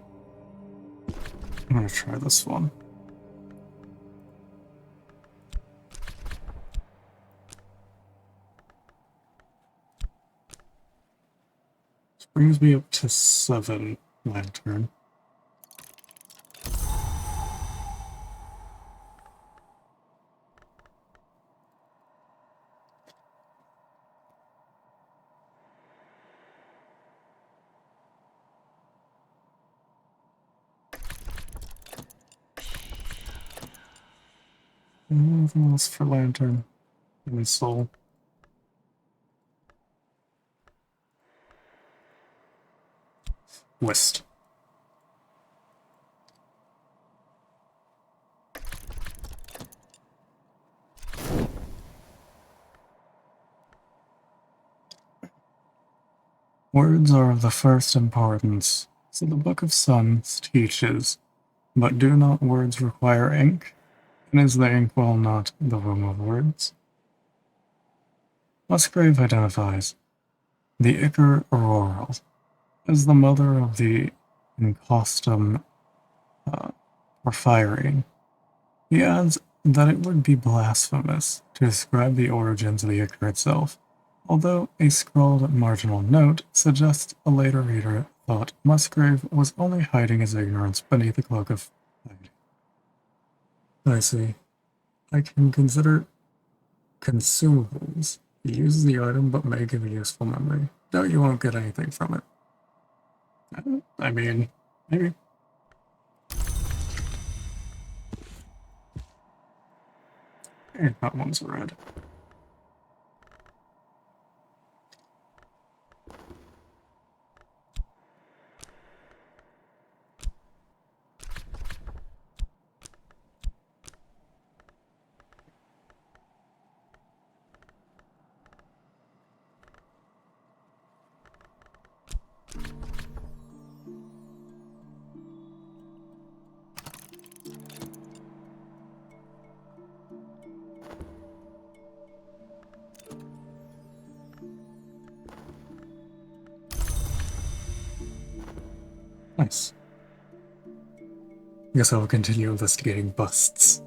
I'm gonna try this one. This brings me up to 7 lantern. Anything else for lantern? And soul. Whist. Words are of the first importance, so the Book of Suns teaches, but do not words require ink? And is the inkwell not the womb of words? Musgrave identifies the Ichor Auroral as the mother of the Encostum Porphyrion. He adds that it would be blasphemous to ascribe the origins of the Ichor itself, although a scrawled marginal note suggests a later reader thought Musgrave was only hiding his ignorance beneath a cloak of piety. I see. I can consider consumables. You use the item but may give a useful memory. Doubt you won't get anything from it. I mean, maybe. And that one's red. Nice. I guess I will continue investigating busts.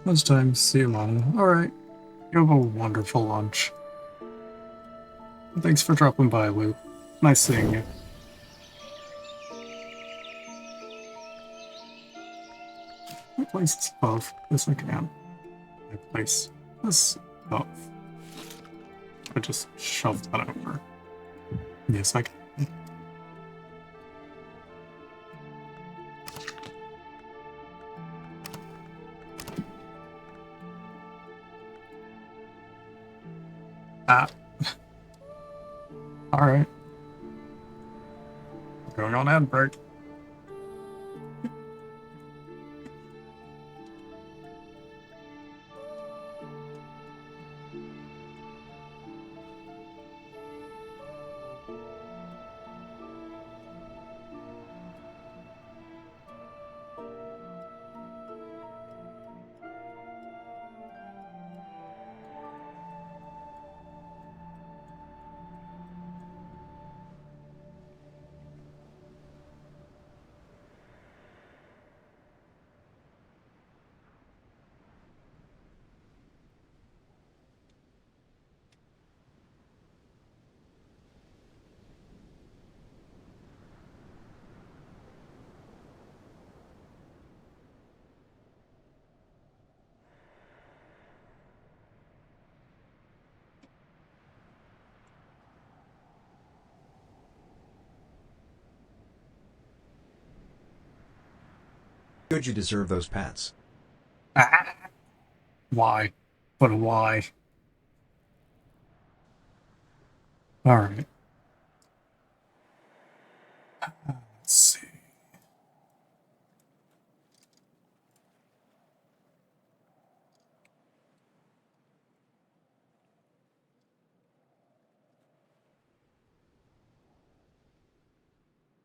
This time, see you, Mom. Alright. You have a wonderful lunch. Thanks for dropping by, Luke. Nice seeing you. I place this above. Yes, I can. I place this above. I just shoved that over. Yes, I can. Ah. Alright. Going on ad break. Good, you deserve those pats. Ah. Why? But why? Alright. Let's see.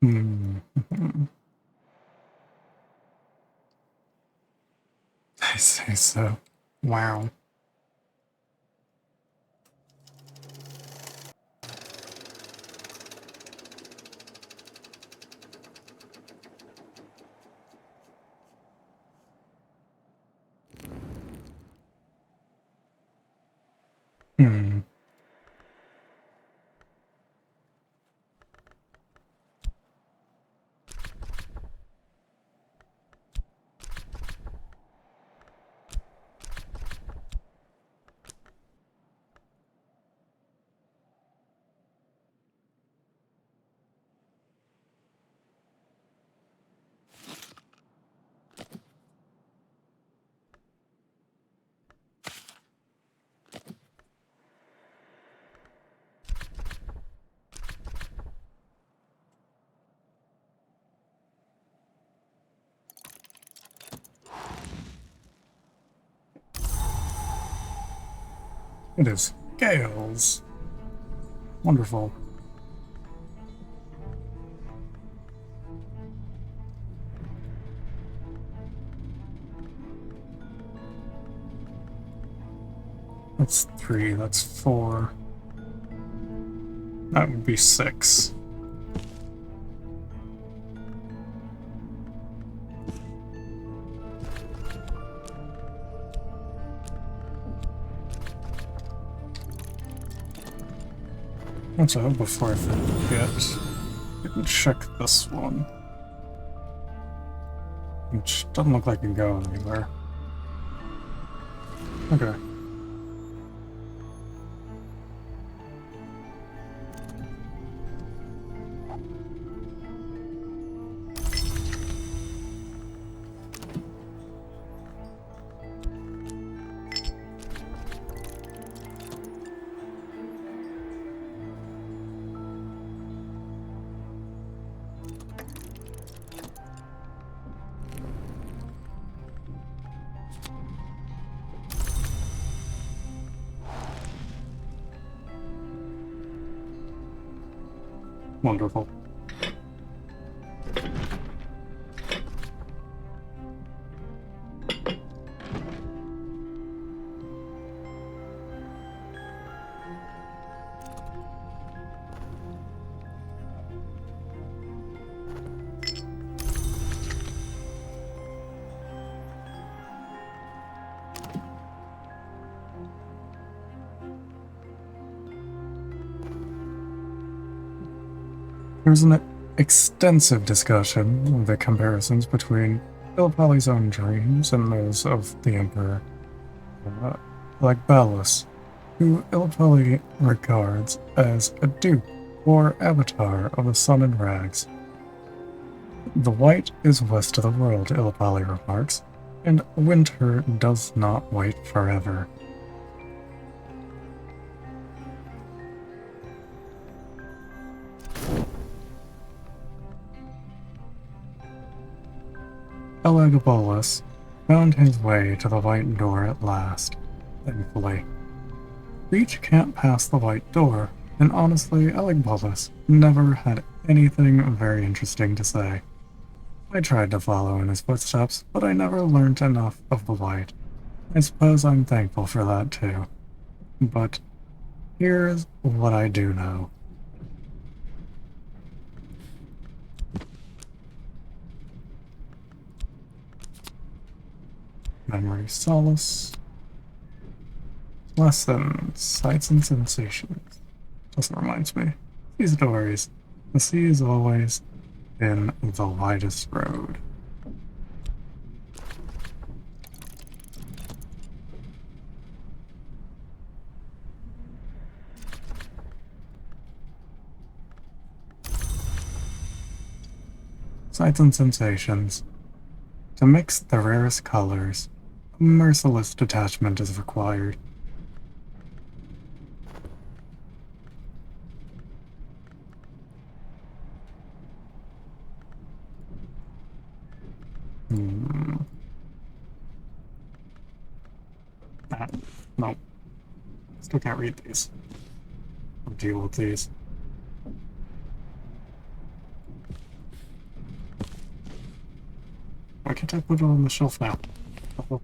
Hmm. I say so. Wow. Hmm. It is Gales. Wonderful. That's 3, that's 4. That would be 6. Also, before I forget, let me check this one. Which doesn't look like it can go anywhere. Okay. Wonderful. There's an extensive discussion of the comparisons between Illipali's own dreams and those of the Emperor, uh, like Balus, who Illipali regards as a dupe or avatar of the sun in rags. The white is west of the world, Illipali remarks, and winter does not wait forever. Elagabalus found his way to the white door at last, thankfully. Reach can't pass the white door, and honestly, Elagabalus never had anything very interesting to say. I tried to follow in his footsteps, but I never learned enough of the white. I suppose I'm thankful for that too. But here's what I do know. Memory solace. Lesson, sights and sensations. Just reminds me. These stories. The sea is always in the widest road. Sights and sensations. To mix the rarest colors, merciless detachment is required. No. Still can't read these. I'll deal with these. Why can't I put it on the shelf now? Oh.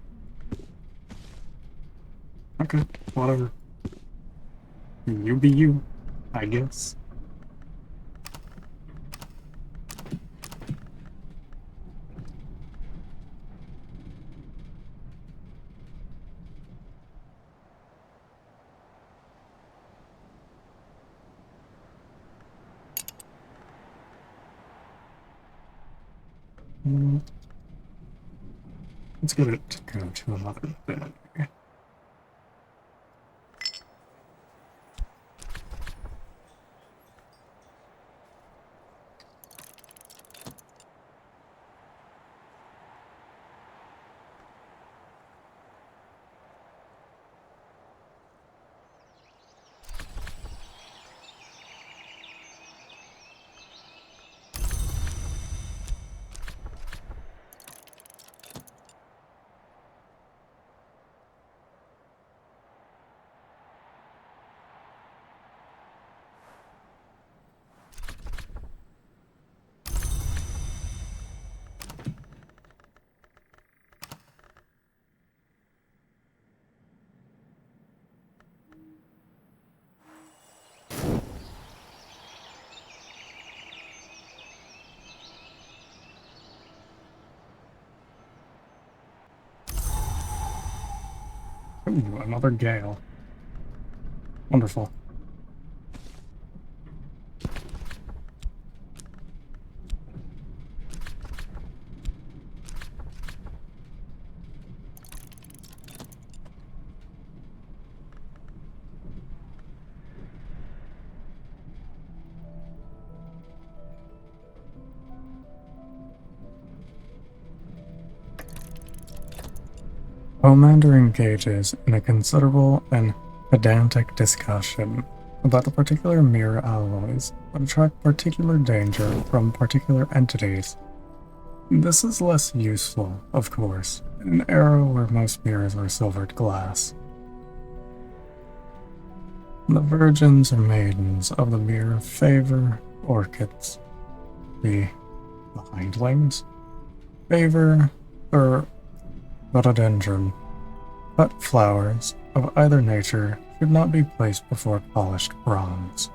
Okay, whatever. You be you, I guess. Let's get it to go to another bed. Ooh, another gale. Wonderful. Pomander engages in a considerable and pedantic discussion about the particular mirror alloys that attract particular danger from particular entities. This is less useful, of course, in an era where most mirrors are silvered glass. The virgins or maidens of the mirror favor orchids. The hindlings favor rhododendron. Cut flowers of either nature should not be placed before polished bronze.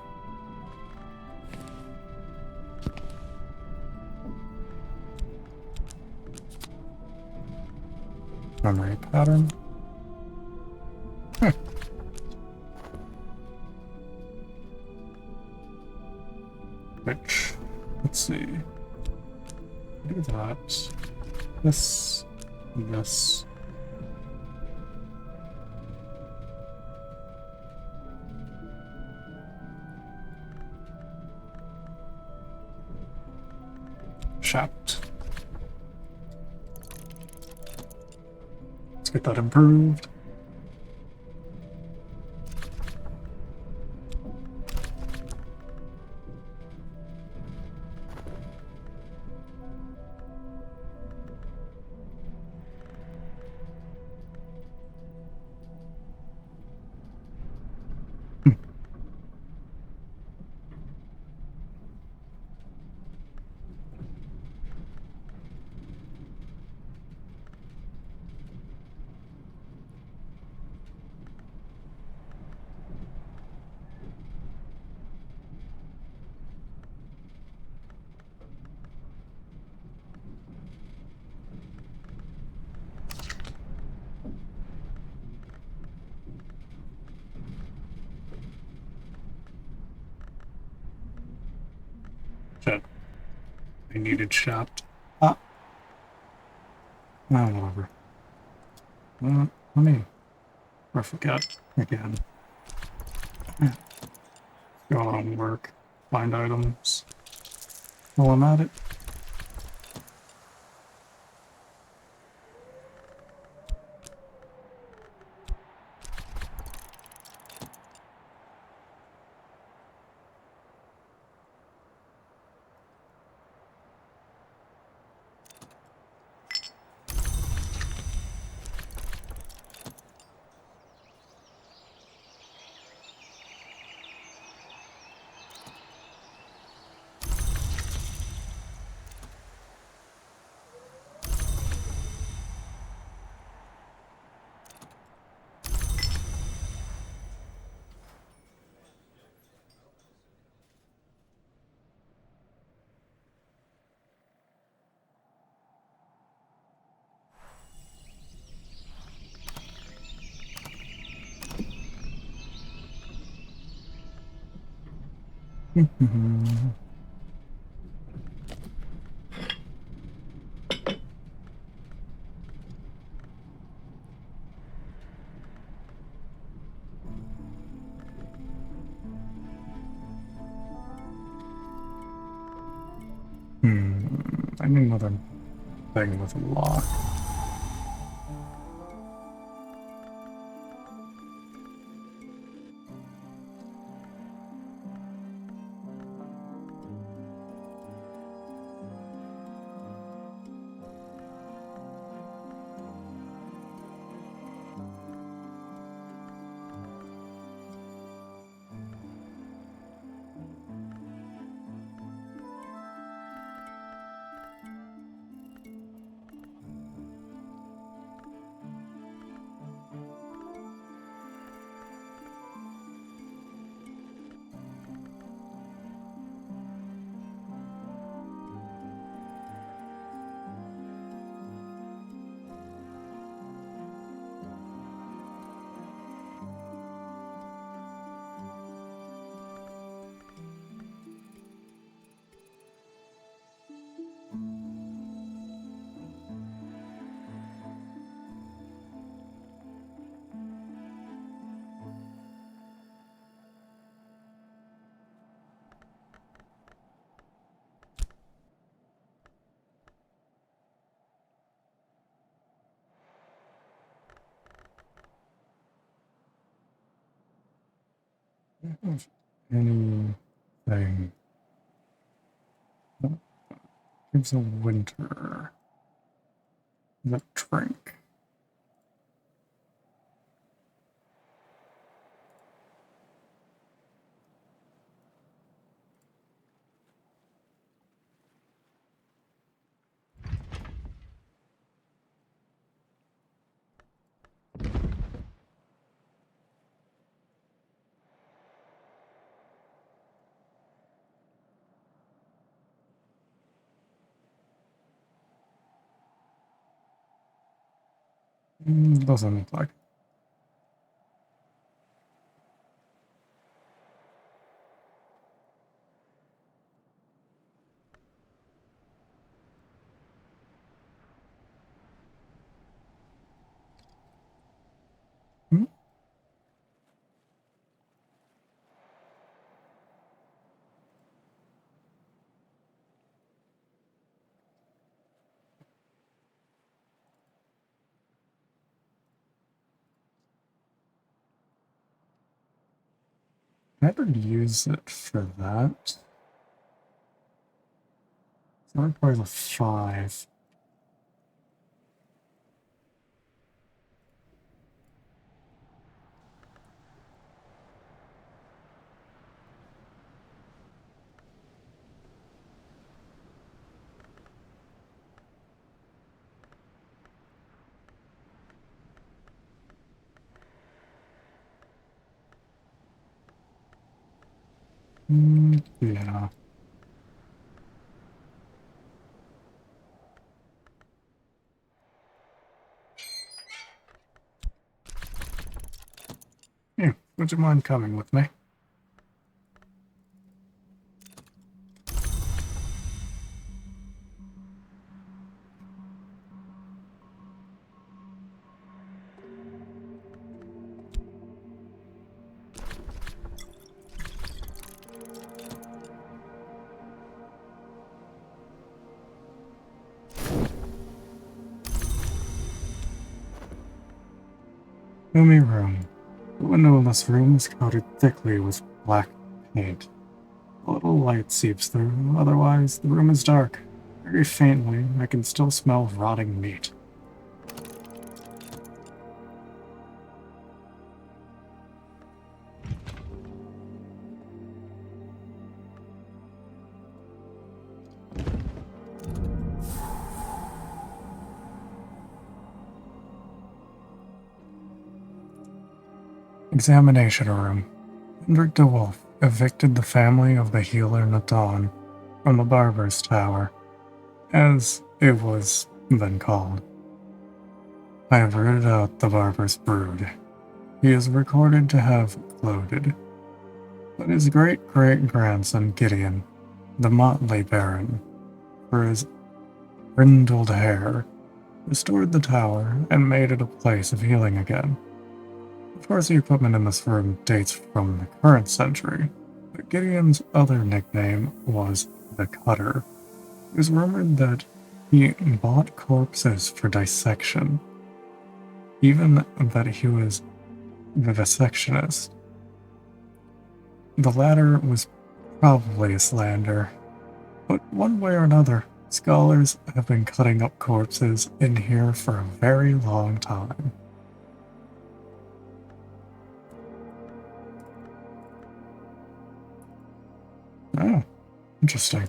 Memory pattern. Which Let's see. Do that. This. This. Shaft. Let's get that improved. Shit. I needed shaft. Ah. No, whatever. Let me. I forget again. Go on work. Find items. While I'm at it. I need another thing with a lock. Anything that gives a winter. The drink. Doesn't look like. Never use it for that. So I'd probably the 5. Yeah. Yeah, would you mind coming with me? Gloomy room. The window in this room is coated thickly with black paint. A little light seeps through, otherwise the room is dark. Very faintly, I can still smell rotting meat. Examination room. Hendrik de Wolf evicted the family of the healer Natan from the barber's tower, as it was then called. I have rooted out the barber's brood. He is recorded to have gloated, but his great-great-grandson Gideon, the motley baron, for his brindled hair, restored the tower and made it a place of healing again. Of course, the equipment in this room dates from the current century, but Gideon's other nickname was the Cutter. It was rumored that he bought corpses for dissection, even that he was vivisectionist. The latter was probably a slander, but one way or another, scholars have been cutting up corpses in here for a very long time. Oh, interesting.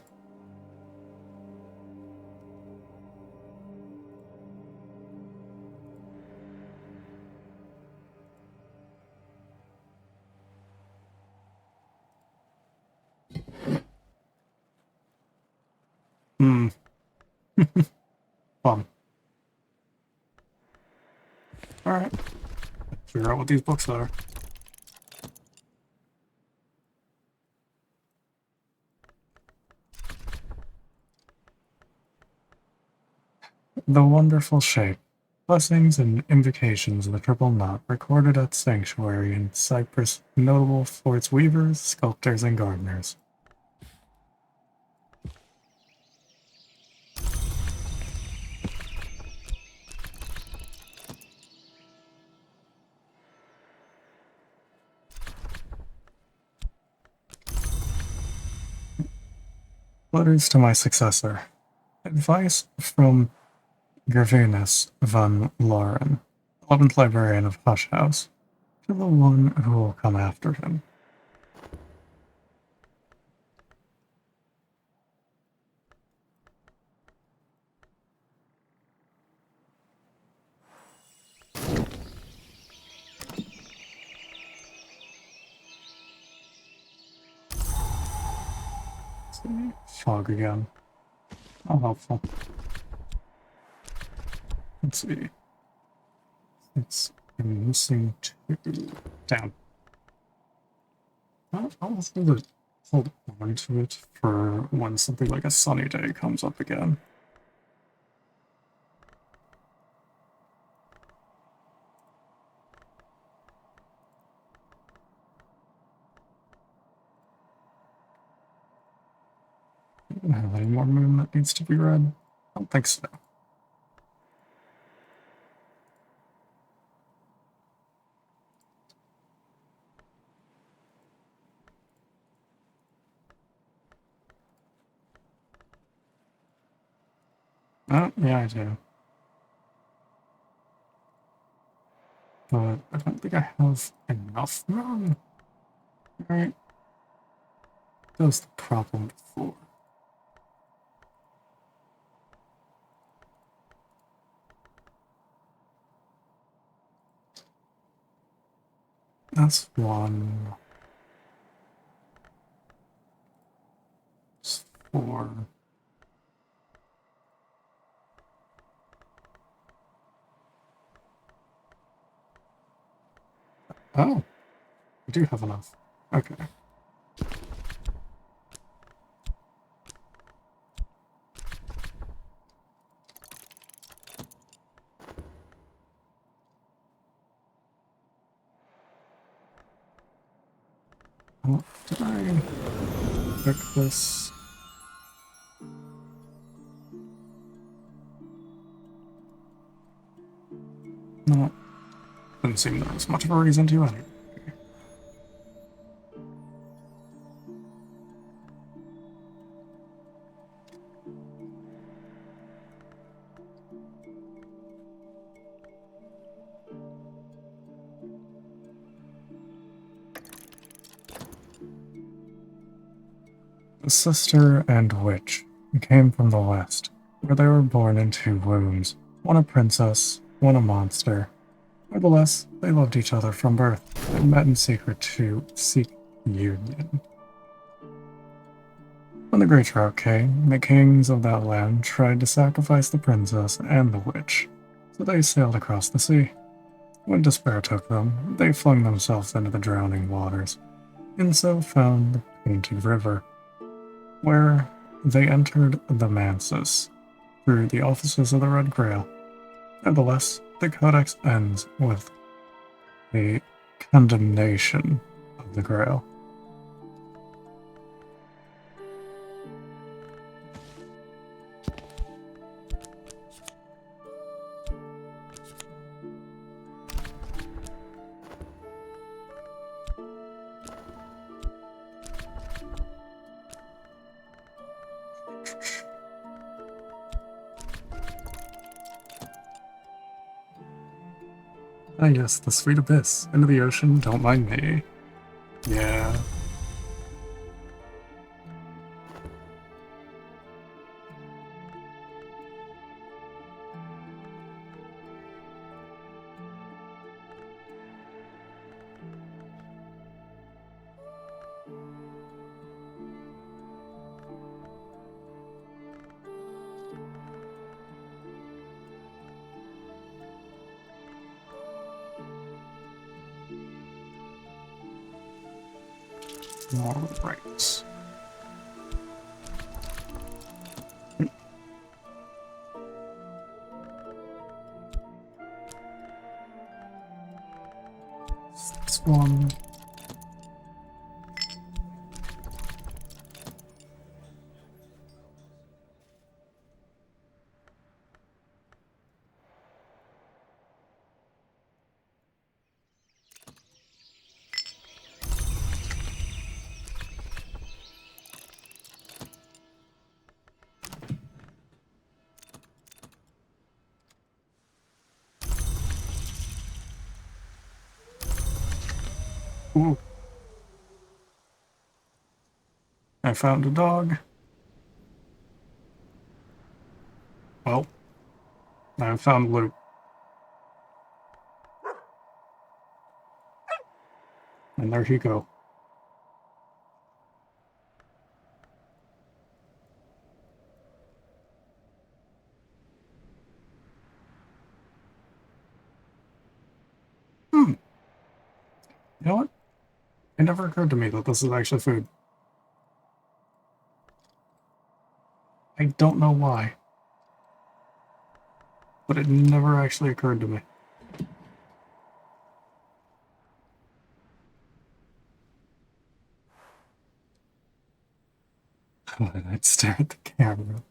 Hmm, fun. Alright, figure out what these books are. The wonderful shape. Blessings and invocations of the triple knot recorded at Sanctuary in Cyprus, notable for its weavers, sculptors, and gardeners. Letters to my successor. Advice from Gervinus van Lauren, 11th librarian of Hush House, to the one who will come after him. Let's see. Fog again. How helpful. Let's see. It's missing 2. Damn. I'll hold on to it for when something like a sunny day comes up again. I don't have any more moon that needs to be read. I don't think so. Oh, yeah, I do. But I don't think I have enough room. Right? That was the problem before. That's one. That's four. Oh, I do have enough. Okay. Oh, did I pick this? No. Didn't seem there was much of a reason to anyway. The sister and witch came from the west, where they were born in two wombs, one a princess, one a monster. Nevertheless, they loved each other from birth and met in secret to seek union. When the Great Drought came, the kings of that land tried to sacrifice the princess and the witch, so they sailed across the sea. When despair took them, they flung themselves into the drowning waters, and so found the Painted River, where they entered the Mansus through the offices of the Red Grail. Nevertheless, the Codex ends with a condemnation of the Grail. Ah yes, the sweet abyss. Into the ocean, don't mind me. Yeah. Alright. This one. Ooh. I found a dog. Well, I found loot. And there you go. Hmm. You know what? It never occurred to me that this is actually food. I don't know why, but it never actually occurred to me. I'd stare at the camera.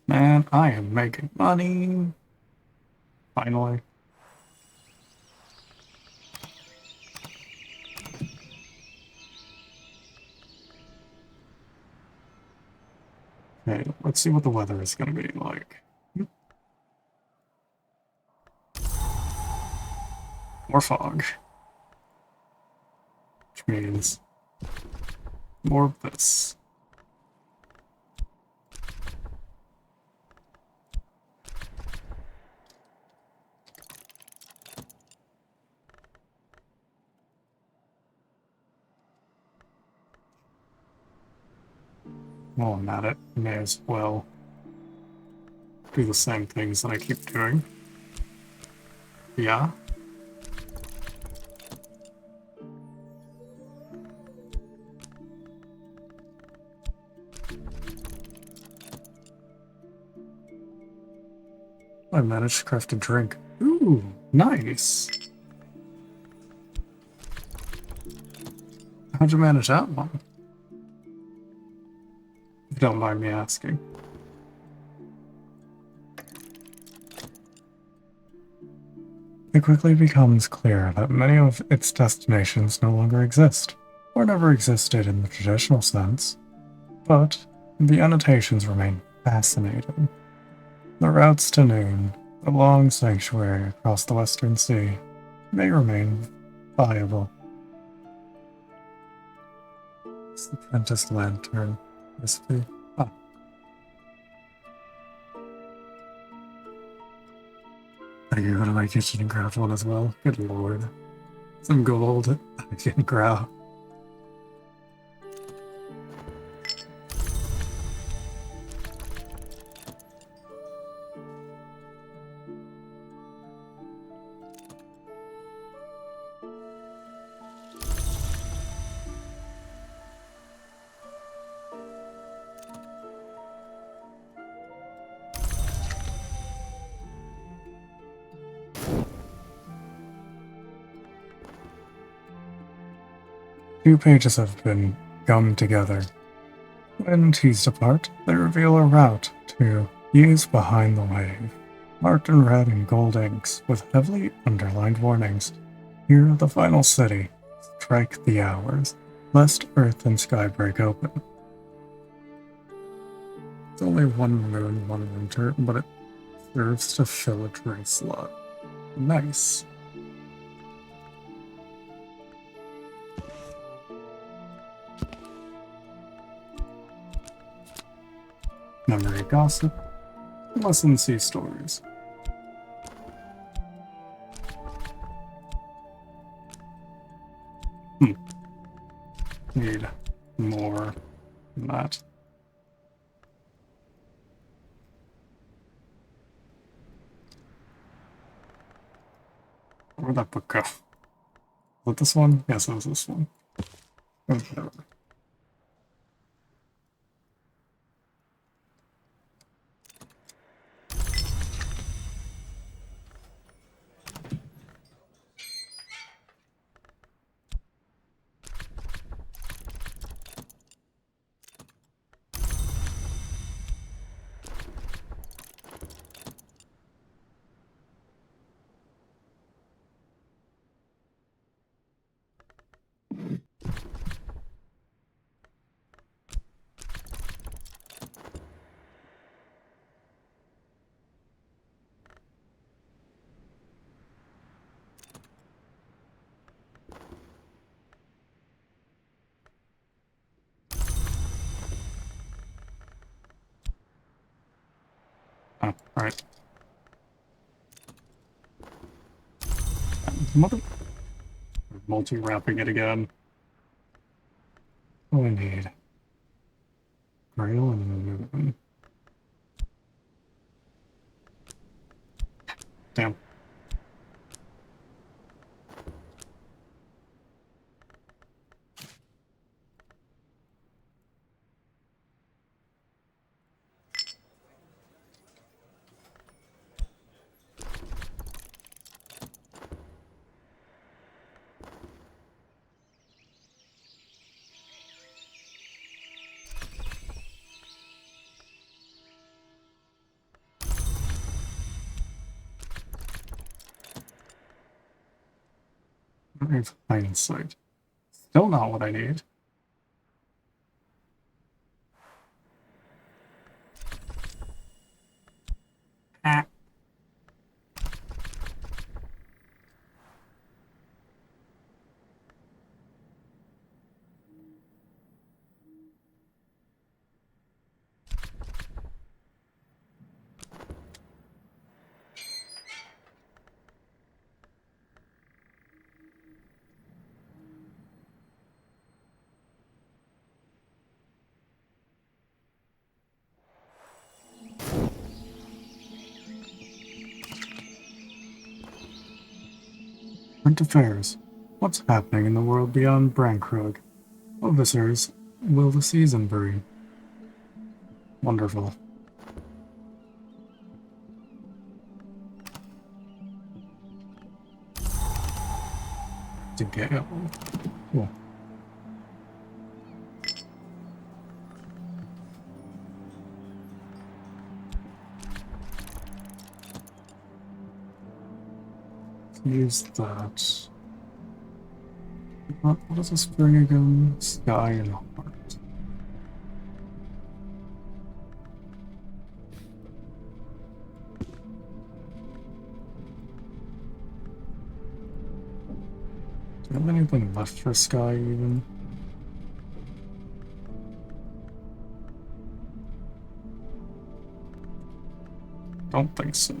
Man, I am making money. Finally. Okay, let's see what the weather is going to be like. More fog. Which means more of this. While I'm at it, may as well do the same things that I keep doing. Yeah? I managed to craft a drink. Ooh, nice! How'd you manage that one? If you don't mind me asking. It quickly becomes clear that many of its destinations no longer exist, or never existed in the traditional sense, but the annotations remain fascinating. The routes to Noon, the long sanctuary across the Western Sea, may remain viable. It's the Prentice Lantern recipe. Ah. Are you going to my kitchen and craft one as well? Good lord. Some gold I can grow. Two pages have been gummed together. When teased apart, they reveal a route to Use Behind the Wave, marked in red and gold inks with heavily underlined warnings. Here, the final city. Strike the hours, lest earth and sky break open. It's only one moon, one winter, but it serves to fill a drink slot. Nice. Memory gossip, lesson sea stories. Need more than that. Where'd that book go? Was it this one? Yes, it was this one. Okay. Oh, alright. Mother... Multi-wrapping it again. What do we need? Grail and Moon. Damn. I have hindsight. Still not what I need. Current affairs. What's happening in the world beyond Brankrug? What visitors will the season bring? Wonderful. To Gale. Cool. Use that. What does this bring again? Sky and Heart. Do I have anything left for Sky even? Don't think so.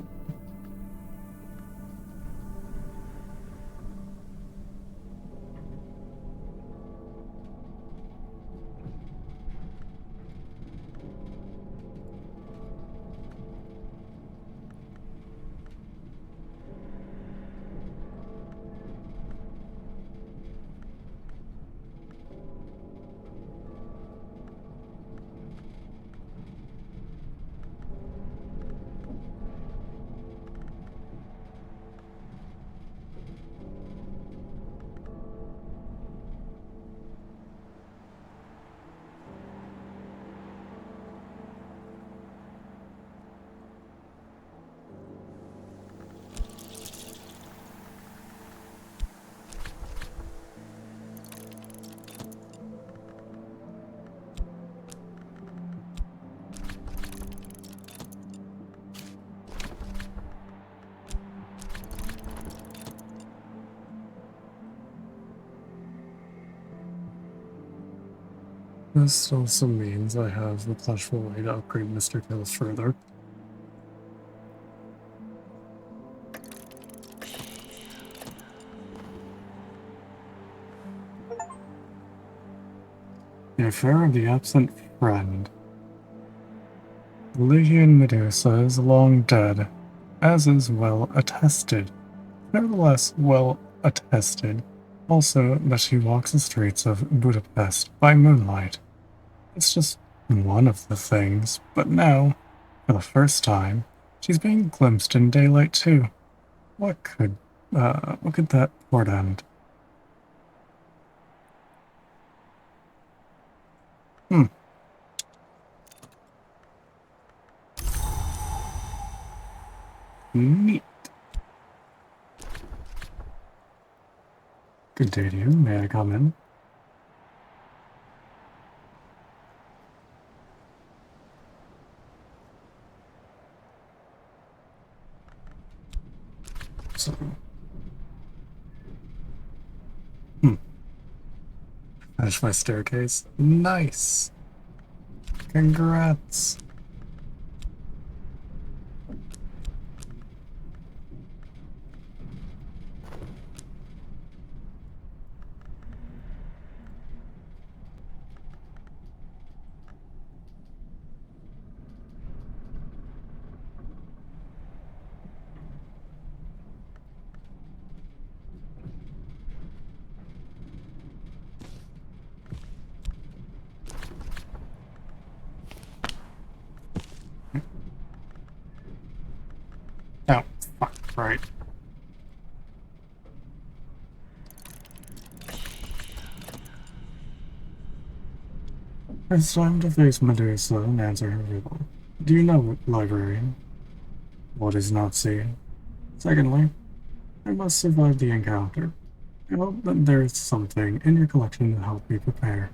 This also means I have the pleasurable way to upgrade Mr. Kills further. The affair of the absent friend. Legion Medusa is long dead, as is well attested. Nevertheless, well attested also that she walks the streets of Budapest by moonlight. It's just one of the things, but now, for the first time, she's being glimpsed in daylight too. What could that portend? Neat. Good day to you. May I come in? So, finish my staircase. Nice. Congrats. Oh, fuck, right. It's time to face Medusa and answer her riddle. Do you know, librarian, what is not seen? Secondly, I must survive the encounter. I hope that there is something in your collection to help me prepare.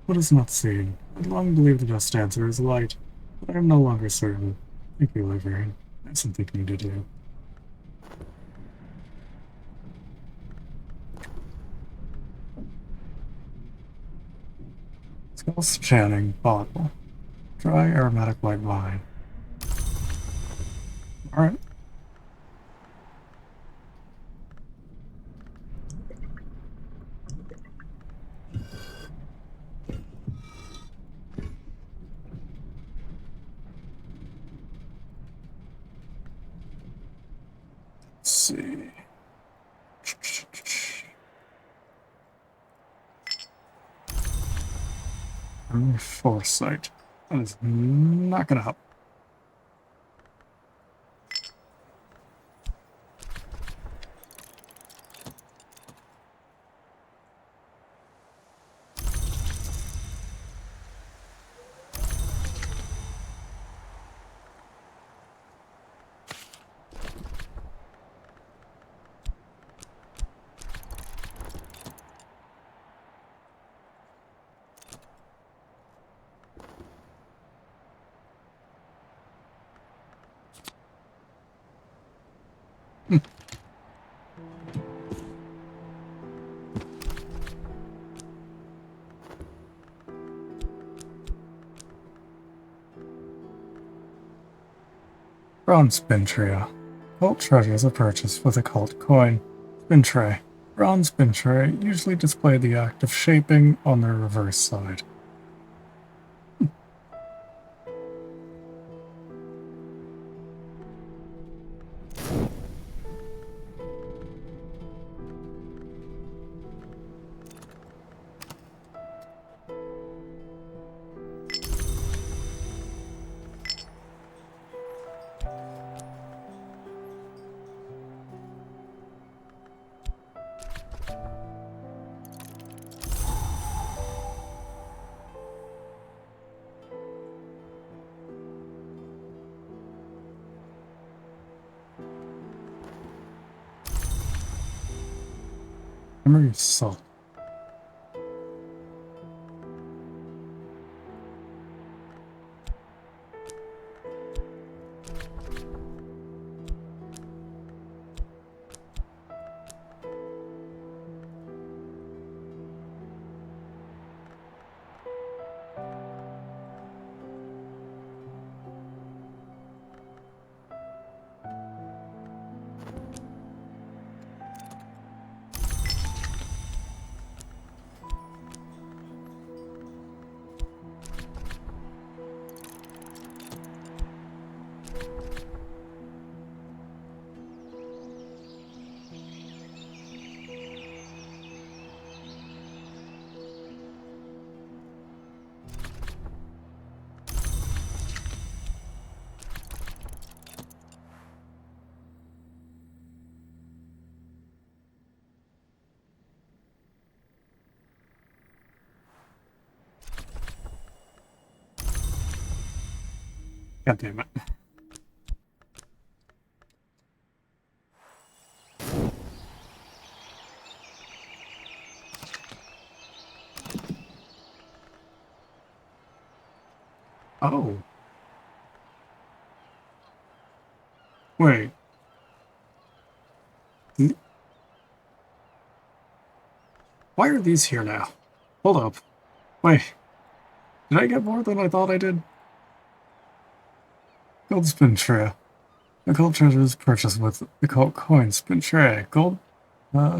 What is not seen? I'd long believed the best answer is light, but I am no longer certain. Thank you, librarian. I have some thinking to do. Skulls Channing bottle. Dry aromatic white wine. Alright. see. Memory foresight. That is not gonna help. Bronze spin trio. Cult treasures are purchased with a cult coin. Spin tray. Bronze spin tray usually display the act of shaping on their reverse side. Memory salt. God damn it. Oh. Wait. Why are these here now? Hold up. Wait. Did I get more than I thought I did? Gold spin tray. The gold treasure is purchased with the gold coin spin tray. Gold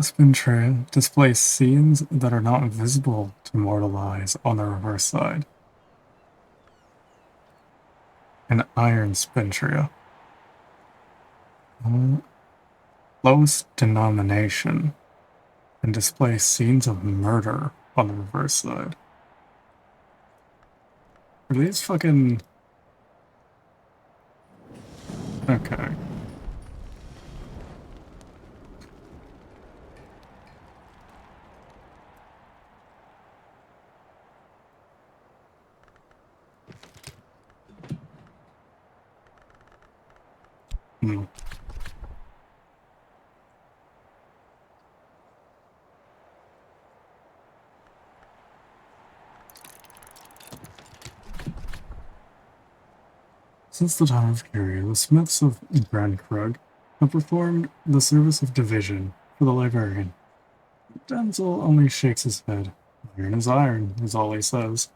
spin tray displays scenes that are not visible to mortal eyes on the reverse side. An iron spin tray. Lowest denomination and displays scenes of murder on the reverse side. Are these fucking... Okay. Hmm. Since the time of Curie, the Smiths of Grandkrug have performed the service of division for the librarian. Denzel only shakes his head. Iron is all he says.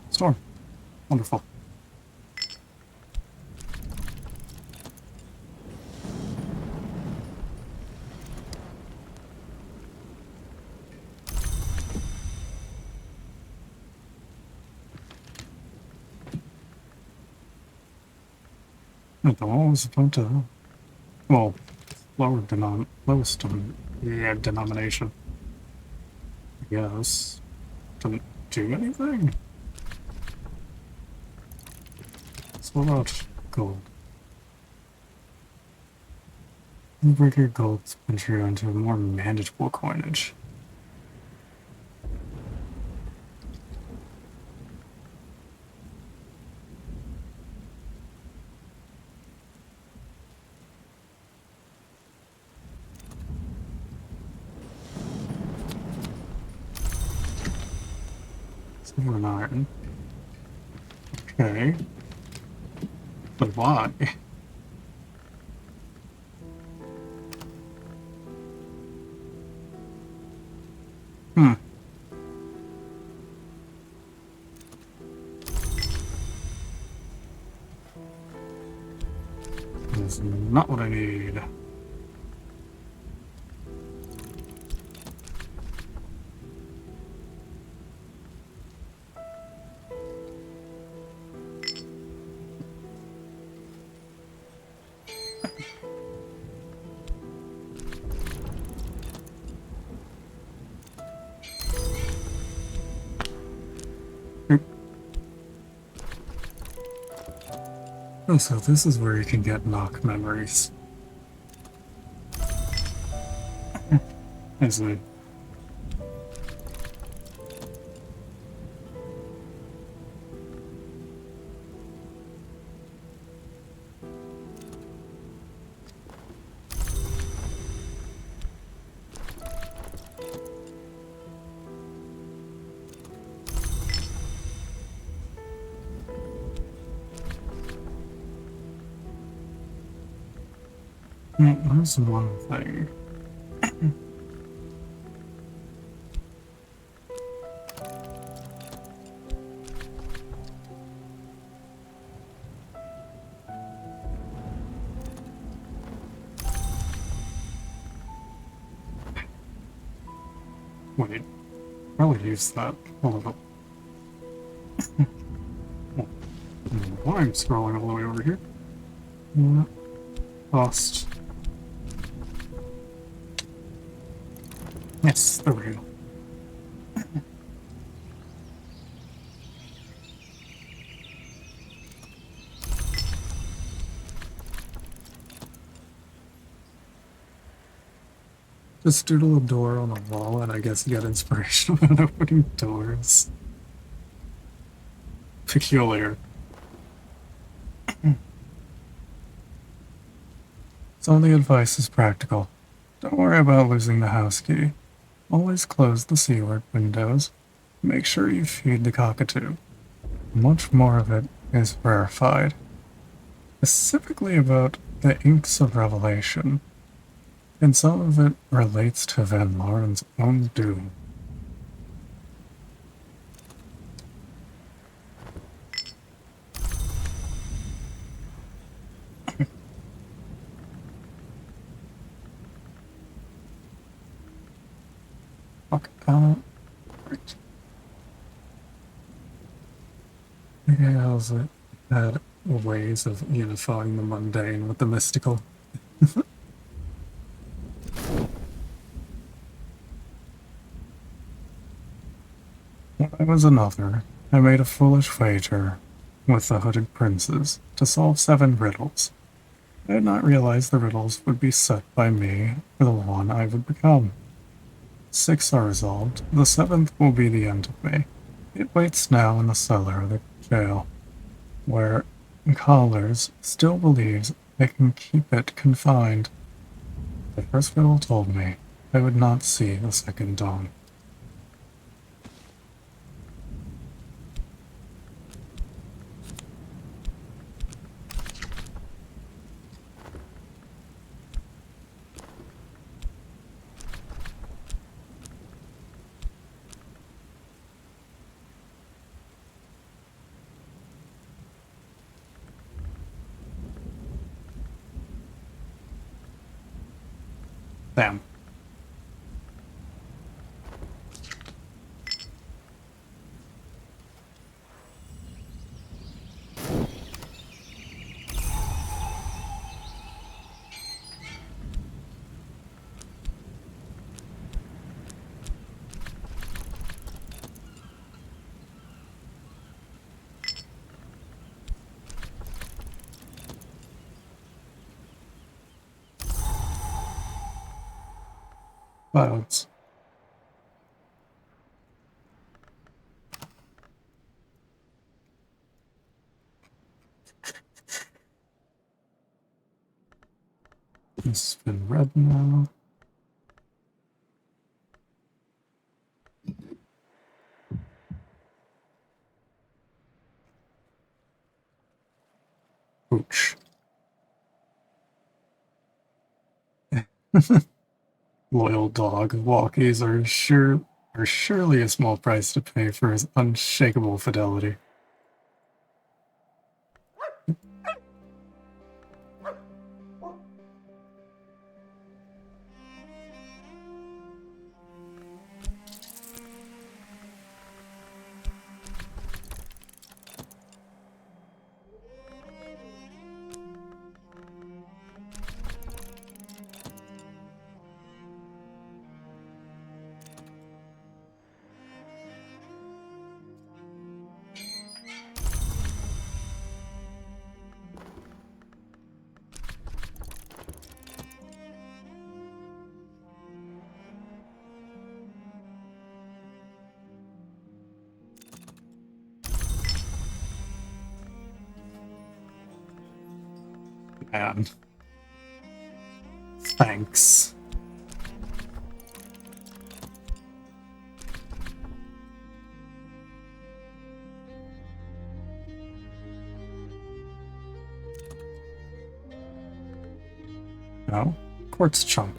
Storm. Wonderful. I thought I was about to. Well, lowest denomination. Yes. Didn't do anything? So what about gold? Breaker gold's been turned into a more manageable coinage. Silver and iron. Okay. But why? Hmm. That's not what I need. Oh, so this is where you can get knock memories. I see. There's one thing. Wait, probably use that. Hold up. Why I'm scrolling all the way over here? Yeah. Lost. Yes, there we go. Just doodle a door on the wall and I guess get inspiration about opening doors. Peculiar. Some of the advice is practical. Don't worry about losing the house key. Always close the seaward windows. Make sure you feed the cockatoo. Much more of it is rarefied. Specifically about the inks of revelation. And some of it relates to Van Lauren's own doom. Fuck, right. Yeah, how's it had ways of unifying the mundane with the mystical? When I was another, I made a foolish wager with the hooded princes to solve 7 riddles. I did not realize the riddles would be set by me for the one I would become. 6 are resolved, the 7th will be the end of me. It waits now in the cellar of the jail, where Collars still believes they can keep it confined. The first riddle told me I would not see the second dawn. Damn. clouds. This has been red now. Ouch. Loyal dog. Walkies are surely a small price to pay for his unshakable fidelity. Man. Thanks. No? Quartz chunk.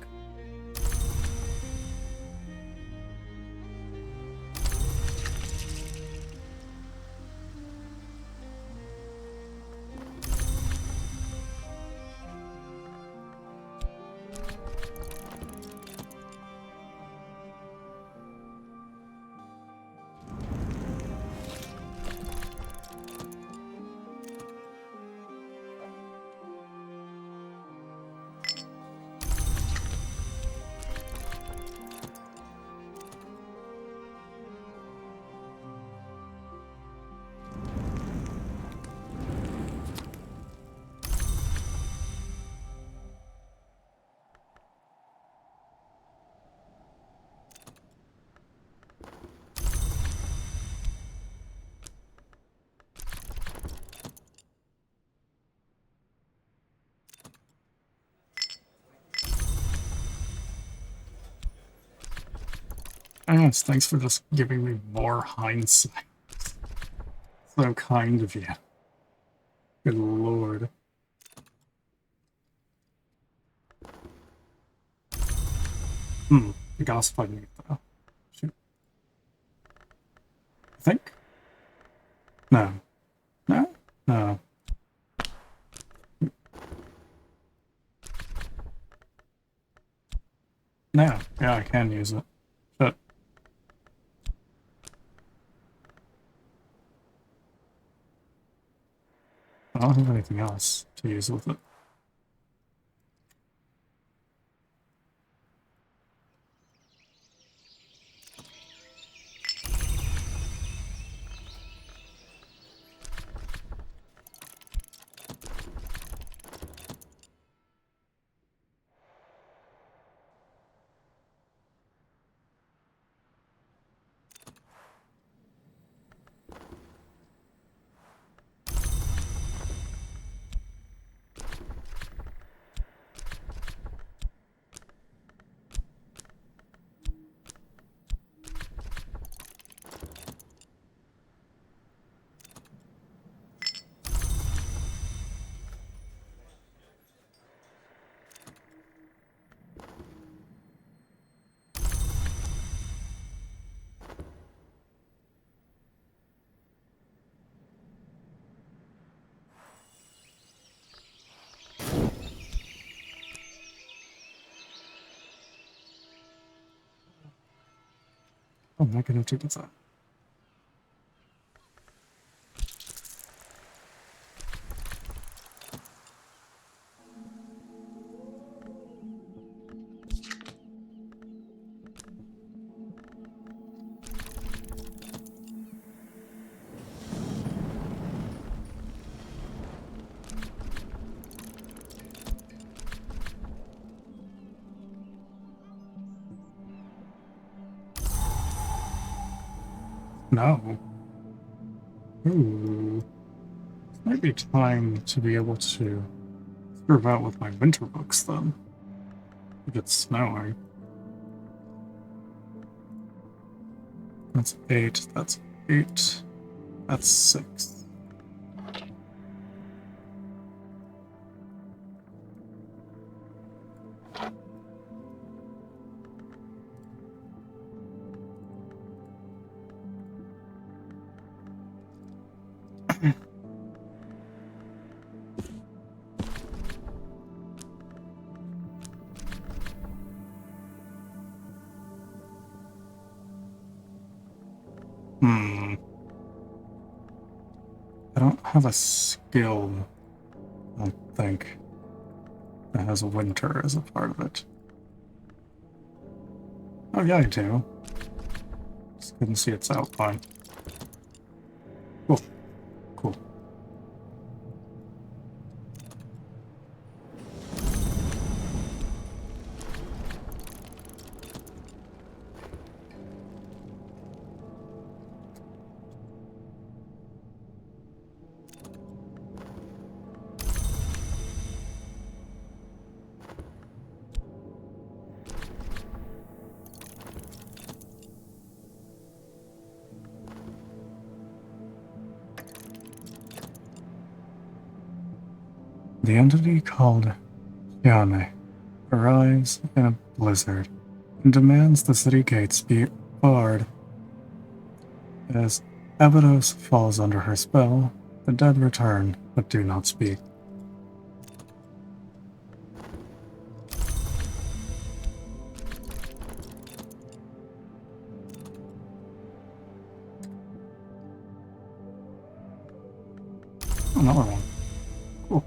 Yes, thanks for just giving me more hindsight. So kind of you. Good lord. The gas fighting though. Shoot. I think? No. No? No. No. Yeah, I can use it. Shit. I don't have anything else to use with it. Oh, negative 2%. No. Ooh. Might be time to be able to screw out with my winter books then. If it's snowing. That's 8, that's 8, that's 6. Hmm. I don't have a skill, I don't think, that has winter as a part of it. Oh yeah, I do. Just couldn't see its outline. Cool. Cool. The entity called Yane arrives in a blizzard and demands the city gates be barred. As Abydos falls under her spell, the dead return but do not speak. Another one. Cool.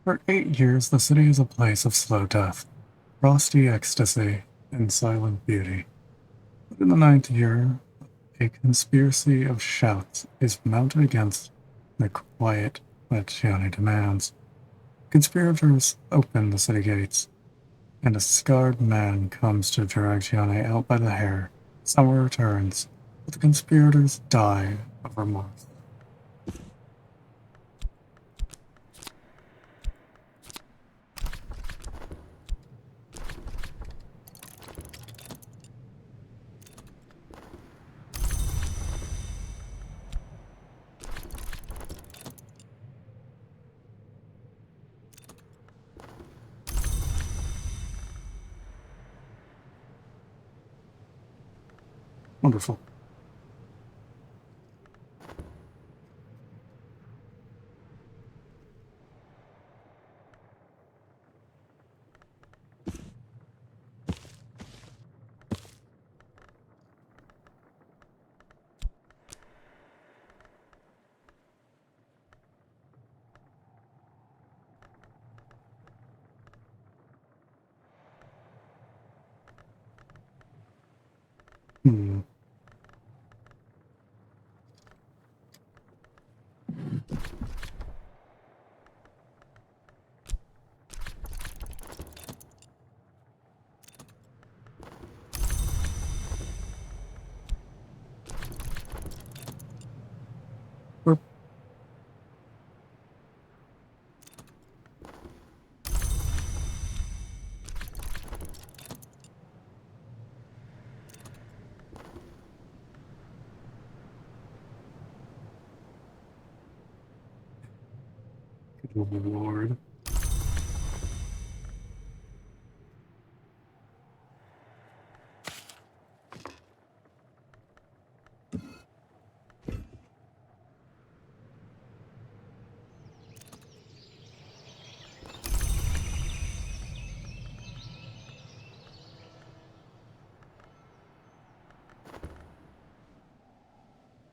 For 8 years, the city is a place of slow death, frosty ecstasy, and silent beauty. But in the 9th year, a conspiracy of shouts is mounted against the quiet that Gianni demands. Conspirators open the city gates, and a scarred man comes to drag Gianni out by the hair. Summer returns, but the conspirators die of remorse. Wonderful. Hmm. We're good lord.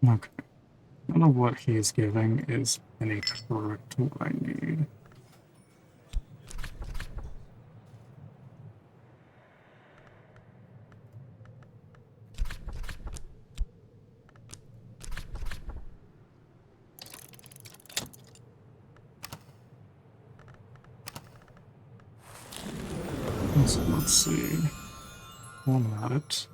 Okay. None of what he's giving is any correct what I need. So let's see. One at it.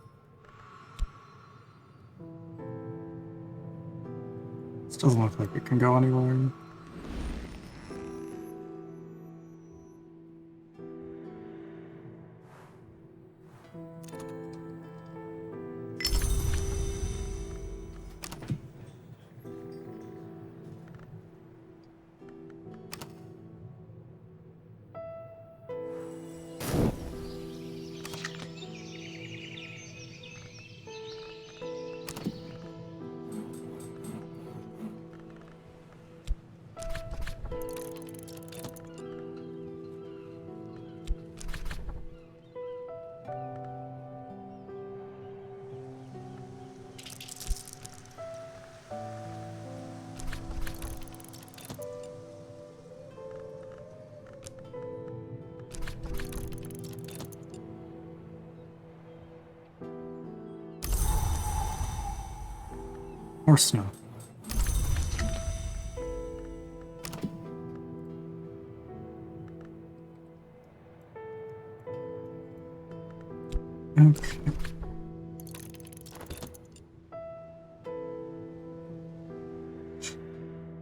This doesn't look like it can go anywhere. Or snow. Okay.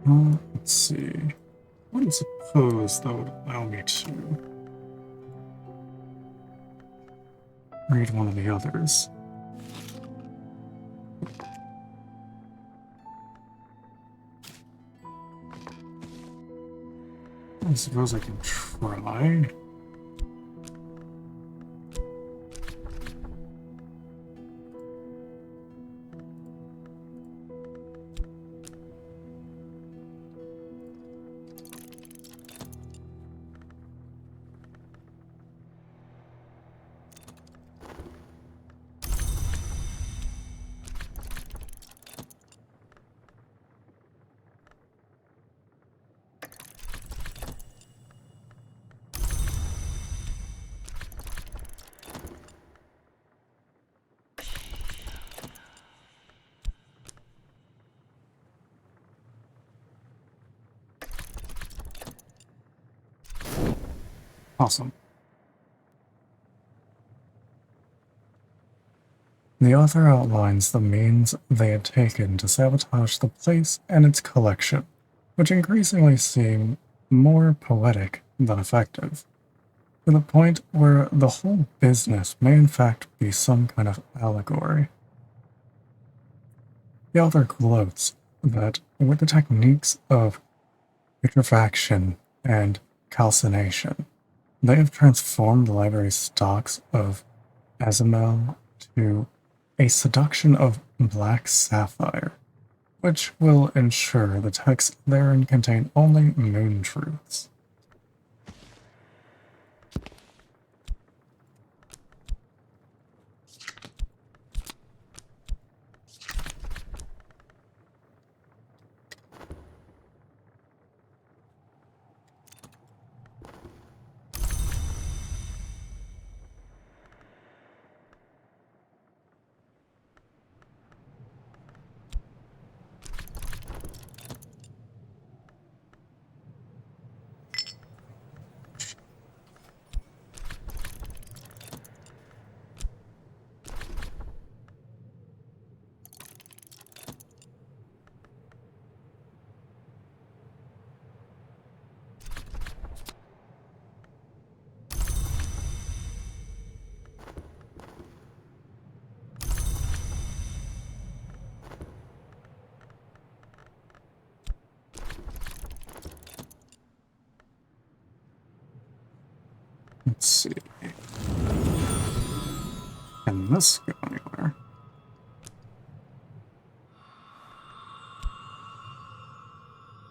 Let's see. What do you suppose that would allow me to read one of the others? I suppose I can try. Awesome. The author outlines the means they had taken to sabotage the place and its collection, which increasingly seem more poetic than effective, to the point where the whole business may in fact be some kind of allegory. The author gloats that with the techniques of putrefaction and calcination, they have transformed the library's stocks of azimel to a seduction of black sapphire, which will ensure the texts therein contain only moon truths. Let's see. Can this go anywhere?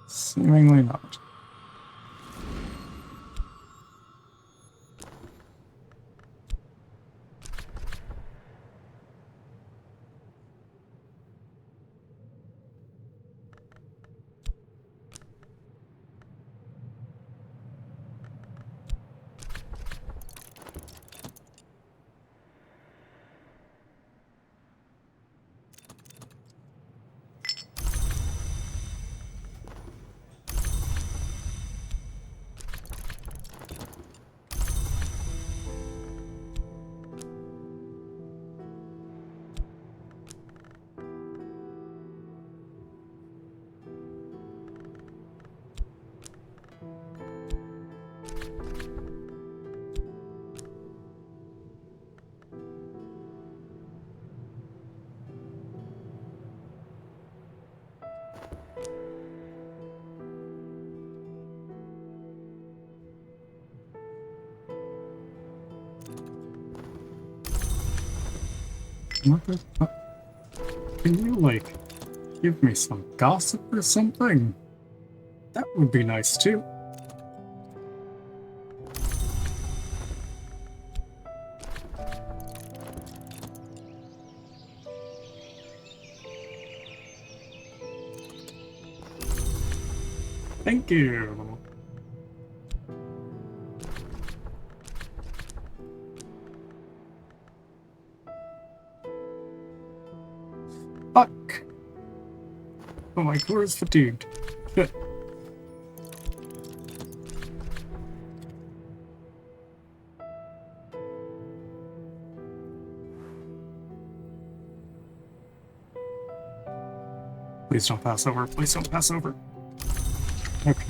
Seemingly not. What the fuck? Can you, like, give me some gossip or something? That would be nice too. Thank you. Fuck. Oh, my core is fatigued. Shit. Please don't pass over. Please don't pass over. Okay.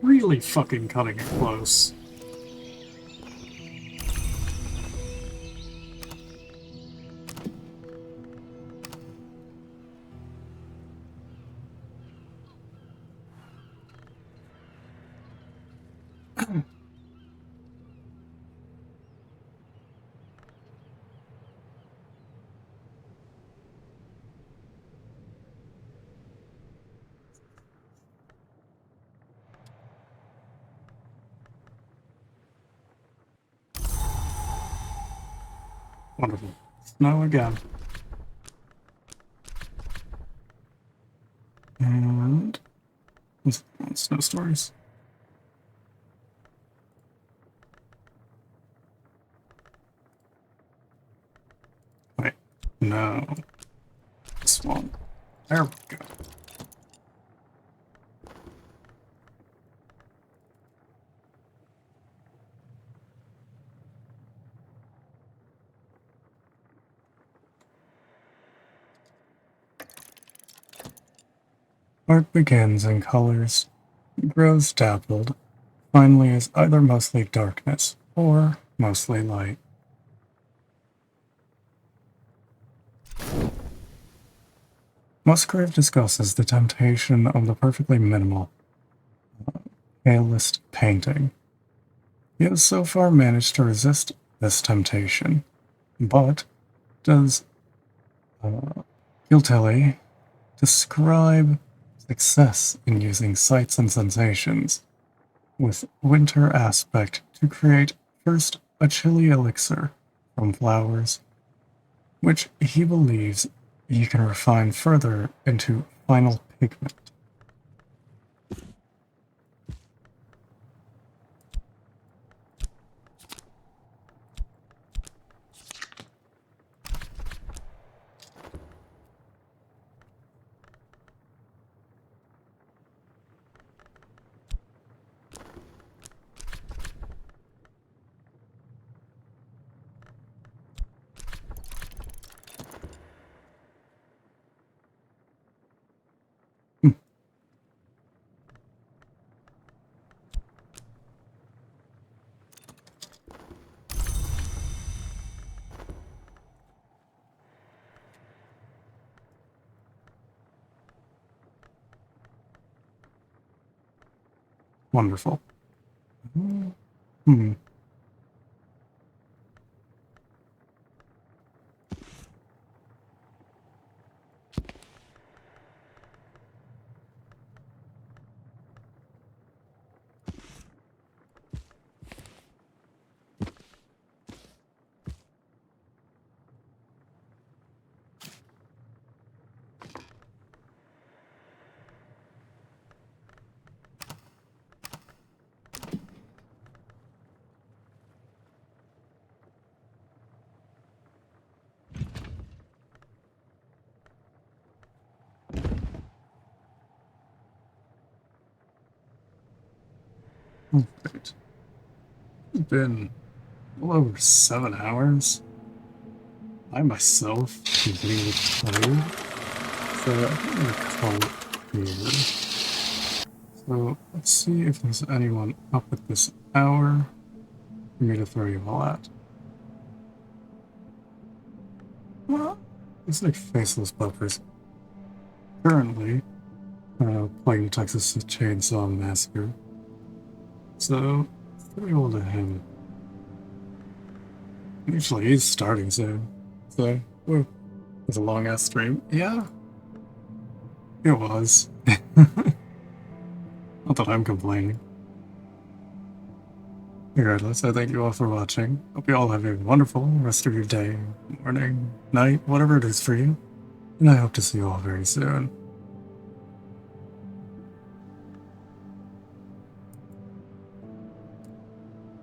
Really fucking cutting it close. Wonderful. Snow again. And snow stories. Wait, no. This one. There we go. Art begins in colors, grows dappled, finally is either mostly darkness or mostly light. Musgrave discusses the temptation of the perfectly minimal, realist painting. He has so far managed to resist this temptation, but does Giltelly describe success in using sights and sensations with winter aspect to create first a chilly elixir from flowers, which he believes he can refine further into final pigment. Wonderful. Hmm. Right. It's been well over 7 hours. I myself completely played, so I think I'm gonna call it here. So let's see if there's anyone up at this hour for me to throw you all at. Well, Looks like faceless buffers. Currently, playing Texas Chainsaw Massacre. So, pretty old to him. Usually he's starting soon. So, whoa. It's a long ass stream. Yeah, it was. Not that I'm complaining. Regardless, I thank you all for watching. Hope you all have a wonderful rest of your day, morning, night, whatever it is for you. And I hope to see you all very soon.